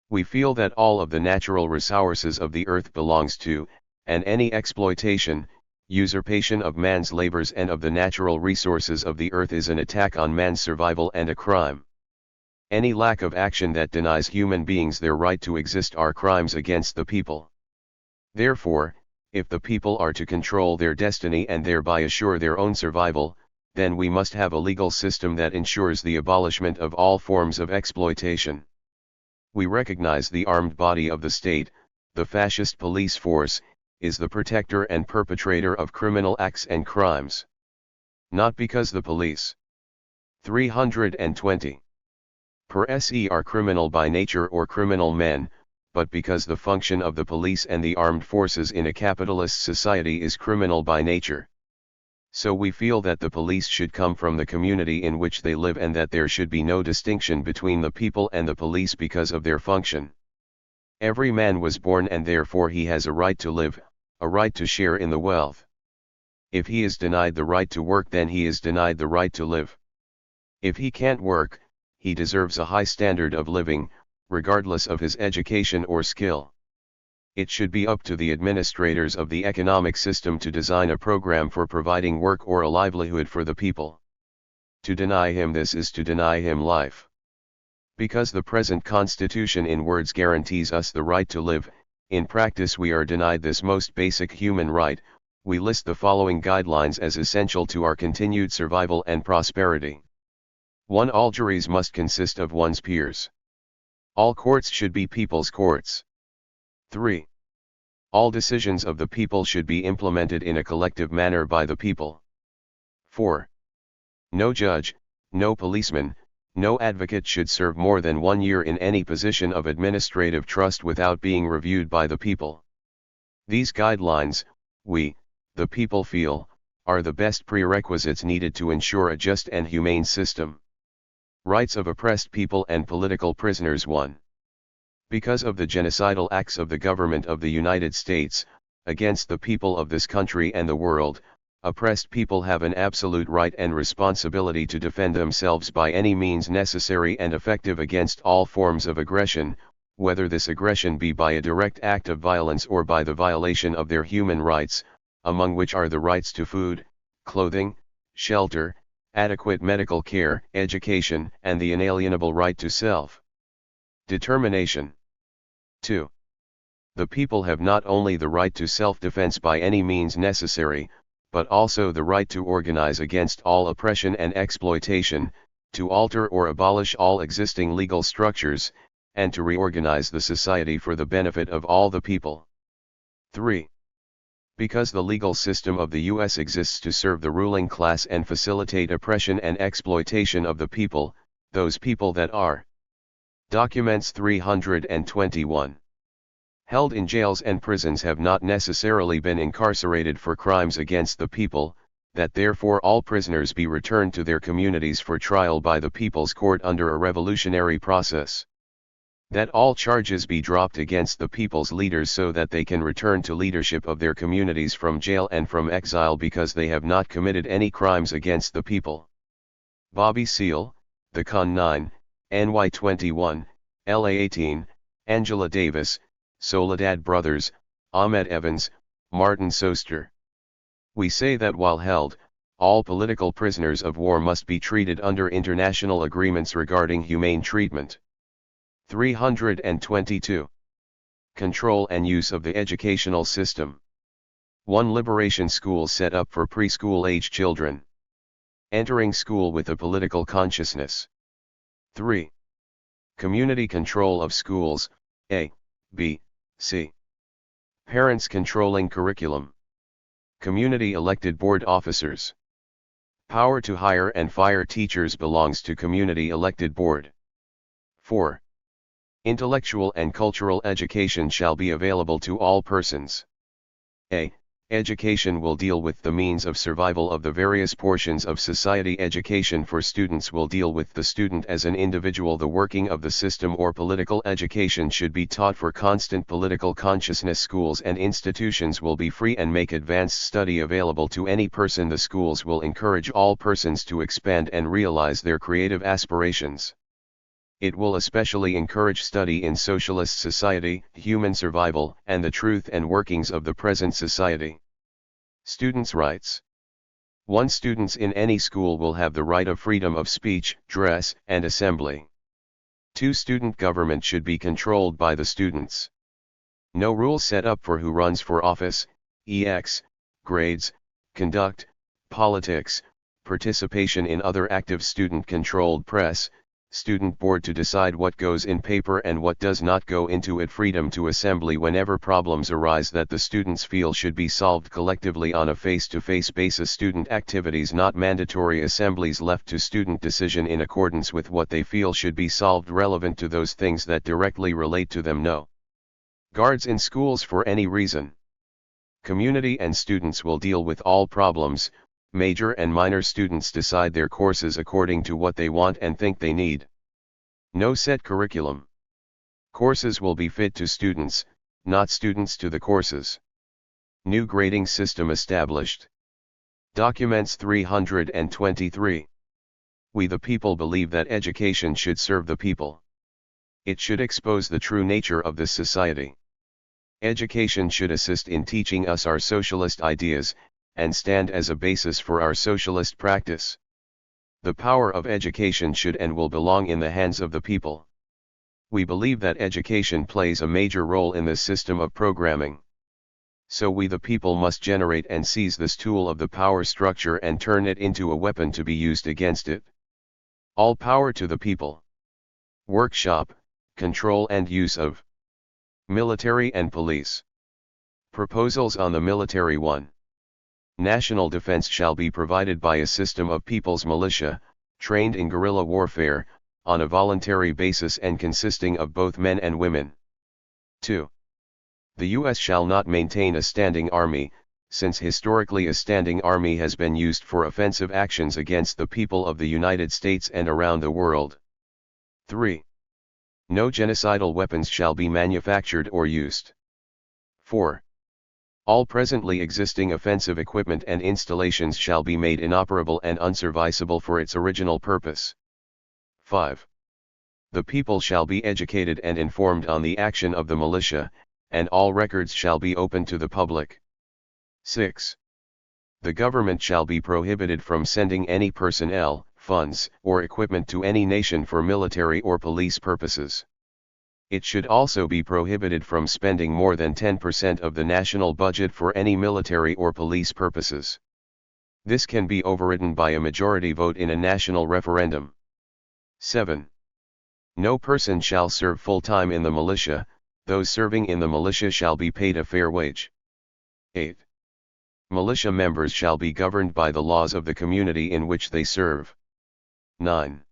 A: We feel that all of the natural resources of the earth belongs to, and any exploitation, usurpation of man's labors and of the natural resources of the earth is an attack on man's survival and a crime. Any lack of action that denies human beings their right to exist are crimes against the people. Therefore, if the people are to control their destiny and thereby assure their own survival, then we must have a legal system that ensures the abolishment of all forms of exploitation. We recognize the armed body of the state, the fascist police force, is the protector and perpetrator of criminal acts and crimes. Not because the police 320 per se are criminal by nature or criminal men, but because the function of the police and the armed forces in a capitalist society is criminal by nature. So we feel that the police should come from the community in which they live and that there should be no distinction between the people and the police because of their function. Every man was born and therefore he has a right to live, a right to share in the wealth. If he is denied the right to work, then he is denied the right to live. If he can't work, he deserves a high standard of living, regardless of his education or skill. It should be up to the administrators of the economic system to design a program for providing work or a livelihood for the people. To deny him this is to deny him life. Because the present Constitution in words guarantees us the right to live, in practice we are denied this most basic human right. We list the following guidelines as essential to our continued survival and prosperity. 1. All juries must consist of one's peers. All courts should be people's courts. 3. All decisions of the people should be implemented in a collective manner by the people. 4. No judge, no policeman, no advocate should serve more than 1 year in any position of administrative trust without being reviewed by the people. These guidelines, we, the people feel, are the best prerequisites needed to ensure a just and humane system. Rights of oppressed people and political prisoners. 1. Because of the genocidal acts of the government of the United States, against the people of this country and the world, oppressed people have an absolute right and responsibility to defend themselves by any means necessary and effective against all forms of aggression, whether this aggression be by a direct act of violence or by the violation of their human rights, among which are the rights to food, clothing, shelter, adequate medical care, education, and the inalienable right to self-determination. 2. The people have not only the right to self-defense by any means necessary, but also the right to organize against all oppression and exploitation, to alter or abolish all existing legal structures, and to reorganize the society for the benefit of all the people. 3. Because the legal system of the U.S. exists to serve the ruling class and facilitate oppression and exploitation of the people, those people that are. Documents 321. Held in jails and prisons have not necessarily been incarcerated for crimes against the people, that therefore all prisoners be returned to their communities for trial by the people's court under a revolutionary process. That all charges be dropped against the people's leaders so that they can return to leadership of their communities from jail and from exile because they have not committed any crimes against the people. Bobby Seale, The Con 9, NY 21, LA 18, Angela Davis, Soledad Brothers, Ahmed Evans, Martin Soster. We say that while held, all political prisoners of war must be treated under international agreements regarding humane treatment. 322. Control and use of the educational system. 1. Liberation schools set up for preschool-age children. Entering school with a political consciousness. 3. Community control of schools, A, B, C. Parents controlling curriculum. Community elected board officers. Power to hire and fire teachers belongs to community elected board. 4. Intellectual and cultural education shall be available to all persons. A. Education will deal with the means of survival of the various portions of society. Education for students will deal with the student as an individual. The working of the system or political education should be taught for constant political consciousness. Schools and institutions will be free and make advanced study available to any person. The schools will encourage all persons to expand and realize their creative aspirations. It will especially encourage study in socialist society, human survival, and the truth and workings of the present society. Students' rights. 1. Students in any school will have the right of freedom of speech, dress, and assembly. 2. Student government should be controlled by the students. No rules set up for who runs for office, ex, grades, conduct, politics, participation in other active student-controlled press, student board to decide what goes in paper and what does not go into it. Freedom to assembly whenever problems arise that the students feel should be solved collectively on a face-to-face basis. Student activities not mandatory. Assemblies left to student decision in accordance with what they feel should be solved relevant to those things that directly relate to them. No guards in schools for any reason. Community and students will deal with all problems. Major and minor students decide their courses according to what they want and think they need. No set curriculum. Courses will be fit to students, not students to the courses. New grading system established. Documents 323. We the people believe that education should serve the people. It should expose the true nature of this society. Education should assist in teaching us our socialist ideas, and stand as a basis for our socialist practice. The power of education should and will belong in the hands of the people. We believe that education plays a major role in this system of programming. So we the people must generate and seize this tool of the power structure and turn it into a weapon to be used against it. All power to the people. Workshop, control and use of military and police. Proposals on the military. 1. National defense shall be provided by a system of people's militia, trained in guerrilla warfare, on a voluntary basis and consisting of both men and women. 2. The U.S. shall not maintain a standing army, since historically a standing army has been used for offensive actions against the people of the United States and around the world. 3. No genocidal weapons shall be manufactured or used. 4. All presently existing offensive equipment and installations shall be made inoperable and unserviceable for its original purpose. 5. The people shall be educated and informed on the action of the militia, and all records shall be open to the public. 6. The government shall be prohibited from sending any personnel, funds, or equipment to any nation for military or police purposes. It should also be prohibited from spending more than 10% of the national budget for any military or police purposes. This can be overridden by a majority vote in a national referendum. 7. No person shall serve full-time in the militia, those serving in the militia shall be paid a fair wage. 8. Militia members shall be governed by the laws of the community in which they serve. 9.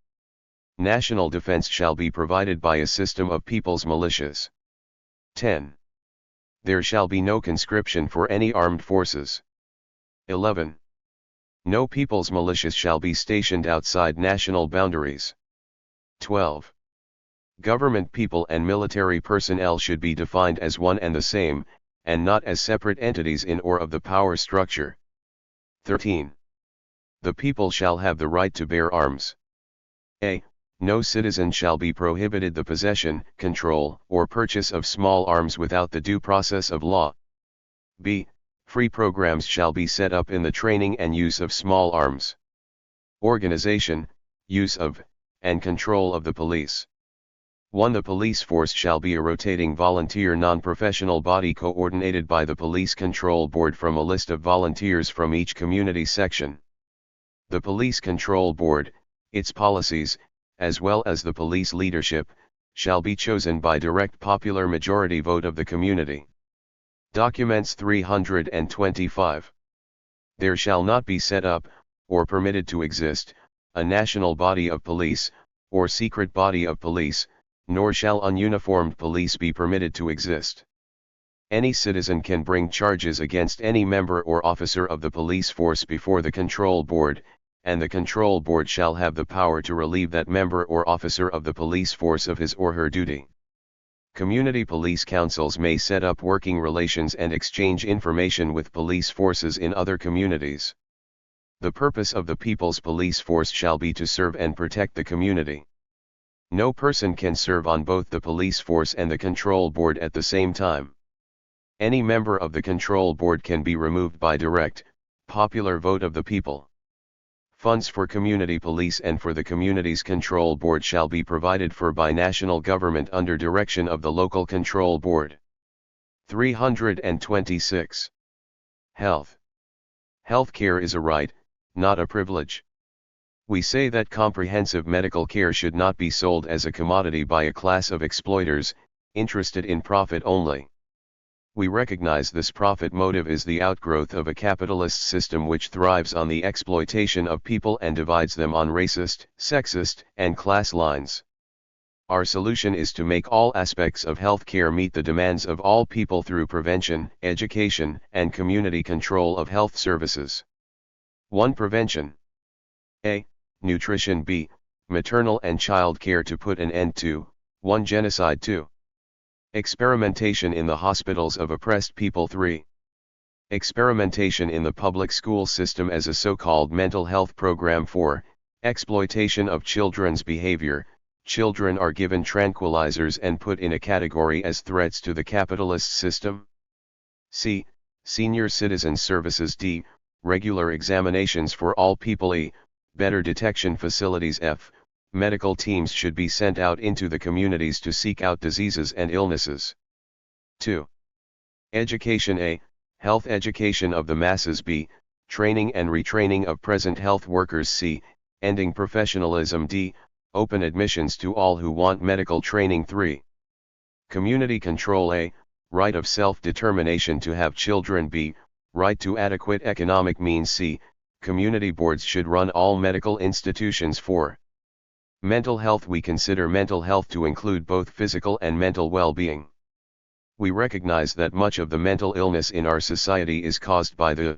A: National defense shall be provided by a system of people's militias. 10. There shall be no conscription for any armed forces. 11. No people's militias shall be stationed outside national boundaries. 12. Government people and military personnel should be defined as one and the same, and not as separate entities in or of the power structure. 13. The people shall have the right to bear arms. A. No citizen shall be prohibited the possession, control, or purchase of small arms without the due process of law. B. Free programs shall be set up in the training and use of small arms. Organization, use of, and control of the police. 1. The police force shall be a rotating volunteer non-professional body coordinated by the Police Control Board from a list of volunteers from each community section. The Police Control Board, its policies, as well as the police leadership, shall be chosen by direct popular majority vote of the community. Documents 325. There shall not be set up, or permitted to exist, a national body of police, or secret body of police, nor shall ununiformed police be permitted to exist. Any citizen can bring charges against any member or officer of the police force before the Control Board, and the Control Board shall have the power to relieve that member or officer of the police force of his or her duty. Community police councils may set up working relations and exchange information with police forces in other communities. The purpose of the People's Police Force shall be to serve and protect the community. No person can serve on both the police force and the Control Board at the same time. Any member of the Control Board can be removed by direct, popular vote of the people. Funds for community police and for the community's control board shall be provided for by national government under direction of the local control board. 326. Health. Health care is a right, not a privilege. We say that comprehensive medical care should not be sold as a commodity by a class of exploiters, interested in profit only. We recognize this profit motive is the outgrowth of a capitalist system which thrives on the exploitation of people and divides them on racist, sexist, and class lines. Our solution is to make all aspects of healthcare meet the demands of all people through prevention, education, and community control of health services. 1. Prevention. A. Nutrition. B. Maternal and child care to put an end to 1. Genocide. 2. Experimentation in the hospitals of oppressed people. 3. Experimentation in the public school system as a so-called mental health program. 4. Exploitation of children's behavior. Children are given tranquilizers and put in a category as threats to the capitalist system. C. Senior citizen services. D. Regular examinations for all people. E. Better detection facilities. F. Medical teams should be sent out into the communities to seek out diseases and illnesses. 2. Education. A. Health education of the masses. B. Training and retraining of present health workers. C. Ending professionalism. D. Open admissions to all who want medical training. 3. Community control. A. Right of self-determination to have children. B. Right to adequate economic means. C. Community boards should run all medical institutions. 4. Mental health. We consider mental health to include both physical and mental well-being. We recognize that much of the mental illness in our society is caused by the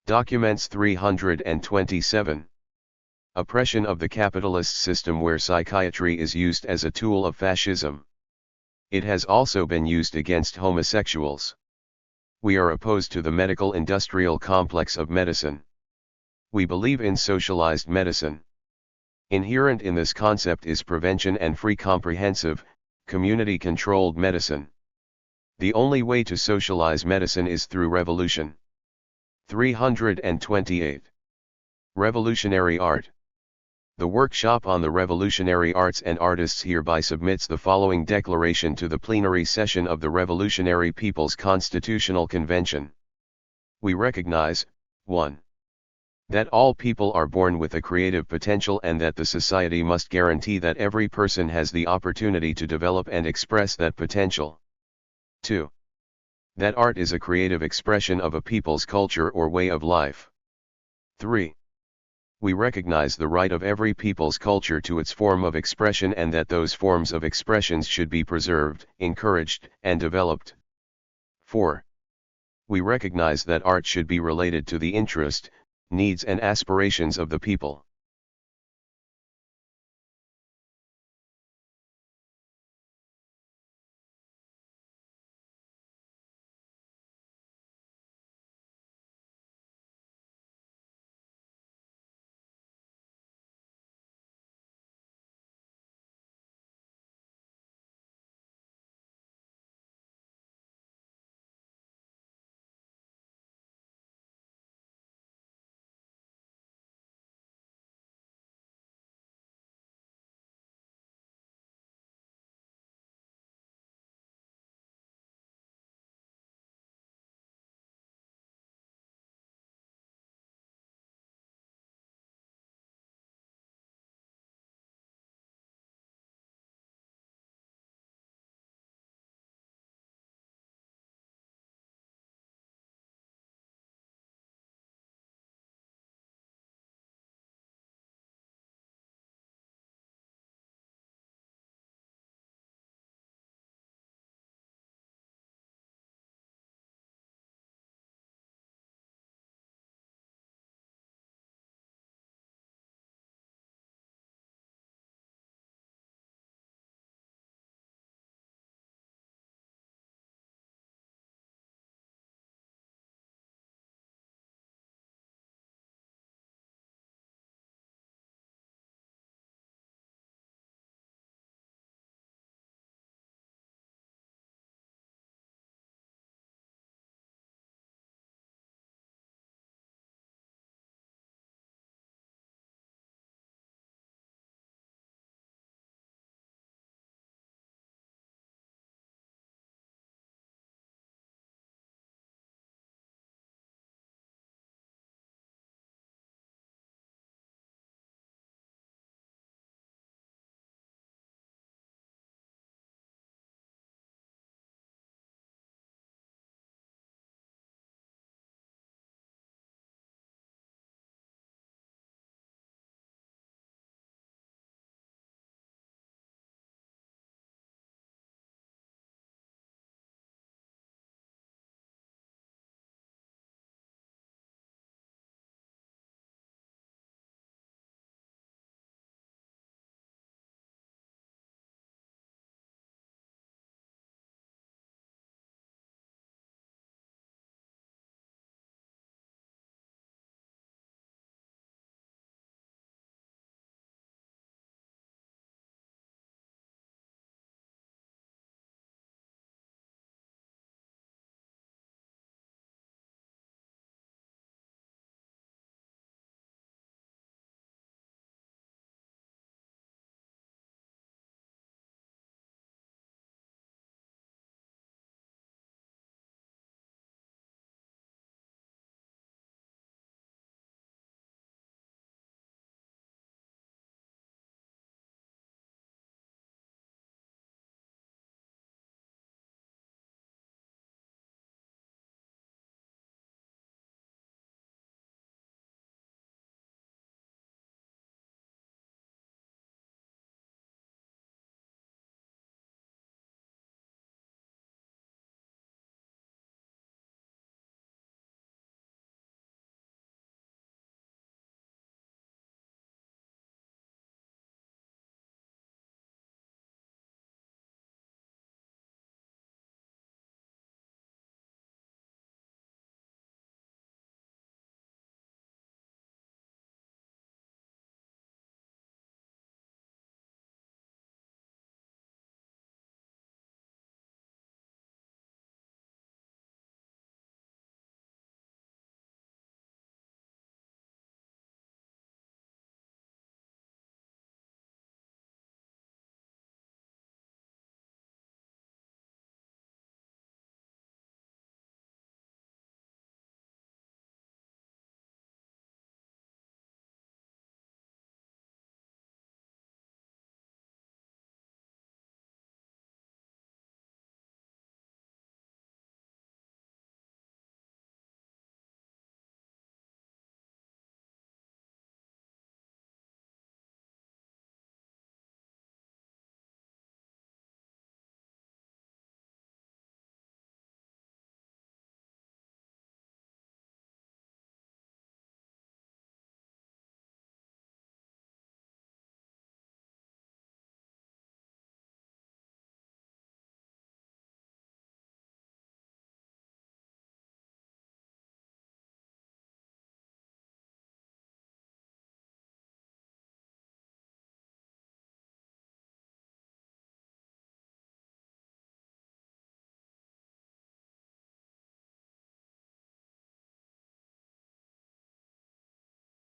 A: Documents 327. Oppression of the capitalist system, where psychiatry is used as a tool of fascism. It has also been used against homosexuals. We are opposed to the medical industrial complex of medicine. We believe in socialized medicine. Inherent in this concept is prevention and free comprehensive, community-controlled medicine. The only way to socialize medicine is through revolution. 328. Revolutionary Art. The workshop on the revolutionary arts and artists hereby submits the following declaration to the plenary session of the Revolutionary People's Constitutional Convention. We recognize, 1. That all people are born with a creative potential and that the society must guarantee that every person has the opportunity to develop and express that potential. 2. That art is a creative expression of a people's culture or way of life. 3. We recognize the right of every people's culture to its form of expression and that those forms of expressions should be preserved, encouraged, and developed. 4. We recognize that art should be related to the interest, needs and aspirations of the people.